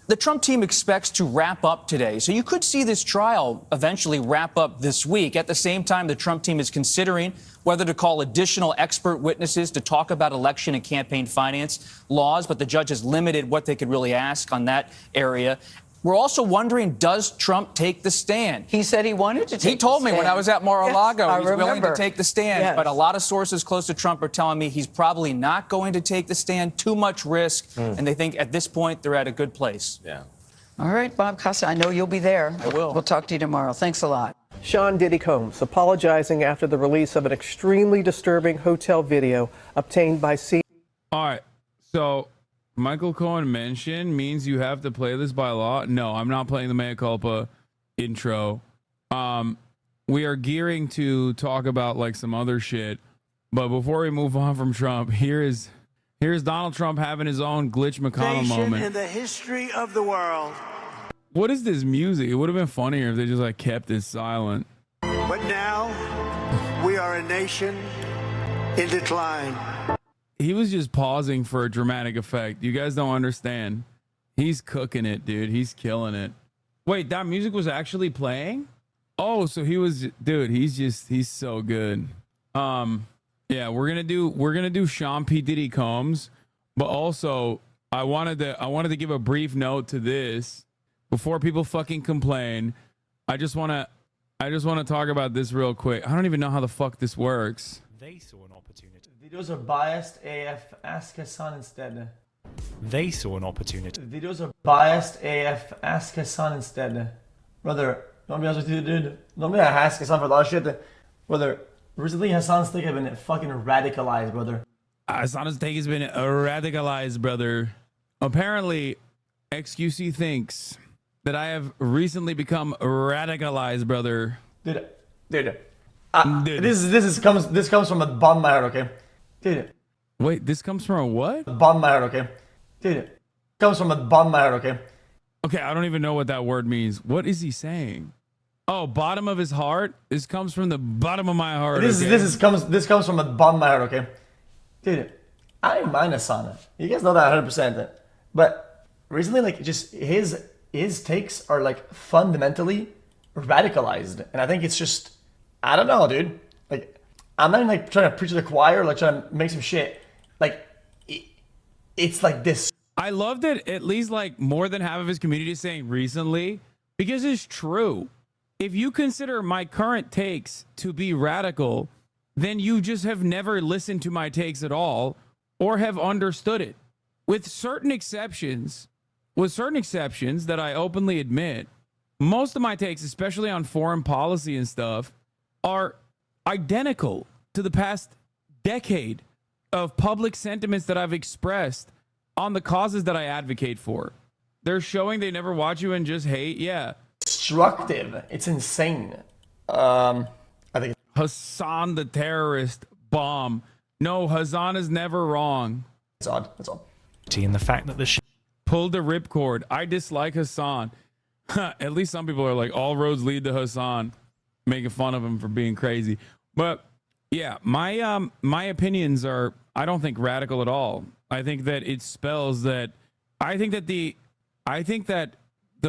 The Trump team expects to wrap up today, so you could see this trial eventually wrap up this week. At the same time, the Trump team is considering whether to call additional expert witnesses to talk about election and campaign finance laws, but the judge has limited what they could really ask on that area. We're also wondering, does Trump take the stand? He said he wanted to take the stand. He told me when I was at Mar-a-Lago he's willing to take the stand. Yes. But a lot of sources close to Trump are telling me he's probably not going to take the stand, too much risk. And they think at this point they're at a good place. Yeah. All right, Bob Costa, I know you'll be there. I will. We'll talk to you tomorrow. Thanks a lot. Sean Diddy Combs apologizing after the release of an extremely disturbing hotel video obtained by All right, so Michael Cohen mentioned means you have to play this by law. No, I'm not playing the mea culpa intro. We are gearing to talk about like some other shit. But before we move on from Trump, here's Donald Trump having his own Glitch McConnell moment. In the history of the world. What is this music? It would have been funnier if they just like kept it silent. But now we are a nation in decline. He was just pausing for a dramatic effect. You guys don't understand. He's cooking it, dude. He's killing it. Wait, that music was actually playing? Oh, so he was, dude, he's so good. Yeah, we're gonna do Sean P. Diddy Combs, but also I wanted to give a brief note to this before people fucking complain. I just want to talk about this real quick. I don't even know how the fuck this works. They saw an opportunity. Videos are biased AF. Ask Hasan instead. They saw an opportunity. Videos are biased AF. Ask Hasan instead. Brother, don't be honest with you, dude. Don't be ask Hasan for a lot of shit. Brother, recently Hasan's take has been fucking radicalized, brother. Hasan's take has been radicalized, brother. Apparently, XQC thinks that I have recently become radicalized, brother. Dude. This comes from a bottom of my heart, okay? Dude. Wait, this comes from a what? Bottom of my heart, okay? Dude. Comes from a bottom of my heart, okay? Okay, I don't even know what that word means. What is he saying? Oh, bottom of his heart? This comes from the bottom of my heart. This comes from the bottom of my heart, okay? Dude, I don't mind Hasan. You guys know that 100%. But recently, like, just his takes are like fundamentally radicalized, and I think it's just, I don't know, dude. Like, I'm not even like trying to preach to the choir, like trying to make some shit. Like, it's like this. I love that at least like more than half of his community is saying recently, because it's true. If you consider my current takes to be radical, then you just have never listened to my takes at all or have understood it. With certain exceptions that I openly admit, most of my takes, especially on foreign policy and stuff, are identical to the past decade of public sentiments that I've expressed on the causes that I advocate for. They're showing they never watch you and just hate. Yeah. Destructive. It's insane. I think Hasan the terrorist bomb. No, Hasan is never wrong. That's odd. That's all. And the fact that the pulled the ripcord. I dislike Hasan. At least some people are like, all roads lead to Hasan, making fun of him for being crazy. But yeah, my opinions are, I don't think radical at all. I think that it spells that I think that the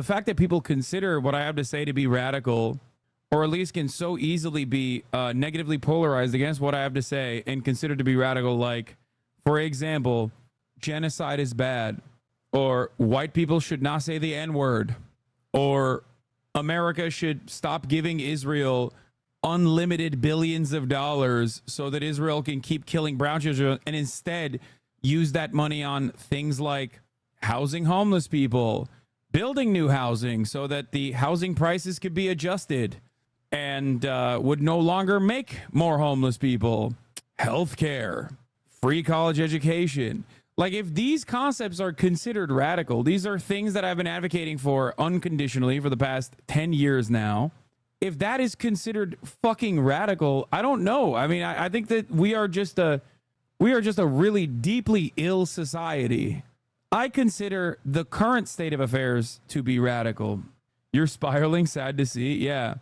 fact that people consider what I have to say to be radical, or at least can so easily be negatively polarized against what I have to say and considered to be radical, like, for example, genocide is bad, or white people should not say the N-word, or America should stop giving Israel unlimited billions of dollars so that Israel can keep killing brown children and instead use that money on things like housing homeless people, building new housing so that the housing prices could be adjusted and would no longer make more homeless people, healthcare, free college education. Like, if these concepts are considered radical, these are things that I've been advocating for unconditionally for the past 10 years now. If that is considered fucking radical, I don't know. I mean, I think that we are just a really deeply ill society. I consider the current state of affairs to be radical. You're spiraling, sad to see. Yeah.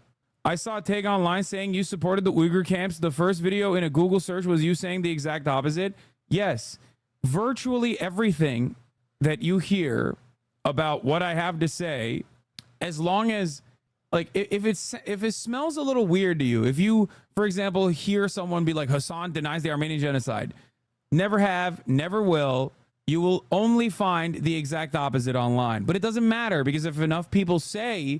I saw a take online saying you supported the Uyghur camps. The first video in a Google search was you saying the exact opposite. Yes. Virtually everything that you hear about what I have to say, as long as, like, if it smells a little weird to you, if you, for example, hear someone be like, Hasan denies the Armenian genocide, never have, never will, you will only find the exact opposite online. But it doesn't matter, because if enough people say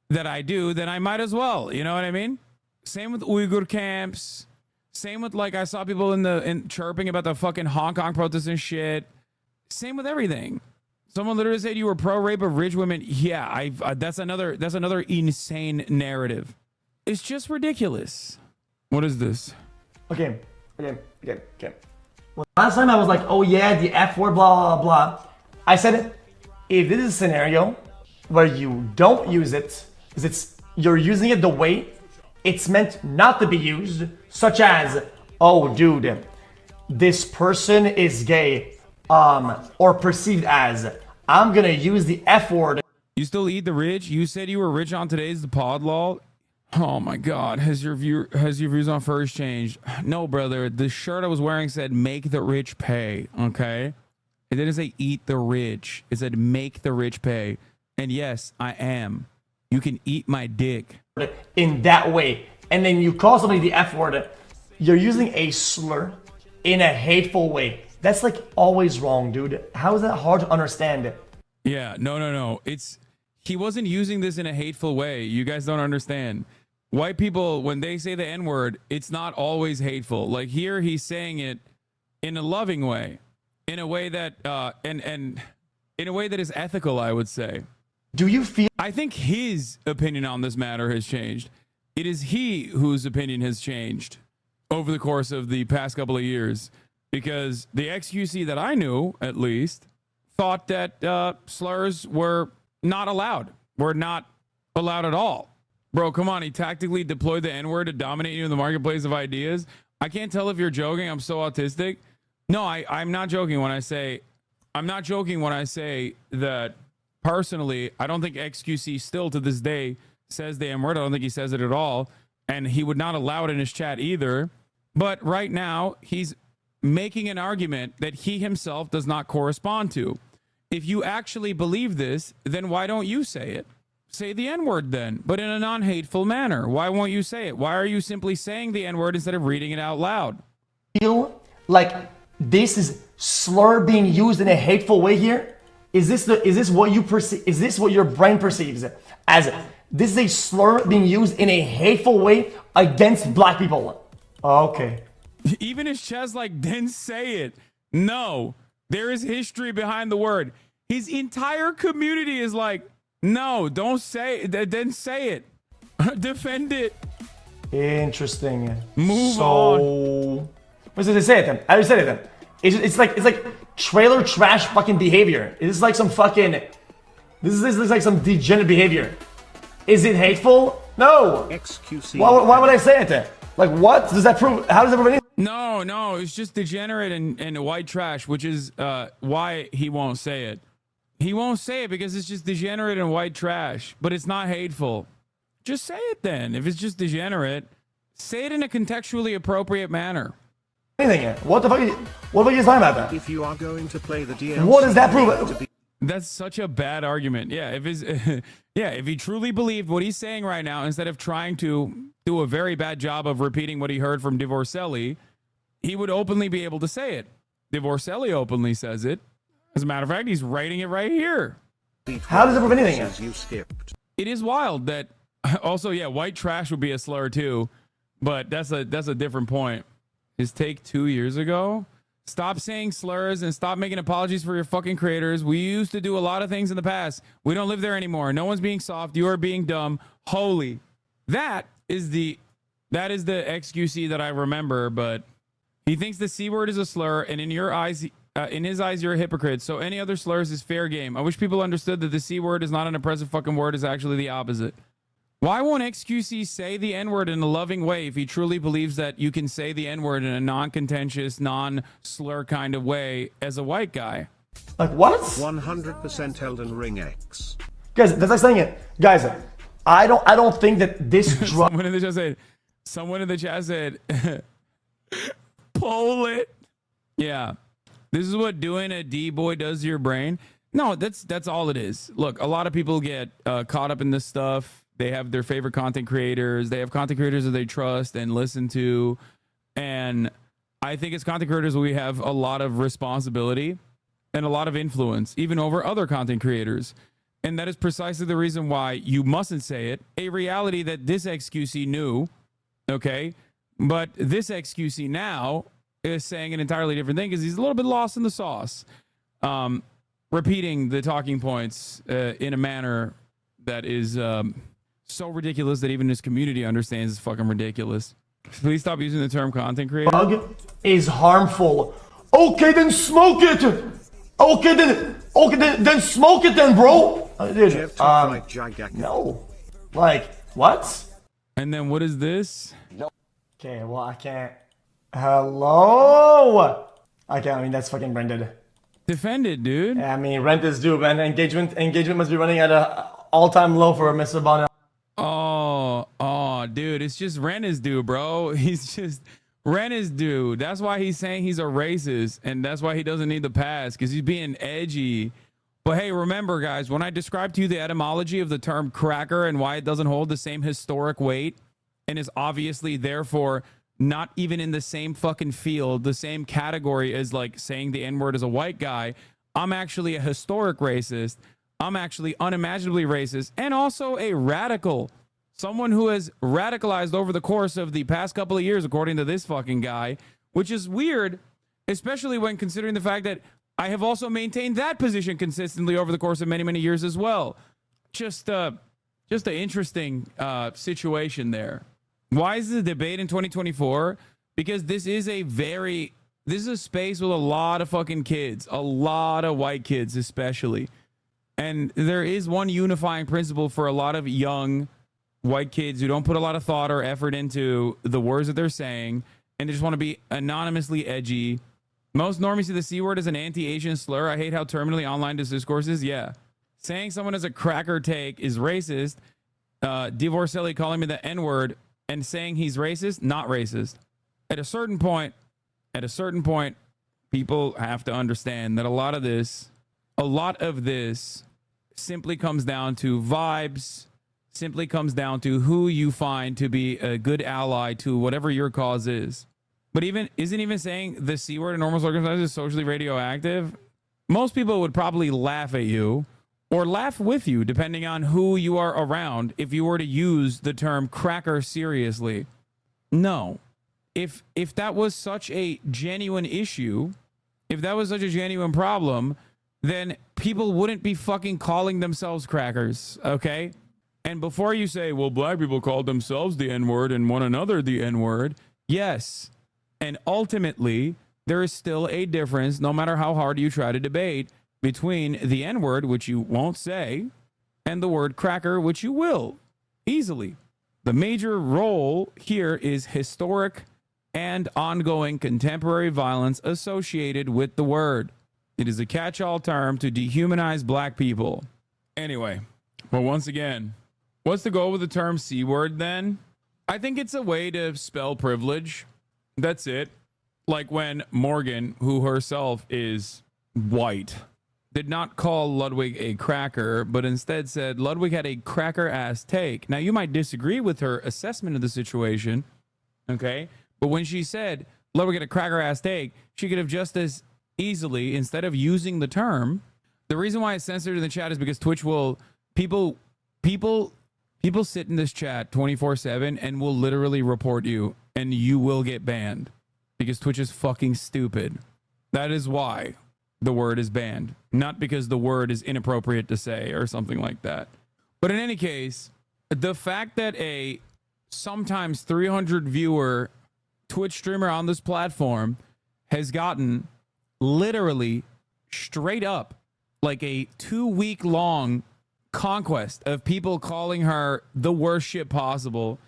that I do, then I might as well. You know what I mean? Same with Uyghur camps. Same with, like, I saw people in chirping about the fucking Hong Kong protests and shit. Same with everything. Someone literally said you were pro-rape of rich women. Yeah, that's another insane narrative. It's just ridiculous. What is this? Okay. Well, last time I was like, oh yeah, the F word, blah, blah, blah. I said, if this is a scenario where you don't use it, because you're using it the way it's meant not to be used, such as, oh dude, this person is gay, or perceived as, I'm gonna use the F word. You still eat the rich? You said you were rich on today's The Pod Law. Oh my God, has your views on furs changed? No, brother. The shirt I was wearing said "Make the rich pay." Okay, it didn't say "Eat the rich." It said "Make the rich pay." And yes, I am. You can eat my dick. In that way, and then you call somebody the F word. You're using a slur in a hateful way. That's like always wrong, dude. How is that hard to understand? Yeah, no. He wasn't using this in a hateful way. You guys don't understand. White people, when they say the N-word, it's not always hateful. Like here, he's saying it in a loving way, in a way that and in a way that is ethical, I would say. Do you feel? I think his opinion on this matter has changed. It is he whose opinion has changed over the course of the past couple of years, because the XQC that I knew, at least, thought that slurs were not allowed. Were not allowed at all. Bro, come on. He tactically deployed the N-word to dominate you in the marketplace of ideas. I can't tell if you're joking. I'm so autistic. No, I'm not joking when I say that personally, I don't think XQC still to this day says the M-word. I don't think he says it at all. And he would not allow it in his chat either. But right now, he's making an argument that he himself does not correspond to. If you actually believe this, then why don't you say it? Say the N-word then, but in a non-hateful manner. Why won't you say it? Why are you simply saying the N-word instead of reading it out loud? Feel like this is slur being used in a hateful way here? Is this what you perceive? Is this what your brain perceives as this is a slur being used in a hateful way against black people? Okay. Even his chest like, then say it. No, there is history behind the word. His entire community is like, no, don't say it. Then say it. Defend it. Interesting. Move on. What does it say it then? I just said it then. It's like trailer trash fucking behavior. It's like some fucking. This is like some degenerate behavior. Is it hateful? No. XQC. Why would I say it then? Like what does that prove? How does that prove anything? No, it's just degenerate and white trash, which is why he won't say it. He won't say it because it's just degenerate and white trash, but it's not hateful. Just say it then. If it's just degenerate, say it in a contextually appropriate manner. Anything? What the fuck? What are you talking about that? If you are going to play the DLC, what does that prove? That's such a bad argument. Yeah, if he truly believed what he's saying right now, instead of trying to do a very bad job of repeating what he heard from Divorcelli, he would openly be able to say it. Divorcelli openly says it. As a matter of fact, he's writing it right here. How does it prove anything? You skipped. It is wild that also, yeah, white trash would be a slur too, but that's a different point. His take 2 years ago. Stop saying slurs and stop making apologies for your fucking creators. We used to do a lot of things in the past. We don't live there anymore. No one's being soft. You are being dumb. Holy. That is the XQC that I remember, but he thinks the C word is a slur, and in your eyes, in his eyes, you're a hypocrite. So any other slurs is fair game. I wish people understood that the C word is not an oppressive fucking word. It's actually the opposite. Why won't XQC say the N-word in a loving way if he truly believes that you can say the N-word in a non-contentious, non-slur kind of way as a white guy? Like what? 100% Elden Ring X. Guys, that's like saying it. Guys, I don't think that this drug. Someone in the chat said, pull it. Yeah. This is what doing a D-boy does to your brain. No, that's all it is. Look, a lot of people get caught up in this stuff. They have their favorite content creators. They have content creators that they trust and listen to. And I think as content creators, we have a lot of responsibility and a lot of influence, even over other content creators. And that is precisely the reason why you mustn't say it. A reality that this XQC knew, okay? But this XQC now is saying an entirely different thing because he's a little bit lost in the sauce. Repeating the talking points in a manner that is so ridiculous that even his community understands it's fucking ridiculous. Please stop using the term content creator. Drug is harmful. Okay, then smoke it. Okay, then smoke it then, bro. No. Like, what? And then what is this? No. Okay, well, I can't. Hello? I can't. I mean, that's fucking rented. Defended, dude. Yeah, I mean, rent is due, man. Engagement must be running at a all-time low for Mr. Bono. Oh, dude, it's just rent is due, bro. Rent is due. That's why he's saying he's a racist, and that's why he doesn't need the pass, because he's being edgy. But hey, remember, guys, when I described to you the etymology of the term cracker and why it doesn't hold the same historic weight and is obviously, therefore, not even in the same fucking field, the same category as like saying the N-word as a white guy, I'm actually a historic racist. I'm actually unimaginably racist and also a radical. Someone who has radicalized over the course of the past couple of years, according to this fucking guy, which is weird, especially when considering the fact that I have also maintained that position consistently over the course of many, many years as well. Just an interesting situation there. Why is this a debate in 2024? Because this is a space with a lot of fucking kids, a lot of white kids especially. And there is one unifying principle for a lot of young white kids who don't put a lot of thought or effort into the words that they're saying, and they just want to be anonymously edgy. Most normies see the C word as an anti-Asian slur. I hate how terminally online this discourse is. Yeah. Saying someone has a cracker take is racist. Divorcelli calling me the N-word and saying he's racist, not racist. At a certain point, people have to understand that a lot of this simply comes down to vibes, simply comes down to who you find to be a good ally to whatever your cause is. But isn't even saying the C word in normal circumstances is socially radioactive? Most people would probably laugh at you or laugh with you, depending on who you are around, if you were to use the term cracker seriously. No. If that was such a genuine issue, if that was such a genuine problem, then people wouldn't be fucking calling themselves crackers, okay? And before you say, well, black people called themselves the N-word and one another the N-word, yes. And ultimately, there is still a difference, no matter how hard you try to debate, between the N-word, which you won't say, and the word cracker, which you will, easily. The major role here is historic and ongoing contemporary violence associated with the word. It is a catch-all term to dehumanize black people. Anyway, well, once again, what's the goal with the term C-word then? I think it's a way to spell privilege. That's it. Like when Morgan, who herself is white, did not call Ludwig a cracker, but instead said Ludwig had a cracker-ass take. Now, you might disagree with her assessment of the situation, okay? But when she said Ludwig had a cracker-ass take, she could have just as easily, instead of using the term, the reason why it's censored in the chat is because Twitch will, people sit in this chat 24/7 and will literally report you, and you will get banned because Twitch is fucking stupid. That is why the word is banned, not because the word is inappropriate to say or something like that. But in any case, the fact that a sometimes 300 viewer Twitch streamer on this platform has gotten literally straight up like a 2-week long conquest of people calling her the worst shit possible,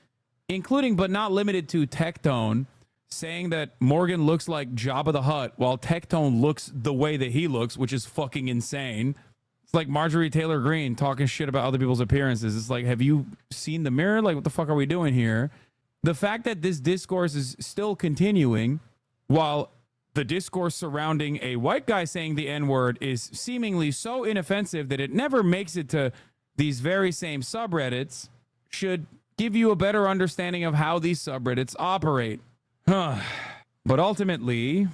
including but not limited to Tectone, saying that Morgan looks like Jabba the Hutt while Tectone looks the way that he looks, which is fucking insane. It's like Marjorie Taylor Greene talking shit about other people's appearances. It's like, have you seen the mirror? Like, what the fuck are we doing here? The fact that this discourse is still continuing while the discourse surrounding a white guy saying the N-word is seemingly so inoffensive that it never makes it to these very same subreddits should give you a better understanding of how these subreddits operate. But ultimately,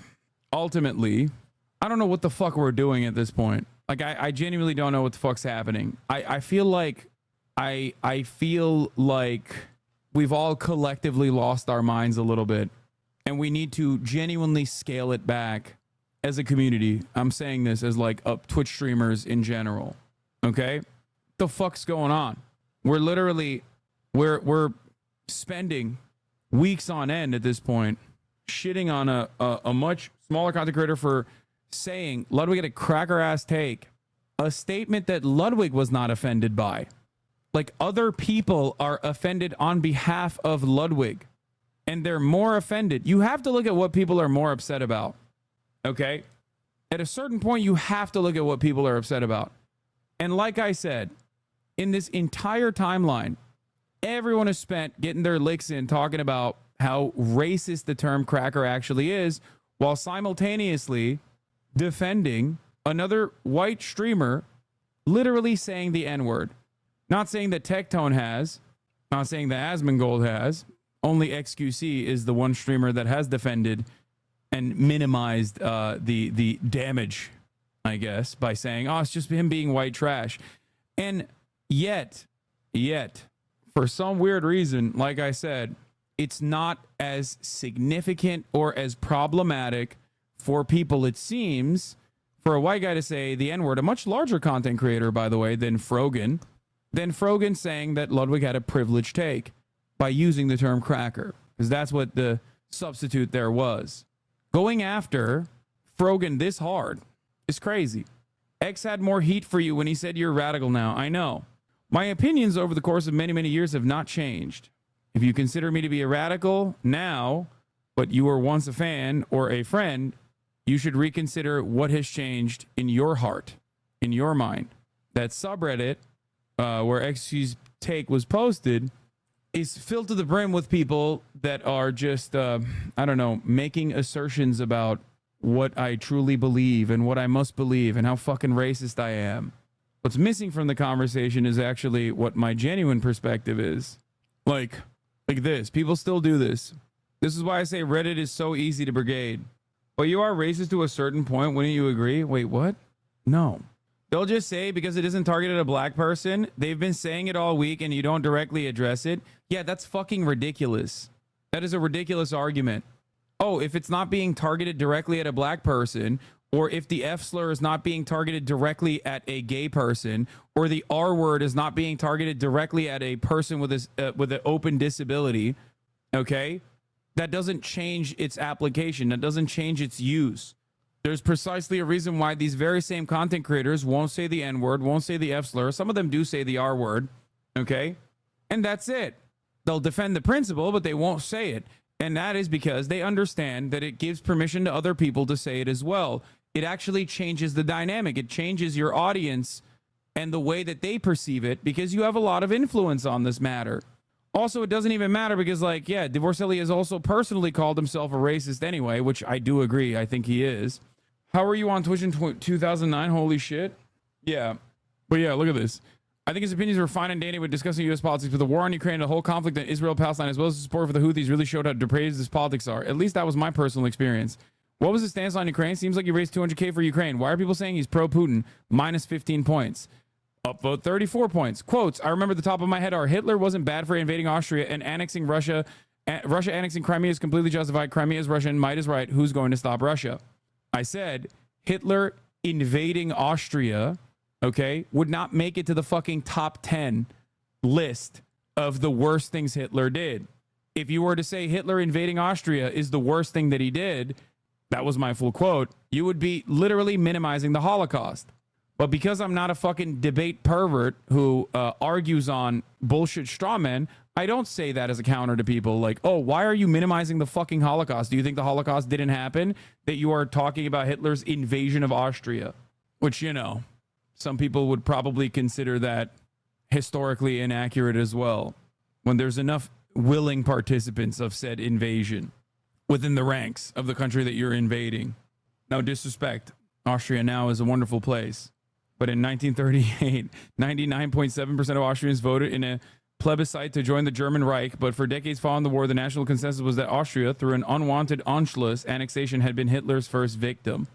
I don't know what the fuck we're doing at this point. Like, I genuinely don't know what the fuck's happening. I feel like we've all collectively lost our minds a little bit, and we need to genuinely scale it back as a community. I'm saying this as like Twitch streamers in general. Okay? The fuck's going on? We're literally, we're spending weeks on end at this point shitting on a much smaller content creator for saying Ludwig had a cracker ass take, a statement that Ludwig was not offended by. Like, other people are offended on behalf of Ludwig, and they're more offended. You have to look at what people are more upset about. Okay? At a certain point, you have to look at what people are upset about. And like I said, in this entire timeline, everyone has spent getting their licks in talking about how racist the term cracker actually is, while simultaneously defending another white streamer literally saying the N-word. Not saying that Tectone has, not saying that Asmongold has. Only XQC is the one streamer that has defended and minimized the damage I guess, by saying, oh, it's just him being white trash. And yet, for some weird reason, like I said, it's not as significant or as problematic for people, it seems, for a white guy to say the N-word, a much larger content creator, by the way, than Frogan saying that Ludwig had a privileged take by using the term cracker, because that's what the substitute there was. Going after Frogan this hard is crazy. X had more heat for you when he said you're radical now. I know. My opinions over the course of many, many years have not changed. If you consider me to be a radical now, but you were once a fan or a friend, you should reconsider what has changed in your heart, in your mind. That subreddit where XQ's take was posted is filled to the brim with people that are just, I don't know, making assertions about what I truly believe and what I must believe and how fucking racist I am. What's missing from the conversation is actually what my genuine perspective is. Like this. People still do this. This is why I say Reddit is so easy to brigade. But you are racist to a certain point, wouldn't you agree? Wait, what? No. They'll just say because it isn't targeted at a black person, they've been saying it all week and you don't directly address it. Yeah, that's fucking ridiculous. That is a ridiculous argument. Oh, if it's not being targeted directly at a black person, or if the F slur is not being targeted directly at a gay person, or the R word is not being targeted directly at a person with an open disability, okay? That doesn't change its application. That doesn't change its use. There's precisely a reason why these very same content creators won't say the N-word, won't say the F slur. Some of them do say the R word, okay? And that's it. They'll defend the principle, but they won't say it. And that is because they understand that it gives permission to other people to say it as well. It actually changes the dynamic. It changes your audience and the way that they perceive it, because you have a lot of influence on this matter. Also, it doesn't even matter because, like, yeah, Divorcelli has also personally called himself a racist anyway, which I do agree. I think he is. How are you on Twitch in 2009? Holy shit. Yeah. But yeah, look at this. I think his opinions were fine and dandy when discussing U.S. politics, but the war on Ukraine, the whole conflict in Israel-Palestine, as well as the support for the Houthis, really showed how depraved his politics are. At least that was my personal experience. What was his stance on Ukraine? Seems like he raised $200K for Ukraine. Why are people saying he's pro-Putin? Minus 15 points. Upvote 34 points. Quotes, I remember the top of my head are, Hitler wasn't bad for invading Austria and annexing Russia. Russia annexing Crimea is completely justified. Crimea is Russian. Might is right. Who's going to stop Russia? I said Hitler invading Austria, okay, would not make it to the fucking top 10 list of the worst things Hitler did. If you were to say Hitler invading Austria is the worst thing that he did, that was my full quote, you would be literally minimizing the Holocaust. But because I'm not a fucking debate pervert who argues on bullshit straw men, I don't say that as a counter to people like, oh, why are you minimizing the fucking Holocaust? Do you think the Holocaust didn't happen? That you are talking about Hitler's invasion of Austria, which, you know, some people would probably consider that historically inaccurate as well, when there's enough willing participants of said invasion within the ranks of the country that you're invading. No disrespect. Austria now is a wonderful place. But in 1938, 99.7% of Austrians voted in a plebiscite to join the German Reich. But for decades following the war, the national consensus was that Austria, through an unwanted Anschluss annexation, had been Hitler's first victim.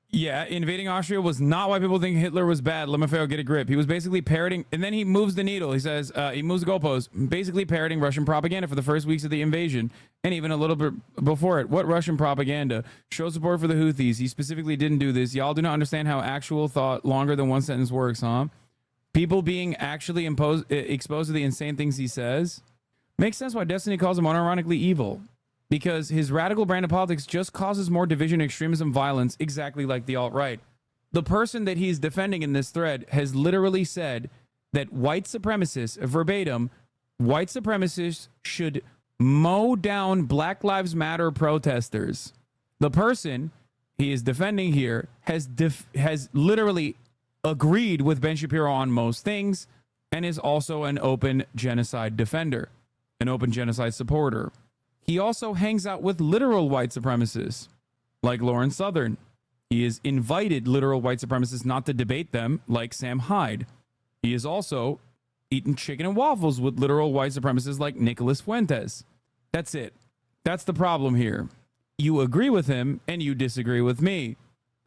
Yeah, invading Austria was not why people think Hitler was bad. LeMaffeo, get a grip. He was basically parroting, and then he moves the needle. He says, he moves the goalpost, basically parroting Russian propaganda for the first weeks of the invasion, and even a little bit before it. What Russian propaganda? Show support for the Houthis. He specifically didn't do this. Y'all do not understand how actual thought longer than one sentence works, huh? People being actually exposed to the insane things he says. Makes sense why Destiny calls him unironically evil. Because his radical brand of politics just causes more division, extremism, violence, exactly like the alt-right. The person that he's defending in this thread has literally said that white supremacists, verbatim, white supremacists should mow down Black Lives Matter protesters. The person he is defending here has literally agreed with Ben Shapiro on most things and is also an open genocide defender, an open genocide supporter. He also hangs out with literal white supremacists, like Lauren Southern. He has invited literal white supremacists not to debate them, like Sam Hyde. He has also eaten chicken and waffles with literal white supremacists like Nicholas Fuentes. That's it. That's the problem here. You agree with him, and you disagree with me.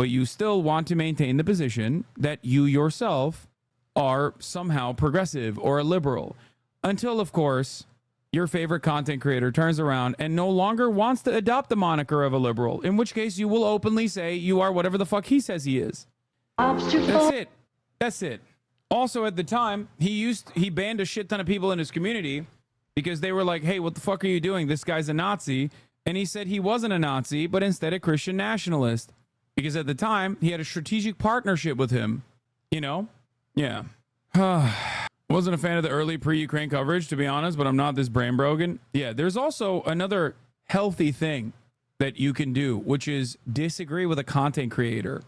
but you still want to maintain the position that you yourself are somehow progressive or a liberal, until, of course, your favorite content creator turns around and no longer wants to adopt the moniker of a liberal, in which case you will openly say you are whatever the fuck he says he is. That's it. Also, at the time, he banned a shit ton of people in his community because they were like, hey, what the fuck are you doing? This guy's a Nazi. And he said he wasn't a Nazi, but instead a Christian nationalist. Because at the time, he had a strategic partnership with him. You know? Yeah. Wasn't a fan of the early pre-Ukraine coverage, to be honest, but I'm not this brain broken. Yeah, there's also another healthy thing that you can do, which is disagree with a content creator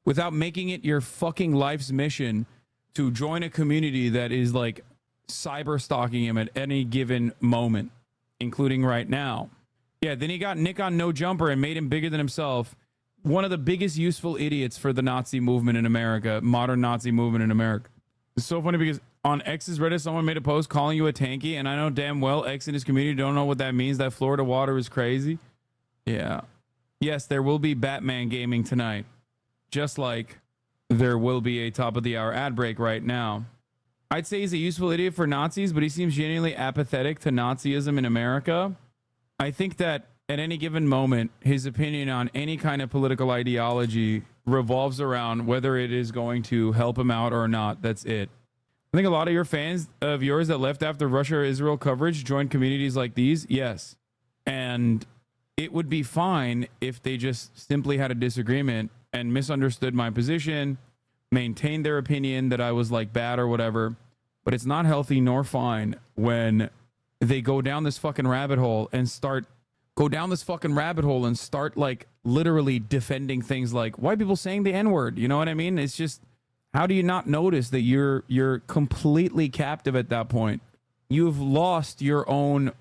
without making it your fucking life's mission to join a community that is like cyber stalking him at any given moment, including right now. Yeah, then he got Nick on No Jumper and made him bigger than himself. One of the biggest useful idiots for the Nazi movement in America, modern Nazi movement in America. It's so funny because on X's Reddit, someone made a post calling you a tanky, and I know damn well X and his community don't know what that means. That Florida water is crazy. Yeah. Yes, there will be Batman gaming tonight, just like there will be a top of the hour ad break right now. I'd say he's a useful idiot for Nazis, but he seems genuinely apathetic to Nazism in America. I think that at any given moment, his opinion on any kind of political ideology revolves around whether it is going to help him out or not. That's it. I think a lot of your fans of yours that left after Russia-Israel coverage joined communities like these. Yes. And it would be fine if they just simply had a disagreement and misunderstood my position, maintained their opinion that I was like bad or whatever. But it's not healthy nor fine when they go down this fucking rabbit hole and start like literally defending things like white people saying the N-word. You know what I mean? It's just, how do you not notice that you're completely captive at that point? You've lost your own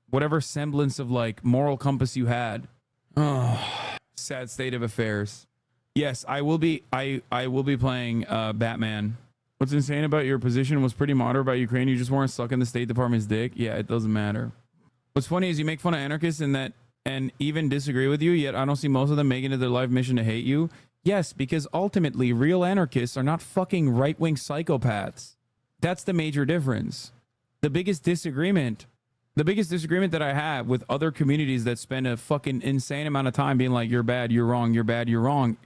whatever semblance of like moral compass you had. Oh, sad state of affairs. Yes, I will be playing Batman. What's insane about your position was pretty moderate about Ukraine. You just weren't sucking the State Department's dick. Yeah, it doesn't matter. What's funny is you make fun of anarchists and even disagree with you, yet I don't see most of them making it their life mission to hate you. Yes, because ultimately real anarchists are not fucking right-wing psychopaths. That's the major difference. The biggest disagreement that I have with other communities that spend a fucking insane amount of time being like, you're bad, you're wrong, you're bad, you're wrong,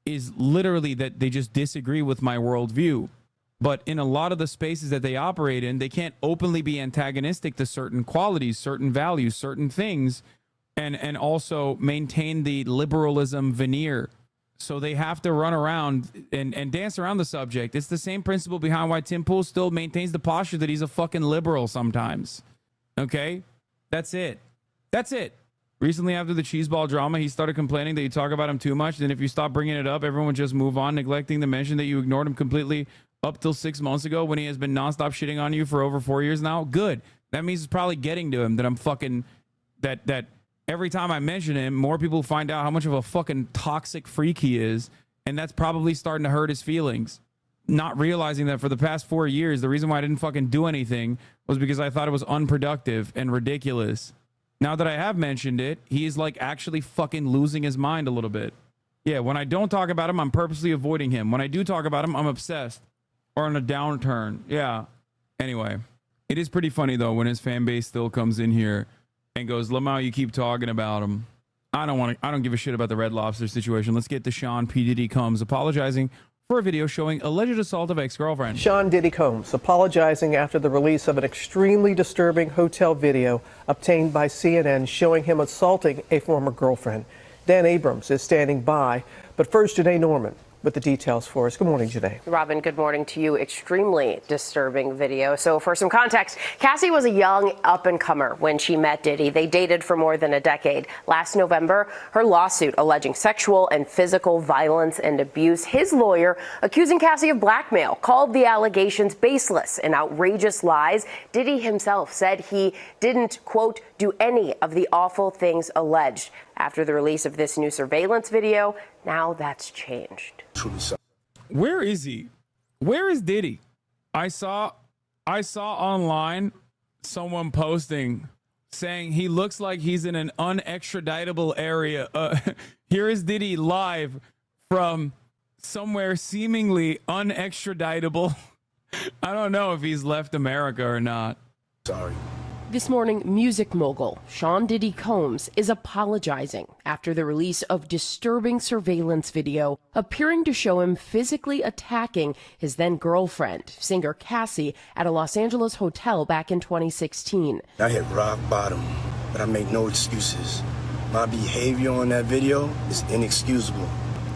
is literally that they just disagree with my worldview. But in a lot of the spaces that they operate in, they can't openly be antagonistic to certain qualities, certain values, certain things, and also maintain the liberalism veneer. So they have to run around and dance around the subject. It's the same principle behind why Tim Pool still maintains the posture that he's a fucking liberal sometimes. Okay? That's it. That's it. Recently, after the cheeseball drama, he started complaining that you talk about him too much. And if you stop bringing it up, everyone would just move on, neglecting to mention that you ignored him completely up till 6 months ago when he has been nonstop shitting on you for over 4 years now. Good. That means it's probably getting to him that I'm fucking, that every time I mention him, more people find out how much of a fucking toxic freak he is. And that's probably starting to hurt his feelings. Not realizing that for the past 4 years, the reason why I didn't fucking do anything was because I thought it was unproductive and ridiculous. Now that I have mentioned it, he is like actually fucking losing his mind a little bit. Yeah, when I don't talk about him, I'm purposely avoiding him. When I do talk about him, I'm obsessed or on a downturn. Yeah. Anyway, it is pretty funny though when his fan base still comes in here and goes, Lamau, you keep talking about him. I don't give a shit about the Red Lobster situation. Let's get to Sean P. Diddy Combs apologizing for a video showing alleged assault of ex-girlfriend. Sean Diddy Combs apologizing after the release of an extremely disturbing hotel video obtained by CNN showing him assaulting a former girlfriend. Dan Abrams is standing by. But first, Janae Norman with the details for us. Good morning, Janae. Robin, good morning to you. Extremely disturbing video. So for some context, Cassie was a young up-and-comer when she met Diddy. They dated for more than a decade. Last November, her lawsuit alleging sexual and physical violence and abuse. His lawyer, accusing Cassie of blackmail, called the allegations baseless and outrageous lies. Diddy himself said he didn't, quote, do any of the awful things alleged. After the release of this new surveillance video, now that's changed. Where is he? Where is Diddy? I saw online someone posting saying he looks like he's in an unextraditable area. Here is Diddy live from somewhere seemingly unextraditable. I don't know if he's left America or not. Sorry. This morning, music mogul Sean Diddy Combs is apologizing after the release of disturbing surveillance video appearing to show him physically attacking his then-girlfriend, singer Cassie, at a Los Angeles hotel back in 2016. I hit rock bottom, but I make no excuses. My behavior on that video is inexcusable.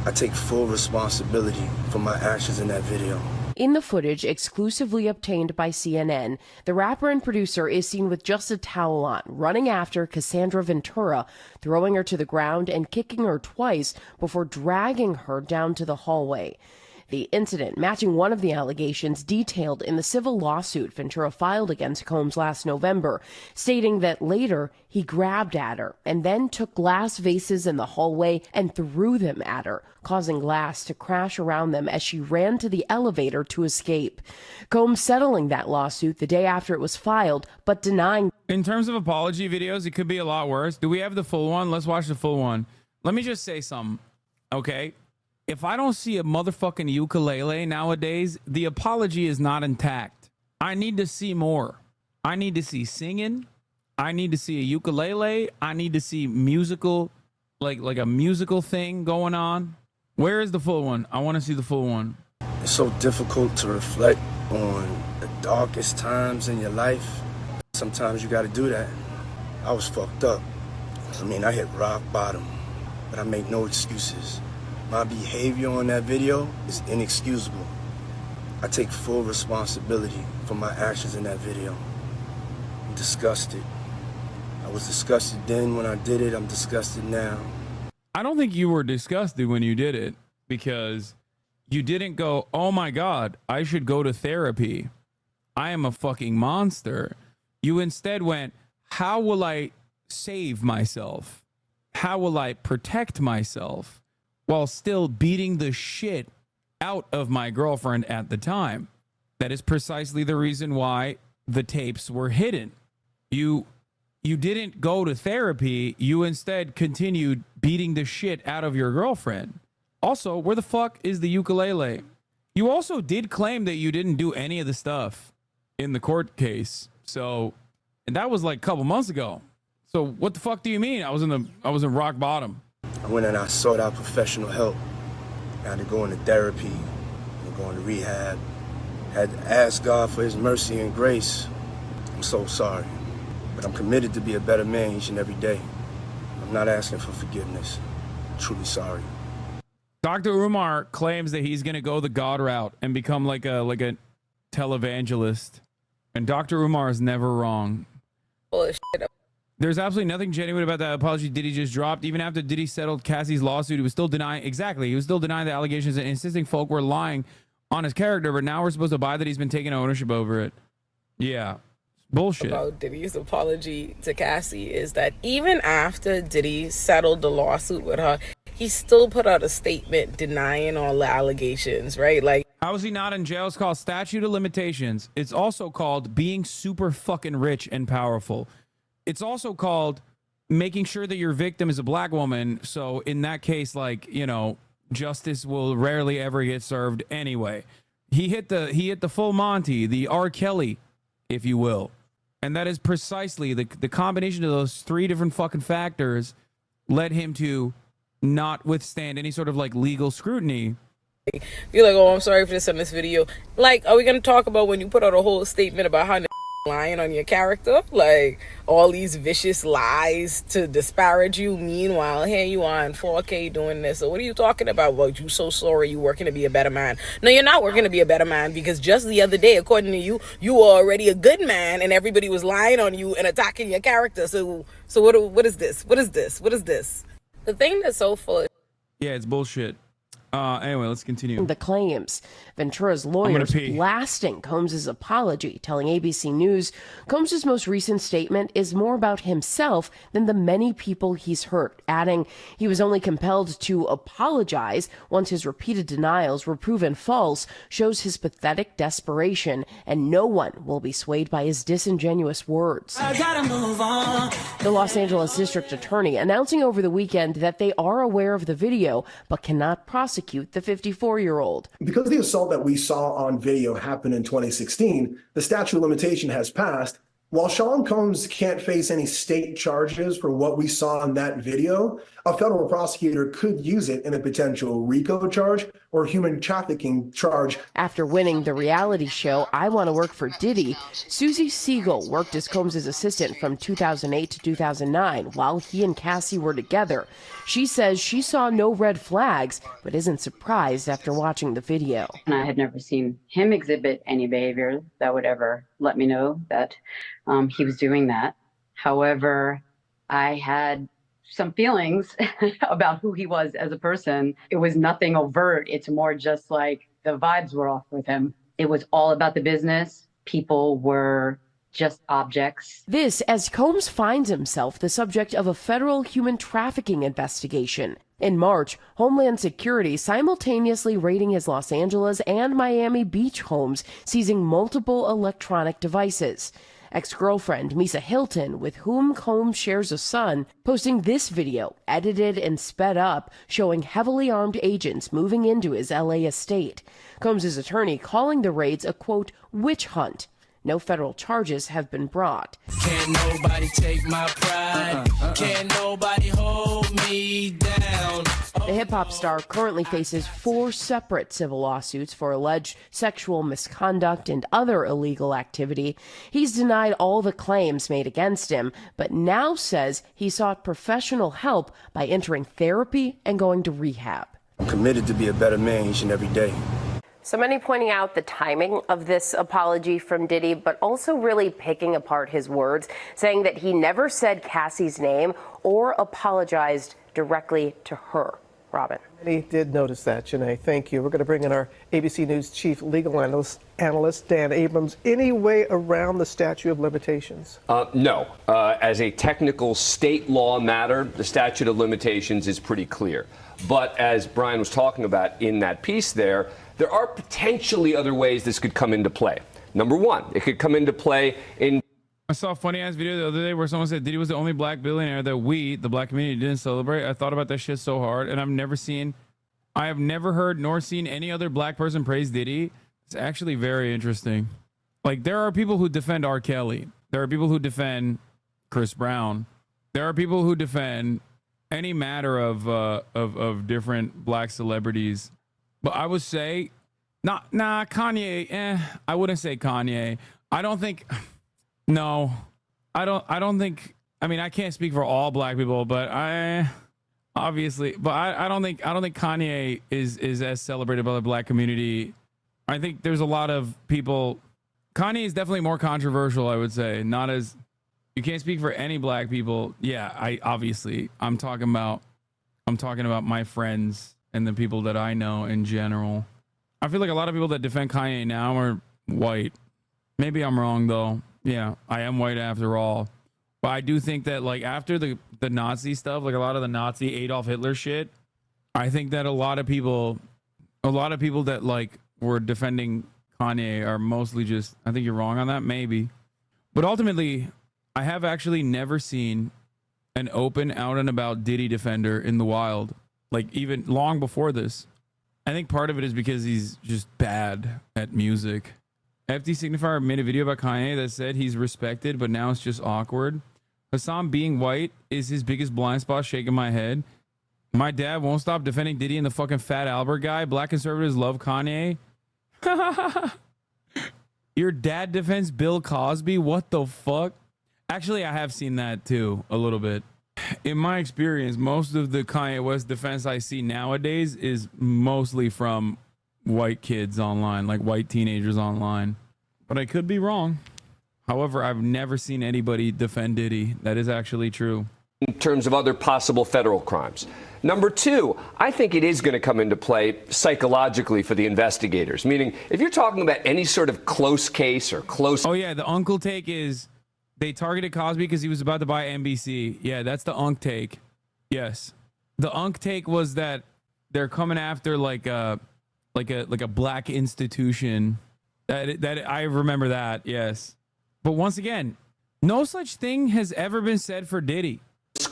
I take full responsibility for my actions in that video. In the footage exclusively obtained by CNN, the rapper and producer is seen with just a towel on, running after Cassandra Ventura, throwing her to the ground and kicking her twice before dragging her down to the hallway. The incident matching one of the allegations detailed in the civil lawsuit Ventura filed against Combs last November, stating that later he grabbed at her and then took glass vases in the hallway and threw them at her, causing glass to crash around them as she ran to the elevator to escape. Combs settling that lawsuit the day after it was filed, but denying. In terms of apology videos, it could be a lot worse. Do we have the full one? Let's watch the full one. Let me just say something, okay? If I don't see a motherfucking ukulele nowadays, the apology is not intact. I need to see more. I need to see singing. I need to see a ukulele. I need to see musical, like a musical thing going on. Where is the full one? I want to see the full one. It's so difficult to reflect on the darkest times in your life. Sometimes you got to do that. I was fucked up. I hit rock bottom, but I make no excuses. My behavior on that video is inexcusable. I take full responsibility for my actions in that video. I'm disgusted. I was disgusted then when I did it. I'm disgusted now. I don't think you were disgusted when you did it because you didn't go, oh my God, I should go to therapy. I am a fucking monster. You instead went, how will I save myself? How will I protect myself while still beating the shit out of my girlfriend at the time? That is precisely the reason why the tapes were hidden. You didn't go to therapy. You instead continued beating the shit out of your girlfriend. Also, where the fuck is the ukulele? You also did claim that you didn't do any of the stuff in the court case. So, and that was like a couple months ago. So what the fuck do you mean? I was in rock bottom. I went and I sought out professional help. I had to go into therapy, go into rehab. I had to ask God for his mercy and grace. I'm so sorry, but I'm committed to be a better man each and every day. I'm not asking for forgiveness. I'm truly sorry. Dr. Umar claims that he's going to go the God route and become like a televangelist. And Dr. Umar is never wrong. Bullshit. There's absolutely nothing genuine about that apology Diddy just dropped. Even after Diddy settled Cassie's lawsuit, he was still denying the allegations and insisting folk were lying on his character. But now we're supposed to buy that he's been taking ownership over it. Yeah. Bullshit. About Diddy's apology to Cassie is that even after Diddy settled the lawsuit with her, he still put out a statement denying all the allegations, right? Like, how is he not in jail? It's called statute of limitations. It's also called being super fucking rich and powerful. It's also called making sure that your victim is a black woman. So in that case, justice will rarely ever get served anyway. He hit the full Monty, the R. Kelly, if you will. And that is precisely the combination of those three different fucking factors led him to not withstand any sort of legal scrutiny. You're like, oh, I'm sorry for this on this video. Like, are we going to talk about when you put out a whole statement about how lying on your character, like all these vicious lies to disparage you, meanwhile here you are in 4K doing this? So what are you talking about? Well, you so sorry, you working to be a better man. No, you're not working to be a better man, because just the other day, according to you, you were already a good man and everybody was lying on you and attacking your character. So what is this? What is this? The thing that's so full. Yeah, it's bullshit. Anyway, let's continue. The claims. Ventura's lawyers blasting Combs' apology, telling ABC News Combs' most recent statement is more about himself than the many people he's hurt, adding he was only compelled to apologize once his repeated denials were proven false, shows his pathetic desperation, and no one will be swayed by his disingenuous words. I gotta move on. The Los Angeles District Attorney announcing over the weekend that they are aware of the video but cannot prosecute prosecute the 54-year-old. Because the assault that we saw on video happened in 2016, the statute of limitation has passed. While Sean Combs can't face any state charges for what we saw in that video, a federal prosecutor could use it in a potential RICO charge or human trafficking charge. After winning the reality show I Want to Work for Diddy, Susie Siegel worked as Combs' assistant from 2008 to 2009 while he and Cassie were together. She says she saw no red flags, but isn't surprised after watching the video. And I had never seen him exhibit any behavior that would ever let me know that he was doing that. However, I had some feelings about who he was as a person. It was nothing overt. It's more just like the vibes were off with him. It was all about the business. People were just objects. This as Combs finds himself the subject of a federal human trafficking investigation. In March, Homeland Security simultaneously raiding his Los Angeles and Miami Beach homes, seizing multiple electronic devices. Ex-girlfriend Misa Hilton, with whom Combs shares a son, posting this video, edited and sped up, showing heavily armed agents moving into his LA estate. Combs' attorney calling the raids a, quote, witch hunt. No federal charges have been brought. Can't nobody take my pride. Can't nobody hold me down. The hip-hop star currently faces 4 separate civil lawsuits for alleged sexual misconduct and other illegal activity. He's denied all the claims made against him, but now says he sought professional help by entering therapy and going to rehab. I'm committed to be a better man each and every day. So many pointing out the timing of this apology from Diddy, but also really picking apart his words, saying that he never said Cassie's name or apologized directly to her. Robin. Many did notice that, Janae. Thank you. We're going to bring in our ABC News chief legal analyst Dan Abrams. Any way around the statute of limitations? No. As a technical state law matter, the statute of limitations is pretty clear. But as Brian was talking about in that piece there are potentially other ways this could come into play. Number one, it could come into play in... I saw a funny ass video the other day where someone said Diddy was the only black billionaire that we, the black community, didn't celebrate. I thought about that shit so hard, and I have never heard nor seen any other black person praise Diddy. It's actually very interesting. Like, there are people who defend R. Kelly. There are people who defend Chris Brown. There are people who defend any matter of different black celebrities. But I would say, Kanye. I wouldn't say Kanye. I don't think. No, I don't think. I mean, I can't speak for all black people, but I don't think Kanye is as celebrated by the black community. I think there's a lot of people. Kanye is definitely more controversial, I would say. Not as, you can't speak for any black people. Yeah, I'm talking about my friends and the people that I know in general. I feel like a lot of people that defend Kanye now are white. Maybe I'm wrong though. Yeah, I am white after all. But I do think that, like, after the Nazi stuff, like a lot of the Nazi Adolf Hitler shit, I think that a lot of people that like were defending Kanye are mostly just, I think you're wrong on that, maybe. But ultimately, I have actually never seen an open, out and about Diddy defender in the wild. Like, even long before this. I think part of it is because he's just bad at music. FD Signifier made a video about Kanye that said he's respected, but now it's just awkward. Hasan being white is his biggest blind spot, shaking my head. My dad won't stop defending Diddy and the fucking Fat Albert guy. Black conservatives love Kanye. Your dad defends Bill Cosby? What the fuck? Actually, I have seen that too, a little bit. In my experience, most of the Kanye West defense I see nowadays is mostly from white kids online, like white teenagers online. But I could be wrong. However, I've never seen anybody defend Diddy. That is actually true. In terms of other possible federal crimes. Number two, I think it is going to come into play psychologically for the investigators. Meaning, if you're talking about any sort of close case or close... Oh, yeah, the uncle take is they targeted Cosby because he was about to buy NBC. Yeah, that's the unk take. Yes. The unk take was that they're coming after like a black institution. That I remember that, yes. But once again, no such thing has ever been said for Diddy.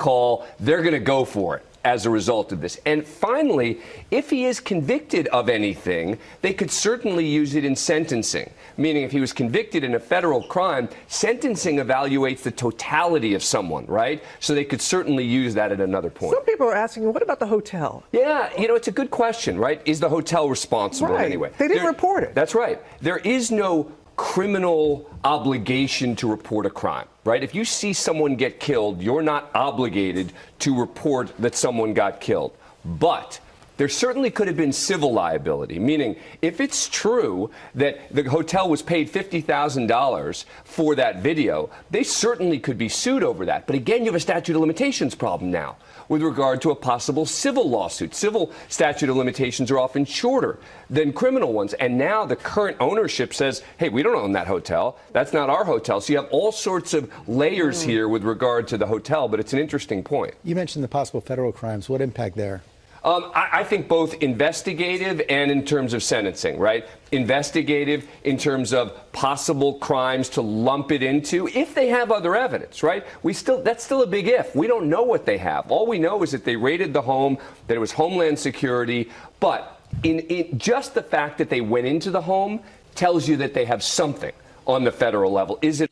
call. They're going to go for it as a result of this. And finally, if he is convicted of anything, they could certainly use it in sentencing. Meaning if he was convicted in a federal crime, sentencing evaluates the totality of someone, right? So they could certainly use that at another point. Some people are asking, what about the hotel? Yeah, it's a good question, right? Is the hotel responsible anyway? They didn't report it. That's right. There is no criminal obligation to report a crime, right? If you see someone get killed, you're not obligated to report that someone got killed. But there certainly could have been civil liability, meaning if it's true that the hotel was paid $50,000 for that video, they certainly could be sued over that. But again, you have a statute of limitations problem now with regard to a possible civil lawsuit. Civil statute of limitations are often shorter than criminal ones. And now the current ownership says, hey, we don't own that hotel. That's not our hotel. So you have all sorts of layers here with regard to the hotel, but it's an interesting point. You mentioned the possible federal crimes. What impact there? I think both investigative and in terms of sentencing, right? Investigative in terms of possible crimes to lump it into if they have other evidence, right? That's still a big if. We don't know what they have. All we know is that they raided the home, that it was Homeland Security, but in just the fact that they went into the home tells you that they have something on the federal level. Is it?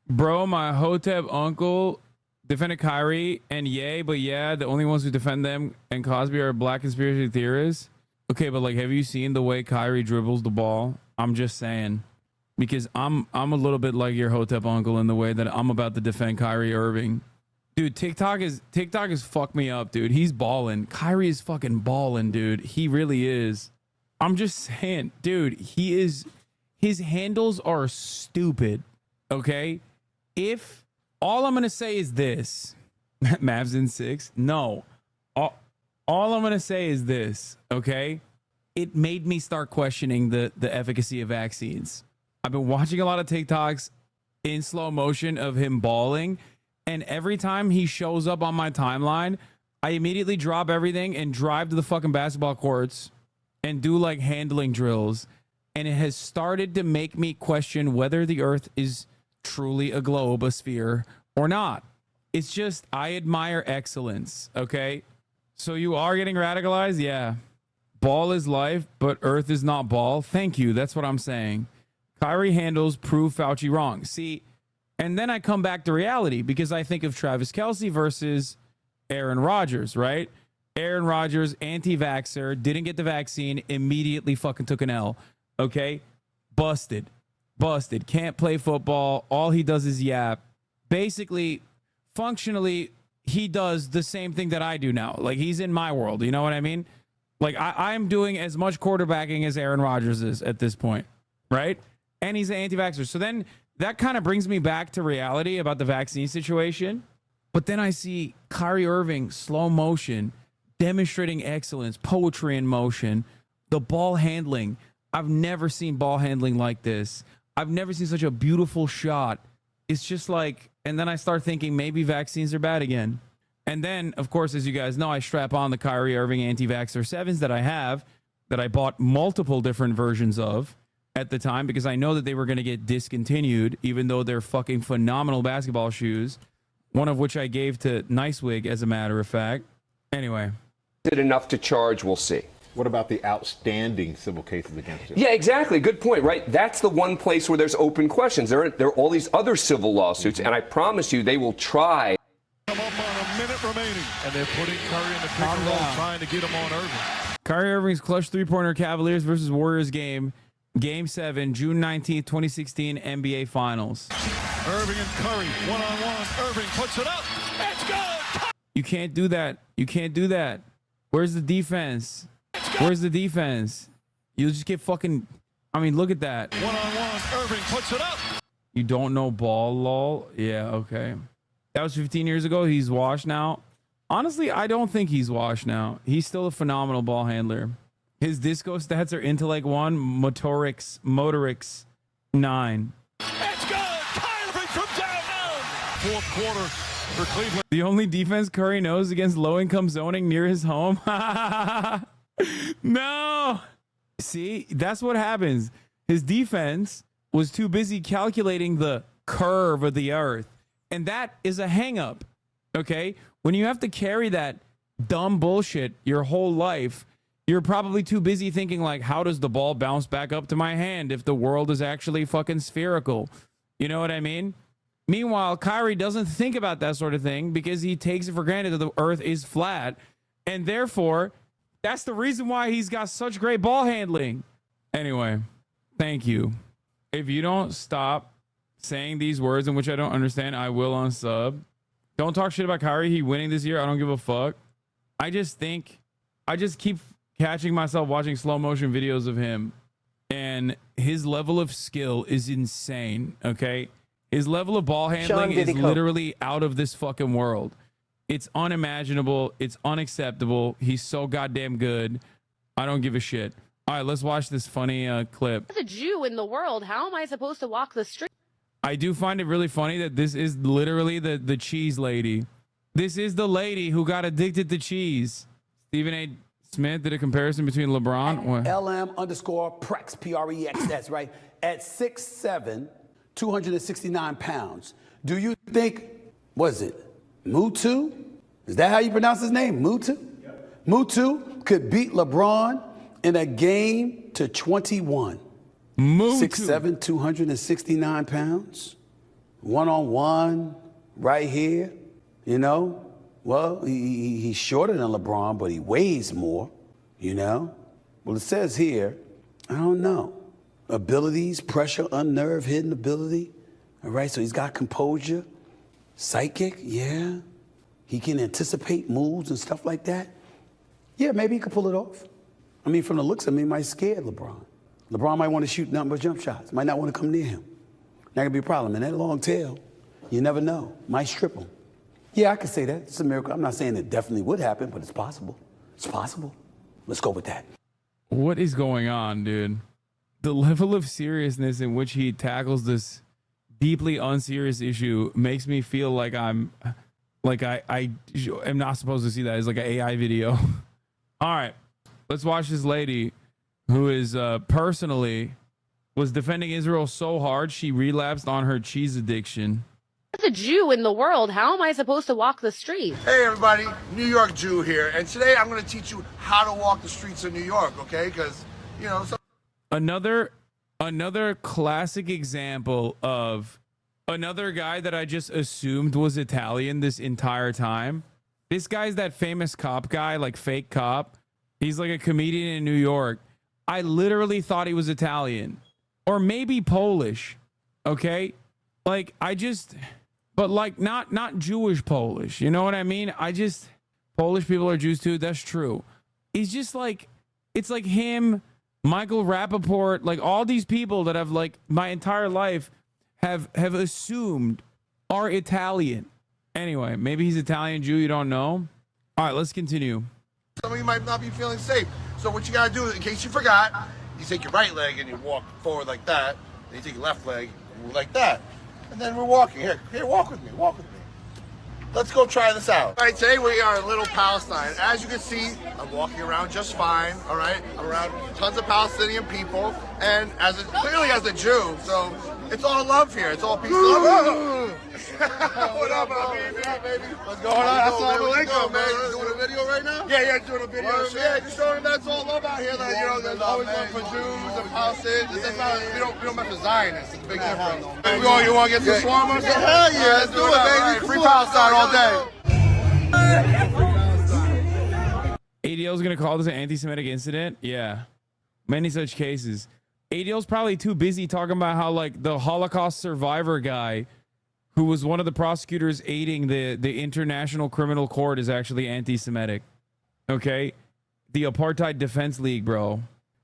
Bro, my Hotep uncle defended Kyrie and the only ones who defend them and Cosby are black conspiracy theorists. Okay, but like, have you seen the way Kyrie dribbles the ball? I'm just saying, because I'm a little bit like your Hotep uncle in the way that I'm about to defend Kyrie Irving. Dude, TikTok is fucked me up, dude. He's balling. Kyrie is fucking balling, dude. He really is. I'm just saying, dude, his handles are stupid. Okay? All I'm going to say is this. Mavs in 6? No. All I'm going to say is this, okay? It made me start questioning the efficacy of vaccines. I've been watching a lot of TikToks in slow motion of him bawling, and every time he shows up on my timeline, I immediately drop everything and drive to the fucking basketball courts and do like handling drills. And it has started to make me question whether the earth is truly a globe, a sphere, or not. It's just, I admire excellence, okay? So you are getting radicalized? Yeah. Ball is life, but earth is not ball. Thank you. That's what I'm saying. Kyrie handles prove Fauci wrong. See, and then I come back to reality because I think of Travis Kelce versus Aaron Rodgers, right? Aaron Rodgers, anti-vaxxer, didn't get the vaccine, immediately fucking took an L, okay? Busted. Can't play football. All he does is yap. Basically, functionally, he does the same thing that I do now. Like, he's in my world. You know what I mean? Like, I'm doing as much quarterbacking as Aaron Rodgers is at this point, right? And he's an anti-vaxxer. So then that kind of brings me back to reality about the vaccine situation. But then I see Kyrie Irving, slow motion, demonstrating excellence, poetry in motion, the ball handling. I've never seen ball handling like this. I've never seen such a beautiful shot. It's just like, and then I start thinking maybe vaccines are bad again. And then, of course, as you guys know, I strap on the Kyrie Irving anti-vaxxer 7s that I have, that I bought multiple different versions of at the time because I know that they were going to get discontinued, even though they're fucking phenomenal basketball shoes, one of which I gave to Nicewig, as a matter of fact. Anyway. Is it enough to charge? We'll see. What about the outstanding civil cases against him? Yeah, exactly. Good point, right? That's the one place where there's open questions. There are all these other civil lawsuits, and I promise you they will try. Come up on a minute remaining, and they're putting Curry in the pick and roll, trying to get him on Irving. Kyrie Irving's clutch three-pointer Cavaliers versus Warriors game, Game 7, June 19th, 2016 NBA Finals. Irving and Curry, one-on-one. Irving puts it up. It's good. You can't do that. You can't do that. Where's the defense? Where's the defense? You'll just get fucking... I mean, look at that. One-on-one. Irving puts it up. You don't know ball, lol? Yeah, okay. That was 15 years ago. He's washed now. Honestly, I don't think he's washed now. He's still a phenomenal ball handler. His disco stats are intellect 1, motorics 9. It's good. Irving from downtown. Fourth quarter for Cleveland. The only defense Curry knows against low-income zoning near his home. No. See, that's what happens. His defense was too busy calculating the curve of the earth. And that is a hang-up. Okay? When you have to carry that dumb bullshit your whole life, you're probably too busy thinking like, how does the ball bounce back up to my hand if the world is actually fucking spherical? You know what I mean? Meanwhile, Kyrie doesn't think about that sort of thing because he takes it for granted that the earth is flat. And therefore, that's the reason why he's got such great ball handling. Anyway, thank you. If you don't stop saying these words in which I don't understand, I will unsub. Don't talk shit about Kyrie. He winning this year. I don't give a fuck. I just keep catching myself watching slow motion videos of him, and his level of skill is insane. Okay. His level of ball handling is literally out of this fucking world. It's unimaginable. It's unacceptable. He's so goddamn good. I don't give a shit. All right, let's watch this funny clip. As a Jew in the world, how am I supposed to walk the street? I do find it really funny that this is literally the cheese lady. This is the lady who got addicted to cheese. Stephen A. Smith did a comparison between LeBron. LM_Prex, P-R-E-X, that's right, at 6'7", 269 pounds. Do you think, was it Mutu? Is that how you pronounce his name, Mutu? Yep. Mutu could beat LeBron in a game to 21. Mutu. 6'7", 269 pounds. One-on-one, right here, you know? Well, he's shorter than LeBron, but he weighs more, you know? Well, it says here, I don't know. Abilities, pressure, unnerved, hidden ability. All right, so he's got composure. Psychic, yeah. He can anticipate moves and stuff like that. Yeah, maybe he could pull it off. I mean, from the looks of me, he might scare LeBron. LeBron might want to shoot nothing but jump shots. Might not want to come near him. That could be a problem. And that long tail, you never know. Might strip him. Yeah, I could say that. It's a miracle. I'm not saying it definitely would happen, but it's possible. It's possible. Let's go with that. What is going on, dude? The level of seriousness in which he tackles this deeply unserious issue makes me feel like I am not supposed to see that. It's like an AI video. All right, let's watch this lady who is personally was defending Israel so hard she relapsed on her cheese addiction. As a Jew in the world, how am I supposed to walk the street? Hey everybody, New York Jew here, and today I'm going to teach you how to walk the streets of New York, okay? Because, you know, another classic example of another guy that I just assumed was Italian this entire time. This guy's that famous cop guy, like fake cop. He's like a comedian in New York. I literally thought he was Italian or maybe Polish. Okay? Like but like not Jewish Polish. You know what I mean? Polish people are Jews too. That's true. He's just like, it's like him, Michael Rappaport, like all these people that I've like my entire life have assumed are Italian. Anyway, maybe he's Italian Jew. You don't know. All right, let's continue. Some of you might not be feeling safe. So what you got to do, in case you forgot, you take your right leg and you walk forward like that. Then you take your left leg and move like that. And then we're walking. Here, walk with me. Walk with me. Let's go try this out. All right, today we are in Little Palestine. As you can see, I'm walking around just fine, all right? I'm around tons of Palestinian people, and clearly as a Jew, so it's all love here. It's all peace and love. What up, baby? What's going on? Assalamualaikum, man. You doing a video right now? Yeah, doing a video. Yeah, just showing that's all love out here. That, you know, there's always love for Jews and Palestinians. We don't mess with Zionists. It's a big difference. You want to get some shawarma? Hell yeah, let's do it, baby. Free Palestine all day. ADL is going to call this an anti-Semitic incident. Yeah, many such cases. ADL's probably too busy talking about how like the Holocaust survivor guy who was one of the prosecutors aiding the International Criminal Court is actually anti-Semitic. Okay? The Apartheid Defense League, bro.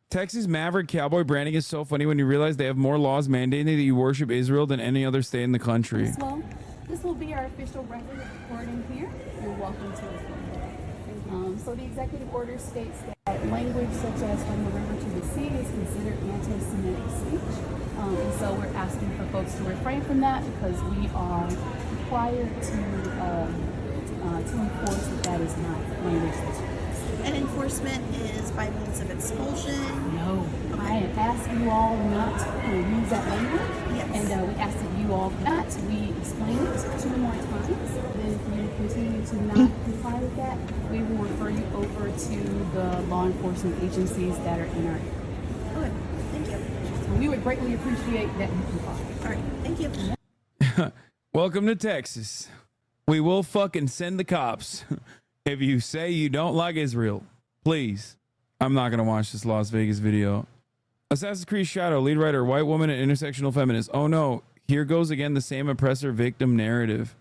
Texas Maverick Cowboy branding is so funny when you realize they have more laws mandating that you worship Israel than any other state in the country. Well, this will be our official record of recording here. You're welcome to it. So the executive order states that language such as from the river to the sea is considered anti-Semitic speech. And so we're asking for folks to refrain from that because we are required to enforce that is not language that's used. And enforcement is by means of expulsion? No. I have asked you all not to use that language. Yes. And we asked that you all not. We explained it 2 more times. Then for you to continue to not comply with that, we will refer you over to the law enforcement agencies that are in our area. Okay, thank you. We would greatly appreciate that you comply. All right, thank you. Welcome to Texas. We will fucking send the cops if you say you don't like Israel. Please. I'm not going to watch this Las Vegas video. Assassin's Creed Shadow, lead writer, white woman and intersectional feminist. Oh no, here goes again the same oppressor victim narrative.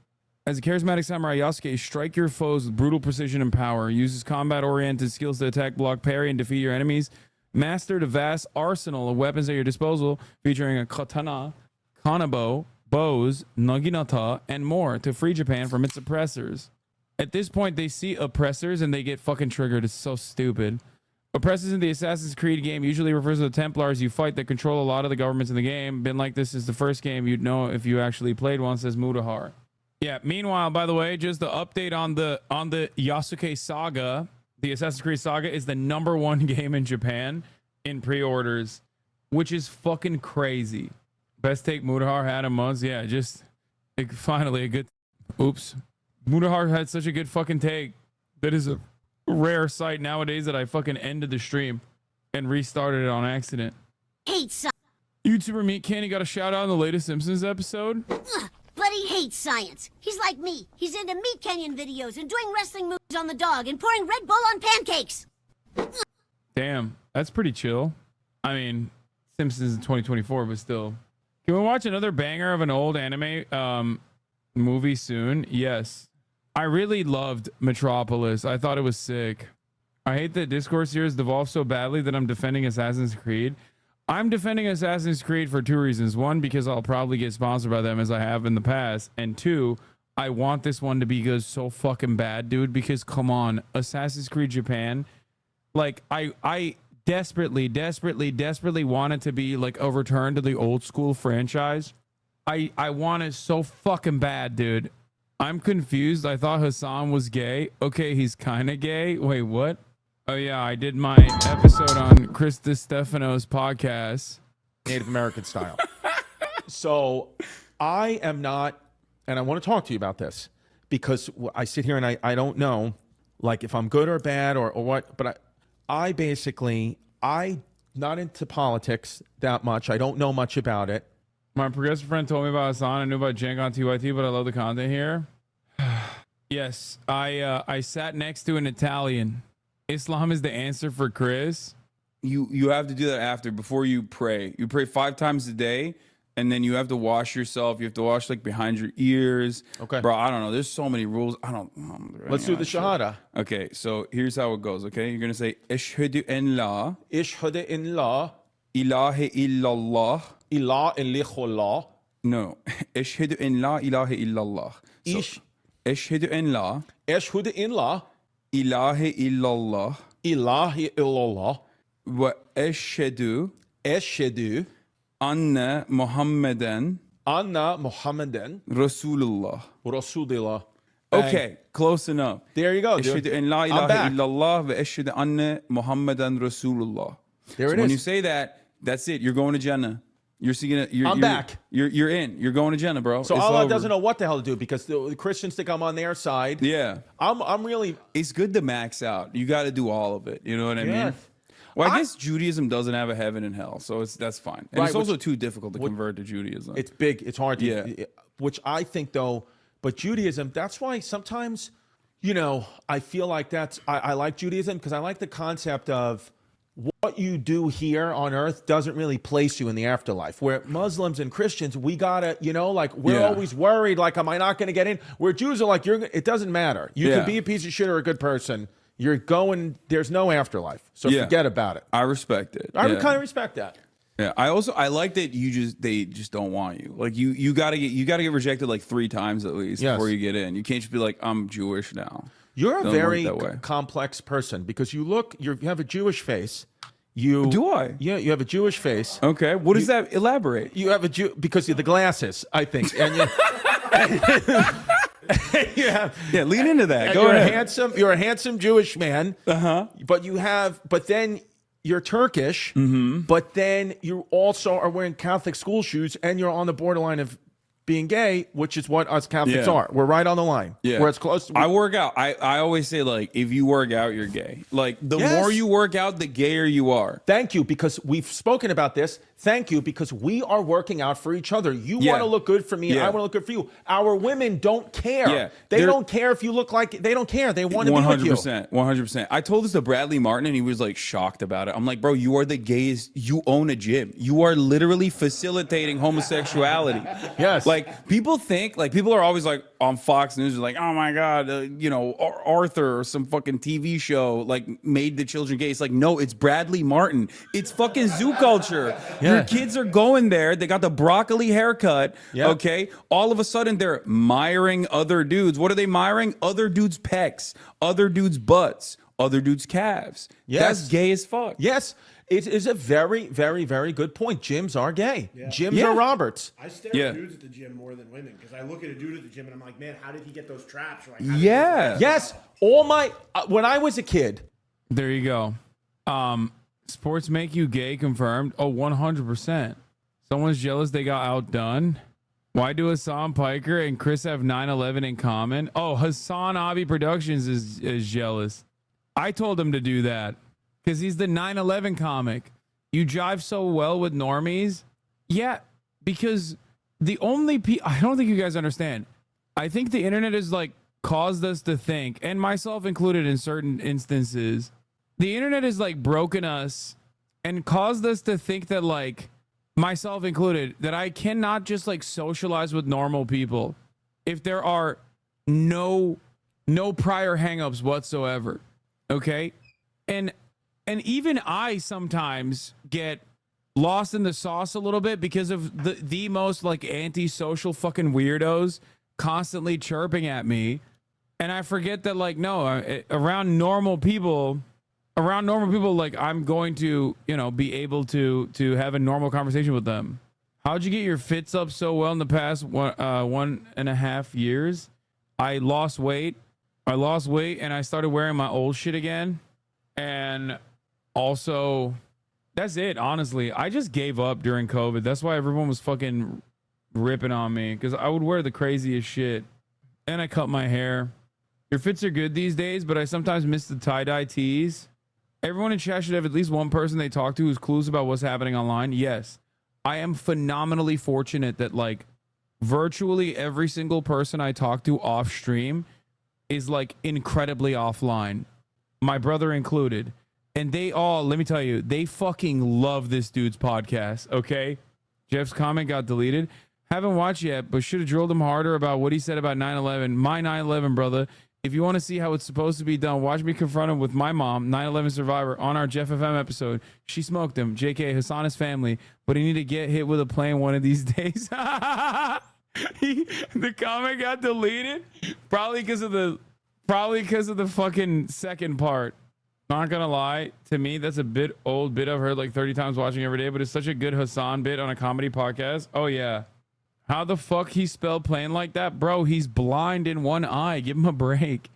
As a charismatic samurai, Yasuke strike your foes with brutal precision and power, uses combat-oriented skills to attack, block, parry, and defeat your enemies, mastered a vast arsenal of weapons at your disposal, featuring a katana, kanabo, bows, naginata, and more to free Japan from its oppressors. At this point, they see oppressors and they get fucking triggered. It's so stupid. Oppressors in the Assassin's Creed game usually refers to the Templars you fight that control a lot of the governments in the game. Been like this is the first game you'd know if you actually played one, says Mudahar. Yeah, meanwhile, by the way, just the update on the Yasuke saga. The Assassin's Creed saga is the #1 game in Japan in pre-orders, which is fucking crazy. Best take Mudahar had in months. Yeah, just finally a good... Oops. Mudahar had such a good fucking take. That is a rare sight nowadays that I fucking ended the stream and restarted it on accident. Hates science. YouTuber Meat Candy got a shout out in the latest Simpsons episode. But he hates science. He's like me. He's into Meat Canyon videos and doing wrestling moves on the dog and pouring Red Bull on pancakes. Damn, that's pretty chill. I mean, Simpsons in 2024, but still. Can we watch another banger of an old anime movie soon? Yes. I really loved Metropolis. I thought it was sick. I hate that Discourse here has devolved so badly that I'm defending Assassin's Creed. I'm defending Assassin's Creed for two reasons. One, because I'll probably get sponsored by them as I have in the past. And two, I want this one to be good so fucking bad, dude, because come on, Assassin's Creed Japan, like I desperately want it to be like a return to the old school franchise. I want it so fucking bad, dude. I'm confused. I thought Hasan was gay. Okay, he's kind of gay. Wait, what? Oh yeah, I did my episode on Chris DiStefano's podcast, Native American style. So I am not, and I want to talk to you about this because I sit here and I don't know, like if I'm good or bad or what, but I basically, not into politics that much. I don't know much about it. My progressive friend told me about Hasan. I knew about Jenk on TYT, but I love the content here. Yes, I sat next to an Italian. Islam is the answer for Chris. You have to do that after, before you pray. You pray 5 times a day, and then you have to wash yourself. You have to wash like behind your ears. Okay. Bro, I don't know. There's so many rules. I don't. Let's do the Shahada. Okay, so here's how it goes, okay? You're going to say, Ashhadu an la. Ishhadu in la. Ilaha illallah. Ilah illallah. No. Ashhadu an la ilaha illallah. So, Ashhadu an la. Ashhadu in la. Ilaha illallah. Ilaha illallah. Wa ashhadu. Ashhadu. Anna Muhammadan. Anna Muhammadan. Rasulullah. Rasulullah. Okay, close enough. There you go, dude. Ashhadu an la ilaha illallah wa ashhadu anna Muhammadan Rasulullah. There it When is. you say that, that's it. You're going to Jannah. You're seeing it. I'm back. You're in. You're going to Jannah, bro. So It's Allah over. doesn't know what the hell to do because the Christians think I'm on their side. Yeah. I'm really. It's good to max out. You got to do all of it. You know what I Yeah. mean? Well, I guess Judaism doesn't have a heaven and hell, so that's fine. And Right, it's also which- too difficult to convert to Judaism. It's big. It's hard to. Yeah. Which I think though, but Judaism. That's why sometimes, I feel like I like Judaism because I like the concept of what you do here on earth doesn't really place you in the afterlife. Where Muslims and Christians, we gotta, we're Yeah. always worried, like, am I not going to get in? Where Jews are like, it doesn't matter. You Yeah. can be a piece of shit or a good person. You're going, there's no afterlife. So Yeah. forget about it. I respect it. I Yeah. kind of respect that. Yeah, I like that they just don't want you. Like you gotta get rejected like 3 times at least Yes. before you get in. You can't just be like, I'm Jewish now. You're a Doesn't work very that way. complex person because you have a Jewish face. You do I? Yeah, you have a Jewish face. Okay, what does that elaborate? You have a Jew because of the glasses, I think. And yeah, lean into that. and Go you're ahead. You're a handsome Jewish man. Uh-huh. But then you're Turkish. Mm-hmm. But then you also are wearing Catholic school shoes, and you're on the borderline of being gay, which is what us Catholics Yeah. are. We're right on the line. Yeah. We're as close to I work out. I always say, like, if you work out, you're gay. Like, the Yes. more you work out, the gayer you are. Thank you, because we've spoken about this. Thank you, because we are working out for each other. You Yeah. want to look good for me, and Yeah. I want to look good for you. Our women don't care. Yeah. They They're- don't care if you look like, they don't care. They want to be with you. 100%. 100%. I told this to Bradley Martin, and he was like shocked about it. I'm like, bro, you are the gayest. You own a gym. You are literally facilitating homosexuality. Yes. Like, people think, like, people are always like on Fox News, like, oh my God, you know, Arthur or some fucking TV show like made the children gay. It's like, no, it's Bradley Martin. It's fucking zoo culture. Yeah. Your kids are going there. They got the broccoli haircut. Yeah. Okay. All of a sudden, they're miring other dudes. What are they miring? Other dudes' pecs, other dudes' butts, other dudes' calves. Yes. That's gay as fuck. Yes. It is a very, very, very good point. Gyms are gay. Yeah. Gyms Yeah. are Roberts. I stare Yeah. at dudes at the gym more than women because I look at a dude at the gym and I'm like, man, how did he get those traps? Or like, how did he Yeah. get Yes. All my, when I was a kid, There you go. Sports make you gay confirmed. Oh, 100%. Someone's jealous they got outdone. Why do Hassan Piker and Chris have 9/11 in common? Oh, HasanAbi Productions is jealous. I told him to do that because he's the 9/11 comic. You jive so well with normies. Yeah, because the only I don't think you guys understand. I think the internet has like caused us to think, and myself included in certain instances, the internet has like broken us and caused us to think that, like, myself included, that I cannot just like socialize with normal people if there are no prior hangups whatsoever. Okay? And even I sometimes get lost in the sauce a little bit because of the most like antisocial fucking weirdos constantly chirping at me, and I forget that, like, no, around normal people, like, I'm going to, you know, be able to have a normal conversation with them. How'd you get your fits up so well in the past 1.5 years? I lost weight, and I started wearing my old shit again, and also that's it. Honestly, I just gave up during COVID. That's why everyone was fucking ripping on me, because I would wear the craziest shit, and I cut my hair. Your fits are good these days, but I sometimes miss the tie-dye tees. Everyone in chat should have at least one person they talk to who's clueless about what's happening online. Yes, I am phenomenally fortunate that, like, virtually every single person I talk to off stream is, like, incredibly offline, my brother included. And they all, let me tell you, they fucking love this dude's podcast, okay? Jeff's comment got deleted. Haven't watched yet, but should have drilled him harder about what he said about 9/11. My 9/11, brother. If you want to see how it's supposed to be done, watch me confront him with my mom, 9/11 survivor, on our Jeff FM episode. She smoked him. JK, Hassan's family, but he need to get hit with a plane one of these days. The comment got deleted, probably because of the fucking second part. Not gonna lie, to me, that's a bit old bit I've heard like 30 times watching every day, but it's such a good Hassan bit on a comedy podcast. Oh yeah. How the fuck he spelled plane like that? Bro, he's blind in one eye. Give him a break.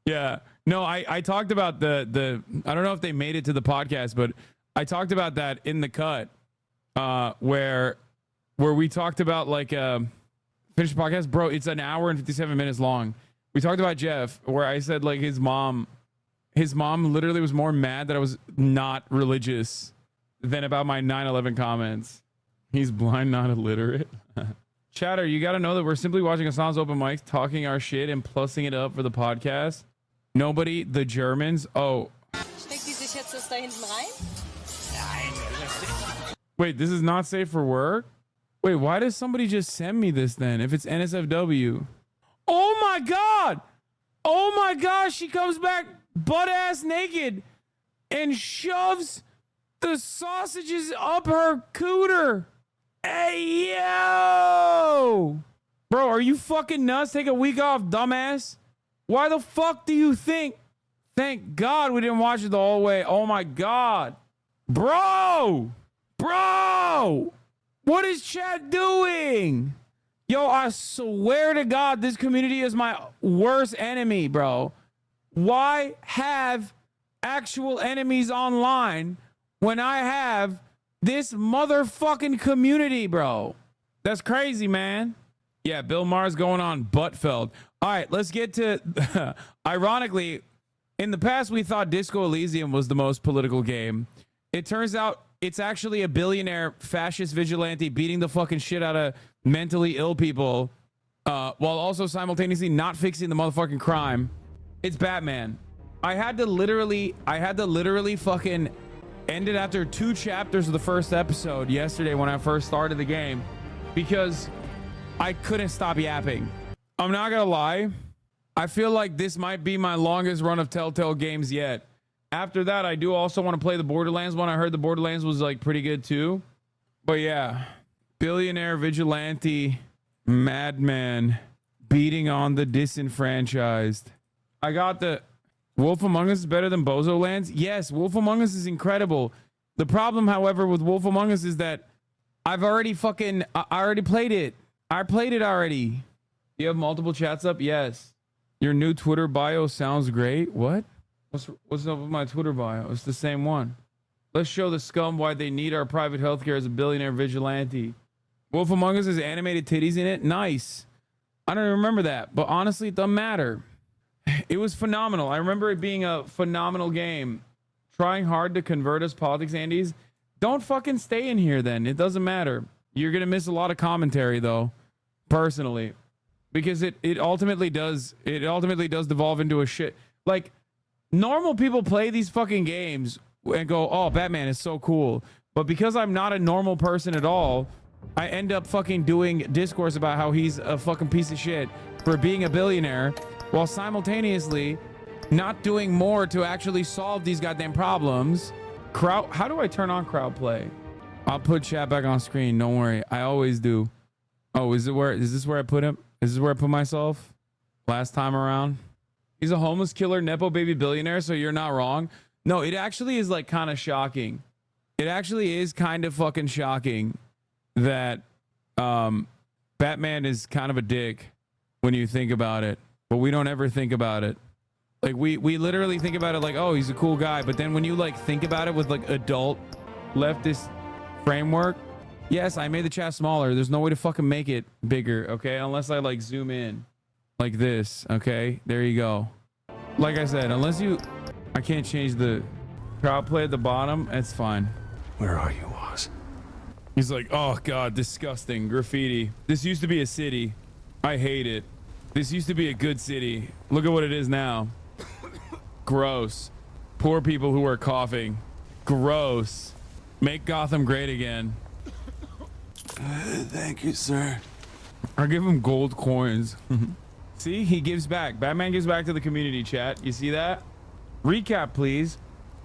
Yeah. No, I talked about the I don't know if they made it to the podcast, but I talked about that in the cut where we talked about, like, finish the podcast. Bro, it's an hour and 57 minutes long. We talked about Jeff, where I said, like, his mom literally was more mad that I was not religious than about my 9/11 comments. He's blind, not illiterate. Chatter, you got to know that we're simply watching Hassan's open mics, talking our shit and plussing it up for the podcast. Nobody, the Germans. Oh. Steckt die sich jetzt das da hinten rein? Wait, this is not safe for work? Wait, why does somebody just send me this then if it's NSFW? Oh my God. Oh my gosh. She comes back butt ass naked and shoves the sausages up her cooter. Hey, yo. Bro, are you fucking nuts? Take a week off, dumbass. Why the fuck do you think? Thank God we didn't watch it the whole way. Oh my God. Bro. What is chat doing? Yo, I swear to God, this community is my worst enemy, bro. Why have actual enemies online when I have this motherfucking community, bro? That's crazy, man. Yeah, Bill Maher's going on Buttfeld. All right, let's get to... Ironically, in the past, we thought Disco Elysium was the most political game. It turns out it's actually a billionaire fascist vigilante beating the fucking shit out of mentally ill people while also simultaneously not fixing the motherfucking crime. It's Batman. I had to literally fucking end it after 2 chapters of the first episode yesterday when I first started the game because I couldn't stop yapping. I'm not gonna lie. I feel like this might be my longest run of Telltale games yet. After that, I do also want to play the Borderlands one. I heard the Borderlands was like pretty good too. But yeah, billionaire vigilante madman beating on the disenfranchised. I got the Wolf Among Us is better than Bozo Lands. Yes, Wolf Among Us is incredible. The problem, however, with Wolf Among Us is that I already played it. I played it already. You have multiple chats up? Yes. Your new Twitter bio sounds great. What? What's up with my Twitter bio? It's the same one. Let's show the scum why they need our private healthcare as a billionaire vigilante. Wolf Among Us has animated titties in it. Nice. I don't remember that, but honestly, it doesn't matter. It was phenomenal. I remember it being a phenomenal game. Trying hard to convert us politics Andes. Don't fucking stay in here then. It doesn't matter. You're going to miss a lot of commentary though, personally, because it ultimately does devolve into a shit. Like normal people play these fucking games and go, "Oh, Batman is so cool." But because I'm not a normal person at all, I end up fucking doing discourse about how he's a fucking piece of shit for being a billionaire while simultaneously not doing more to actually solve these goddamn problems. How do I turn on crowd play? I'll put chat back on screen. Don't worry. I always do. Oh, is this where I put him? Is this where I put myself last time around? He's a homeless killer, Nepo baby billionaire, so you're not wrong. No, it actually is like kind of shocking. It actually is kind of fucking shocking that Batman is kind of a dick when you think about it, but we don't ever think about it. Like we literally think about it like, oh, he's a cool guy, but then when you like think about it with like adult leftist framework, yes, I made the chat smaller. There's no way to fucking make it bigger, okay? Unless I like zoom in like this, okay? There you go. Like I said, I can't change the crowd play at the bottom. It's fine. Where are you, Oz? He's like, oh God, disgusting graffiti. This used to be a city. I hate it. This used to be a good city. Look at what it is now. Gross. Poor people who are coughing. Gross. Make Gotham great again. Thank you, sir. I give him gold coins. See, he gives back. Batman gives back to the community, chat. You see that? Recap, please.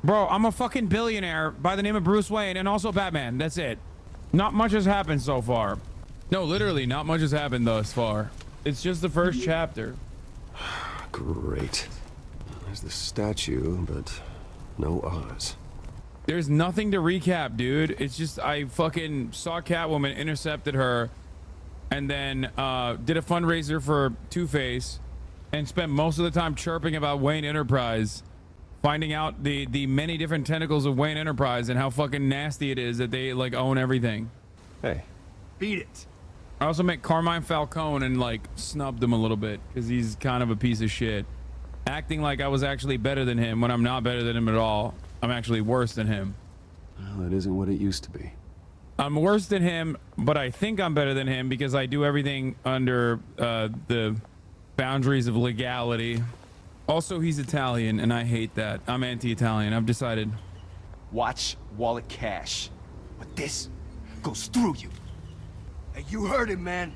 Bro, I'm a fucking billionaire by the name of Bruce Wayne and also Batman. That's it. Not much has happened so far. No, literally, not much has happened thus far. It's just the first chapter. Great. There's the statue, but no Oz. There's nothing to recap, dude. It's just I fucking saw Catwoman, intercepted her, and then did a fundraiser for Two-Face and spent most of the time chirping about Wayne Enterprise, finding out the many different tentacles of Wayne Enterprise and how fucking nasty it is that they like own everything. Hey. Beat it. I also met Carmine Falcone and like snubbed him a little bit because he's kind of a piece of shit. Acting like I was actually better than him when I'm not better than him at all. I'm actually worse than him. Well, it isn't what it used to be. I'm worse than him, but I think I'm better than him because I do everything under the boundaries of legality. Also, he's Italian, and I hate that. I'm anti-Italian. I've decided. Watch Wallet Cash. But this goes through you. Hey, you heard it, man.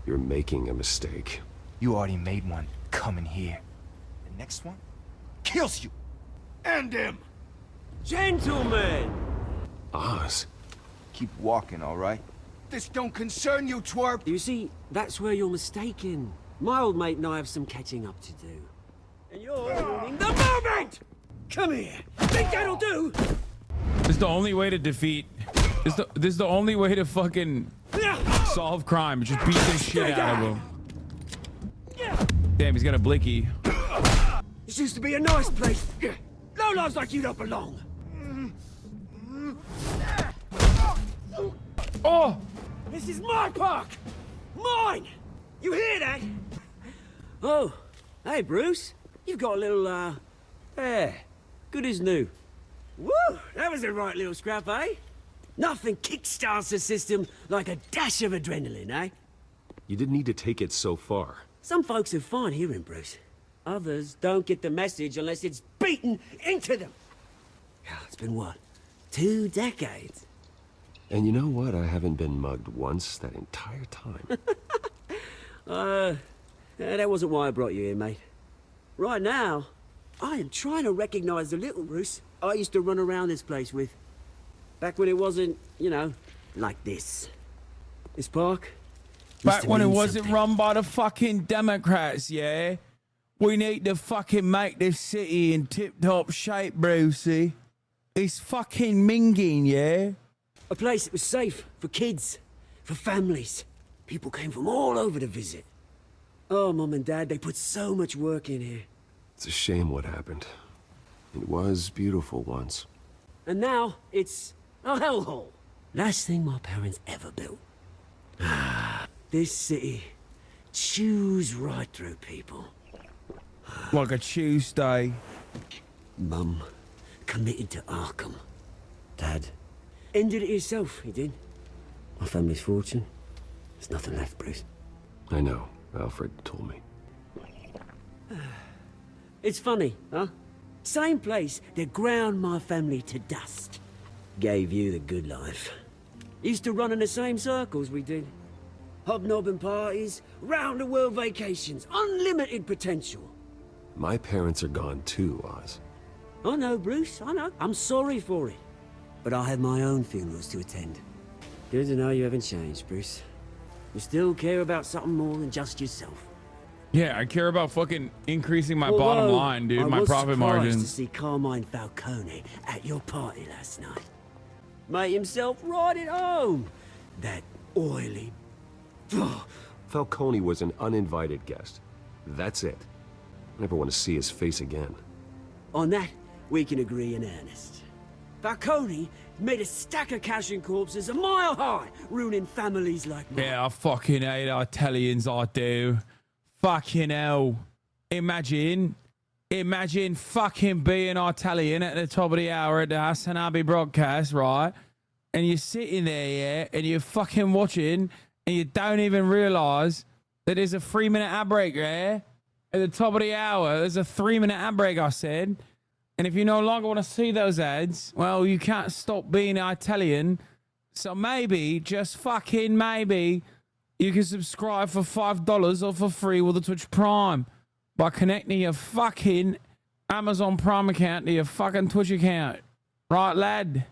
You're making a mistake. You already made one coming here. The next one kills you. And him. Gentlemen! Oz. Keep walking, all right? This don't concern you, twerp. You see, that's where you're mistaken. My old mate and I have some catching up to do. And you're ruining the moment! Come here. Think that'll do? This is the only way to defeat. This is the only way to fucking solve crime. Just beat the shit out of him. Damn, he's got a blicky. This used to be a nice place. No lives like you don't belong. Oh! This is my park! Mine! You hear that? Oh, hey, Bruce. You've got a little, good as new. Woo! That was a right little scrap, eh? Nothing kickstarts the system like a dash of adrenaline, eh? You didn't need to take it so far. Some folks are fine hearing, Bruce. Others don't get the message unless it's beaten into them. It's been, what, 2 decades? And you know what? I haven't been mugged once that entire time. That wasn't why I brought you here, mate. Right now, I am trying to recognize the little Bruce I used to run around this place with. Back when it wasn't, you know, like this. This park. Back when it wasn't run by the fucking Democrats, yeah? We need to fucking make this city in tip-top shape, Brucey. It's fucking minging, yeah? A place that was safe for kids, for families. People came from all over to visit. Oh, Mum and Dad, they put so much work in here. It's a shame what happened. It was beautiful once. And now, it's a hellhole. Last thing my parents ever built. This city chews right through people. Like a Tuesday. Mum committed to Arkham. Dad ended it himself, he did. My family's fortune. There's nothing left, Bruce. I know. Alfred told me. It's funny, huh? Same place that ground my family to dust. Gave you the good life. Used to run in the same circles we did. Hobnobbing parties, round-the-world vacations, unlimited potential. My parents are gone too, Oz. I know, Bruce, I know. I'm sorry for it. But I have my own funerals to attend. Good to know you haven't changed, Bruce. You still care about something more than just yourself. Yeah, I care about fucking increasing my bottom line, dude. My profit margins. I was surprised to see Carmine Falcone at your party last night. Made himself right at home. That oily... Falcone was an uninvited guest. That's it. I never want to see his face again. On that, we can agree in earnest. Falcone made a stack of cash and corpses a mile high, ruining families like mine. Yeah, I fucking hate Italians, I do. Fucking hell. Imagine fucking being Italian at the top of the hour at the HasanAbi broadcast, right? And you're sitting there, yeah, and you're fucking watching, and you don't even realise that there's a 3-minute ad break, yeah? At the top of the hour, there's a 3-minute ad break, I said. And if you no longer want to see those ads, well, you can't stop being Italian. So maybe, just fucking maybe, you can subscribe for $5 or for free with the Twitch Prime by connecting your fucking Amazon Prime account to your fucking Twitch account. Right, lad?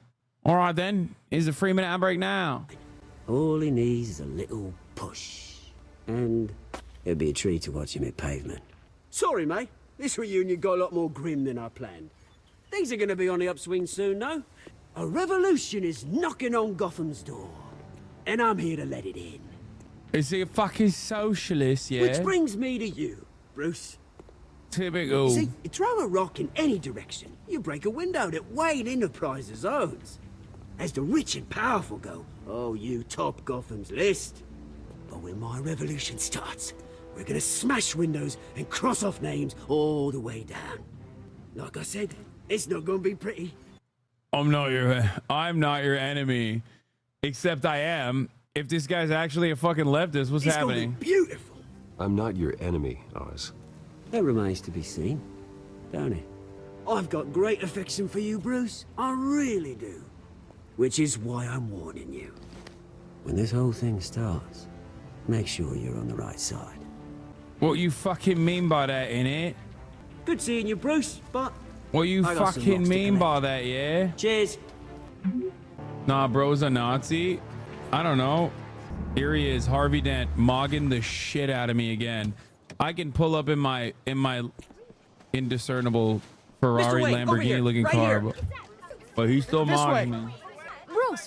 All right, then. Here's a 3-minute ad break now. All he needs is a little push. And it'll be a treat to watch him at pavement. Sorry, mate. This reunion got a lot more grim than I planned. Things are going to be on the upswing soon, no? A revolution is knocking on Gotham's door. And I'm here to let it in. Is he a fucking socialist, yeah? Which brings me to you, Bruce. Typical. See, you throw a rock in any direction, you break a window that Wayne Enterprises owns. As the rich and powerful go, oh, you top Gotham's list. But when my revolution starts, we're gonna smash windows and cross off names all the way down. Like I said, it's not gonna be pretty. I'm not your enemy. Except I am. If this guy's actually a fucking leftist, what's happening? Gonna be beautiful. I'm not your enemy, Oz. That remains to be seen, don't it? I've got great affection for you, Bruce. I really do. Which is why I'm warning you. When this whole thing starts, make sure you're on the right side. What you fucking mean by that, innit? Good seeing you, Bruce, but... What you fucking mean by that, yeah? Cheers. Nah, bro's a Nazi. I don't know. Here he is, Harvey Dent, mogging the shit out of me again. I can pull up in my indiscernible Ferrari Lamborghini looking car, but he's still mogging me.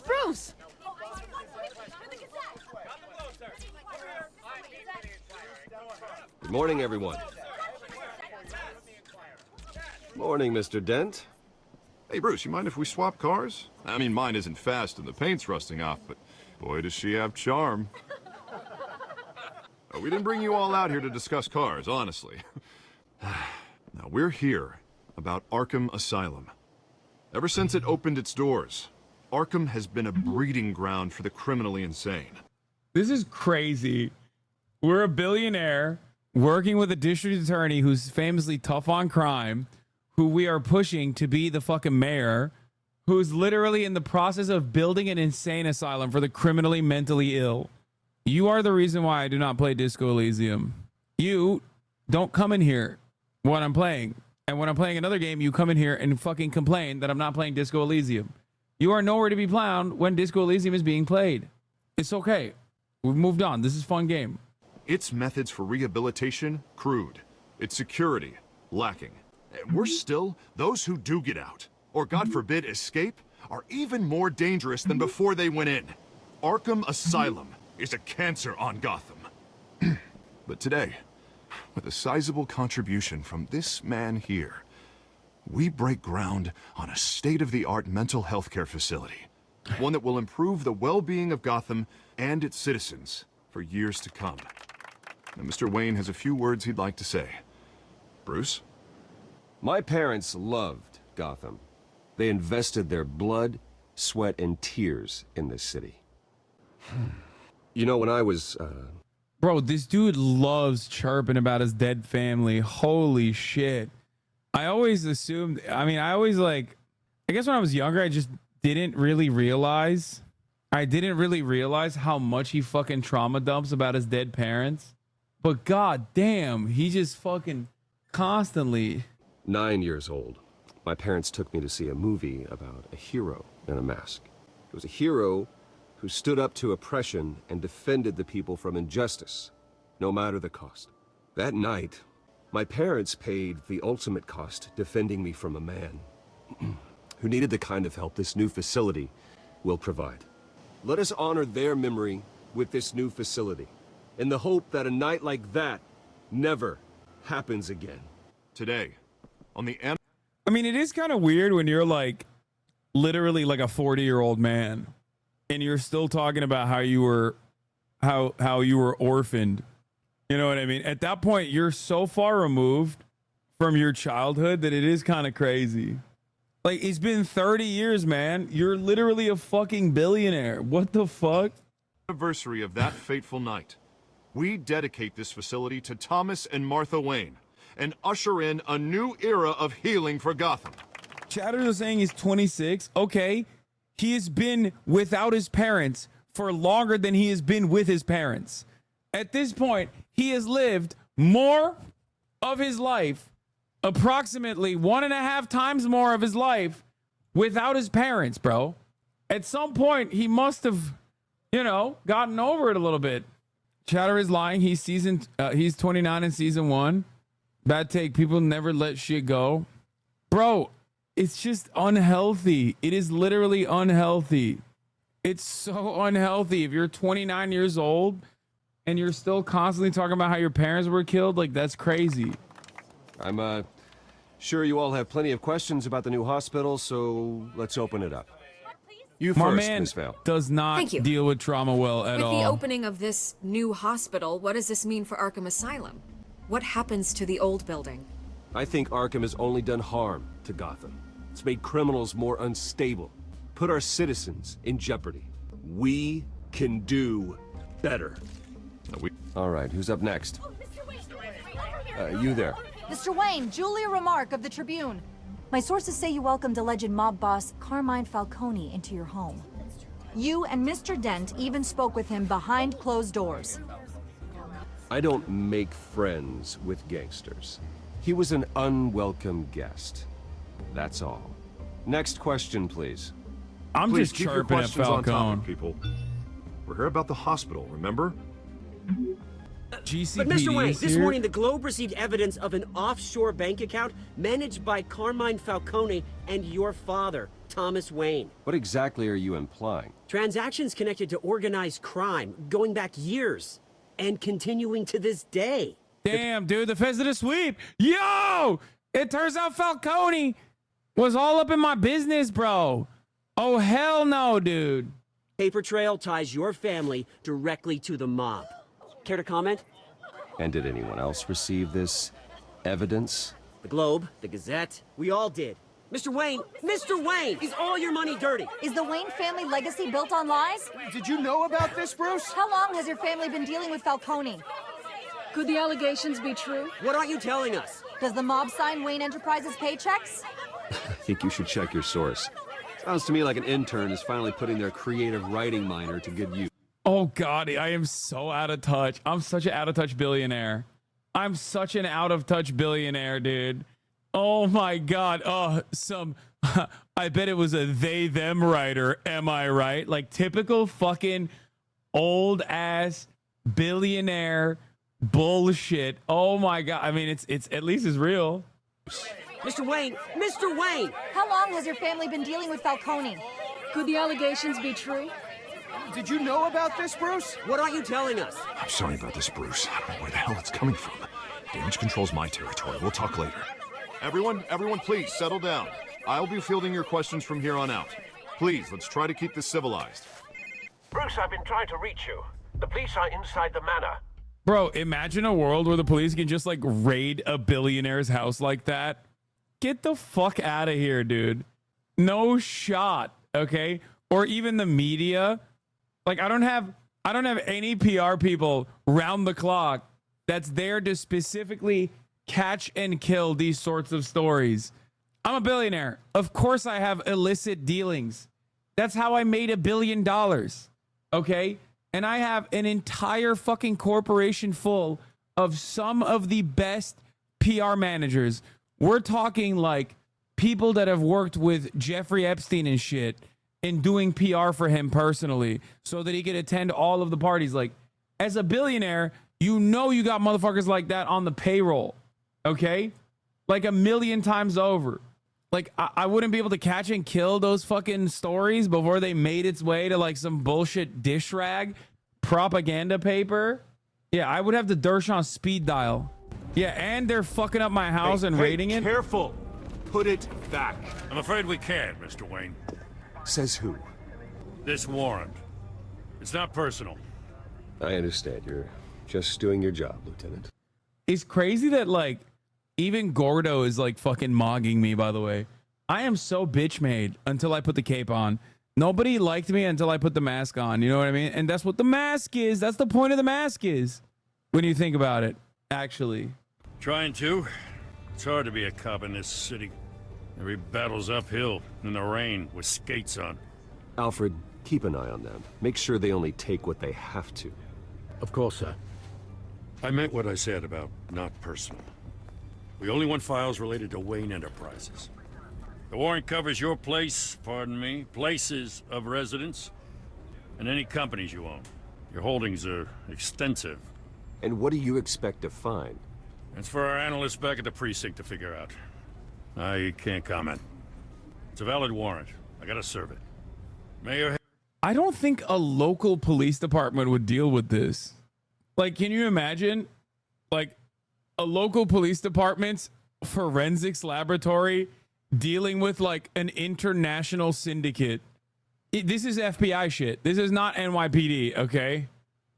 Bruce! Good morning, everyone. Morning, Mr. Dent. Hey, Bruce, you mind if we swap cars? I mean, mine isn't fast and the paint's rusting off, but Boy, does she have charm. We didn't bring you all out here to discuss cars, honestly. Now, we're here about Arkham Asylum. Ever since it opened its doors, Arkham has been a breeding ground for the criminally insane. This is crazy. We're a billionaire working with a district attorney who's famously tough on crime, who we are pushing to be the fucking mayor, who's literally in the process of building an insane asylum for the criminally mentally ill. You are the reason why I do not play Disco Elysium. You don't come in here when I'm playing. And when I'm playing another game, you come in here and fucking complain that I'm not playing Disco Elysium. You are nowhere to be found when Disco Elysium is being played. It's okay. We've moved on. This is a fun game. Its methods for rehabilitation, crude. Its security, lacking. And worse still, those who do get out, or God forbid escape, are even more dangerous than before they went in. Arkham Asylum is a cancer on Gotham. But today, with a sizable contribution from this man here, we break ground on a state-of-the-art mental health care facility. One that will improve the well-being of Gotham and its citizens for years to come. Now, Mr. Wayne has a few words he'd like to say. Bruce? My parents loved Gotham. They invested their blood, sweat, and tears in this city. You know, when I was... Bro, this dude loves chirping about his dead family. Holy shit. I always assumed... I mean, I always like... I guess when I was younger, I just didn't really realize... I didn't really realize how much he fucking trauma dumps about his dead parents. But god damn, he just fucking constantly... 9 years old, my parents took me to see a movie about a hero in a mask. It was a hero who stood up to oppression and defended the people from injustice, no matter the cost. That night, my parents paid the ultimate cost defending me from a man who needed the kind of help this new facility will provide. Let us honor their memory with this new facility, in the hope that a night like that never happens again. Today, on the I mean, it is kind of weird when you're like literally like a 40-year-old man and you're still talking about how you were orphaned. You know what I mean? At that point, you're so far removed from your childhood that it is kind of crazy. Like, it's been 30 years, man. You're literally a fucking billionaire. What the fuck? Anniversary of that fateful night, we dedicate this facility to Thomas and Martha Wayne and usher in a new era of healing for Gotham. Chatters are saying he's 26. Okay. He has been without his parents for longer than he has been with his parents. At this point, he has lived more of his life, approximately 1.5 times more of his life without his parents, bro. At some point, he must have, you know, gotten over it a little bit. Chatter is lying. He's 29 in season 1. Bad take. People never let shit go. Bro, it's just unhealthy. It is literally unhealthy. It's so unhealthy. If you're 29 years old and you're still constantly talking about how your parents were killed, like, that's crazy. I'm sure you all have plenty of questions about the new hospital, so let's open it up. You My first, man Ms. Vale. does not Thank you. deal with trauma well at With all. the opening of this new hospital, what does this mean for Arkham Asylum? What happens to the old building? I think Arkham has only done harm to Gotham. It's made criminals more unstable, put our citizens in jeopardy. We can do better. All right, who's up next? You there. Mr. Wayne, Julia Remark of the Tribune. My sources say you welcomed alleged mob boss Carmine Falcone into your home. You and Mr. Dent even spoke with him behind closed doors. I don't make friends with gangsters. He was an unwelcome guest. That's all. Next question, please. I'm Please just keep your chirping at questions on Falcone. topic, people. We're here about the hospital, remember? GCPD But Mr. Wayne, is this here? morning the Globe received evidence of an offshore bank account managed by Carmine Falcone and your father, Thomas Wayne. What exactly are you implying? Transactions connected to organized crime going back years and continuing to this day. Damn, dude, the feds did a sweep. Yo! It turns out Falcone was all up in my business, bro. Oh, hell no, dude. paper trail ties your family directly to the mob. Care to comment? And did anyone else receive this evidence? The Globe, the Gazette, we all did. Mr. Wayne, is all your money dirty? Is the Wayne family legacy built on lies? Did you know about this, Bruce? How long has your family been dealing with Falcone? Could the allegations be true? What aren't you telling us? Does the mob sign Wayne Enterprises paychecks? I think you should check your source. Sounds to me like an intern is finally putting their creative writing minor to good use. Oh God, I am so out of touch. I'm such an out of touch billionaire. I'm such an out of touch billionaire, dude. Oh my God. Oh, I bet it was a they them writer. Am I right? Like typical fucking old ass billionaire bullshit. Oh my God. I mean, it's at least it's real. Mr. Wayne! How long has your family been dealing with Falcone? Could the allegations be true? Did you know about this, Bruce? What aren't you telling us? I'm sorry about this, Bruce. I don't know where the hell it's coming from. Damage control's my territory. We'll talk later. Everyone, please settle down. I'll be fielding your questions from here on out. Please, let's try to keep this civilized. Bruce, I've been trying to reach you. The police are inside the manor. Bro, imagine a world where the police can just like raid a billionaire's house like that. Get the fuck out of here, dude. No shot, okay? Or even the media. Like I don't have any PR people round the clock that's there to specifically catch and kill these sorts of stories. I'm a billionaire. Of course I have illicit dealings. That's how I made $1 billion. Okay? And I have an entire fucking corporation full of some of the best PR managers. We're talking like people that have worked with Jeffrey Epstein and shit and doing PR for him personally so that he could attend all of the parties. Like, as a billionaire, you know you got motherfuckers like that on the payroll. Okay? Like 1,000,000 times over. Like, I wouldn't be able to catch and kill those fucking stories before they made its way to like some bullshit dish rag propaganda paper. Yeah, I would have the Dershon speed dial. Yeah, and they're fucking up my house and raiding it. Careful. Put it back. I'm afraid we can't, Mr. Wayne. Says who? This warrant. It's not personal. I understand. You're just doing your job, Lieutenant. It's crazy that like even Gordo is like fucking mogging me, by the way. I am so bitch made until I put the cape on. Nobody liked me until I put the mask on. You know what I mean? And that's what the mask is. That's the point of the mask is. When you think about it, actually. Trying to. It's hard to be a cop in this city. Every battle's uphill in the rain with skates on. Alfred, keep an eye on them. Make sure they only take what they have to. Of course, sir. I meant what I said about not personal. We only want files related to Wayne Enterprises. The warrant covers your place, places of residence, and any companies you own. Your holdings are extensive. And what do you expect to find? It's for our analysts back at the precinct to figure out. I can't comment. It's a valid warrant. I gotta serve it. Mayor... I don't think a local police department would deal with this. Like, can you imagine? Like, a local police department's forensics laboratory dealing with, like, an international syndicate. This is FBI shit. This is not NYPD, okay?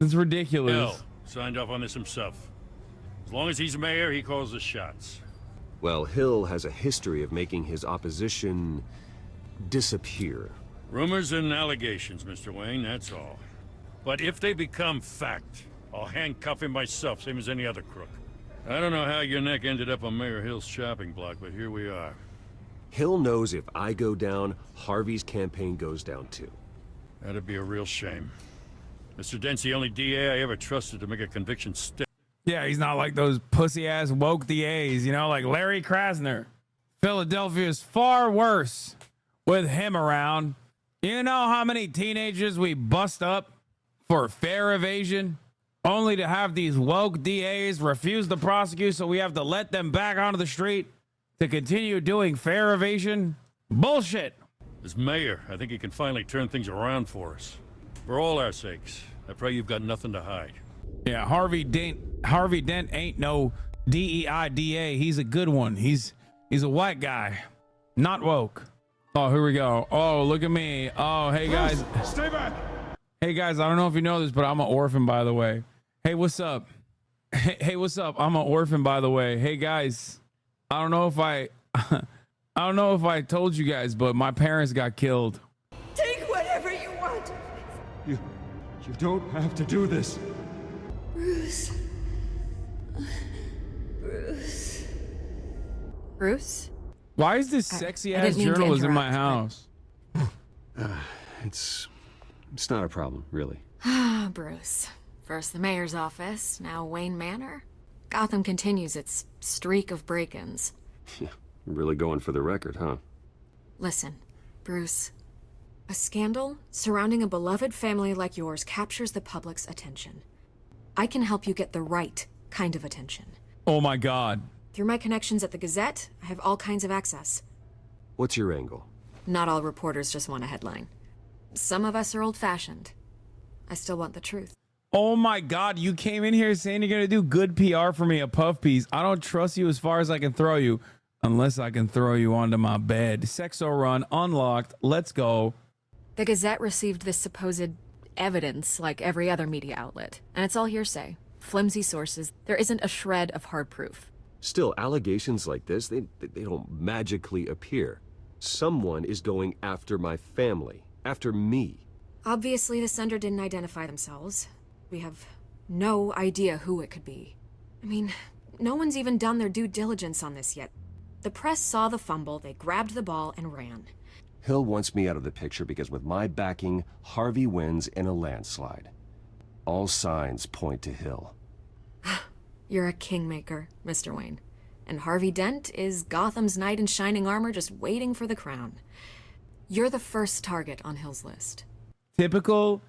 It's ridiculous. Hill signed off on this himself. As long as he's mayor, he calls the shots. Well, Hill has a history of making his opposition disappear. Rumors and allegations, Mr. Wayne, that's all. But if they become fact, I'll handcuff him myself, same as any other crook. I don't know how your neck ended up on Mayor Hill's shopping block, but here we are. Hill knows if I go down, Harvey's campaign goes down too. That'd be a real shame. Mr. Dent's the only DA I ever trusted to make a conviction stick. Yeah, he's not like those pussy-ass woke DAs, you know, like Larry Krasner. Philadelphia's far worse with him around. You know how many teenagers we bust up for fare evasion? Only to have these woke DAs refuse to prosecute, so we have to let them back onto the street to continue doing fare evasion? Bullshit. As mayor, I think he can finally turn things around for us. For all our sakes, I pray you've got nothing to hide. Yeah, Harvey Dent ain't no DEI DA. He's a good one. He's a white guy, not woke. Oh, here we go. Oh, look at me. Oh, hey guys. Stay back. Hey guys, I don't know if you know this, but I'm an orphan, by the way. Hey, what's up? Hey, what's up? I'm an orphan, by the way. Hey guys, I don't know if I told you guys, but my parents got killed. Take whatever you want. You don't have to do this. Bruce. Bruce. Bruce? Why is this sexy ass didn't mean to journalist in my interrupt, house? It's not a problem, really. Ah, Bruce. First the mayor's office, now Wayne Manor. Gotham continues its streak of break-ins. Yeah, really going for the record, huh? Listen, Bruce. A scandal surrounding a beloved family like yours captures the public's attention. I can help you get the right kind of attention. Oh my God. Through my connections at the Gazette, I have all kinds of access. What's your angle? Not all reporters just want a headline. Some of us are old-fashioned. I still want the truth. Oh my God, you came in here saying you're gonna do good PR for me, a puff piece. I don't trust you as far as I can throw you, unless I can throw you onto my bed. Sexo run, unlocked, let's go. The Gazette received this supposed evidence like every other media outlet, and it's all hearsay. Flimsy sources. There isn't a shred of hard proof. Still, allegations like this, they don't magically appear. Someone is going after my family, after me. Obviously, the sender didn't identify themselves. We have no idea who it could be. I mean, no one's even done their due diligence on this yet. The press saw the fumble, they grabbed the ball and ran. Hill wants me out of the picture because with my backing, Harvey wins in a landslide. All signs point to Hill. You're a kingmaker, Mr. Wayne. And Harvey Dent is Gotham's knight in shining armor just waiting for the crown. You're the first target on Hill's list. Typical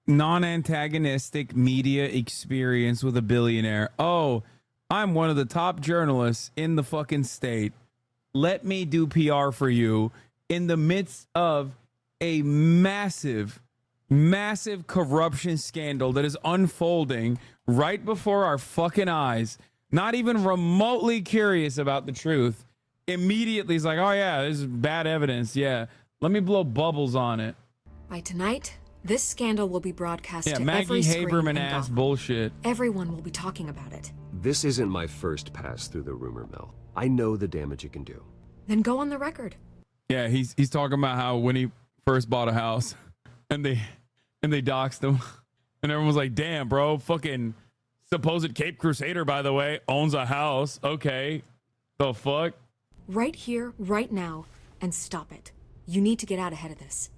non-antagonistic media experience with a billionaire. Oh, I'm one of the top journalists in the fucking state. Let me do PR for you in the midst of a massive corruption scandal that is unfolding right before our fucking eyes. Not even remotely curious about the truth. Immediately he's like, oh yeah, this is bad evidence. Yeah, let me blow bubbles on it. By tonight, this scandal will be broadcast to Maggie every screen Haberman in ass Gotham. bullshit. Everyone will be talking about it. This isn't my first pass through the rumor mill. I know the damage it can do. Then go on the record. Yeah, he's talking about how when he first bought a house and they doxed him and everyone was like, damn, bro, fucking supposed Cape Crusader, by the way, owns a house. Okay, the fuck? Right here, right now, and stop it. You need to get out ahead of this.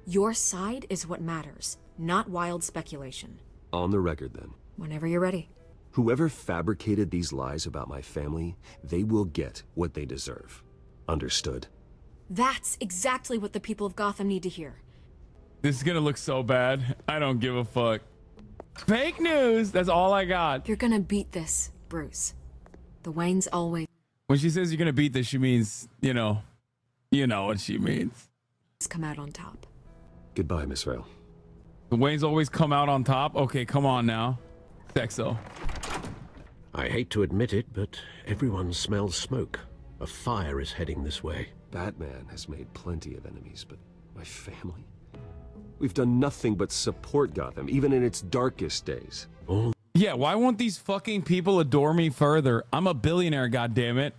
Your side is what matters, not wild speculation. On the record, then. Whenever you're ready. Whoever fabricated these lies about my family, they will get what they deserve. Understood? That's exactly what the people of Gotham need to hear. This is gonna look so bad. I don't give a fuck. Fake news. That's all I got. You're gonna beat this, Bruce. The Waynes always When she says you're gonna beat this, she means, you know what she means. come out on top. Goodbye, Miss Vale. The Waynes always come out on top. Okay, come on now. Sexo. I hate to admit it, but everyone smells smoke. A fire is heading this way. Batman has made plenty of enemies, but my family? We've done nothing but support Gotham, even in its darkest days. Yeah, why won't these fucking people adore me further? I'm a billionaire, goddammit.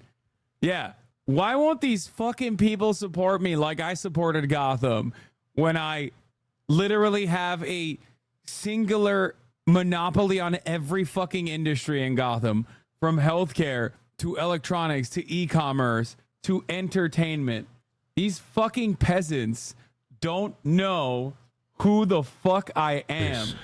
Yeah, why won't these fucking people support me like I supported Gotham when I literally have a singular monopoly on every fucking industry in Gotham, from healthcare to electronics to e-commerce to entertainment? These fucking peasants don't know who the fuck I am. Yes.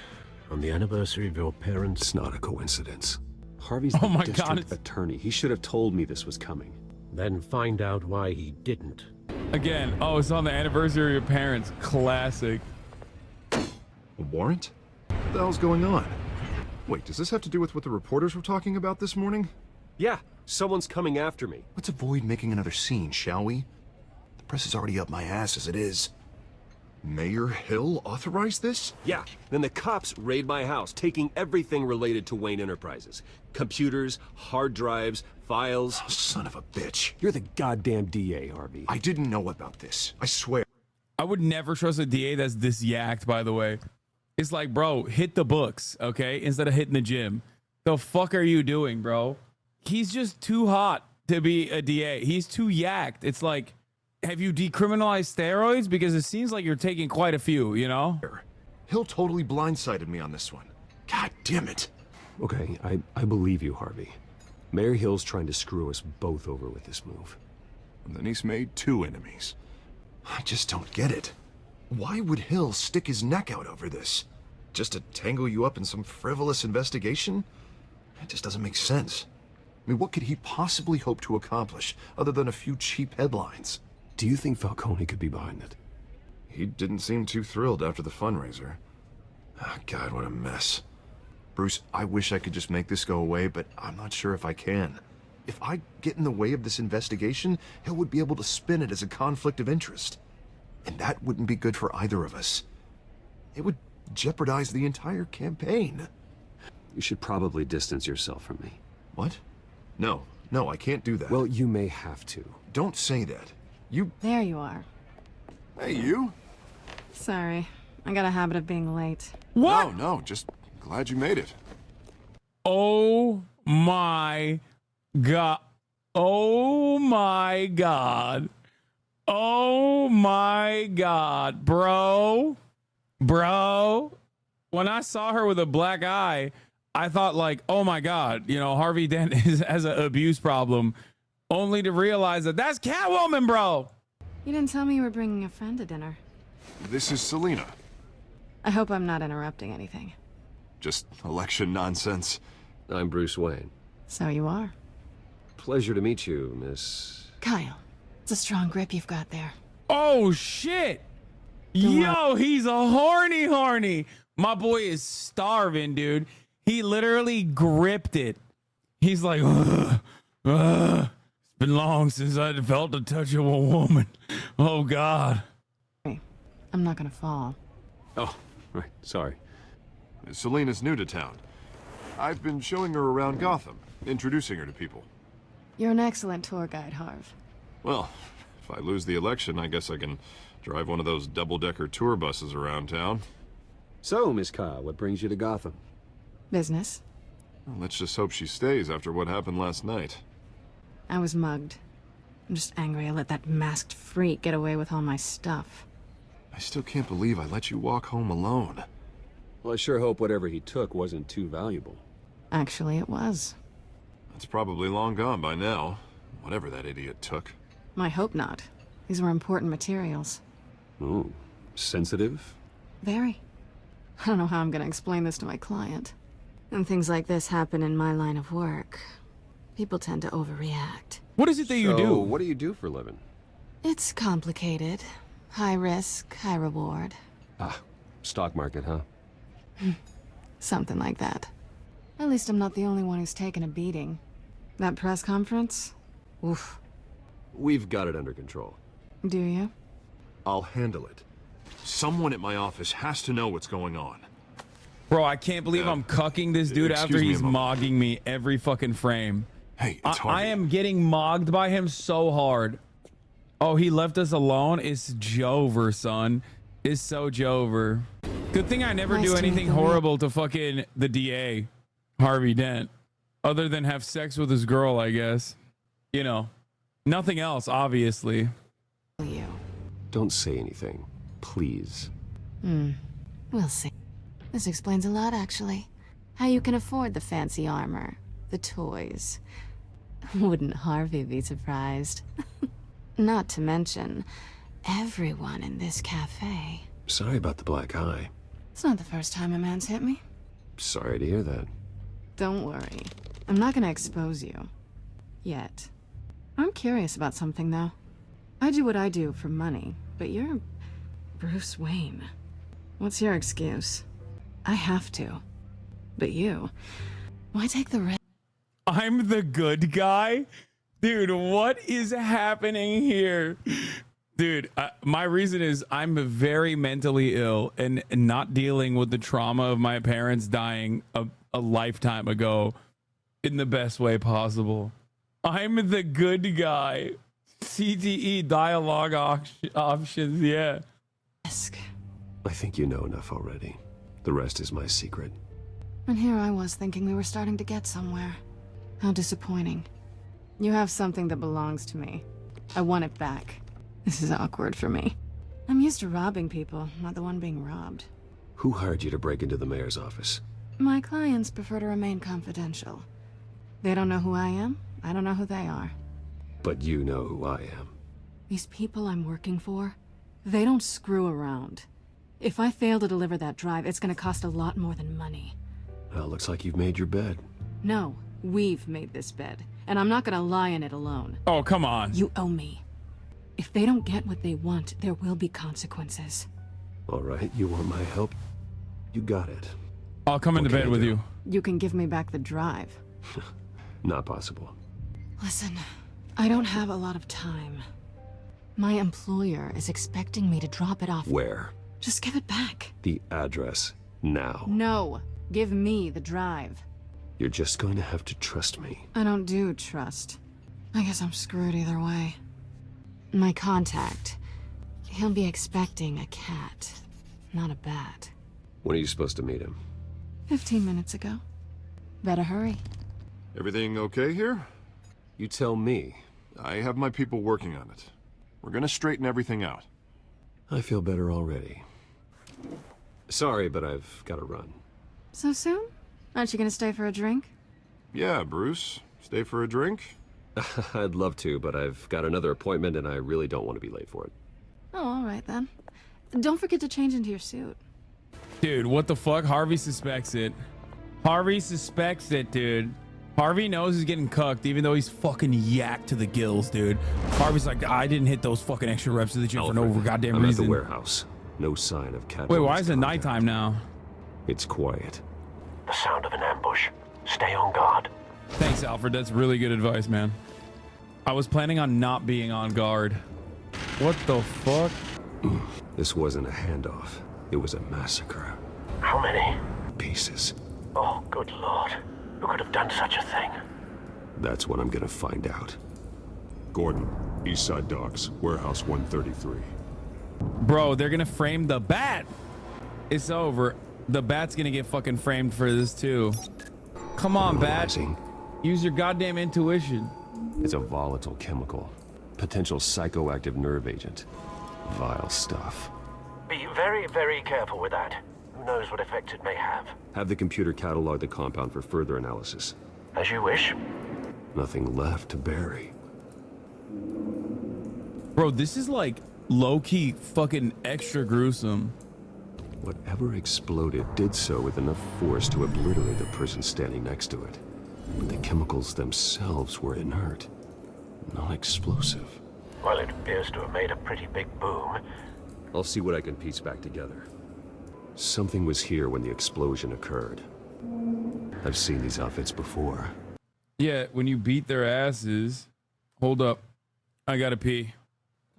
On the anniversary of your parents. It's not a coincidence. Harvey's the district attorney. He should have told me this was coming. Then find out why he didn't. Again, oh, it's on the anniversary of your parents. Classic. A warrant? What the hell's going on? Wait, does this have to do with what the reporters were talking about this morning? Yeah, someone's coming after me. Let's avoid making another scene, shall we? The press is already up my ass as it is. Mayor Hill authorized this? Yeah, then the cops raid my house, taking everything related to Wayne Enterprises. Computers, hard drives, files. Oh, son of a bitch. You're the goddamn DA, Harvey. I didn't know about this. I swear. I would never trust a DA that's this yacked, by the way. It's like, bro, hit the books, okay? Instead of hitting the gym. The fuck are you doing, bro? He's just too hot to be a DA. He's too yacked. It's like, have you decriminalized steroids? Because it seems like you're taking quite a few, you know? Hill totally blindsided me on this one. God damn it. Okay, I believe you, Harvey. Mayor Hill's trying to screw us both over with this move. And then he's made 2 enemies. I just don't get it. Why would Hill stick his neck out over this? Just to tangle you up in some frivolous investigation? It just doesn't make sense. I mean, what could he possibly hope to accomplish other than a few cheap headlines? Do you think Falcone could be behind it? He didn't seem too thrilled after the fundraiser. Oh, God, what a mess. Bruce, I wish I could just make this go away, but I'm not sure if I can. If I get in the way of this investigation, Hill would be able to spin it as a conflict of interest. And that wouldn't be good for either of us. It would jeopardize the entire campaign. You should probably distance yourself from me. What? No, I can't do that. Well, you may have to. Don't say that. You... There you are. Hey, you? Sorry. I got a habit of being late. What? No, just glad you made it. Oh my God. Oh my God. Oh my God, bro. When I saw her with a black eye, I thought like, oh my God, you know, Harvey Dent has an abuse problem, only to realize that that's Catwoman, bro. You didn't tell me you were bringing a friend to dinner. This is Selena. I hope I'm not interrupting anything. Just election nonsense. I'm Bruce Wayne. So you are. Pleasure to meet you, Miss... Kyle, it's a strong grip you've got there. Oh shit. Yo, he's a horny. My boy is starving, dude. He literally gripped it. He's like, it's been long since I felt the touch of a woman. Oh God. Hey, I'm not gonna fall. Oh, right, sorry. Selena's new to town. I've been showing her around Gotham, introducing her to people. You're an excellent tour guide, Harv. Well, if I lose the election, I guess I can drive one of those double-decker tour buses around town. So, Miss Kyle, what brings you to Gotham? Business. Well, let's just hope she stays after what happened last night. I was mugged. I'm just angry I let that masked freak get away with all my stuff. I still can't believe I let you walk home alone. Well, I sure hope whatever he took wasn't too valuable. Actually, it was. It's probably long gone by now, whatever that idiot took. I hope not. These were important materials. Ooh, sensitive? Very. I don't know how I'm gonna explain this to my client. When things like this happen in my line of work, people tend to overreact. What is it that you do? What do you do for a living? It's complicated. High risk, high reward. Ah, stock market, huh? Something like that. At least I'm not the only one who's taken a beating. That press conference? Oof. We've got it under control. Do you? I'll handle it. Someone at my office has to know what's going on. Bro, I can't believe I'm cucking this dude after excuse me a he's moment. mogging me every fucking frame. Hey, it's Harvey. I am getting mogged by him so hard. Oh, he left us alone? It's Jover, son. It's so Jover. Good thing I never Nice do to meet anything you. horrible to fucking the DA, Harvey Dent. Other than have sex with his girl, I guess. You know, nothing else, obviously. You. Don't say anything, please. We'll see. This explains a lot, actually. How you can afford the fancy armor, the toys. Wouldn't Harvey be surprised? Not to mention, everyone in this cafe. Sorry about the black eye. It's not the first time a man's hit me. Sorry to hear that. Don't worry. I'm not gonna expose you. Yet. I'm curious about something, though. I do what I do for money, but you're Bruce Wayne. What's your excuse? I have to. But you, why take the risk? I'm the good guy? Dude, what is happening here? Dude, my reason is I'm very mentally ill and not dealing with the trauma of my parents dying a lifetime ago in the best way possible. I'm the good guy. CTE dialogue options, yeah. I think you know enough already. The rest is my secret. And here I was thinking we were starting to get somewhere. How disappointing. You have something that belongs to me. I want it back. This is awkward for me. I'm used to robbing people, not the one being robbed. Who hired you to break into the mayor's office? My clients prefer to remain confidential. They don't know who I am. I don't know who they are. But you know who I am. These people I'm working for, they don't screw around. If I fail to deliver that drive, it's gonna cost a lot more than money. Well, looks like you've made your bed. No, we've made this bed, and I'm not gonna lie in it alone. Oh, come on. You owe me. If they don't get what they want, there will be consequences. All right, you want my help? You got it. I'll come into bed with you. You can give me back the drive. Not possible. Listen, I don't have a lot of time. My employer is expecting me to drop it off. Where? Just give it back. The address, now. No, give me the drive. You're just going to have to trust me. I don't do trust. I guess I'm screwed either way. My contact, he'll be expecting a cat, not a bat. When are you supposed to meet him? 15 minutes ago. Better hurry. Everything okay here? You tell me. I have my people working on it. We're gonna straighten everything out. I feel better already. Sorry, but I've got to run. So soon? Aren't you gonna stay for a drink? Yeah, Bruce. Stay for a drink? I'd love to, but I've got another appointment and I really don't want to be late for it. Oh, all right then. Don't forget to change into your suit. Dude, what the fuck? Harvey suspects it. Harvey suspects it, dude. Harvey knows he's getting cucked, even though he's fucking yacked to the gills, dude. Harvey's like, I didn't hit those fucking extra reps to the gym for no goddamn I'm reason. at the warehouse. No sign of Cat. Wait, why is it nighttime now? It's quiet. The sound of an ambush. Stay on guard. Thanks, Alfred. That's really good advice, man. I was planning on not being on guard. What the fuck? This wasn't a handoff. It was a massacre. How many? Pieces. Oh, good lord. Who could have done such a thing? That's what I'm gonna find out. Gordon, East Side Docks, Warehouse 133. Bro, they're gonna frame the bat. It's over. The bat's gonna get fucking framed for this too. Come on, bat. Use your goddamn intuition. It's a volatile chemical. Potential psychoactive nerve agent. Vile stuff. Be very, very careful with that. Who knows what effect it may have. Have the computer catalog the compound for further analysis. As you wish. Nothing left to bury. Bro, this is like low-key fucking extra gruesome. Whatever exploded did so with enough force to obliterate the person standing next to it. But the chemicals themselves were inert, non-explosive. Well, it appears to have made a pretty big boom. I'll see what I can piece back together. Something was here when the explosion occurred. I've seen these outfits before. Yeah, when you beat their asses. Hold up. I gotta pee.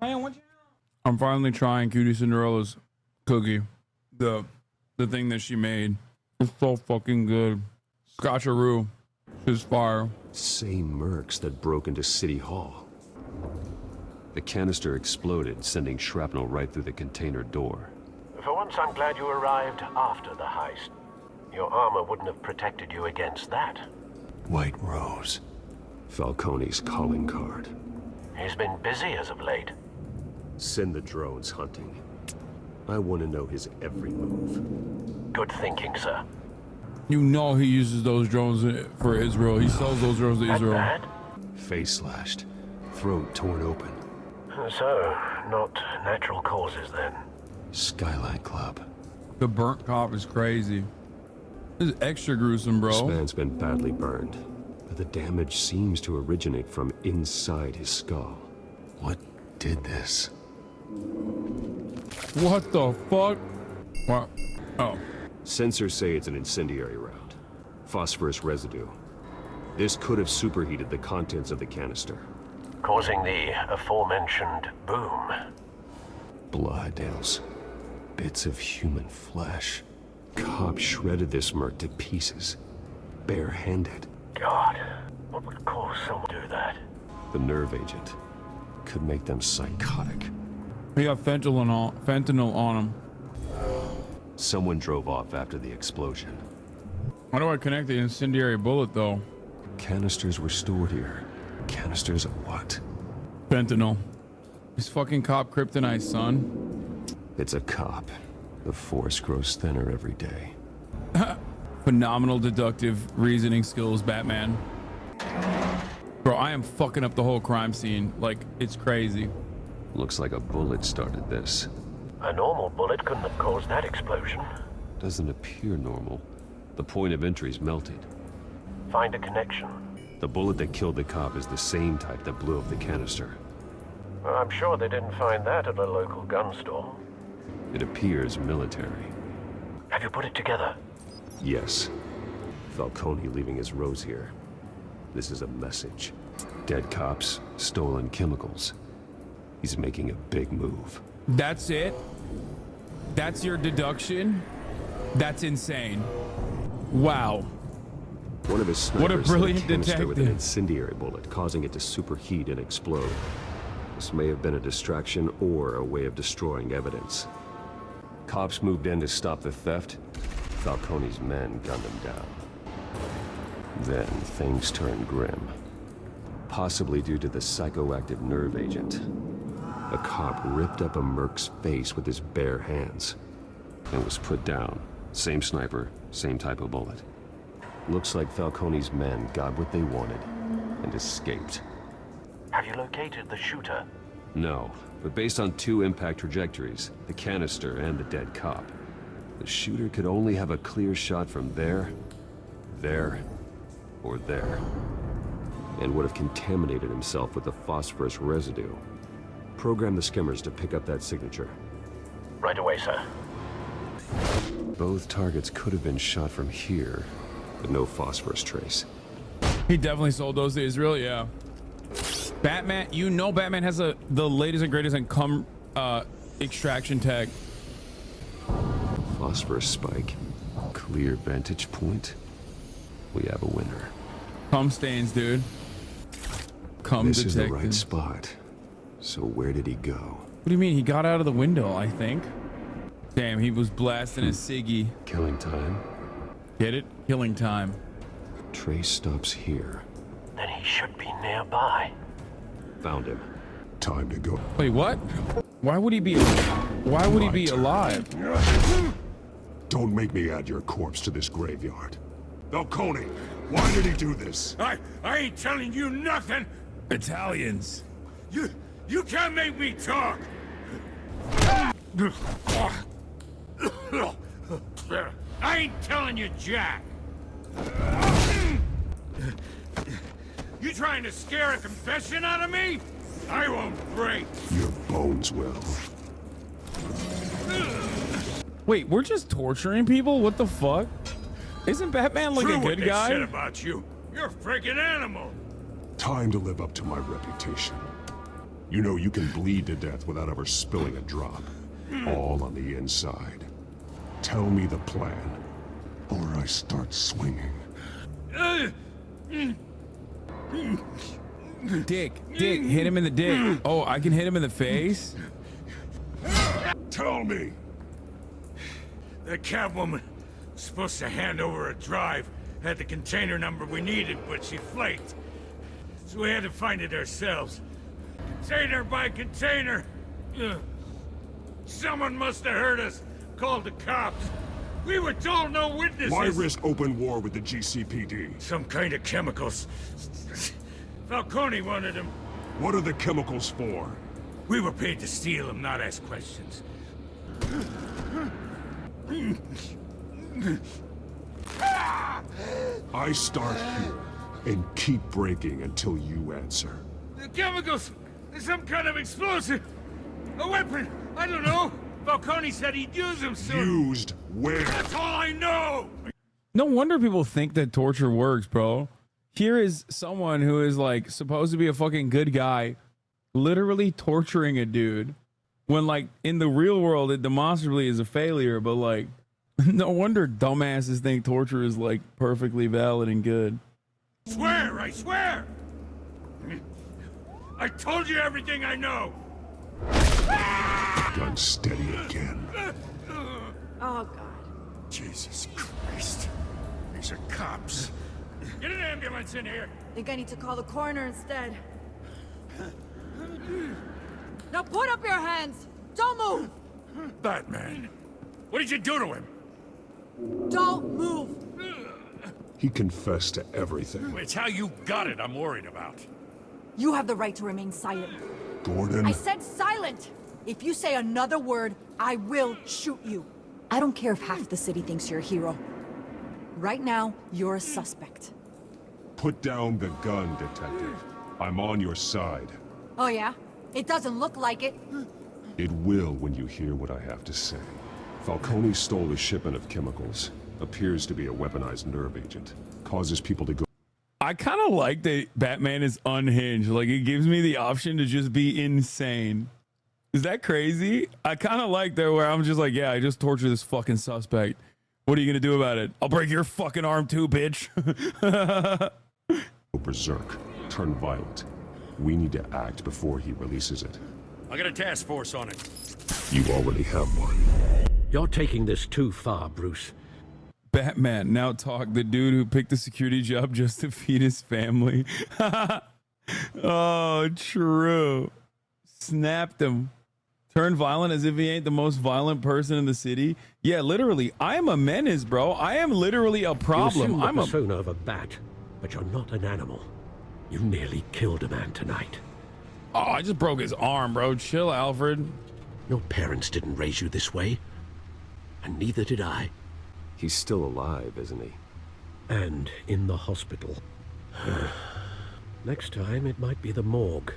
I'm finally trying Cutie Cinderella's cookie. The thing that she made. It's so fucking good. Scotcheroo is fire. Same mercs that broke into City Hall. The canister exploded, sending shrapnel right through the container door. For once, I'm glad you arrived after the heist. Your armor wouldn't have protected you against that. White Rose. Falcone's calling card. He's been busy as of late. Send the drones hunting. I want to know his every move. Good thinking, sir. You know he uses those drones for Israel. He sells those drones to Israel. Bad? Face slashed. Throat torn open. So, not natural causes then. Skylight Club. The burnt cop is crazy. This is extra gruesome, bro. This man's been badly burned, but the damage seems to originate from inside his skull. What did this? What the fuck? What? Oh. Sensors say it's an incendiary round. Phosphorus residue. This could have superheated the contents of the canister. Causing the aforementioned boom. Blood and bits of human flesh. Cobb shredded this merc to pieces. Bare-handed. God, what would cause someone to do that? The nerve agent could make them psychotic. He got fentanyl on him. Someone drove off after the explosion. How do I connect the incendiary bullet, though? Canisters were stored here. Canisters of what? Fentanyl. This fucking cop kryptonite, son. It's a cop. The force grows thinner every day. Phenomenal deductive reasoning skills, Batman. Bro, I am fucking up the whole crime scene. Like, it's crazy. Looks like a bullet started this. A normal bullet couldn't have caused that explosion. Doesn't appear normal. The point of entry's melted. Find a connection. The bullet that killed the cop is the same type that blew up the canister. I'm sure they didn't find that at a local gun store. It appears military. Have you put it together? Yes. Falcone leaving his rose here. This is a message. Dead cops, stolen chemicals. He's making a big move. That's it? That's your deduction? That's insane. Wow. One of his snipers What a brilliant hit a canister with an detective. incendiary bullet, causing it to superheat and explode. This may have been a distraction or a way of destroying evidence. Cops moved in to stop the theft. Falcone's men gunned him down. Then things turned grim. Possibly due to the psychoactive nerve agent. A cop ripped up a merc's face with his bare hands and was put down. Same sniper, same type of bullet. Looks like Falcone's men got what they wanted and escaped. Have you located the shooter? No, but based on two impact trajectories, the canister and the dead cop, the shooter could only have a clear shot from there, or there, and would have contaminated himself with the phosphorus residue. Program the skimmers to pick up that signature. Right away, sir. Both targets could have been shot from here, but no phosphorus trace. He definitely sold those to Israel, yeah. Batman, you know Batman has the latest and greatest in extraction tech. Phosphorus spike, clear vantage point. We have a winner. Cum stains, dude. Cum This detected. is the right spot. So where did he go? What do you mean? He got out of the window, I think. Damn, he was blasting his ciggy. Killing time. Get it? Killing time. Trace stops here. Then he should be nearby. Found him. Time to go. Wait, what? Why would he be? Why would he be alive? Don't make me add your corpse to this graveyard. Falcone, why did he do this? I ain't telling you nothing. Italians. You can't make me talk. I ain't telling you jack. You trying to scare a confession out of me? I won't break. Your bones will. Wait, we're just torturing people? What the fuck? Isn't Batman like True a what good they guy? said about you. You're a freaking animal. Time to live up to my reputation. You know you can bleed to death without ever spilling a drop. All on the inside. Tell me the plan, or I start swinging. Dick, hit him in the dick. Oh, I can hit him in the face? Tell me. The Catwoman was supposed to hand over a drive, had the container number we needed, but she flaked. So we had to find it ourselves. Container by container. Ugh. Someone must have heard us, called the cops. We were told no witnesses. Why risk open war with the GCPD? Some kind of chemicals. Falcone wanted them. What are the chemicals for? We were paid to steal them, not ask questions. I start here and keep breaking until you answer. The chemicals! There's some kind of explosive! A weapon! I don't know! Falcone said he'd use them soon. Used where? That's all I know! No wonder people think that torture works, bro. Here is someone who is like supposed to be a fucking good guy, literally torturing a dude. When like in the real world, it demonstrably is a failure, but like, no wonder dumbasses think torture is like perfectly valid and good. Swear, I swear! I told you everything I know! Gun steady again. Oh, God. Jesus Christ. These are cops. Get an ambulance in here. Think I need to call the coroner instead. Now put up your hands! Don't move! Batman, what did you do to him? Don't move! He confessed to everything. It's how you got it I'm worried about. You have the right to remain silent. Gordon. I said silent! If you say another word, I will shoot you. I don't care if half the city thinks you're a hero. Right now, you're a suspect. Put down the gun, detective. I'm on your side. Oh yeah? It doesn't look like it. It will when you hear what I have to say. Falcone stole a shipment of chemicals. Appears to be a weaponized nerve agent. Causes people to go. I kind of like that Batman is unhinged. Like, it gives me the option to just be insane. Is that crazy? I kind of like that where I'm just like, yeah, I just tortured this fucking suspect. What are you going to do about it? I'll break your fucking arm too, bitch. Berserk. Turn violent. We need to act before he releases it. I got a task force on it. You already have one. You're taking this too far, Bruce. Batman, now talk. The dude who picked the security job just to feed his family. Oh, true. Snapped him. Turn violent as if he ain't the most violent person in the city. Yeah, literally. I am a menace, bro. I am literally a problem. You assume I'm the a persona of a bat, but you're not an animal. You nearly killed a man tonight. Oh, I just broke his arm, bro. Chill, Alfred. Your parents didn't raise you this way, and neither did I. He's still alive, isn't he? And in the hospital. Next time, it might be the morgue.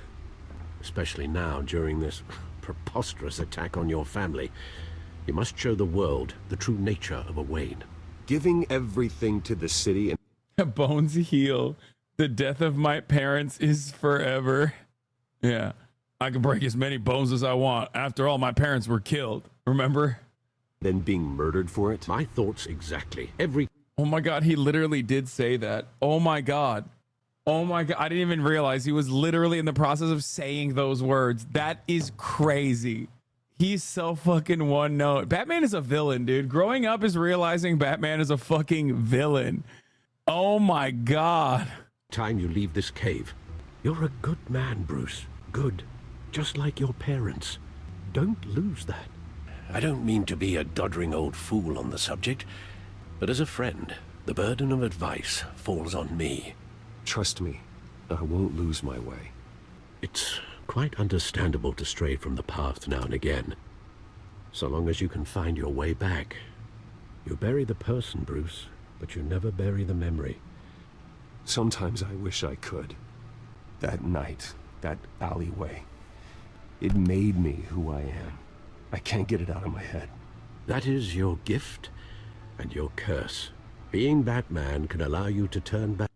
Especially now, during this preposterous attack on your family. You must show the world the true nature of a Wayne. Giving everything to the city and... Bones heal. The death of my parents is forever. Yeah. I can break as many bones as I want. After all, my parents were killed. Remember? Then being murdered for it? My thoughts exactly. Oh my God, he literally did say that. Oh my God. Oh my God. I didn't even realize he was literally in the process of saying those words. That is crazy. He's so fucking one note. Batman is a villain, dude. Growing up is realizing Batman is a fucking villain. Oh my God. Time you leave this cave. You're a good man, Bruce. Good. Just like your parents. Don't lose that. I don't mean to be a doddering old fool on the subject, but as a friend, the burden of advice falls on me. Trust me, I won't lose my way. It's quite understandable to stray from the path now and again. So long as you can find your way back. You bury the person, Bruce, but you never bury the memory. Sometimes I wish I could. That night, that alleyway, it made me who I am. I can't get it out of my head. That is your gift and your curse. Being Batman can allow you to turn back.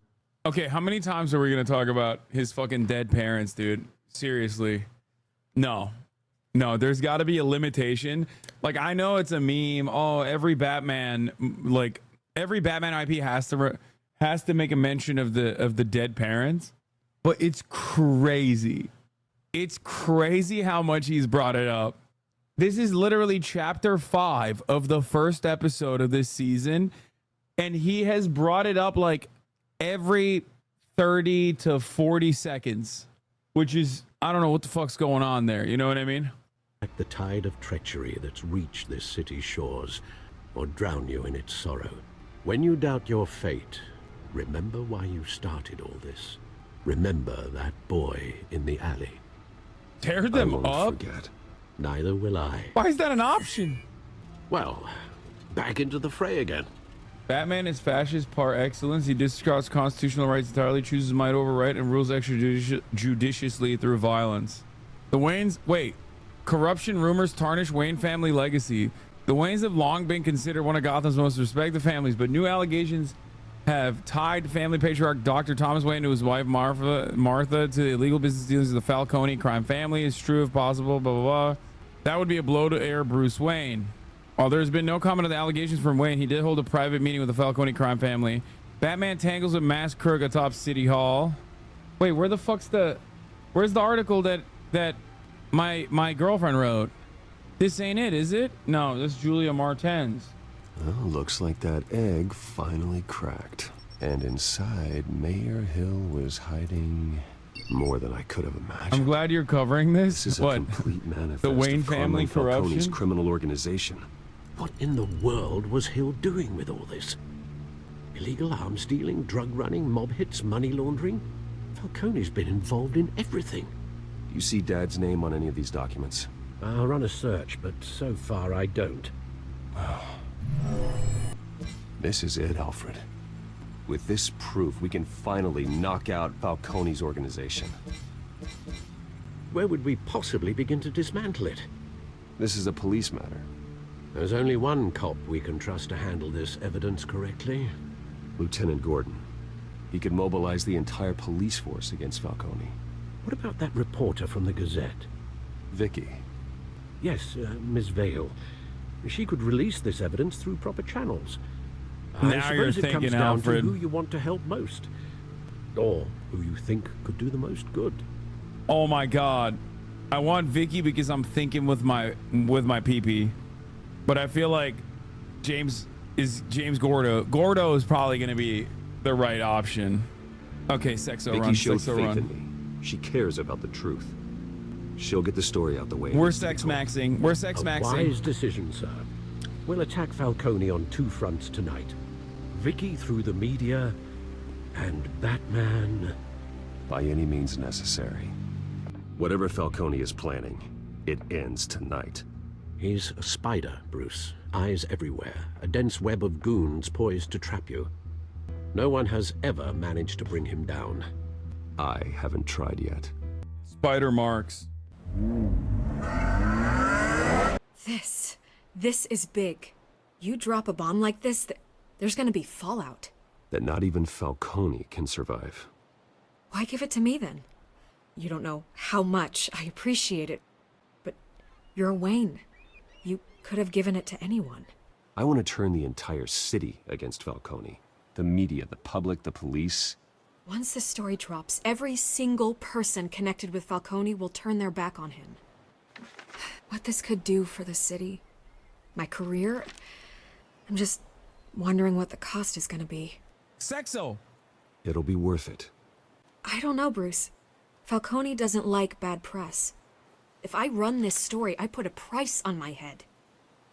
Okay, how many times are we going to talk about his fucking dead parents, dude? Seriously. No, there's got to be a limitation. Like, I know it's a meme. Oh, every Batman, like every Batman IP has to make a mention of the dead parents, but it's crazy. It's crazy how much he's brought it up. This is literally chapter 5 of the first episode of this season, and he has brought it up like every 30 to 40 seconds, which is, I don't know what the fuck's going on there. You know what I mean? Like the tide of treachery that's reached this city's shores, or drown you in its sorrow. When you doubt your fate, remember why you started all this. Remember that boy in the alley. Tear them up? Forget. Neither will I. Why is that an option? Well, back into the fray again. Batman is fascist par excellence. He disregards constitutional rights entirely, chooses might over right, and rules extrajudiciously through violence. The Waynes... Wait. Corruption rumors tarnish Wayne family legacy. The Waynes have long been considered one of Gotham's most respected families, but new allegations have tied family patriarch Dr. Thomas Wayne to his wife Martha to the illegal business dealings of the Falcone crime family. It's true if possible, blah, blah, blah. That would be a blow to heir Bruce Wayne. While there's been no comment on the allegations from Wayne, he did hold a private meeting with the Falcone crime family. Batman tangles with mass crook atop City Hall. Wait, where the fuck's where's the article that my girlfriend wrote? This ain't it, is it? No, this is Julia Martens. Well, looks like that egg finally cracked. And inside, Mayor Hill was hiding more than I could have imagined. I'm glad you're covering this. This is a complete manifest The Wayne of family Carmine Falcone's corruption? criminal organization. What in the world was Hill doing with all this? Illegal arms dealing, drug running, mob hits, money laundering? Falcone's been involved in everything. You see Dad's name on any of these documents? I'll run a search, but so far I don't. This is it, Alfred. With this proof, we can finally knock out Falcone's organization. Where would we possibly begin to dismantle it? This is a police matter. There's only one cop we can trust to handle this evidence correctly. Lieutenant Gordon. He could mobilize the entire police force against Falcone. What about that reporter from the Gazette? Vicky. Yes, Miss Vale. She could release this evidence through proper channels. Now you're I suppose it thinking, comes down Alfred. to who you want to help most. Or who you think could do the most good. Oh my God. I want Vicky because I'm thinking with my PP. But I feel like James Gordo. Gordo is probably going to be the right option. Okay, Sexo Vicky run. showed Sexo faith run. in me. She cares about the truth. She'll get the story out the way. We're sex maxing. We're sex maxing. Wise decision, sir. We'll attack Falcone on two fronts tonight. Vicky through the media, and Batman... By any means necessary. Whatever Falcone is planning, it ends tonight. He's a spider, Bruce. Eyes everywhere. A dense web of goons poised to trap you. No one has ever managed to bring him down. I haven't tried yet. Spider marks. This is big. You drop a bomb like this, there's gonna be fallout. That not even Falcone can survive. Why give it to me then? You don't know how much I appreciate it, but you're a Wayne. You could have given it to anyone. I want to turn the entire city against Falcone. The media, the public, the police. Once this story drops, every single person connected with Falcone will turn their back on him. What this could do for the city, my career, I'm just wondering what the cost is gonna be. Sexo! It'll be worth it. I don't know, Bruce. Falcone doesn't like bad press. If I run this story, I put a price on my head.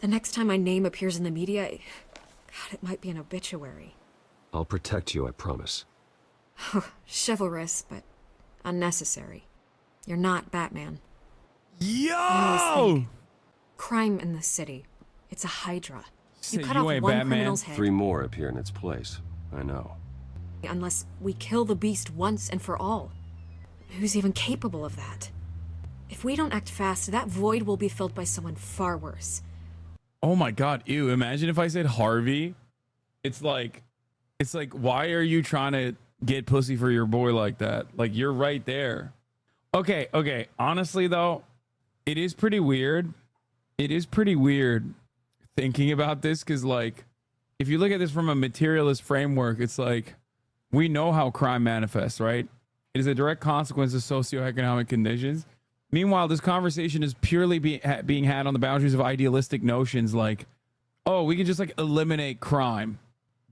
The next time my name appears in the media, God, it might be an obituary. I'll protect you, I promise. Chivalrous, but unnecessary. You're not Batman. Yo! I always think, crime in the city. It's a hydra. You cut off one criminal's head. 3 more appear in its place. I know. Unless we kill the beast once and for all. Who's even capable of that? If we don't act fast, that void will be filled by someone far worse. Oh my God, ew. Imagine if I said Harvey. It's like, why are you trying to get pussy for your boy like that? Like, you're right there. Okay. Honestly, though, it is pretty weird. It is pretty weird thinking about this because, like, if you look at this from a materialist framework, it's like, we know how crime manifests, right? It is a direct consequence of socioeconomic conditions. Meanwhile, this conversation is purely being had on the boundaries of idealistic notions like, oh, we can just like eliminate crime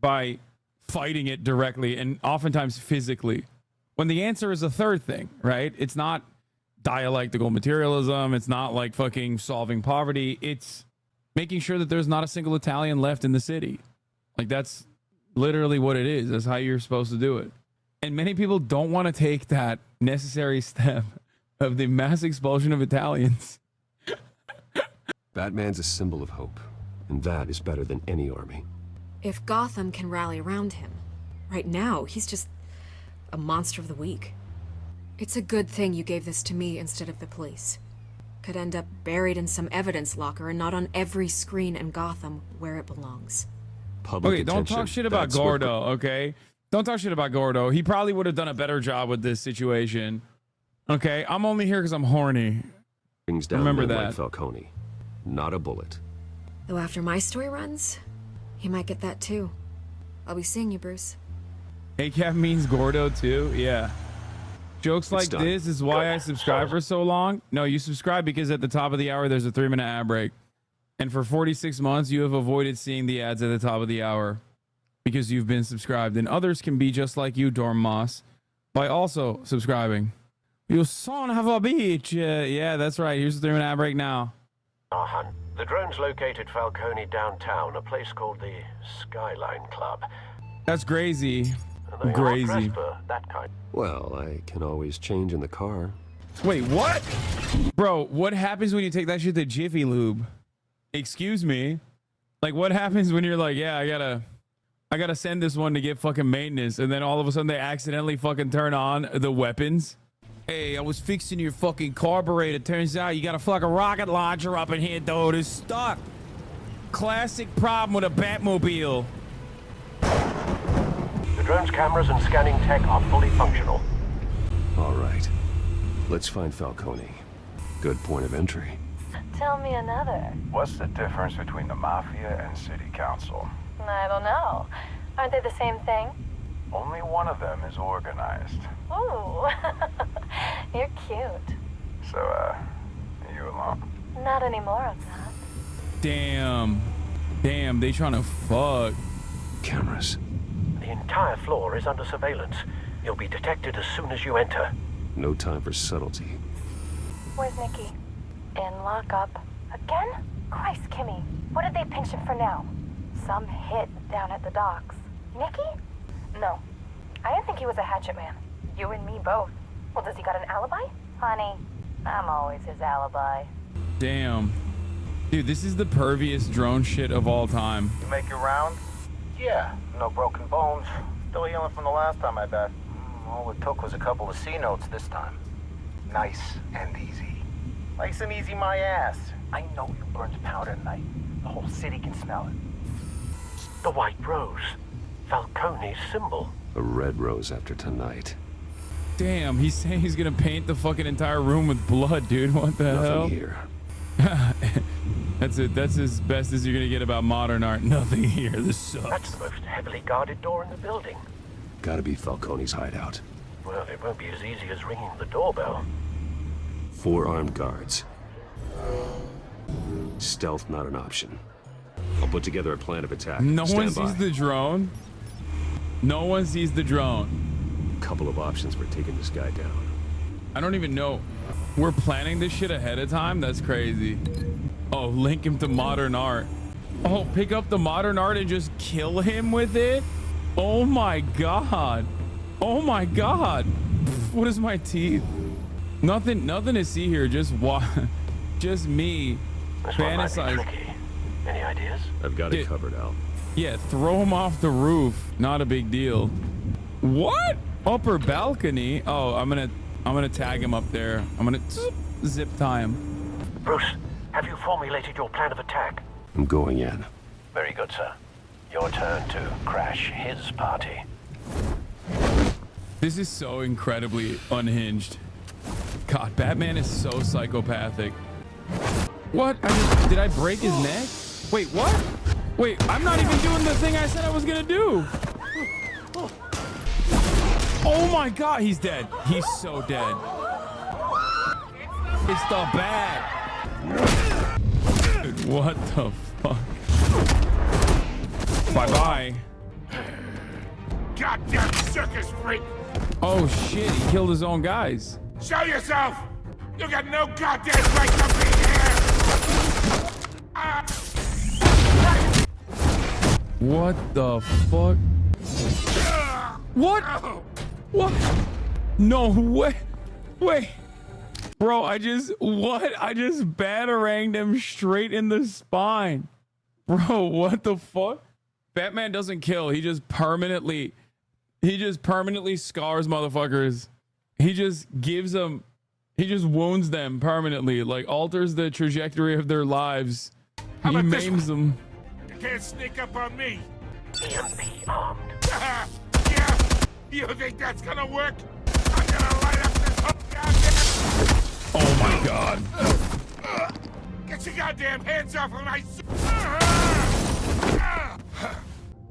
by fighting it directly and oftentimes physically. When the answer is a third thing, right? It's not dialectical materialism. It's not like fucking solving poverty. It's making sure that there's not a single Italian left in the city. Like, that's literally what it is. That's how you're supposed to do it. And many people don't want to take that necessary step of the mass expulsion of Italians. Batman's a symbol of hope, and that is better than any army. If Gotham can rally around him, right now, he's just a monster of the week. It's a good thing you gave this to me instead of the police. Could end up buried in some evidence locker and not on every screen in Gotham where it belongs. Okay, don't talk shit about Gordo, okay? Don't talk shit about Gordo. He probably would have done a better job with this situation. Okay, I'm only here because I'm horny. Brings down Remember men that. like Falcone. Not a bullet. Though after my story runs, he might get that too. I'll be seeing you, Bruce. ACAP means Gordo too? Yeah. Jokes like done. this is why I subscribe for so long. No, you subscribe because at the top of the hour there's a 3-minute ad break. And for 46 months you have avoided seeing the ads at the top of the hour because you've been subscribed. And others can be just like you, Dorm Moss, by also subscribing. You son of a bitch. Yeah, that's right. Here's the 3-minute ad break now. Ahan. The drones located Falcone downtown, a place called the Skyline Club. That's crazy. They are Crazy. dressed for that kind. Well, I can always change in the car. Wait, what? Bro, what happens when you take that shit to Jiffy Lube? Excuse me? Like, what happens when you're like, yeah, I gotta send this one to get fucking maintenance, and then all of a sudden they accidentally fucking turn on the weapons? Hey, I was fixing your fucking carburetor. Turns out you got a fucking rocket launcher up in here, dude. It's stuck. Classic problem with a Batmobile. The drone's cameras and scanning tech are fully functional. All right. Let's find Falcone. Good point of entry. Tell me another. What's the difference between the Mafia and City Council? I don't know. Aren't they the same thing? Only one of them is organized. Ooh, you're cute. So, are you alone? Not anymore of that. Damn, they trying to fuck. Cameras. The entire floor is under surveillance. You'll be detected as soon as you enter. No time for subtlety. Where's Nikki? In lockup. Again? Christ, Kimmy. What did they pinch him for now? Some hit down at the docks. Nikki? No. I didn't think he was a hatchet man. You and me both. Well, does he got an alibi? Honey, I'm always his alibi. Damn. Dude, this is the perviest drone shit of all time. You make your round? Yeah, no broken bones. Still healing from the last time, I bet. All it took was a couple of C notes this time. Nice and easy. Nice and easy, my ass. I know you burned powder tonight. The whole city can smell it. The White Rose. Falcone's symbol. A red rose after tonight. Damn, he's saying he's gonna paint the fucking entire room with blood, dude. What the hell? Nothing here. That's it. That's as best as you're gonna get about modern art. Nothing here. This sucks. That's the most heavily guarded door in the building. Gotta be Falcone's hideout. Well, it won't be as easy as ringing the doorbell. 4 armed guards. Stealth not an option. I'll put together a plan of attack. No one Stand by. sees the drone. No one sees the drone. Couple of options for taking this guy down. I don't even know. We're planning this shit ahead of time? That's crazy. Oh, link him to modern art. Oh, pick up the modern art and just kill him with it? Oh my god. Oh my god. What is my teeth? Nothing to see here. Just just me fantasizing. Any ideas? I've got it covered, Al. Yeah, throw him off the roof. Not a big deal. What? Upper balcony? Oh, I'm gonna tag him up there. I'm gonna zip tie him. Bruce, have you formulated your plan of attack? I'm going in. Very good, sir. Your turn to crash his party. This is so incredibly unhinged. God, Batman is so psychopathic. What? Did I break his neck? Wait, what? Wait, I'm not even doing the thing I said I was gonna do. Oh my god, he's dead. He's so dead. It's the bat. Dude, what the fuck? Bye-bye. Goddamn circus freak! Oh shit, he killed his own guys. Show yourself! You got no goddamn right to be here! What the fuck? What? What? No way. Wait. Bro, I just bataranged him straight in the spine. Bro, what the fuck? Batman doesn't kill. He just permanently scars motherfuckers. He just wounds them permanently, like alters the trajectory of their lives. He maims them. You can't sneak up on me! EMP armed. Yeah! You think that's gonna work? I'm gonna light up this whole goddamn... Oh my god. Get your goddamn hands off of my...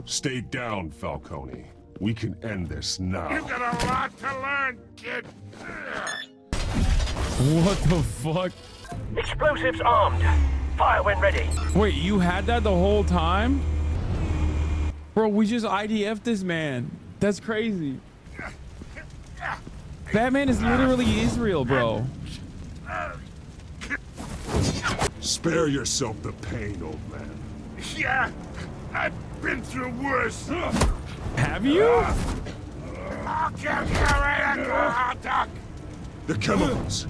Stay down, Falcone. We can end this now. You've got a lot to learn, kid. What the fuck? Explosives armed. Fire when ready. Wait, you had that the whole time? Bro, we just IDF'd this man. That's crazy. Batman is literally Israel, bro. Spare yourself the pain, old man. Yeah, I've been through worse. Have you? I'll kill you right at the hot dog. The chemicals.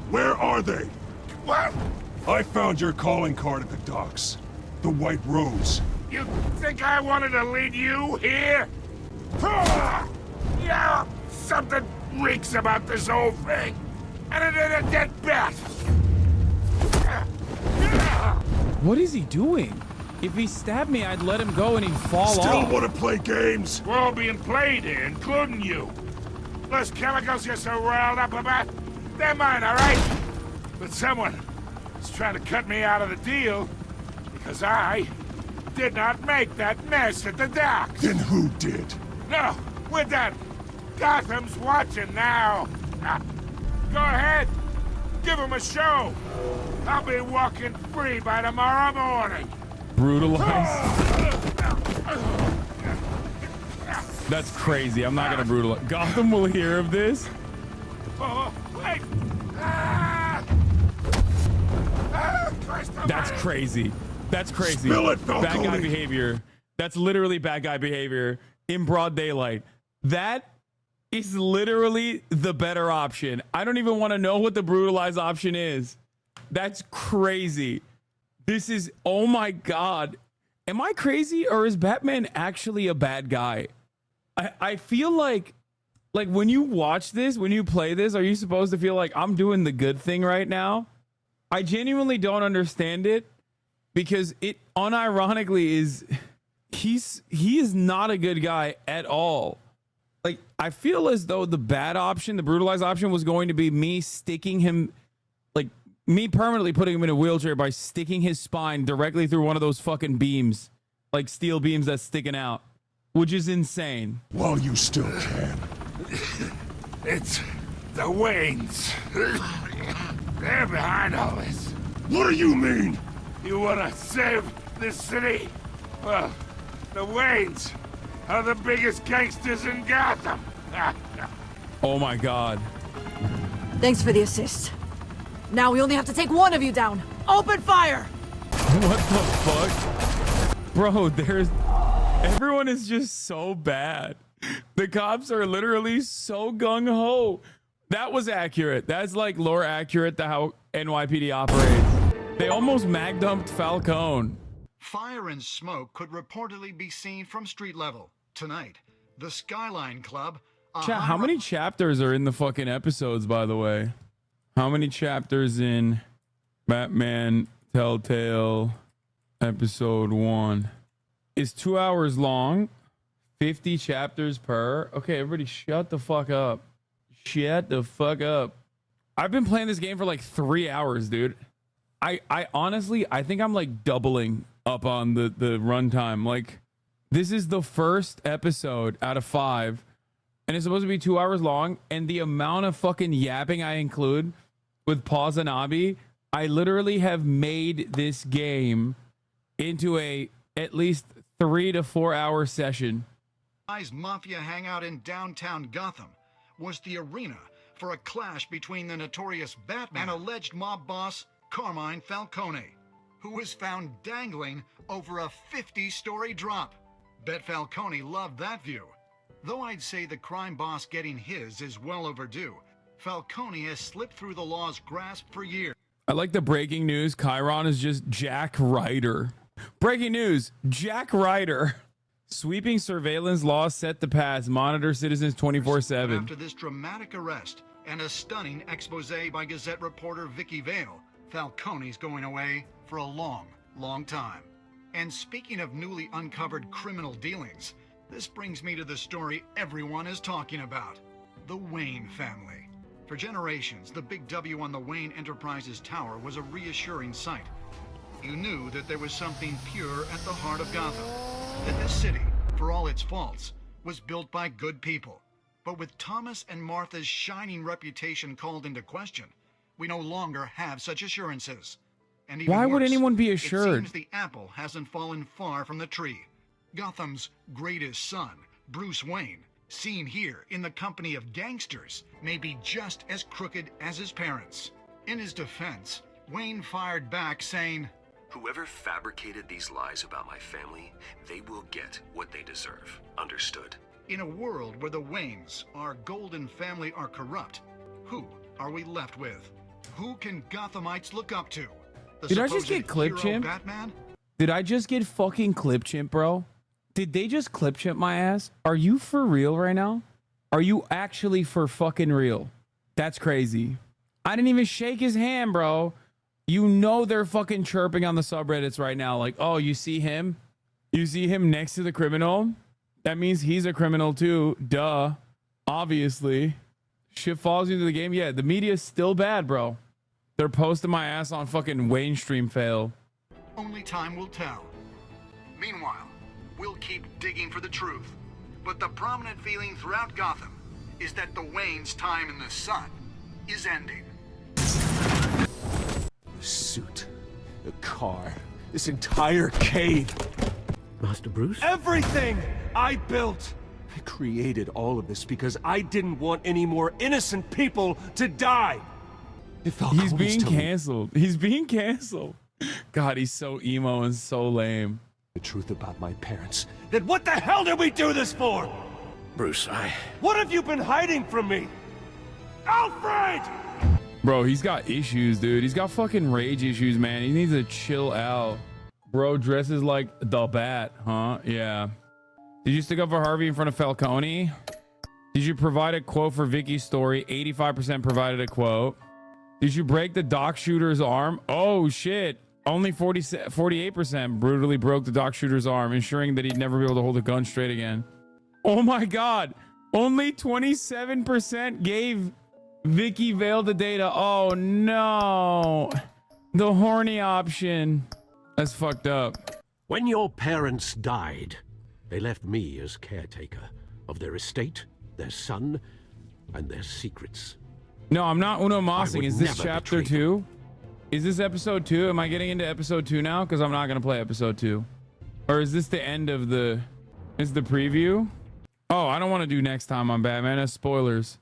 Where are they? What? I found your calling card at the docks. The White Rose. You think I wanted to lead you here? Yeah, something reeks about this whole thing. And it ain't a dead bat. What is he doing? If he stabbed me, I'd let him go and he'd fall off. Still want to play games? We're all being played here, including you. Those chemicals you're so riled up about, they're mine, all right? But someone is trying to cut me out of the deal because I did not make that mess at the docks. Then who did? No, we're done. Gotham's watching now. Go ahead. Give him a show. I'll be walking free by tomorrow morning. Brutalize? That's crazy. I'm not gonna brutalize. Gotham will hear of this. Oh, wait. That's crazy. That's crazy. Spill it, Falcone. Bad guy behavior. That's literally bad guy behavior in broad daylight. That is literally the better option. I don't even want to know what the brutalized option is. That's crazy. This is, oh my God. Am I crazy or is Batman actually a bad guy? I feel like when you watch this, when you play this, are you supposed to feel like I'm doing the good thing right now? I genuinely don't understand it because it unironically is, he is not a good guy at all. Like, I feel as though the bad option, the brutalized option, was going to be me sticking him, like, me permanently putting him in a wheelchair by sticking his spine directly through one of those fucking beams, like steel beams that's sticking out, which is insane. While you still can. It's the Waynes. They're behind all this. What do you mean? You want to save this city? Well, the Waynes are the biggest gangsters in Gotham. Oh my God. Thanks for the assist. Now we only have to take one of you down. Open fire! What the fuck? Bro, everyone is just so bad. The cops are literally so gung-ho. That was accurate. That's like lore accurate to how NYPD operates. They almost mag dumped Falcone. Fire and smoke could reportedly be seen from street level. Tonight, the Skyline Club... How many chapters are in the fucking episodes, by the way? How many chapters in Batman Telltale episode 1? Is 2 hours long, 50 chapters per. Okay, everybody shut the fuck up. Shut the fuck up. I've been playing this game for like 3 hours, dude. I honestly, I think I'm like doubling up on the runtime. Like, this is the first episode out of 5, and it's supposed to be 2 hours long, and the amount of fucking yapping I include with HasanAbi, I literally have made this game into a at least 3 to 4 hour session. Mafia hangout in downtown Gotham was the arena for a clash between the notorious Batman and alleged mob boss Carmine Falcone, who was found dangling over a 50-story drop. Bet Falcone loved that view. Though I'd say the crime boss getting his is well overdue, Falcone has slipped through the law's grasp for years. I like the breaking news. Chiron is just Jack Ryder. Breaking news, Jack Ryder. Sweeping surveillance laws set to pass. Monitor citizens 24/7. After this dramatic arrest and a stunning expose by Gazette reporter Vicky Vale, Falcone's going away for a long, long time. And speaking of newly uncovered criminal dealings, this brings me to the story everyone is talking about. The Wayne family. For generations, the big W on the Wayne Enterprises Tower was a reassuring sight. You knew that there was something pure at the heart of Gotham. That this city, for all its faults, was built by good people. But with Thomas and Martha's shining reputation called into question, we no longer have such assurances. And even Why would worse, anyone be It assured? seems the apple hasn't fallen far from the tree. Gotham's greatest son, Bruce Wayne, seen here in the company of gangsters, may be just as crooked as his parents. In his defense, Wayne fired back saying, Whoever fabricated these lies about my family, they will get what they deserve. Understood? in a world where the Waynes, our golden family, are corrupt, who are we left with? Who can Gothamites look up to? The Did I just supposed get clip hero chimp? Batman? Did I just get fucking clip chimp, bro? Did they just clip chimp my ass? Are you for real right now? Are you actually for fucking real? That's crazy. I didn't even shake his hand, bro. You know they're fucking chirping on the subreddits right now. Like, oh, you see him? You see him next to the criminal? That means he's a criminal too. Duh. Obviously. Shit falls into the game. Yeah, the media's still bad, bro. They're posting my ass on fucking Wayne stream fail. Only time will tell. Meanwhile, we'll keep digging for the truth. But the prominent feeling throughout Gotham is that the Wayne's time in the sun is ending. The suit, the car, this entire cave. Master Bruce? Everything I built. I created all of this because I didn't want any more innocent people to die. He's being canceled. He's being canceled. God, he's so emo and so lame. The truth about my parents. Then what the hell did we do this for? Bruce, What have you been hiding from me? Alfred! Bro, he's got issues, dude. He's got fucking rage issues, man. He needs to chill out. Bro dresses like the Bat, huh? Yeah. Did you stick up for Harvey in front of Falcone? Did you provide a quote for Vicky's story? 85% provided a quote. Did you break the dock shooter's arm? Oh, shit. Only 48% brutally broke the dock shooter's arm, ensuring that he'd never be able to hold a gun straight again. Oh my God. Only 27% gave Vicky Vale the data. Oh no. The horny option. That's fucked up. when your parents died, they left me as caretaker of their estate, their son, and their secrets. No, I'm not Uno Mossing. Is this never chapter 2? Is this episode 2? Am I getting into episode 2 now? Because I'm not going to play episode 2. Or is this the end of the... Is the preview? Oh, I don't want to do next time on Batman. That's spoilers.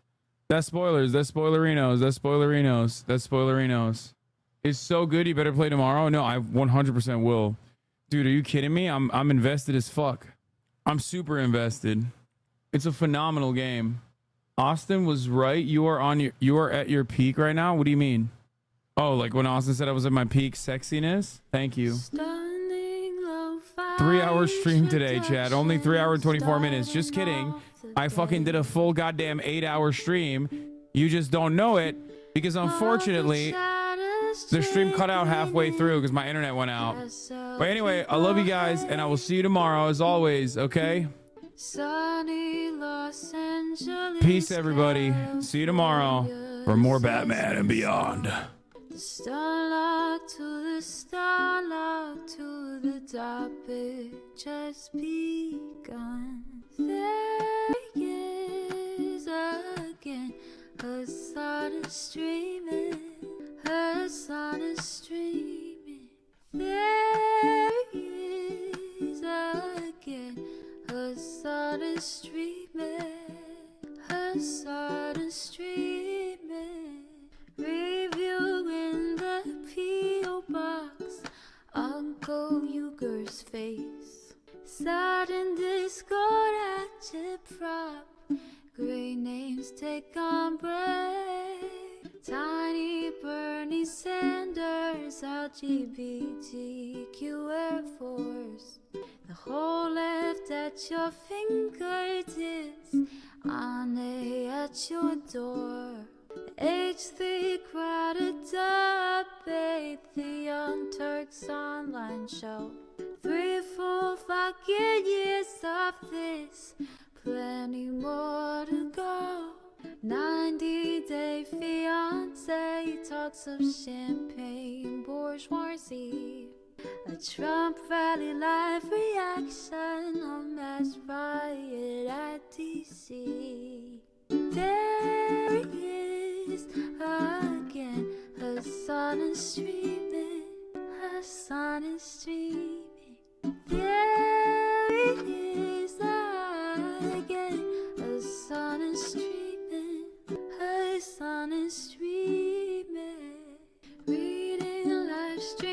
That's spoilers. That's spoilerinos. That's spoilerinos. That's spoilerinos. It's so good. You better play tomorrow. No, I 100% will. Dude, are you kidding me? I'm invested as fuck. I'm super invested. It's a phenomenal game. Austin was right. You are at your peak right now. What do you mean? Oh, like when Austin said I was at my peak sexiness? Thank you. 3-hour stream today, Chad. Only 3 hours and 24 minutes. Just kidding. I fucking did a full goddamn 8-hour stream. You just don't know it because unfortunately the stream cut out halfway through because my internet went out. But anyway, I love you guys and I will see you tomorrow as always, okay? Peace, everybody. See you tomorrow for more Batman and Beyond. The starlight to the starlight to the top, it just begun. There is again, her sun is streaming, her sun is streaming. There is again, her sun is streaming, her sun is streaming. Reviewing the P.O. box, Uncle Uger's face. Sat in Discord at your prop, great names take on break. Tiny Bernie Sanders, LGBTQ Air Force. The whole left at your fingertips, Ane at your door. H3 crowded debate, the Young Turks online show. 3 full fucking years of this, plenty more to go. 90-day fiance, talks of champagne bourgeoisie. A Trump rally live reaction, a mass riot at DC. There he is again, Hasan is streaming, Hasan is streaming. There he is again, Hasan is streaming, Hasan is streaming. Reading a live stream.